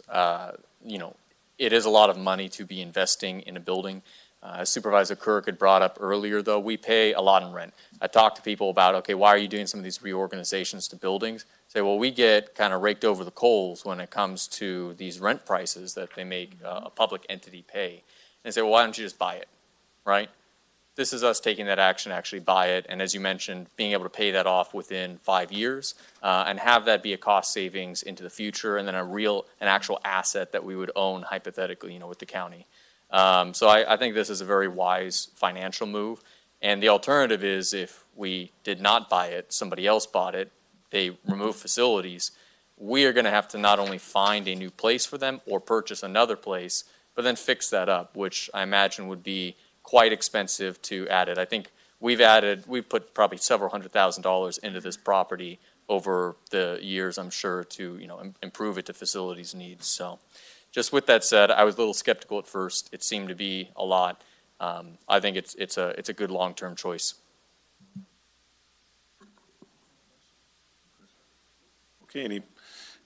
it is a lot of money to be investing in a building. As Supervisor Kirk had brought up earlier, though, we pay a lot in rent. I talk to people about, okay, why are you doing some of these reorganizations to buildings? Say, well, we get kind of raked over the coals when it comes to these rent prices that they make a public entity pay. And say, well, why don't you just buy it, right? This is us taking that action to actually buy it, and as you mentioned, being able to pay that off within 5 years and have that be a cost savings into the future, and then an actual asset that we would own hypothetically, with the county. So I think this is a very wise financial move, and the alternative is if we did not buy it, somebody else bought it, they remove facilities, we are going to have to not only find a new place for them or purchase another place, but then fix that up, which I imagine would be quite expensive to add it. I think we've put probably several $100,000 into this property over the years, I'm sure, to improve it to facilities needs. So just with that said, I was a little skeptical at first. It seemed to be a lot. I think it's a good long-term choice. Okay,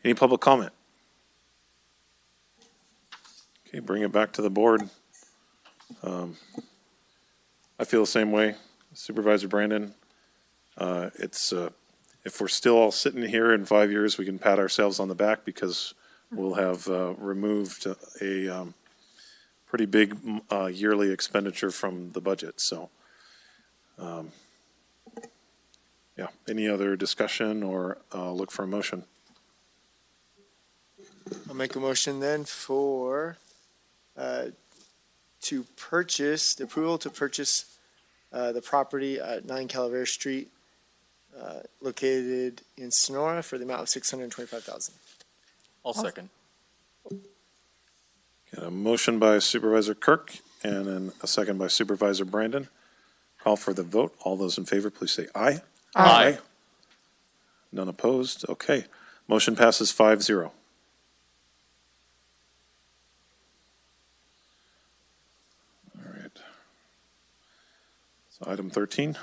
any public comment? Okay, bring it back to the board. I feel the same way, Supervisor Brandon. If we're still all sitting here in 5 years, we can pat ourselves on the back because we'll have removed a pretty big yearly expenditure from the budget. So, yeah, any other discussion or look for a motion? I'll make a motion then to purchase, the approval to purchase the property at 9 Calavera Street, located in Sonora, for the amount of $625,000. I'll second. Got a motion by Supervisor Kirk and then a second by Supervisor Brandon. Call for the vote. All those in favor, please say aye. Aye. None opposed? Okay. Motion passes 5-0. All right. So item 13.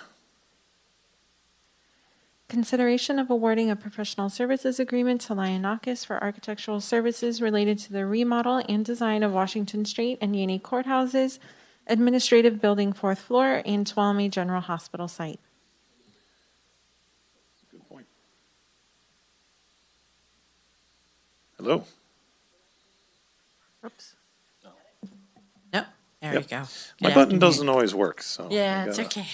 Consideration of awarding a professional services agreement to Lionakis for architectural services related to the remodel and design of Washington Street and Yaney courthouses, administrative building 4th floor, and Tuolumne General Hospital site. Good point. Hello. Oops. No, there you Yep. go. My Good button afternoon. doesn't always work, so. Yeah, I it's gotta- okay.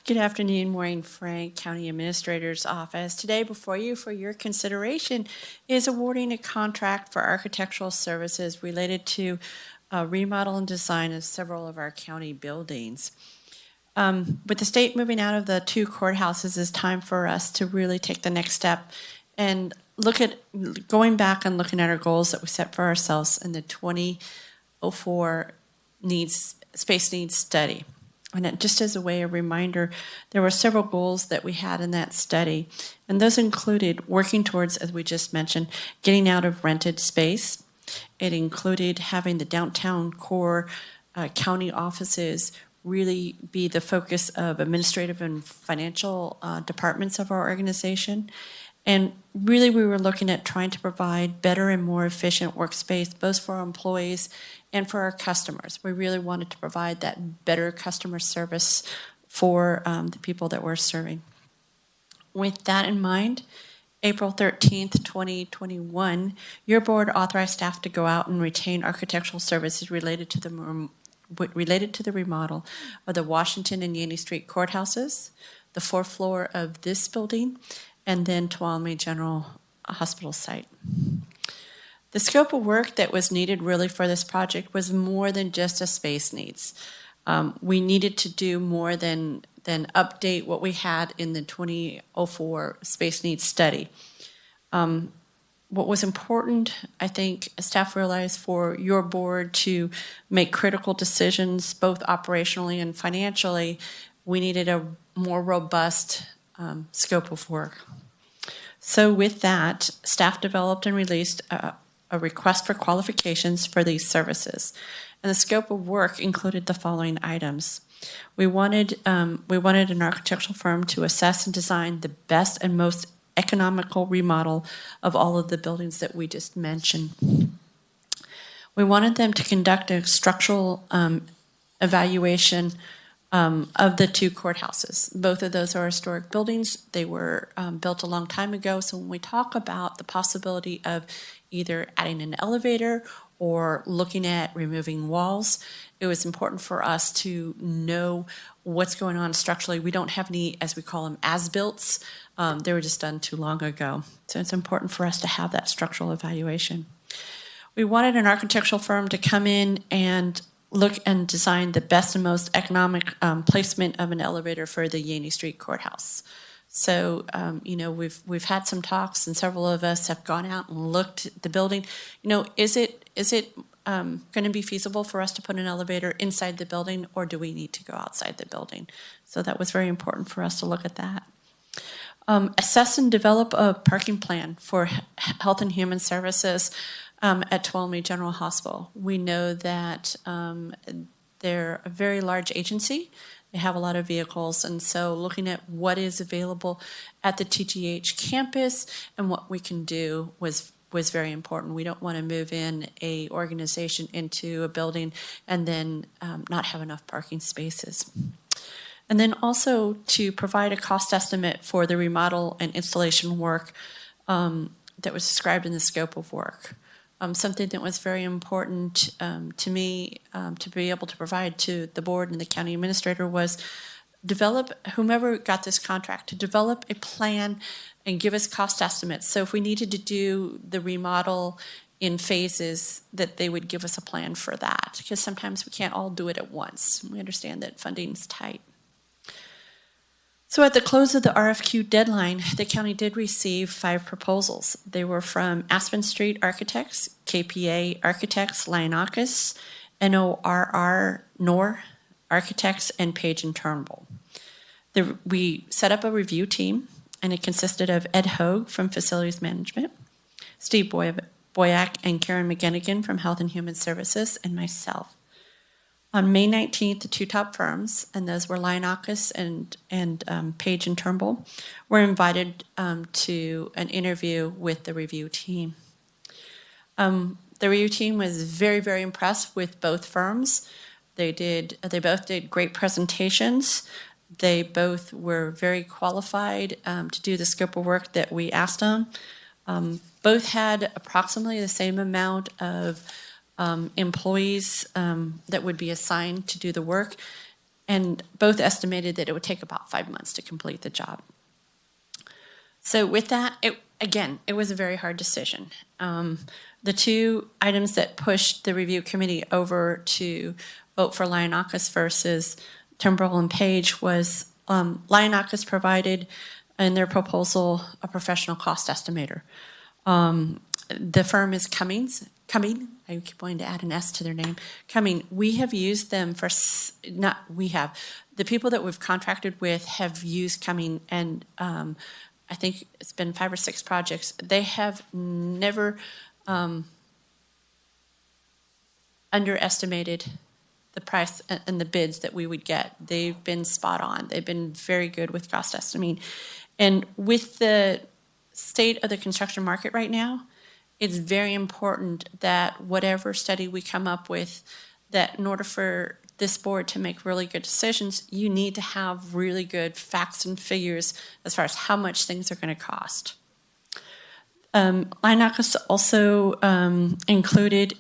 Good afternoon, Maureen Frank, County Administrator's Office. Today before you for your consideration is awarding a contract for architectural services related to remodel and design of several of our county buildings. With the state moving out of the 2 courthouses, it's time for us to really take the next step and look at going back and looking at our goals that we set for ourselves in the 2004 space needs study. And just as a way of reminder, there were several goals that we had in that study, and those included working towards, as we just mentioned, getting out of rented space. It included having the downtown core county offices really be the focus of administrative and financial departments of our organization. And really, we were looking at trying to provide better and more efficient workspace, both for our employees and for our customers. We really wanted to provide that better customer service for the people that we're serving. With that in mind, April 13th, 2021, your board authorized staff to go out and retain architectural services related to the remodel of the Washington and Yaney Street courthouses, the 4th floor of this building, and then Tuolumne General Hospital site. The scope of work that was needed really for this project was more than just a space needs. We needed to do more than update what we had in the 2004 space needs study. What was important, I think, staff realized for your board to make critical decisions, both operationally and financially, we needed a more robust scope of work. So with that, staff developed and released a request for qualifications for these services. And the scope of work included the following items. We wanted an architectural firm to assess and design the best and most economical remodel of all of the buildings that we just mentioned. We wanted them to conduct a structural evaluation of the 2 courthouses. Both of those are historic buildings. They were built a long time ago. So when we talk about the possibility of either adding an elevator or looking at removing walls, it was important for us to know what's going on structurally. We don't have any, as we call them, as-builts. They were just done too long ago. So it's important for us to have that structural evaluation. We wanted an architectural firm to come in and look and design the best and most economic placement of an elevator for the Yaney Street Courthouse. So, we've had some talks, and several of us have gone out and looked at the building. Is it going to be feasible for us to put an elevator inside the building, or do we need to go outside the building? So that was very important for us to look at that. Assess and develop a parking plan for Health and Human Services at Tuolumne General Hospital. We know that they're a very large agency. They have a lot of vehicles, and so looking at what is available at the TGH campus and what we can do was very important. We don't want to move in a organization into a building and then not have enough parking spaces. And then also to provide a cost estimate for the remodel and installation work that was described in the scope of work. Something that was very important to me to be able to provide to the board and the county administrator was whomever got this contract, to develop a plan and give us cost estimates. So if we needed to do the remodel in phases, that they would give us a plan for that, because sometimes we can't all do it at once. We understand that funding's tight. So at the close of the RFQ deadline, the county did receive 5 proposals. They were from Aspen Street Architects, KPA Architects, Lionakis, NOR Architects, and Page and Turnbull. We set up a review team, and it consisted of Ed Hogue from Facilities Management, Steve Boyack and Karen McGinnigan from Health and Human Services, and myself. On May 19th, the 2 top firms, and those were Lionakis and Page and Turnbull, were invited to an interview with the review team. The review team was very, very impressed with both firms. They both did great presentations. They both were very qualified to do the scope of work that we asked them. Both had approximately the same amount of employees that would be assigned to do the work, and both estimated that it would take about 5 months to complete the job. So with that, it was a very hard decision. The 2 items that pushed the review committee over to vote for Lionakis versus Turnbull and Page was Lionakis provided in their proposal a professional cost estimator. The firm is Cumming. I keep wanting to add an S to their name. Cumming. We have used them for, the people that we've contracted with have used Cumming, and I think it's been 5 or 6 projects. They have never underestimated the price and the bids that we would get. They've been spot on. They've been very good with cost estimating. And with the state of the construction market right now, it's very important that whatever study we come up with, that in order for this board to make really good decisions, you need to have really good facts and figures as far as how much things are going to cost. Lionakis also included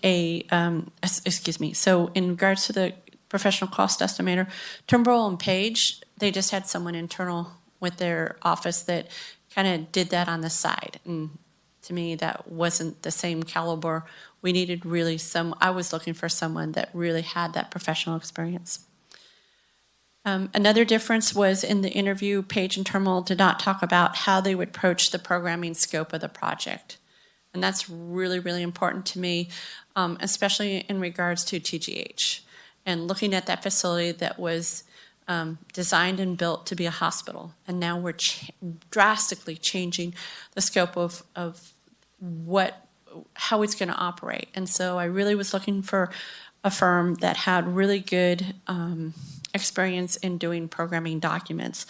so in regards to the professional cost estimator, Turnbull and Page, they just had someone internal with their office that kind of did that on the side. And to me, that wasn't the same caliber. We needed really I was looking for someone that really had that professional experience. Another difference was in the interview, Page and Turnbull did not talk about how they would approach the programming scope of the project. And that's really, really important to me, especially in regards to TGH. And looking at that facility that was designed and built to be a hospital. And now we're drastically changing the scope of how it's going to operate. And so I really was looking for a firm that had really good experience in doing programming documents.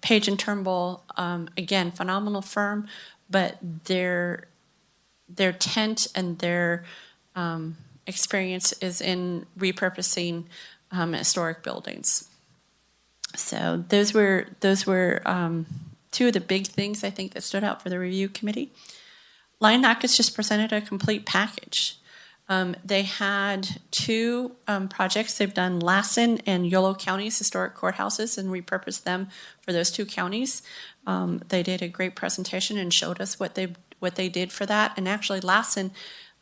Page and Turnbull, again, phenomenal firm, but their tent and their experience is in repurposing historic buildings. So those were 2 of the big things I think that stood out for the review committee. Lionakis just presented a complete package. They had 2 projects. They've done Lassen and Yolo counties, historic courthouses, and repurposed them for those 2 counties. They did a great presentation and showed us what they did for that. And actually, Lassen,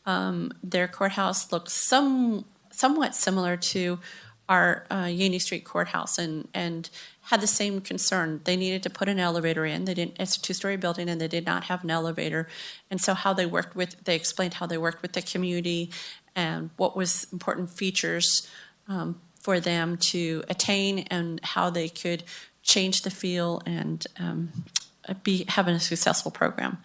their courthouse looks somewhat similar to our Union Street courthouse, and had the same concern. They needed to put an elevator in. It's a 2-story building, and they did not have an elevator. And so they explained how they worked with the community and what was important features for them to attain, and how they could change the feel and having a successful program.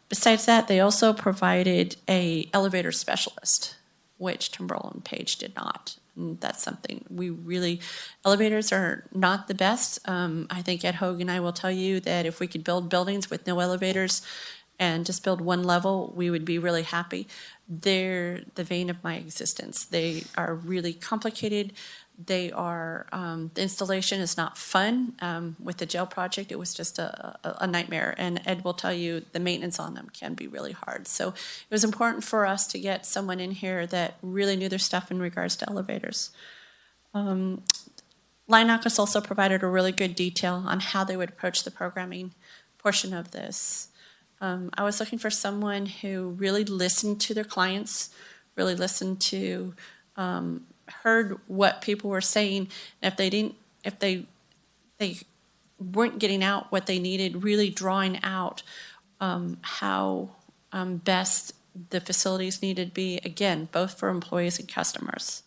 Besides that, they also provided a elevator specialist, which Turnbull and Page did not. And that's something elevators are not the best. I think Ed Hogue and I will tell you that if we could build buildings with no elevators and just build 1 level, we would be really happy. They're the vein of my existence. They are really complicated. The installation is not fun. With the jail project, it was just a nightmare. And Ed will tell you the maintenance on them can be really hard. So it was important for us to get someone in here that really knew their stuff in regards to elevators. Lionakis also provided a really good detail on how they would approach the programming portion of this. I was looking for someone who really listened to their clients, really listened to, heard what people were saying. And if they weren't getting out what they needed, really drawing out how best the facilities needed to be, again, both for employees and customers.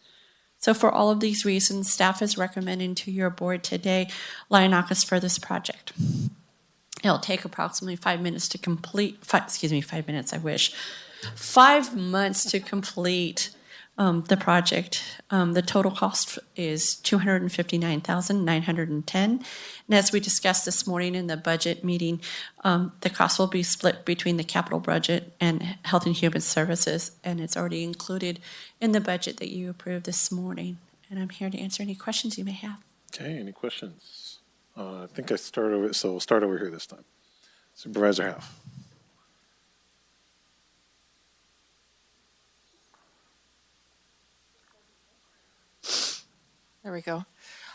So for all of these reasons, staff is recommending to your board today Lionakis for this project. It'll take approximately 5 minutes to complete, 5 minutes, I wish. 5 months to complete the project. The total cost is $259,910. And as we discussed this morning in the budget meeting, the cost will be split between the capital budget and Health and Human Services, and it's already included in the budget that you approved this morning. And I'm here to answer any questions you may have. Okay, any questions? I think I start over, so we'll start over here this time. Supervisor Half. There we go.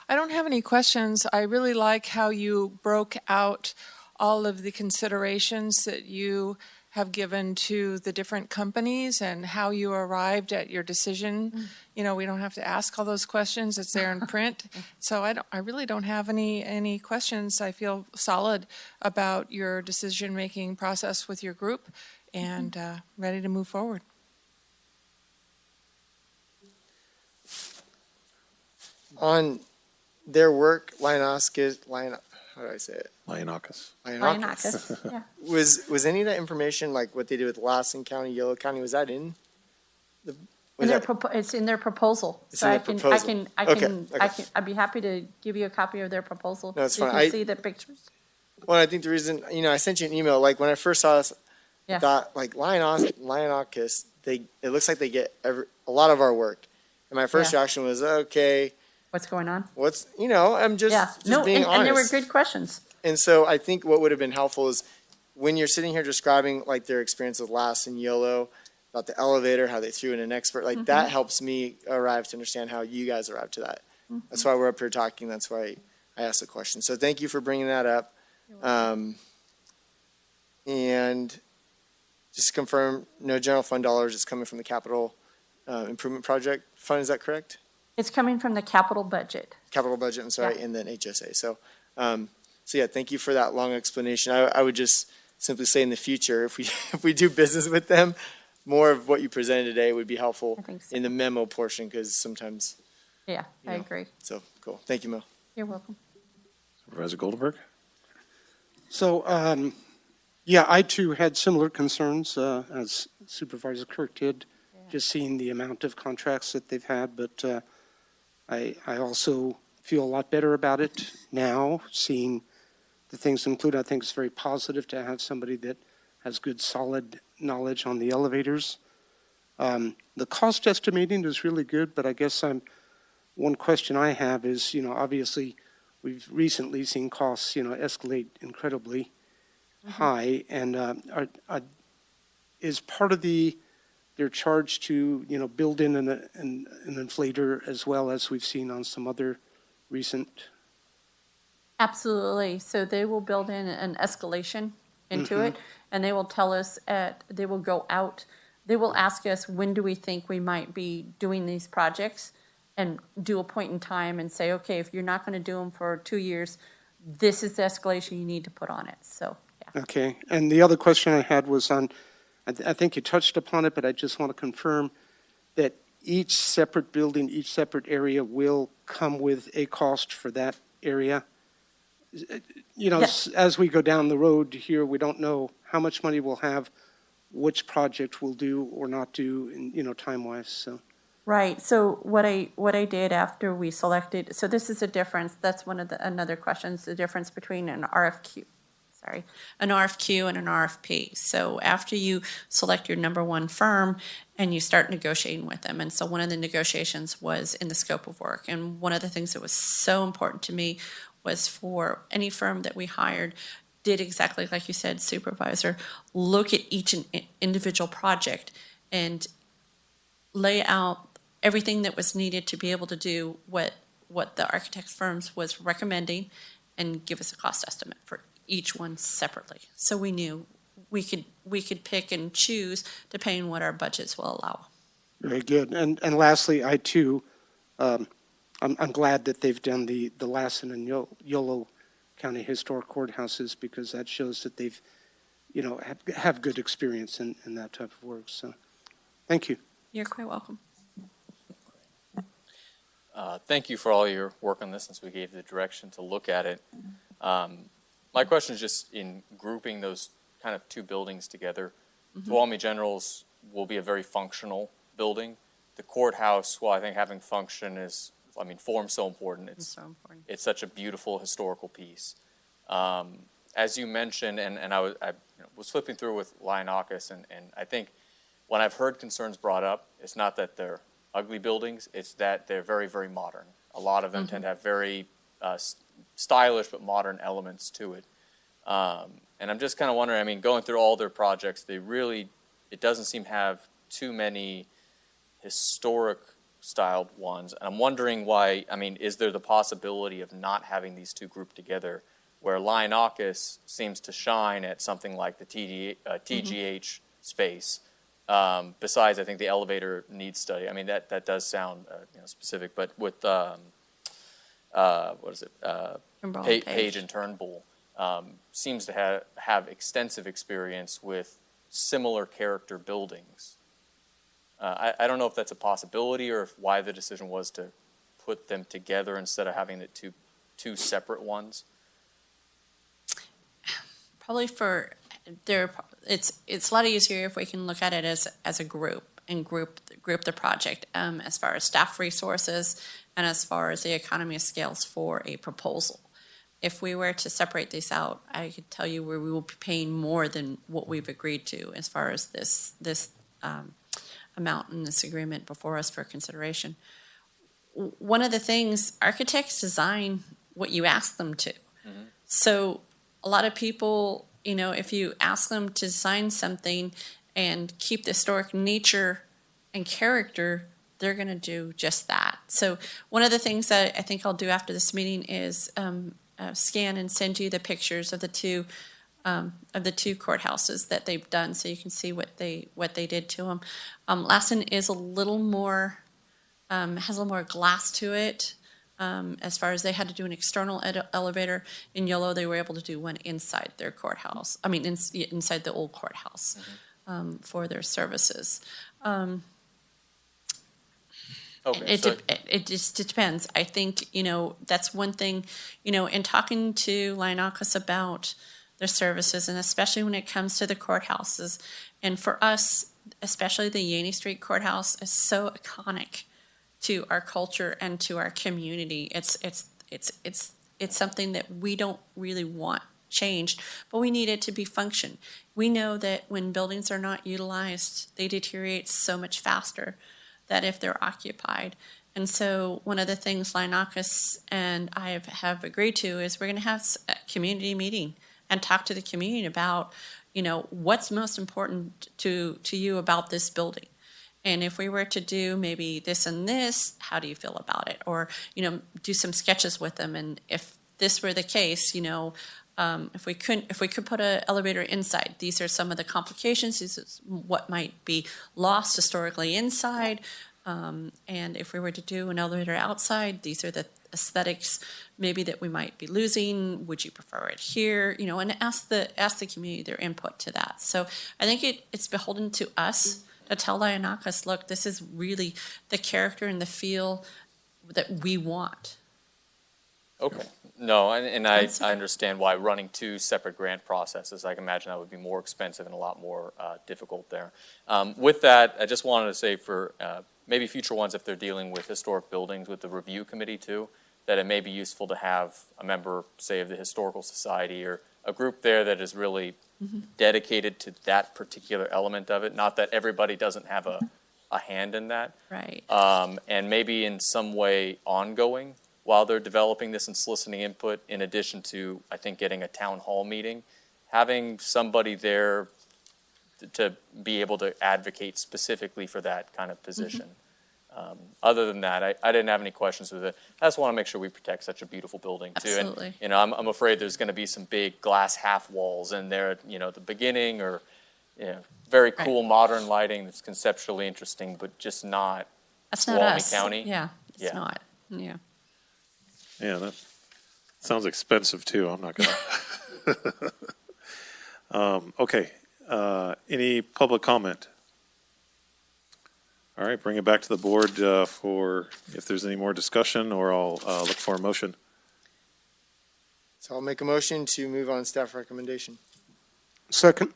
I don't have any questions. I really like how you broke out all of the considerations that you have given to the different companies and how you arrived at your decision. You know, we don't have to ask all those questions. It's there in print. So I really don't have any questions. I feel solid about your decision-making process with your group and ready to move forward. On their work, how do I say it? Lionakis. Lionakis. Yeah. Was any of that information, like what they did with Lassen County, Yolo County, was that in? It's in their proposal. It's So in I their can, proposal. I'd be happy to give you a copy of their proposal. No, it's so you fine. can see the pictures. Well, I think the reason, I sent you an email, like when I first saw this, Yeah. thought like Lionakis, it looks like they get a lot of our work. And my first Yeah. reaction was, okay, What's going on? I'm just, Yeah. just No, being honest. and there were good questions. And so I think what would have been helpful is when you're sitting here describing like their experience with Lass and YOLO, about the elevator, how they threw in an expert, like that helps me arrive to understand how you guys arrived to that. That's why we're up here talking. That's why I asked the question. So thank you for bringing that up. And just to confirm, no general fund dollars is coming from the capital improvement project fund. Is that correct? It's coming from the capital budget. Capital budget, I'm sorry, Yeah. and then HSA. So yeah, thank you for that long explanation. I would just simply say in the future, if we do business with them, more of what you presented today would be helpful in the memo portion, because sometimes. Yeah, I agree. So cool. Thank you, Mo. You're welcome. Supervisor Goldenberg. So, yeah, I too had similar concerns as Supervisor Kirk did, just seeing the amount of contracts that they've had. But I also feel a lot better about it now, seeing the things included. I think it's very positive to have somebody that has good, solid knowledge on the elevators. The cost estimating is really good, but I guess one question I have is, obviously we've recently seen costs, escalate incredibly high, and is part of their charge to, build in an inflator as well, as we've seen on some other recent. Absolutely. So they will build in an escalation into it, and they will tell us they will go out, they will ask us, when do we think we might be doing these projects, and do a point in time and say, okay, if you're not going to do them for 2 years, this is the escalation you need to put on it. So, yeah. Okay. And the other question I had was on, I think you touched upon it, but I just want to confirm that each separate building, each separate area will come with a cost for that area. As we go down the road here, we don't know how much money we'll have, which project we'll do or not do, time-wise. So. Right. So what I did after we selected, so this is a difference. That's one of another question, the difference between an RFQ and an RFP. So after you select your number one firm and you start negotiating with them. And so one of the negotiations was in the scope of work. And one of the things that was so important to me was for any firm that we hired did exactly like you said, Supervisor, look at each individual project and lay out everything that was needed to be able to do what the architect firms was recommending and give us a cost estimate for each one separately. So we knew we could pick and choose depending on what our budgets will allow. Very good. And lastly, I too, I'm glad that they've done the Lassen and Yolo County Historic Courthouses, because that shows that they've, have good experience in that type of work. So, thank you. You're quite welcome. Thank you for all your work on this, since we gave the direction to look at it. My question is just in grouping those kind of two buildings together. Tuolumne General's will be a very functional building. The courthouse, well, I think having function is, form's so important. It's so important. It's such a beautiful historical piece. As you mentioned, and I was flipping through with Lionakis, and I think when I've heard concerns brought up, it's not that they're ugly buildings, it's that they're very, very modern. A lot of them tend to have very stylish but modern elements to it. And I'm just kind of wondering, going through all their projects, it doesn't seem to have too many historic styled ones. And I'm wondering why, is there the possibility of not having these two grouped together, where Lionakis seems to shine at something like the TGH space, besides, I think, the elevator needs study. That does sound specific, but with, what is it, Page and Turnbull, seems to have extensive experience with similar character buildings. I don't know if that's a possibility, or why the decision was to put them together instead of having the two separate ones. Probably it's a lot easier if we can look at it as a group and group the project as far as staff resources and as far as the economy of scales for a proposal. If we were to separate these out, I could tell you where we will be paying more than what we've agreed to as far as this amount in this agreement before us for consideration. One of the things, architects design what you ask them to. So a lot of people, if you ask them to design something and keep the historic nature and character, they're going to do just that. So one of the things that I think I'll do after this meeting is scan and send you the pictures of the two courthouses that they've done, so you can see what they did to them. Lassen is a little more has a little more glass to it. As far as they had to do an external elevator. In Yolo, they were able to do one inside their courthouse. Inside the old courthouse for their services. It just depends. I think, that's one thing, in talking to Lionakis about their services, and especially when it comes to the courthouses. And for us, especially the Yaney Street Courthouse is so iconic to our culture and to our community. It's something that we don't really want changed, but we need it to be function. We know that when buildings are not utilized, they deteriorate so much faster than if they're occupied. And so one of the things Lionakis and I have agreed to is we're going to have a community meeting and talk to the community about, what's most important to you about this building. And if we were to do maybe this and this, how do you feel about it? Or, do some sketches with them. And if this were the case, if we could put an elevator inside, these are some of the complications. This is what might be lost historically inside. And if we were to do an elevator outside, these are the aesthetics maybe that we might be losing. Would you prefer it here? And ask the community their input to that. So I think it's beholden to us to tell Lionakis, look, this is really the character and the feel that we want. Okay. No, and I understand why running two separate grant processes, I can imagine that would be more expensive and a lot more difficult there. With that, I just wanted to say for maybe future ones, if they're dealing with historic buildings with the review committee too, that it may be useful to have a member, say, of the Historical Society or a group there that is really dedicated to that particular element of it. Not that everybody doesn't have a hand in that. Right. And maybe in some way ongoing while they're developing this and soliciting input, in addition to, I think, getting a town hall meeting, having somebody there to be able to advocate specifically for that kind of position. Other than that, I didn't have any questions with it. I just want to make sure we protect such a beautiful building too. Absolutely. And, I'm afraid there's going to be some big glass half walls in there, at the beginning, or, very cool modern lighting that's conceptually interesting, but just not That's not Tuolumne us. County. Yeah, it's Yeah. not. Yeah. Yeah, that sounds expensive too. I'm not gonna. Okay, any public comment? All right, bring it back to the board for if there's any more discussion, or I'll look for a motion. So I'll make a motion to move on staff recommendation. Second.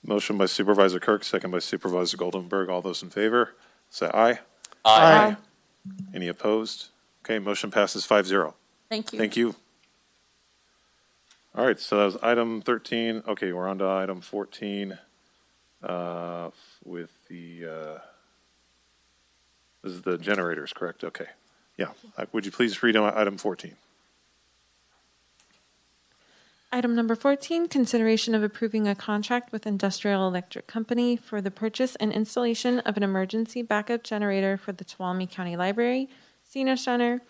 Motion by Supervisor Kirk, second by Supervisor Goldenberg. All those in favor, say aye. Aye. Any opposed? Okay, motion passes 5-0. Thank you. Thank you. All right, so that was item 13. Okay, we're on to item 14 with the, this is the generators, correct? Okay. Yeah. Would you please read item 14? Item number 14, consideration of approving a contract with Industrial Electric Company for the purchase and installation of an emergency backup generator for the Tuolumne County Library, Senior Center,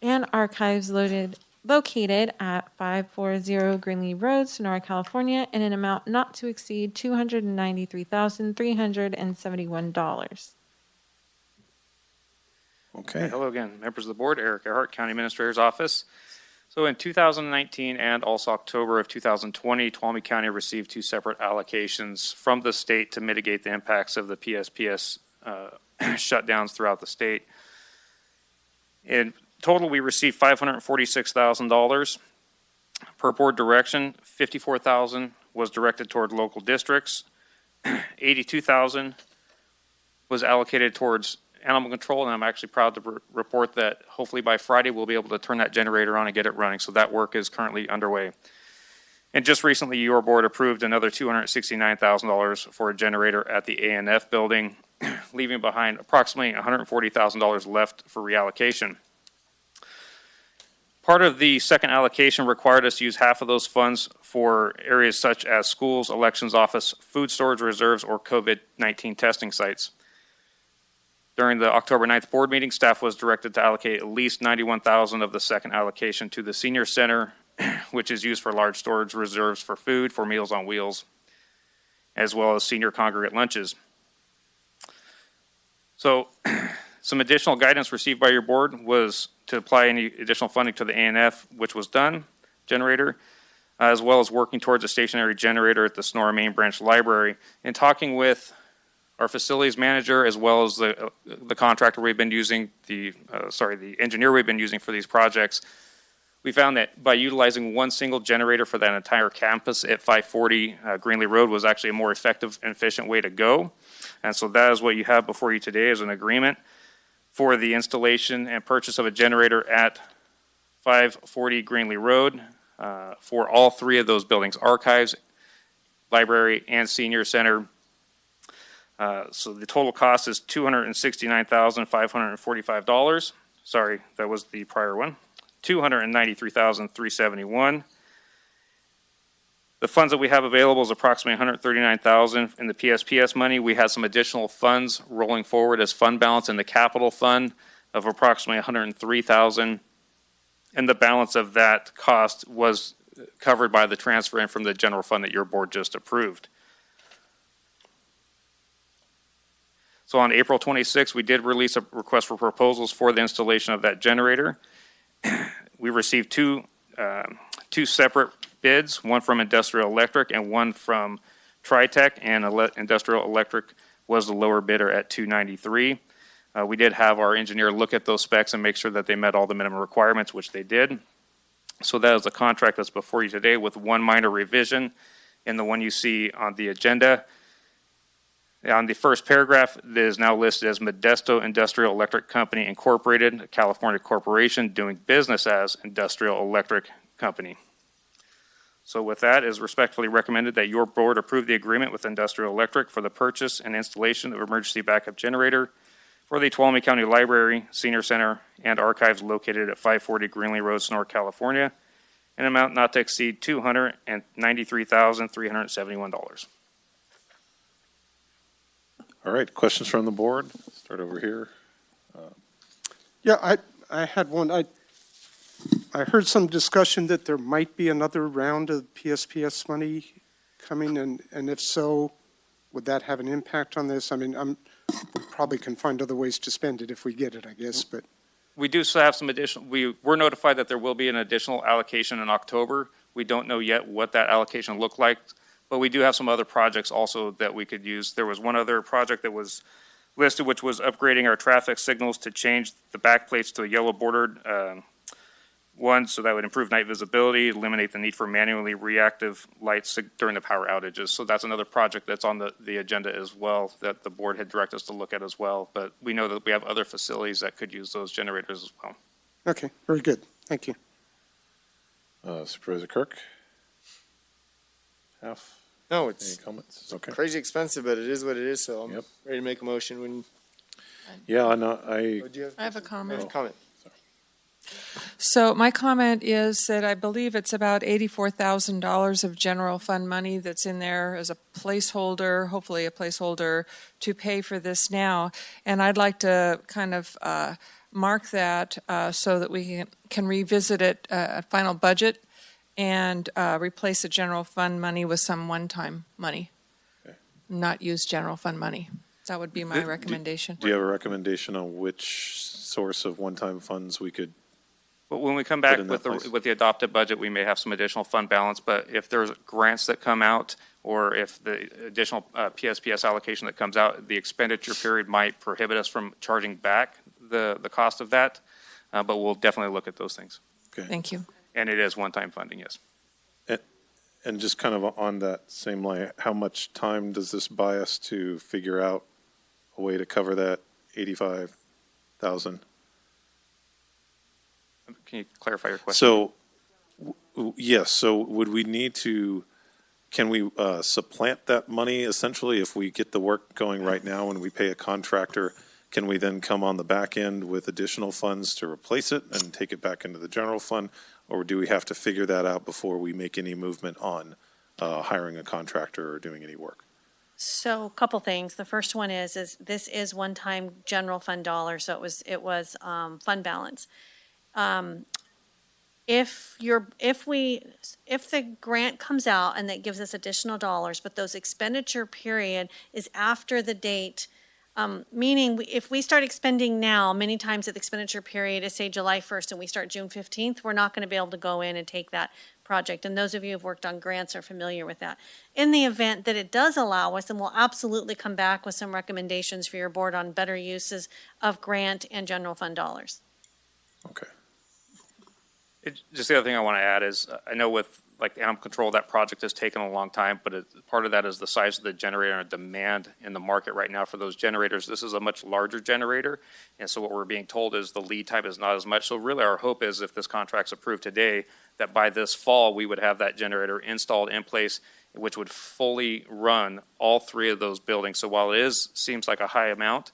and Archives located at 540 Greenlee Road, Sonora, California, in an amount not to exceed $293,371. Okay. Hello again, members of the board. Eric Earhart, County Administrator's Office. So in 2019 and also October of 2020, Tuolumne County received two separate allocations from the state to mitigate the impacts of the PSPS shutdowns throughout the state. In total, we received $546,000 per board direction. $54,000 was directed toward local districts. $82,000 was allocated towards animal control, and I'm actually proud to report that hopefully by Friday we'll be able to turn that generator on and get it running. So that work is currently underway. And just recently, your board approved another $269,000 for a generator at the A&F building, leaving behind approximately $140,000 left for reallocation. Part of the second allocation required us to use half of those funds for areas such as schools, elections office, food storage reserves, or COVID-19 testing sites. During the October 9th board meeting, staff was directed to allocate at least $91,000 of the second allocation to the senior center, which is used for large storage reserves for food, for Meals on Wheels, as well as senior congregate lunches. So some additional guidance received by your board was to apply any additional funding to the A&F, which was done, generator, as well as working towards a stationary generator at the Sonora Main Branch Library. In talking with our facilities manager, as well as the contractor we've been using, the engineer we've been using for these projects, we found that by utilizing one single generator for that entire campus at 540 Greenlee Road was actually a more effective and efficient way to go. And so that is what you have before you today as an agreement for the installation and purchase of a generator at 540 Greenlee Road for all three of those buildings, Archives, Library, and Senior Center. So the total cost is $269,545. Sorry, that was the prior one. $293,371. The funds that we have available is approximately $139,000 in the PSPS money. We had some additional funds rolling forward as fund balance in the capital fund of approximately $103,000. And the balance of that cost was covered by the transfer in from the general fund that your board just approved. So on April 26th, we did release a request for proposals for the installation of that generator. We received two separate bids, one from Industrial Electric and one from Tritech, and Industrial Electric was the lower bidder at $293,000. We did have our engineer look at those specs and make sure that they met all the minimum requirements, which they did. So that is the contract that's before you today, with one minor revision in the one you see on the agenda. On the first paragraph, it is now listed as Modesto Industrial Electric Company Incorporated, a California corporation doing business as Industrial Electric Company. So with that, it is respectfully recommended that your board approve the agreement with Industrial Electric for the purchase and installation of emergency backup generator for the Tuolumne County Library, Senior Center, and Archives located at 540 Greenlee Road, Sonora, California, an amount not to exceed $293,371. All right, questions from the board? Start over here. Yeah, I had one. I heard some discussion that there might be another round of PSPS money coming, and if so, would that have an impact on this? I mean, we probably can find other ways to spend it if we get it, I guess, but. We do still have some additional, we were notified that there will be an additional allocation in October. We don't know yet what that allocation looked like, but we do have some other projects also that we could use. There was one other project that was listed, which was upgrading our traffic signals to change the backplates to a yellow bordered one, so that would improve night visibility, eliminate the need for manually reactive lights during the power outages. So that's another project that's on the agenda as well that the board had directed us to look at as well. But we know that we have other facilities that could use those generators as well. Okay, very good. Thank you. Supervisor Kirk? Half? No, Any it's comments? Okay. crazy expensive, but it is what it is, so I'm Yep. ready to make a motion when. Yeah, I know, Would you I have a comment. comment? So my comment is that I believe it's about $84,000 of general fund money that's in there as a placeholder, hopefully a placeholder to pay for this now. And I'd like to kind of mark that so that we can revisit it at final budget and replace the general fund money with some one-time money, not use general fund money. That would be my recommendation. Do you have a recommendation on which source of one-time funds we could? But when we come back in with that the adopted budget, we may have some additional fund balance. But if there's grants that come out, or if the additional PSPS allocation that comes out, the expenditure period might prohibit us from charging back the cost of that. But we'll definitely look at those things. Okay. Thank you. And it is one-time funding, yes. And just kind of on that same line, how much time does this buy us to figure out a way to cover that 85,000? Can you clarify your question? So, yes, so would we need to, can we supplant that money essentially if we get the work going right now and we pay a contractor? Can we then come on the back end with additional funds to replace it and take it back into the general fund? Or do we have to figure that out before we make any movement on hiring a contractor or doing any work? So a couple things. The first one is this is one-time general fund dollars, so it was fund balance. If the grant comes out and that gives us additional dollars, but those expenditure period is after the date, meaning if we start expending now, many times at the expenditure period is say July 1st and we start June 15th, we're not going to be able to go in and take that project. And those of you who have worked on grants are familiar with that. In the event that it does allow us, then we'll absolutely come back with some recommendations for your board on better uses of grant and general fund dollars. Okay. Just the other thing I want to add is, I know with like animal control, that project has taken a long time, but part of that is the size of the generator and demand in the market right now for those generators. This is a much larger generator, and so what we're being told is the lead time is not as much. So really our hope is if this contract's approved today, that by this fall, we would have that generator installed in place, which would fully run all three of those buildings. So while it seems like a high amount,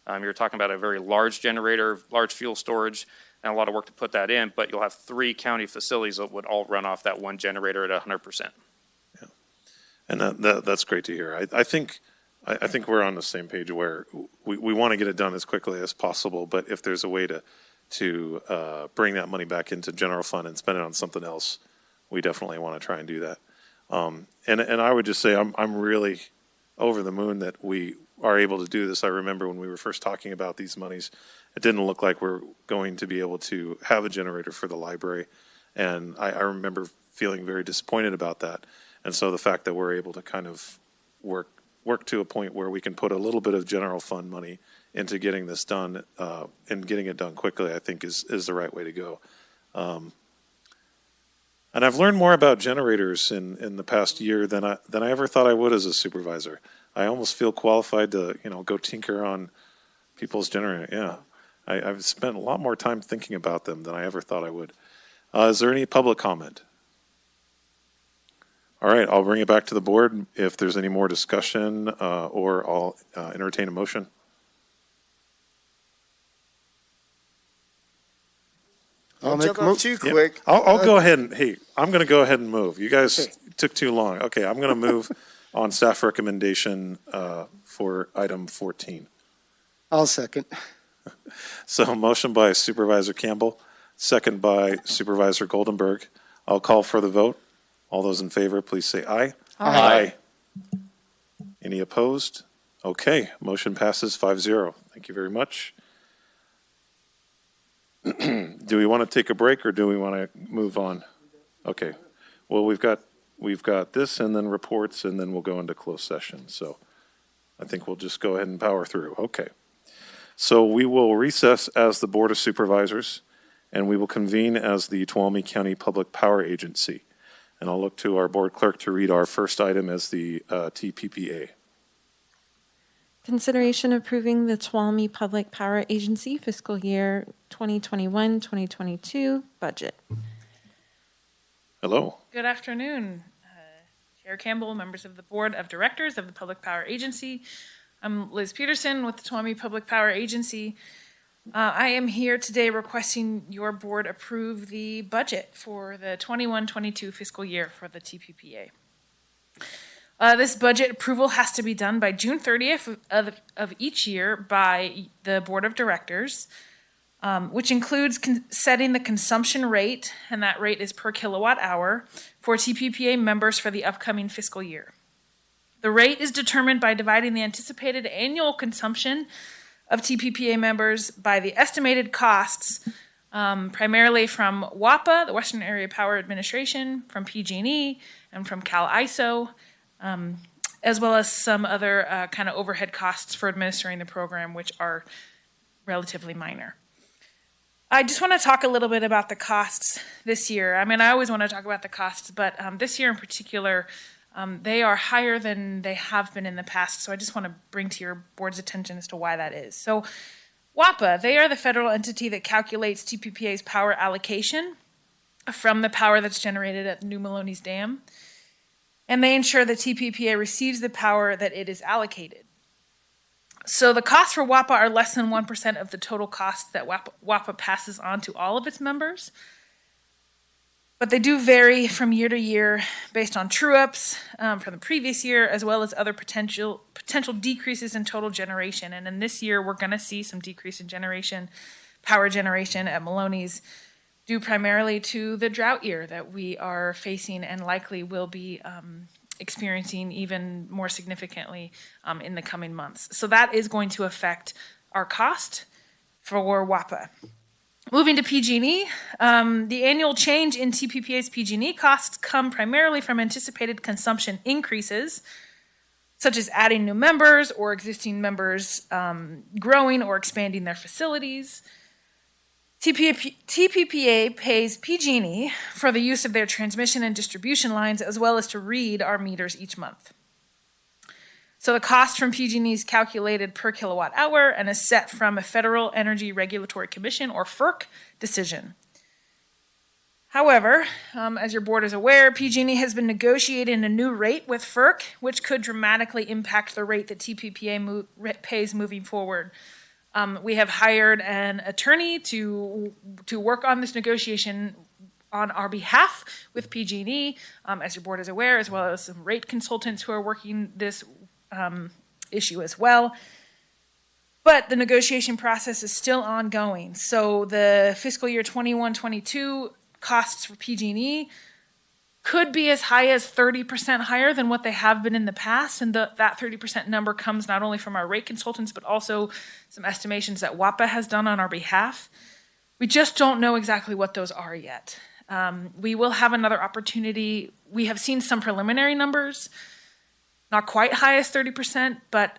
you're talking about a very large generator, large fuel storage, and a lot of work to put that in, but you'll have 3 county facilities that would all run off that one generator at 100%. Yeah, and that's great to hear. I think we're on the same page where we want to get it done as quickly as possible, but if there's a way to bring that money back into general fund and spend it on something else, we definitely want to try and do that. And I would just say I'm really over the moon that we are able to do this. I remember when we were first talking about these monies, it didn't look like we're going to be able to have a generator for the library. And I remember feeling very disappointed about that. And so the fact that we're able to kind of work to a point where we can put a little bit of general fund money into getting this done and getting it done quickly, I think is the right way to go. And I've learned more about generators in the past year than I ever thought I would as a supervisor. I almost feel qualified to, go tinker on people's generator. Yeah. I've spent a lot more time thinking about them than I ever thought I would. Is there any public comment? All right, I'll bring it back to the board if there's any more discussion, or I'll entertain a motion. I'll jump up too quick. Yeah. I'll go ahead and, I'm going to go ahead and move. You guys took too long. Okay, I'm going to move on staff recommendation for item 14. I'll second. So motion by Supervisor Campbell, second by Supervisor Goldenberg. I'll call for the vote. All those in favor, please say aye. Aye. Any opposed? Okay, motion passes 5-0. Thank you very much. Do we want to take a break or do we want to move on? Okay. Well, we've got this and then reports and then we'll go into closed session. So I think we'll just go ahead and power through. Okay. So we will recess as the Board of Supervisors and we will convene as the Tuolumne County Public Power Agency. And I'll look to our board clerk to read our first item as the TPPA. Consideration approving the Tuolumne Public Power Agency fiscal year 2021-2022 budget. Hello. Good afternoon, Chair Campbell, members of the Board of Directors of the Public Power Agency. I'm Liz Peterson with the Tuolumne Public Power Agency. I am here today requesting your board approve the budget for the 21-22 fiscal year for the TPPA. This budget approval has to be done by June 30th of each year by the Board of Directors, which includes setting the consumption rate, and that rate is per kilowatt hour, for TPPA members for the upcoming fiscal year. The rate is determined by dividing the anticipated annual consumption of TPPA members by the estimated costs, primarily from WAPA, the Western Area Power Administration, from PG&E, and from CalISO, as well as some other kind of overhead costs for administering the program, which are relatively minor. I just want to talk a little bit about the costs this year. I mean, I always want to talk about the costs, but this year in particular, they are higher than they have been in the past. So I just want to bring to your board's attention as to why that is. So WAPA, they are the federal entity that calculates TPPA's power allocation from the power that's generated at New Maloney's Dam. And they ensure that TPPA receives the power that it is allocated. So the costs for WAPA are less than 1% of the total cost that WAPA passes on to all of its members. But they do vary from year to year based on true-ups from the previous year, as well as other potential decreases in total generation. And in this year, we're going to see some decrease in power generation at Maloney's, due primarily to the drought year that we are facing and likely will be experiencing even more significantly in the coming months. So that is going to affect our cost for WAPA. Moving to PG&E, the annual change in TPPA's PG&E costs come primarily from anticipated consumption increases, such as adding new members or existing members growing or expanding their facilities. TPPA pays PG&E for the use of their transmission and distribution lines, as well as to read our meters each month. So the cost from PG&E is calculated per kilowatt hour and is set from a Federal Energy Regulatory Commission, or FERC, decision. However, as your board is aware, PG&E has been negotiating a new rate with FERC, which could dramatically impact the rate that TPPA pays moving forward. We have hired an attorney to work on this negotiation on our behalf with PG&E, as your board is aware, as well as some rate consultants who are working this issue as well. But the negotiation process is still ongoing. So the fiscal year 21-22 costs for PG&E could be as high as 30% higher than what they have been in the past. And that 30% number comes not only from our rate consultants, but also some estimations that WAPA has done on our behalf. We just don't know exactly what those are yet. We will have another opportunity. We have seen some preliminary numbers, not quite high as 30%, but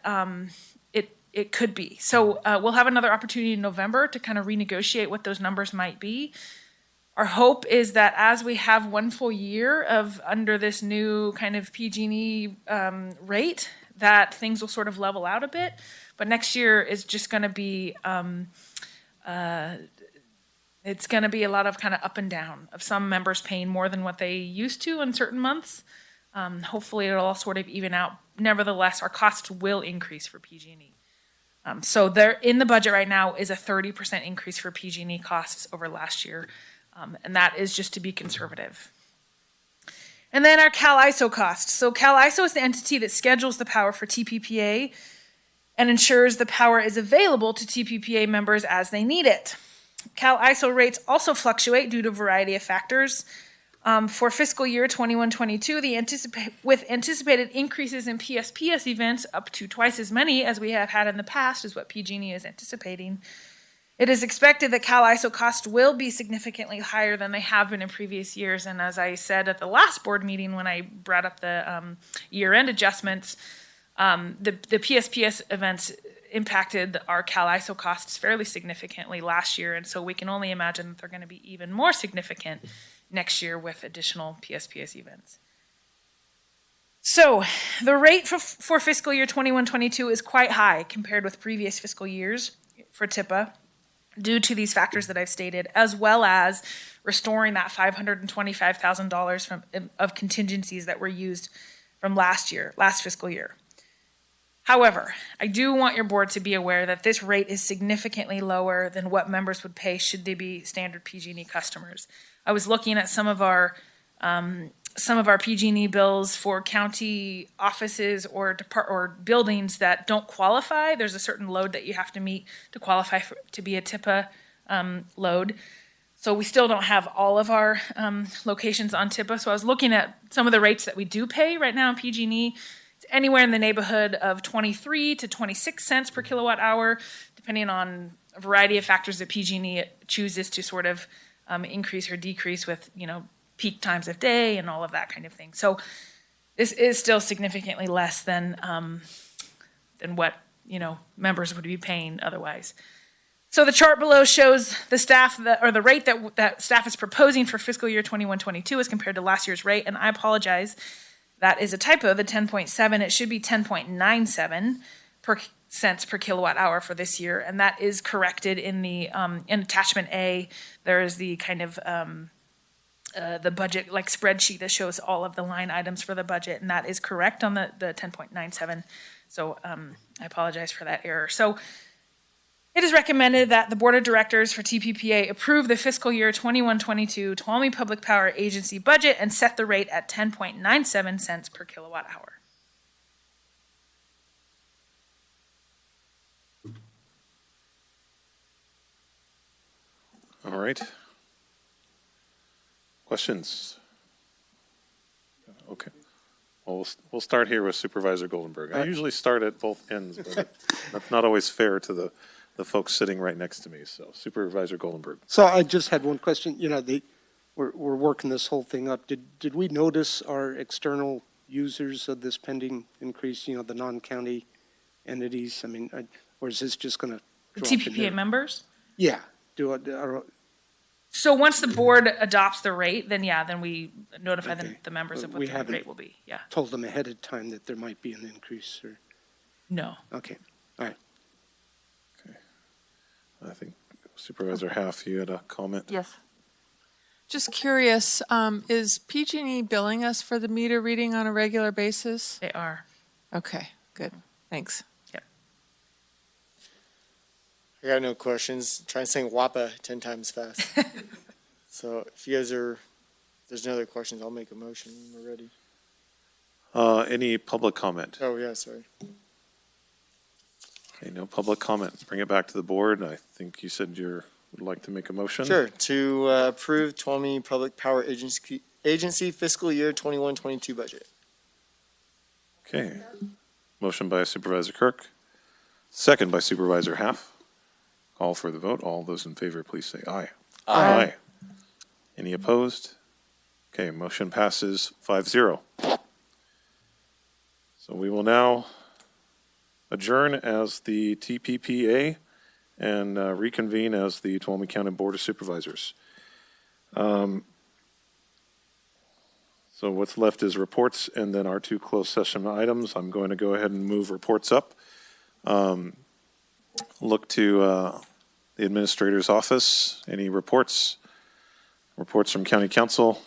it could be. So we'll have another opportunity in November to kind of renegotiate what those numbers might be. Our hope is that as we have one full year of under this new kind of PG&E rate, that things will sort of level out a bit. But next year is just going to be, it's going to be a lot of kind of up and down of some members paying more than what they used to in certain months. Hopefully it'll all sort of even out. Nevertheless, our costs will increase for PG&E. So there in the budget right now is a 30% increase for PG&E costs over last year. And that is just to be conservative. And then our Cal ISO costs. So Cal ISO is the entity that schedules the power for TPPA and ensures the power is available to TPPA members as they need it. Cal ISO rates also fluctuate due to a variety of factors. For fiscal year 21-22, with anticipated increases in PSPS events up to twice as many as we have had in the past is what PG&E is anticipating. It is expected that Cal ISO costs will be significantly higher than they have been in previous years. And as I said at the last board meeting when I brought up the year-end adjustments, the PSPS events impacted our Cal ISO costs fairly significantly last year. And so we can only imagine that they're going to be even more significant next year with additional PSPS events. So the rate for fiscal year 21-22 is quite high compared with previous fiscal years for TIPA due to these factors that I've stated, as well as restoring that $525,000 of contingencies that were used from last fiscal year. However, I do want your board to be aware that this rate is significantly lower than what members would pay should they be standard PG&E customers. I was looking at some of our PG&E bills for county offices or buildings that don't qualify. There's a certain load that you have to meet to qualify to be a TIPA load. So we still don't have all of our locations on TIPA. So I was looking at some of the rates that we do pay right now in PG&E. It's anywhere in the neighborhood of 23 to 26 cents per kilowatt hour, depending on a variety of factors that PG&E chooses to sort of increase or decrease with, peak times of day and all of that kind of thing. So this is still significantly less than what, members would be paying otherwise. So the chart below shows the rate that staff is proposing for fiscal year 21-22 as compared to last year's rate. And I apologize, that is a typo, the 10.7. It should be 10.97 cents per kilowatt hour for this year. And that is corrected in the in attachment A. There is the kind of the budget spreadsheet that shows all of the line items for the budget, and that is correct on the 10.97. So I apologize for that error. So it is recommended that the Board of Directors for TPPA approve the fiscal year 21-22 Tuolumne Public Power Agency budget and set the rate at 10.97 cents per kilowatt hour. All right. Questions? Okay. Well, we'll start here with Supervisor Goldenberg. I usually start at both ends, but that's not always fair to the folks sitting right next to me. So Supervisor Goldenberg. So I just had one question. We're working this whole thing up. Did we notice our external users of this pending increase, the non-county entities? I mean, or is this just going to drop in TPPA there? members? Yeah. So once the board adopts the rate, then we notify the members of what the rate will be. Yeah. Told them ahead of time that there might be an increase or? No. Okay. All right. I think Supervisor Half, you had a comment? Yes. Just curious, is PG&E billing us for the meter reading on a regular basis? They are. Okay, good. Thanks. Yep. I got no questions. Try and saying WAPA 10 times fast. So if there's no other questions, I'll make a motion when we're ready. Any public comment? Oh, yeah, sorry. Okay, no public comment. Bring it back to the board. I think you said you would like to make a motion. Sure. To approve Tuolumne Public Power Agency fiscal year 21-22 budget. Okay. Motion by Supervisor Kirk. Second by Supervisor Half. Call for the vote. All those in favor, please say aye. Aye. Any opposed? Okay, motion passes 5-0. So we will now adjourn as the TPPA and reconvene as the Tuolumne County Board of Supervisors. So what's left is reports and then our two closed session items. I'm going to go ahead and move reports up. Look to the administrator's office. Any reports? Reports from County Council?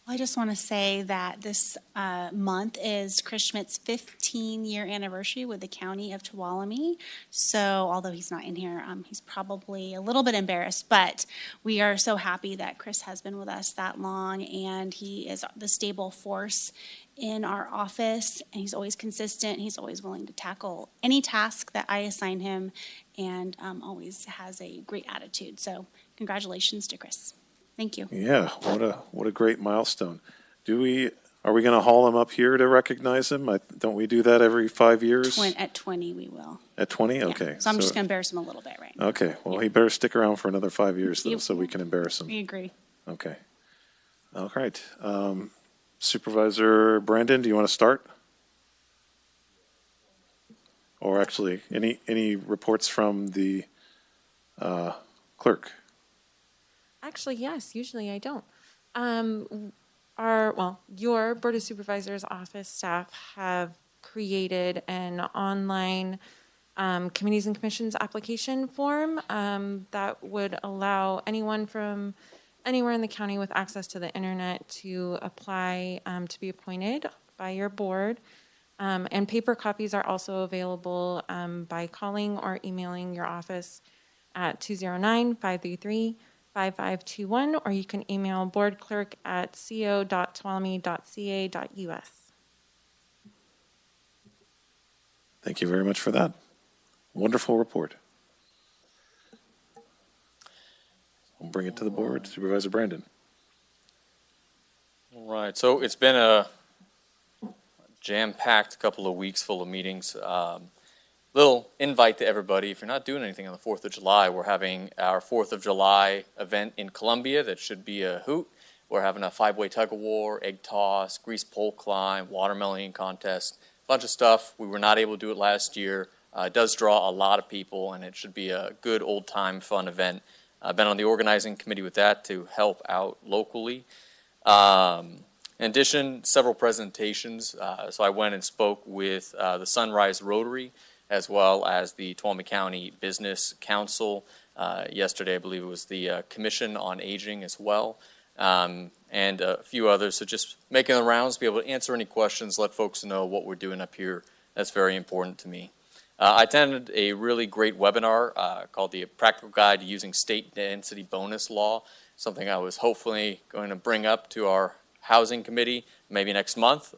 I just want to say that this month is Chris Schmidt's 15-year anniversary with the County of Tuolumne. So although he's not in here, he's probably a little bit embarrassed, but we are so happy that Chris has been with us that long, and he is the stable force in our office, and he's always consistent. He's always willing to tackle any task that I assign him, and always has a great attitude. So congratulations to Chris. Thank you. Yeah, what a great milestone. Are we going to haul him up here to recognize him? Don't we do that every 5 years? At 20, we will. At 20? Yeah. Okay. So I'm just going to embarrass him a little bit right now. Okay, well, he better stick around for another 5 years, though, so we can embarrass him. We agree. Okay. All right. Supervisor Brandon, do you want to start? Or actually, any reports from the clerk? Actually, yes, usually I don't. Your Board of Supervisors office staff have created an online committees and commissions application form that would allow anyone from anywhere in the county with access to the internet to apply to be appointed by your board. And paper copies are also available by calling or emailing your office at 209-533-5521, or you can email boardclerk@co.tuolumne.ca.us. Thank you very much for that. Wonderful report. I'll bring it to the board. Supervisor Brandon. All right, so it's been a jam-packed couple of weeks full of meetings. Little invite to everybody. If you're not doing anything on the 4th of July, we're having our 4th of July event in Columbia that should be a hoot. We're having a 5-way tug-of-war, egg toss, grease pole climb, watermelon contest, a bunch of stuff. We were not able to do it last year. It does draw a lot of people, and it should be a good old-time fun event. I've been on the organizing committee with that to help out locally. In addition, several presentations. So I went and spoke with the Sunrise Rotary, as well as the Tuolumne County Business Council. Yesterday, I believe it was the Commission on Aging as well, and a few others. So just making the rounds, be able to answer any questions, let folks know what we're doing up here. That's very important to me. I attended a really great webinar called the Practical Guide to Using State Density Bonus Law, something I was hopefully going to bring up to our Housing Committee maybe next month.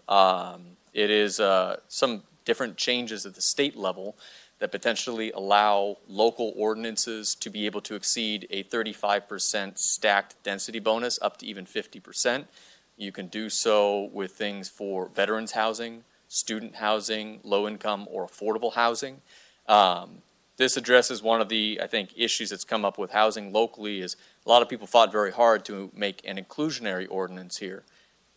It is some different changes at the state level that potentially allow local ordinances to be able to exceed a 35% stacked density bonus up to even 50%. You can do so with things for veterans housing, student housing, low income or affordable housing. This addresses one of the, I think, issues that's come up with housing locally is a lot of people fought very hard to make an inclusionary ordinance here.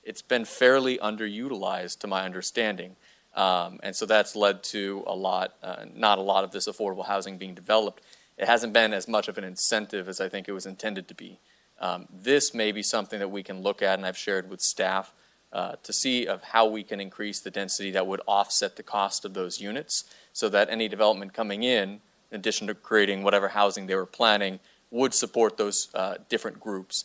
It's been fairly underutilized to my understanding. And so that's led to not a lot of this affordable housing being developed. It hasn't been as much of an incentive as I think it was intended to be. This may be something that we can look at, and I've shared with staff, to see of how we can increase the density that would offset the cost of those units so that any development coming in addition to creating whatever housing they were planning, would support those different groups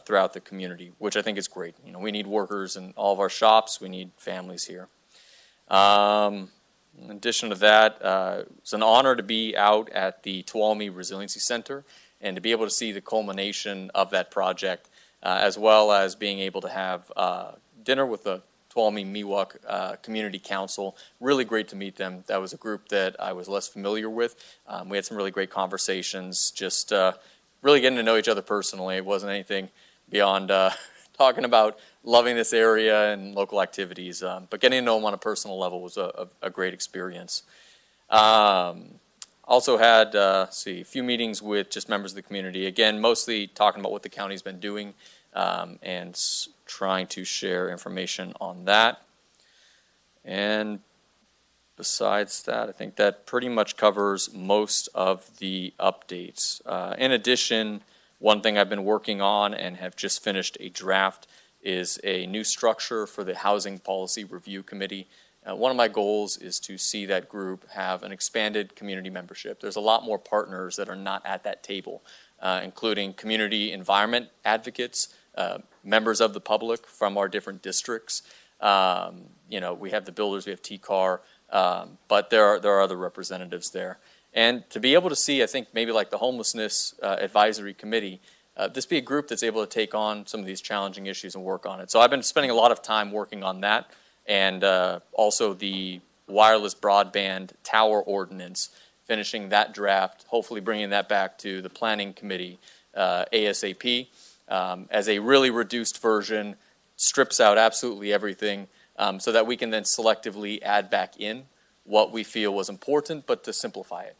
throughout the community, which I think is great. You know, we need workers in all of our shops. We need families here. In addition to that, it's an honor to be out at the Tuolumne Resiliency Center and to be able to see the culmination of that project, as well as being able to have dinner with the Tuolumne Miwok Community Council. Really great to meet them. That was a group that I was less familiar with. We had some really great conversations, just really getting to know each other personally. It wasn't anything beyond talking about loving this area and local activities, but getting to know them on a personal level was a great experience. Also had a few meetings with just members of the community. Again, mostly talking about what the county's been doing and trying to share information on that. And besides that, I think that pretty much covers most of the updates. In addition, one thing I've been working on and have just finished a draft is a new structure for the Housing Policy Review Committee. One of my goals is to see that group have an expanded community membership. There's a lot more partners that are not at that table, including community environment advocates, members of the public from our different districts. We have the builders, we have T-CAR, but there are other representatives there. And to be able to see, I think maybe like the Homelessness Advisory Committee, this be a group that's able to take on some of these challenging issues and work on it. So I've been spending a lot of time working on that, and also the wireless broadband tower ordinance, finishing that draft, hopefully bringing that back to the Planning Committee ASAP as a really reduced version, strips out absolutely everything, so that we can then selectively add back in what we feel was important, but to simplify it.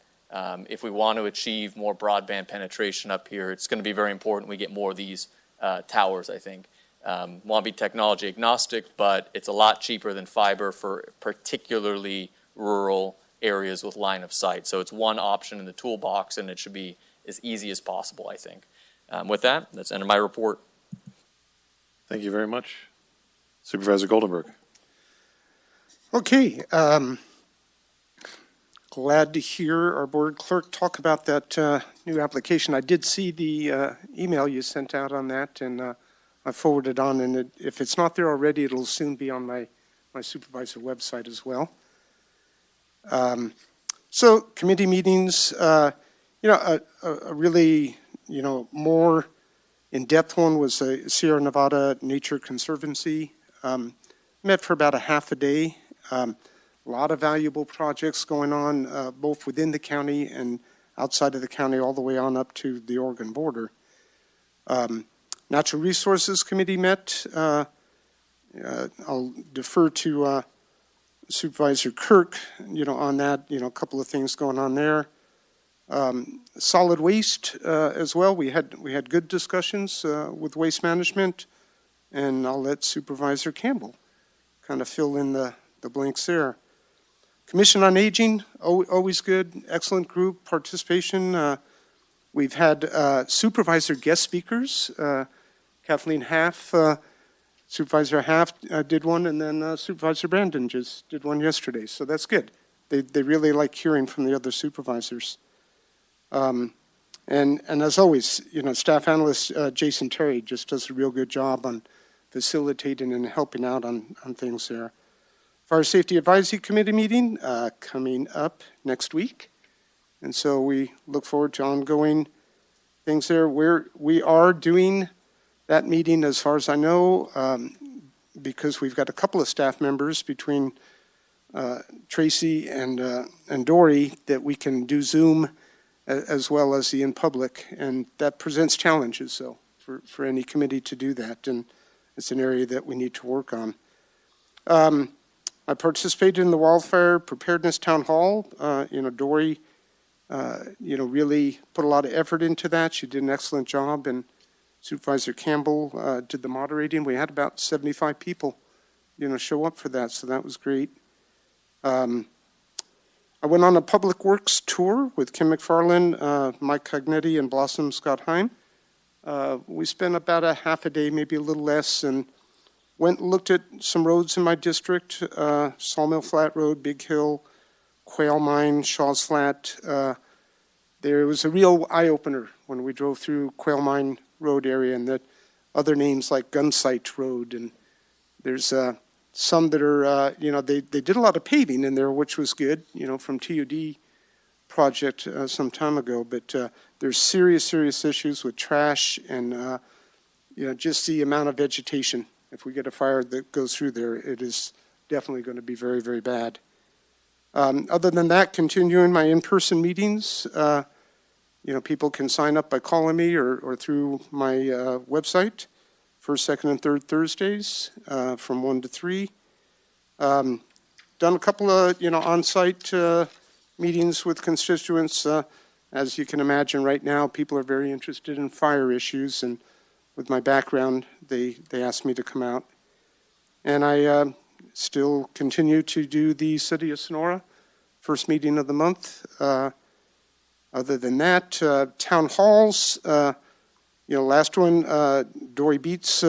If we want to achieve more broadband penetration up here, it's going to be very important we get more of these towers, I think. Want to be technology agnostic, but it's a lot cheaper than fiber for particularly rural areas with line of sight. So it's one option in the toolbox, and it should be as easy as possible, I think. With that, that's the end of my report. Thank you very much. Supervisor Goldenberg. Okay. Glad to hear our board clerk talk about that new application. I did see the email you sent out on that, and I forwarded on. And if it's not there already, it'll soon be on my supervisor website as well. So committee meetings, a really, more in-depth one was the Sierra Nevada Nature Conservancy. Met for about a half a day. A lot of valuable projects going on, both within the county and outside of the county, all the way on up to the Oregon border. Natural Resources Committee met. I'll defer to Supervisor Kirk, on that, a couple of things going on there. Solid waste as well. We had good discussions with waste management, and I'll let Supervisor Campbell kind of fill in the blanks there. Commission on Aging, always good, excellent group participation. We've had supervisor guest speakers. Kathleen Half, Supervisor Half did one, and then Supervisor Brandon just did one yesterday. So that's good. They really like hearing from the other supervisors. And as always, staff analyst Jason Terry just does a real good job on facilitating and helping out on things there. Fire Safety Advisory Committee meeting coming up next week. And so we look forward to ongoing things there. We are doing that meeting, as far as I know, because we've got a couple of staff members between Tracy and Dory that we can do Zoom as well as the in public. And that presents challenges, though, for any committee to do that. And it's an area that we need to work on. I participated in the wildfire preparedness town hall. Dory, really put a lot of effort into that. She did an excellent job, and Supervisor Campbell did the moderating. We had about 75 people, show up for that, so that was great. I went on a public works tour with Kim McFarland, Mike Cognetti, and Blossom Scott Heim. We spent about a half a day, maybe a little less, and went and looked at some roads in my district, Sawmill Flat Road, Big Hill, Quail Mine, Shaw's Flat. There was a real eye-opener when we drove through Quail Mine Road area, and that other names like Gunsight Road. And there's some that are, they did a lot of paving in there, which was good, from TUD project some time ago. But there's serious issues with trash and, just the amount of vegetation. If we get a fire that goes through there, it is definitely going to be very, very bad. Other than that, continuing my in-person meetings, people can sign up by calling me or through my website, first, second, and third Thursdays from 1 to 3. Done a couple of, on-site meetings with constituents. As you can imagine, right now, people are very interested in fire issues, and with my background, they asked me to come out. And I still continue to do the City of Sonora first meeting of the month. Other than that, town halls, last one, Dory Beats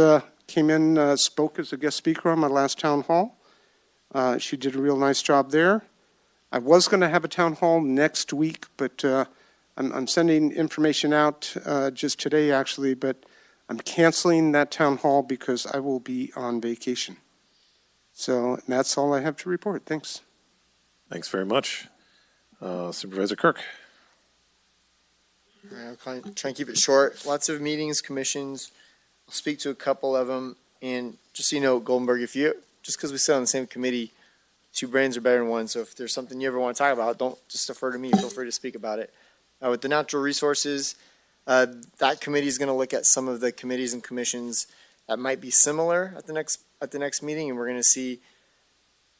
came in, spoke as a guest speaker on my last town hall. She did a real nice job there. I was going to have a town hall next week, but I'm sending information out just today, actually, but I'm canceling that town hall because I will be on vacation. So that's all I have to report. Thanks. Thanks very much. Supervisor Kirk. All right, I'll try and keep it short. Lots of meetings, commissions. I'll speak to a couple of them. And just so you know, Goldenberg, just because we sit on the same committee, two brains are better than one. So if there's something you ever want to talk about, don't just defer to me. Feel free to speak about it. With the natural resources, that committee is going to look at some of the committees and commissions that might be similar at the next meeting, and we're going to see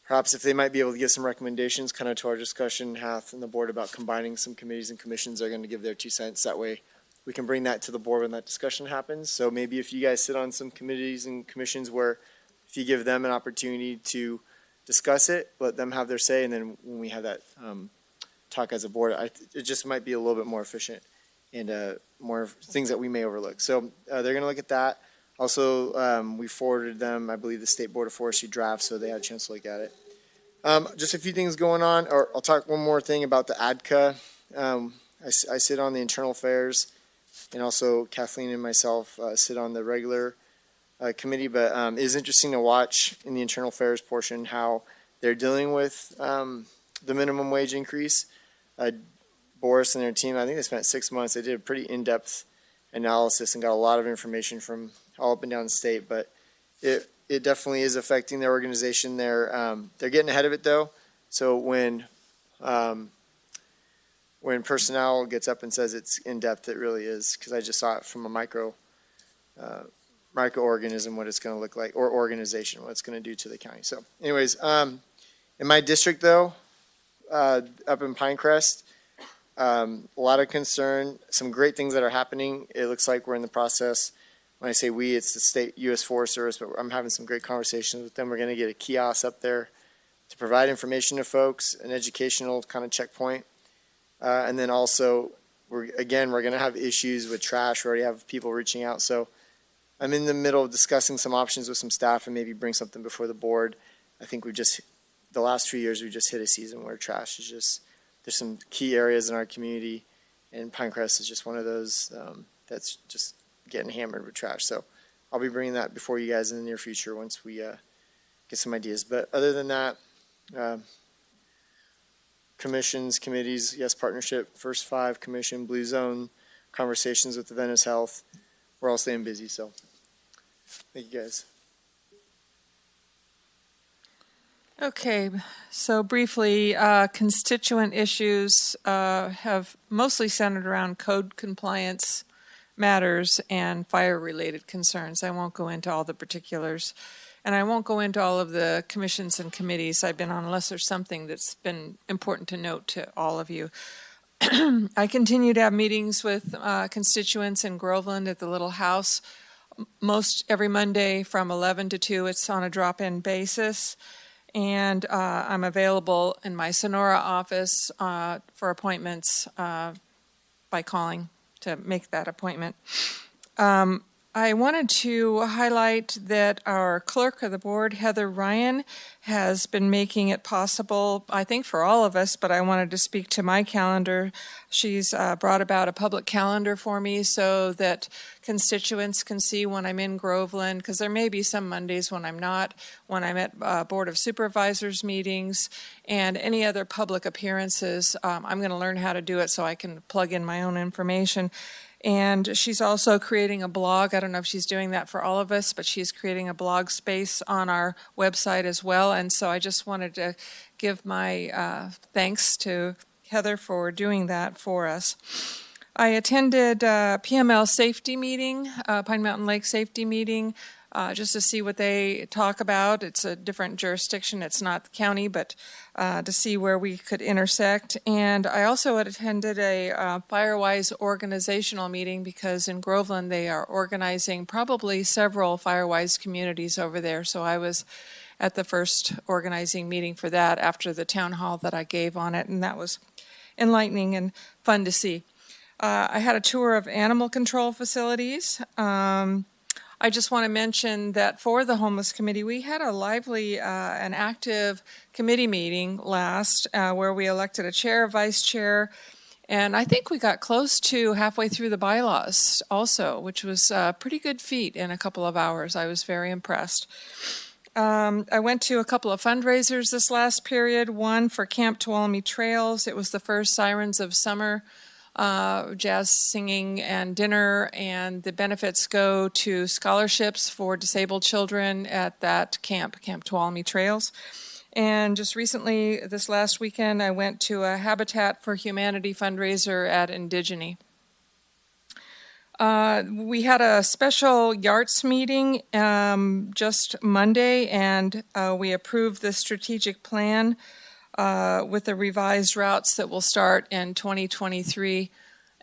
perhaps if they might be able to give some recommendations, kind of to our discussion, Hath and the board, about combining some committees and commissions. They're going to give their 2 cents. That way, we can bring that to the board when that discussion happens. So maybe if you guys sit on some committees and commissions where if you give them an opportunity to discuss it, let them have their say, and then when we have that talk as a board, it just might be a little bit more efficient and more things that we may overlook. So they're going to look at that. Also, we forwarded them, I believe, the State Board of Forestry draft, so they had a chance to look at it. Just a few things going on, or I'll talk one more thing about the ADCA. I sit on the internal affairs, and also Kathleen and myself sit on the regular committee, but it is interesting to watch in the internal affairs portion how they're dealing with the minimum wage increase. Boris and their team, I think they spent 6 months. They did a pretty in-depth analysis and got a lot of information from all up and down the state, but it definitely is affecting their organization. They're getting ahead of it though. So when personnel gets up and says it's in depth, it really is, because I just saw it from a microorganism, what it's going to look like, or organization, what it's going to do to the county. So anyways, in my district though, up in Pinecrest, a lot of concern, some great things that are happening. It looks like we're in the process. When I say we, it's the state U.S. Forest Service, but I'm having some great conversations with them. We're going to get a kiosk up there to provide information to folks, an educational kind of checkpoint. And then also, we're going to have issues with trash. We already have people reaching out. So I'm in the middle of discussing some options with some staff and maybe bring something before the board. I think the last few years, we've just hit a season where trash is just, there's some key areas in our community, and Pinecrest is just one of those that's just getting hammered with trash. So I'll be bringing that before you guys in the near future once we get some ideas. But other than that, commissions, committees, yes, partnership, First Five Commission, Blue Zone, conversations with the Venice Health. We're all staying busy, so thank you guys. Okay, so briefly, constituent issues have mostly centered around code compliance matters and fire-related concerns. I won't go into all the particulars, and I won't go into all of the commissions and committees I've been on unless there's something that's been important to note to all of you. I continue to have meetings with constituents in Groveland at the Little House. Most every Monday from 11 to 2, it's on a drop-in basis. And I'm available in my Sonora office for appointments by calling to make that appointment. I wanted to highlight that our clerk of the board, Heather Ryan, has been making it possible, I think for all of us, but I wanted to speak to my calendar. She's brought about a public calendar for me so that constituents can see when I'm in Groveland, because there may be some Mondays when I'm not, when I'm at Board of Supervisors meetings and any other public appearances. I'm going to learn how to do it so I can plug in my own information. And she's also creating a blog. I don't know if she's doing that for all of us, but she's creating a blog space on our website as well. And so I just wanted to give my thanks to Heather for doing that for us. I attended PML safety meeting, Pine Mountain Lake safety meeting, just to see what they talk about. It's a different jurisdiction. It's not the county, but to see where we could intersect. And I also attended a Firewise organizational meeting because in Groveland they are organizing probably several Firewise communities over there. So I was at the first organizing meeting for that after the town hall that I gave on it, and that was enlightening and fun to see. I had a tour of animal control facilities. I just want to mention that for the Homeless Committee, we had a lively and active committee meeting last where we elected a chair, vice chair, And I think we got close to halfway through the bylaws also, which was a pretty good feat in a couple of hours. I was very impressed. I went to a couple of fundraisers this last period, one for Camp Tuolumne Trails. It was the first Sirens of Summer jazz singing and dinner, and the benefits go to scholarships for disabled children at that camp, Camp Tuolumne Trails. And just recently, this last weekend, I went to a Habitat for Humanity fundraiser at Indigene. We had a special YARTS meeting just Monday, and we approved the strategic plan with the revised routes that will start in 2023.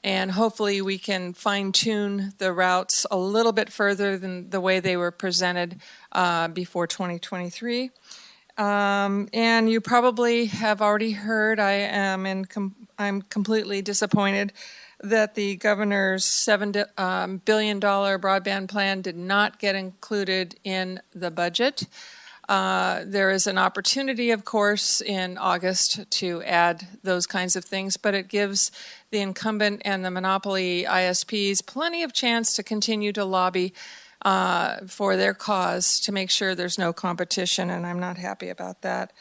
And hopefully we can fine-tune the routes a little bit further than the way they were presented before 2023. And you probably have already heard, I'm completely disappointed that the governor's $7 billion broadband plan did not get included in the budget. There is an opportunity, of course, in August to add those kinds of things, but it gives the incumbent and the monopoly ISPs plenty of chance to continue to lobby for their cause to make sure there's no competition, and I'm not happy about that.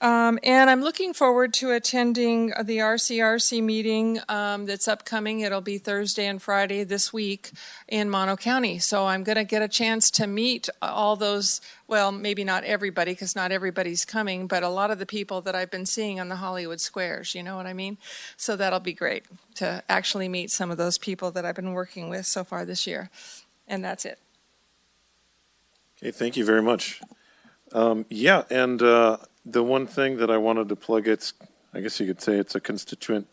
And I'm looking forward to attending the RCRC meeting that's upcoming. It'll be Thursday and Friday this week in Mono County. So I'm going to get a chance to meet all those, well, maybe not everybody because not everybody's coming, but a lot of the people that I've been seeing on the Hollywood Squares, you know what I mean? So that'll be great to actually meet some of those people that I've been working with so far this year. And that's it. Okay, thank you very much. The one thing that I wanted to plug, I guess you could say it's a constituent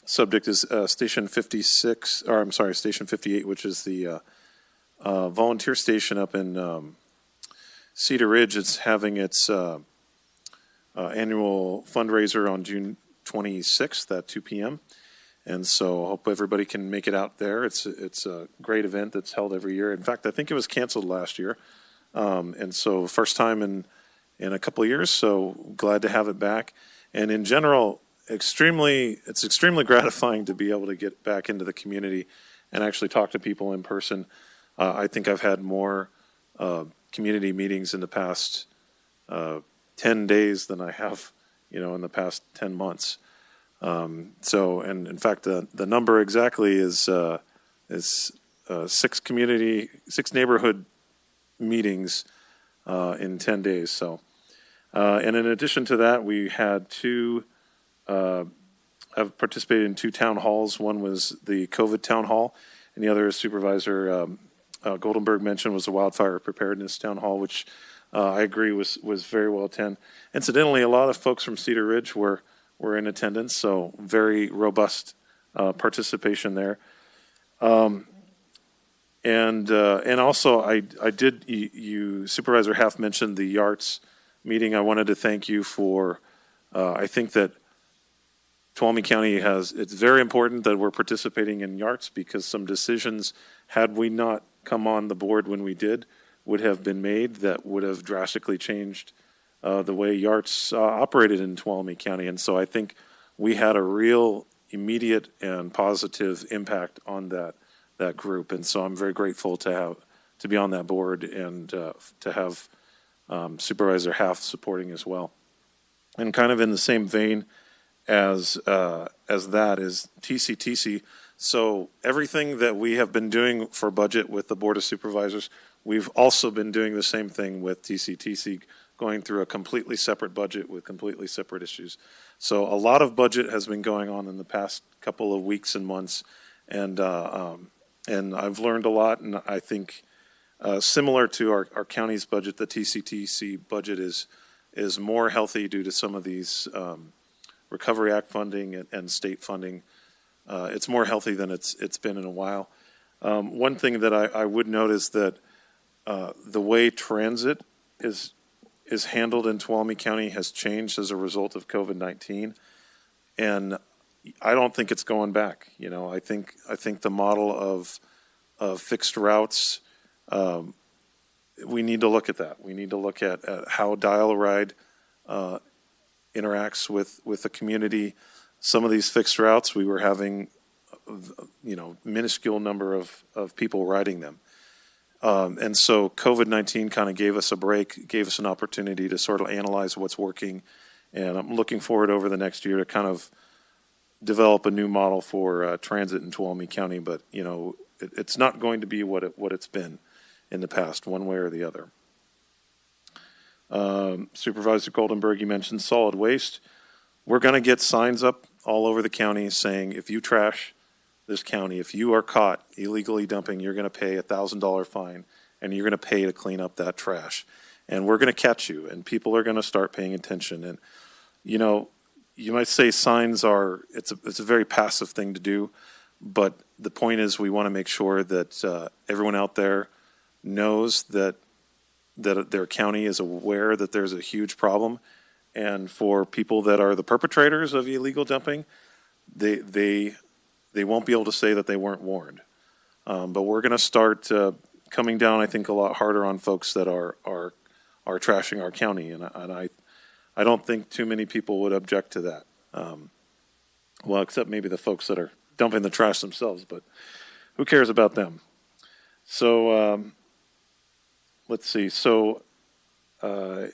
subject, is Station 58, which is the volunteer station up in Cedar Ridge. It's having its annual fundraiser on June 26th at 2 p.m. And so I hope everybody can make it out there. It's a great event that's held every year. In fact, I think it was canceled last year. And so first time in a couple of years, so glad to have it back. And in general, it's extremely gratifying to be able to get back into the community and actually talk to people in person. I think I've had more community meetings in the past 10 days than I have, in the past 10 months. And in fact, the number exactly is 6 neighborhood meetings in 10 days. So, and in addition to that, we had I've participated in 2 town halls. One was the COVID town hall, and the other, as Supervisor Goldenberg mentioned, was the wildfire preparedness town hall, which I agree was very well attended. Incidentally, a lot of folks from Cedar Ridge were in attendance, so very robust participation there. And also, I did, Supervisor Half mentioned the YARTS meeting. I wanted to thank you for, I think that Tuolumne County it's very important that we're participating in YARTS because some decisions, had we not come on the board when we did, would have been made that would have drastically changed the way YARTS operated in Tuolumne County. And so I think we had a real immediate and positive impact on that group. And so I'm very grateful to be on that board and to have Supervisor Half supporting as well. And kind of in the same vein as that is TCTC. So everything that we have been doing for budget with the Board of Supervisors, we've also been doing the same thing with TCTC, going through a completely separate budget with completely separate issues. So a lot of budget has been going on in the past couple of weeks and months, and I've learned a lot, and I think similar to our county's budget, the TCTC budget is more healthy due to some of these Recovery Act funding and state funding. It's more healthy than it's been in a while. One thing that I would note is that the way transit is handled in Tuolumne County has changed as a result of COVID-19, and I don't think it's going back. I think the model of fixed routes, we need to look at that. We need to look at how Dial-A-Ride interacts with the community. some of these fixed routes, we were having, minuscule number of people riding them. And so COVID-19 kind of gave us a break, gave us an opportunity to sort of analyze what's working. And I'm looking forward over the next year to kind of develop a new model for transit in Tuolumne County. But, it's not going to be what it's been in the past, one way or the other. Supervisor Goldenberg, you mentioned solid waste. We're going to get signs up all over the county saying, if you trash this county, if you are caught illegally dumping, you're going to pay a $1,000 fine, and you're going to pay to clean up that trash. And we're going to catch you, and people are going to start paying attention. And, you might say signs it's a very passive thing to do, but the point is we want to make sure that everyone out there knows that their county is aware that there's a huge problem. And for people that are the perpetrators of illegal dumping, they won't be able to say that they weren't warned. But we're going to start coming down, I think, a lot harder on folks that are trashing our county. And I don't think too many people would object to that. Well, except maybe the folks that are dumping the trash themselves, but who cares about them? So let's see. So kind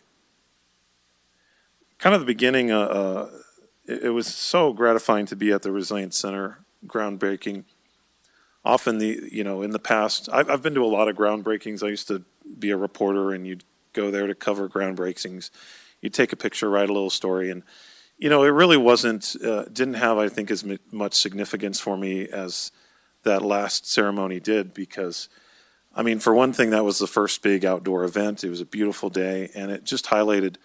of the beginning, it was so gratifying to be at the Resilience Center groundbreaking. Often in the past, I've been to a lot of groundbreakings. I used to be a reporter, and you'd go there to cover groundbreakings. You'd take a picture, write a little story, and it really didn't have, I think, as much significance for me as that last ceremony did, because, for one thing, that was the first big outdoor event. It was a beautiful day, and it just highlighted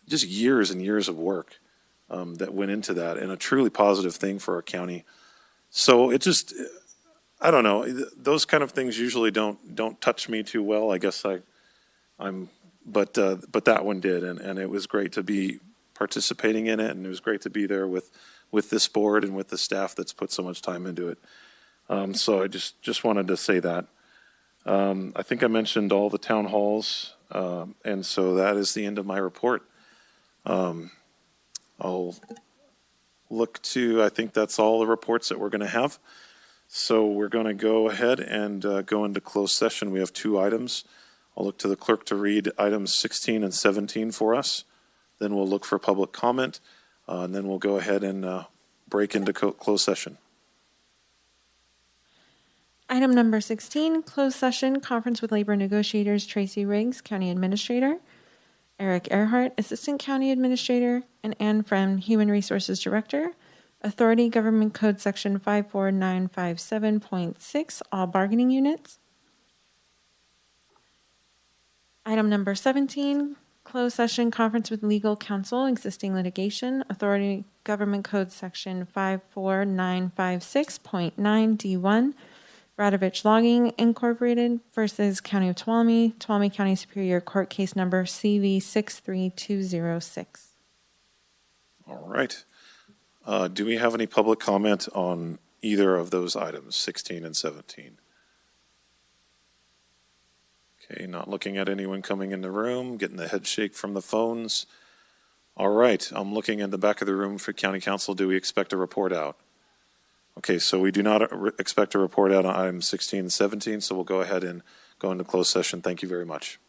just years and years of work that went into that, and a truly positive thing for our county. So it just, I don't know, those kind of things usually don't touch me too well. I guess but that one did, and it was great to be participating in it, and it was great to be there with this board and with the staff that's put so much time into it. So I just wanted to say that. I think I mentioned all the town halls, and so that is the end of my report. I'll look to, I think that's all the reports that we're going to have. So we're going to go ahead and go into closed session. We have 2 items. I'll look to the clerk to read items 16 and 17 for us. Then we'll look for public comment, and then we'll go ahead and break into closed session. Item number 16, closed session, conference with labor negotiators Tracy Riggs, County Administrator, Eric Earhart, Assistant County Administrator, and Ann Friend, Human Resources Director. Authority Government Code Section 54957.6, all bargaining units. Item number 17, closed session, conference with legal counsel, existing litigation. Authority Government Code Section 54956.9D1. Radovich Logging Incorporated versus County of Tuolumne, Tuolumne County Superior Court case number CV63206. All right. Do we have any public comment on either of those items, 16 and 17? Okay, not looking at anyone coming in the room, getting the head shake from the phones. All right, I'm looking in the back of the room for County Council. Do we expect a report out? Okay, so we do not expect a report out on items 16 and 17, so we'll go ahead and go into closed session. Thank you very much.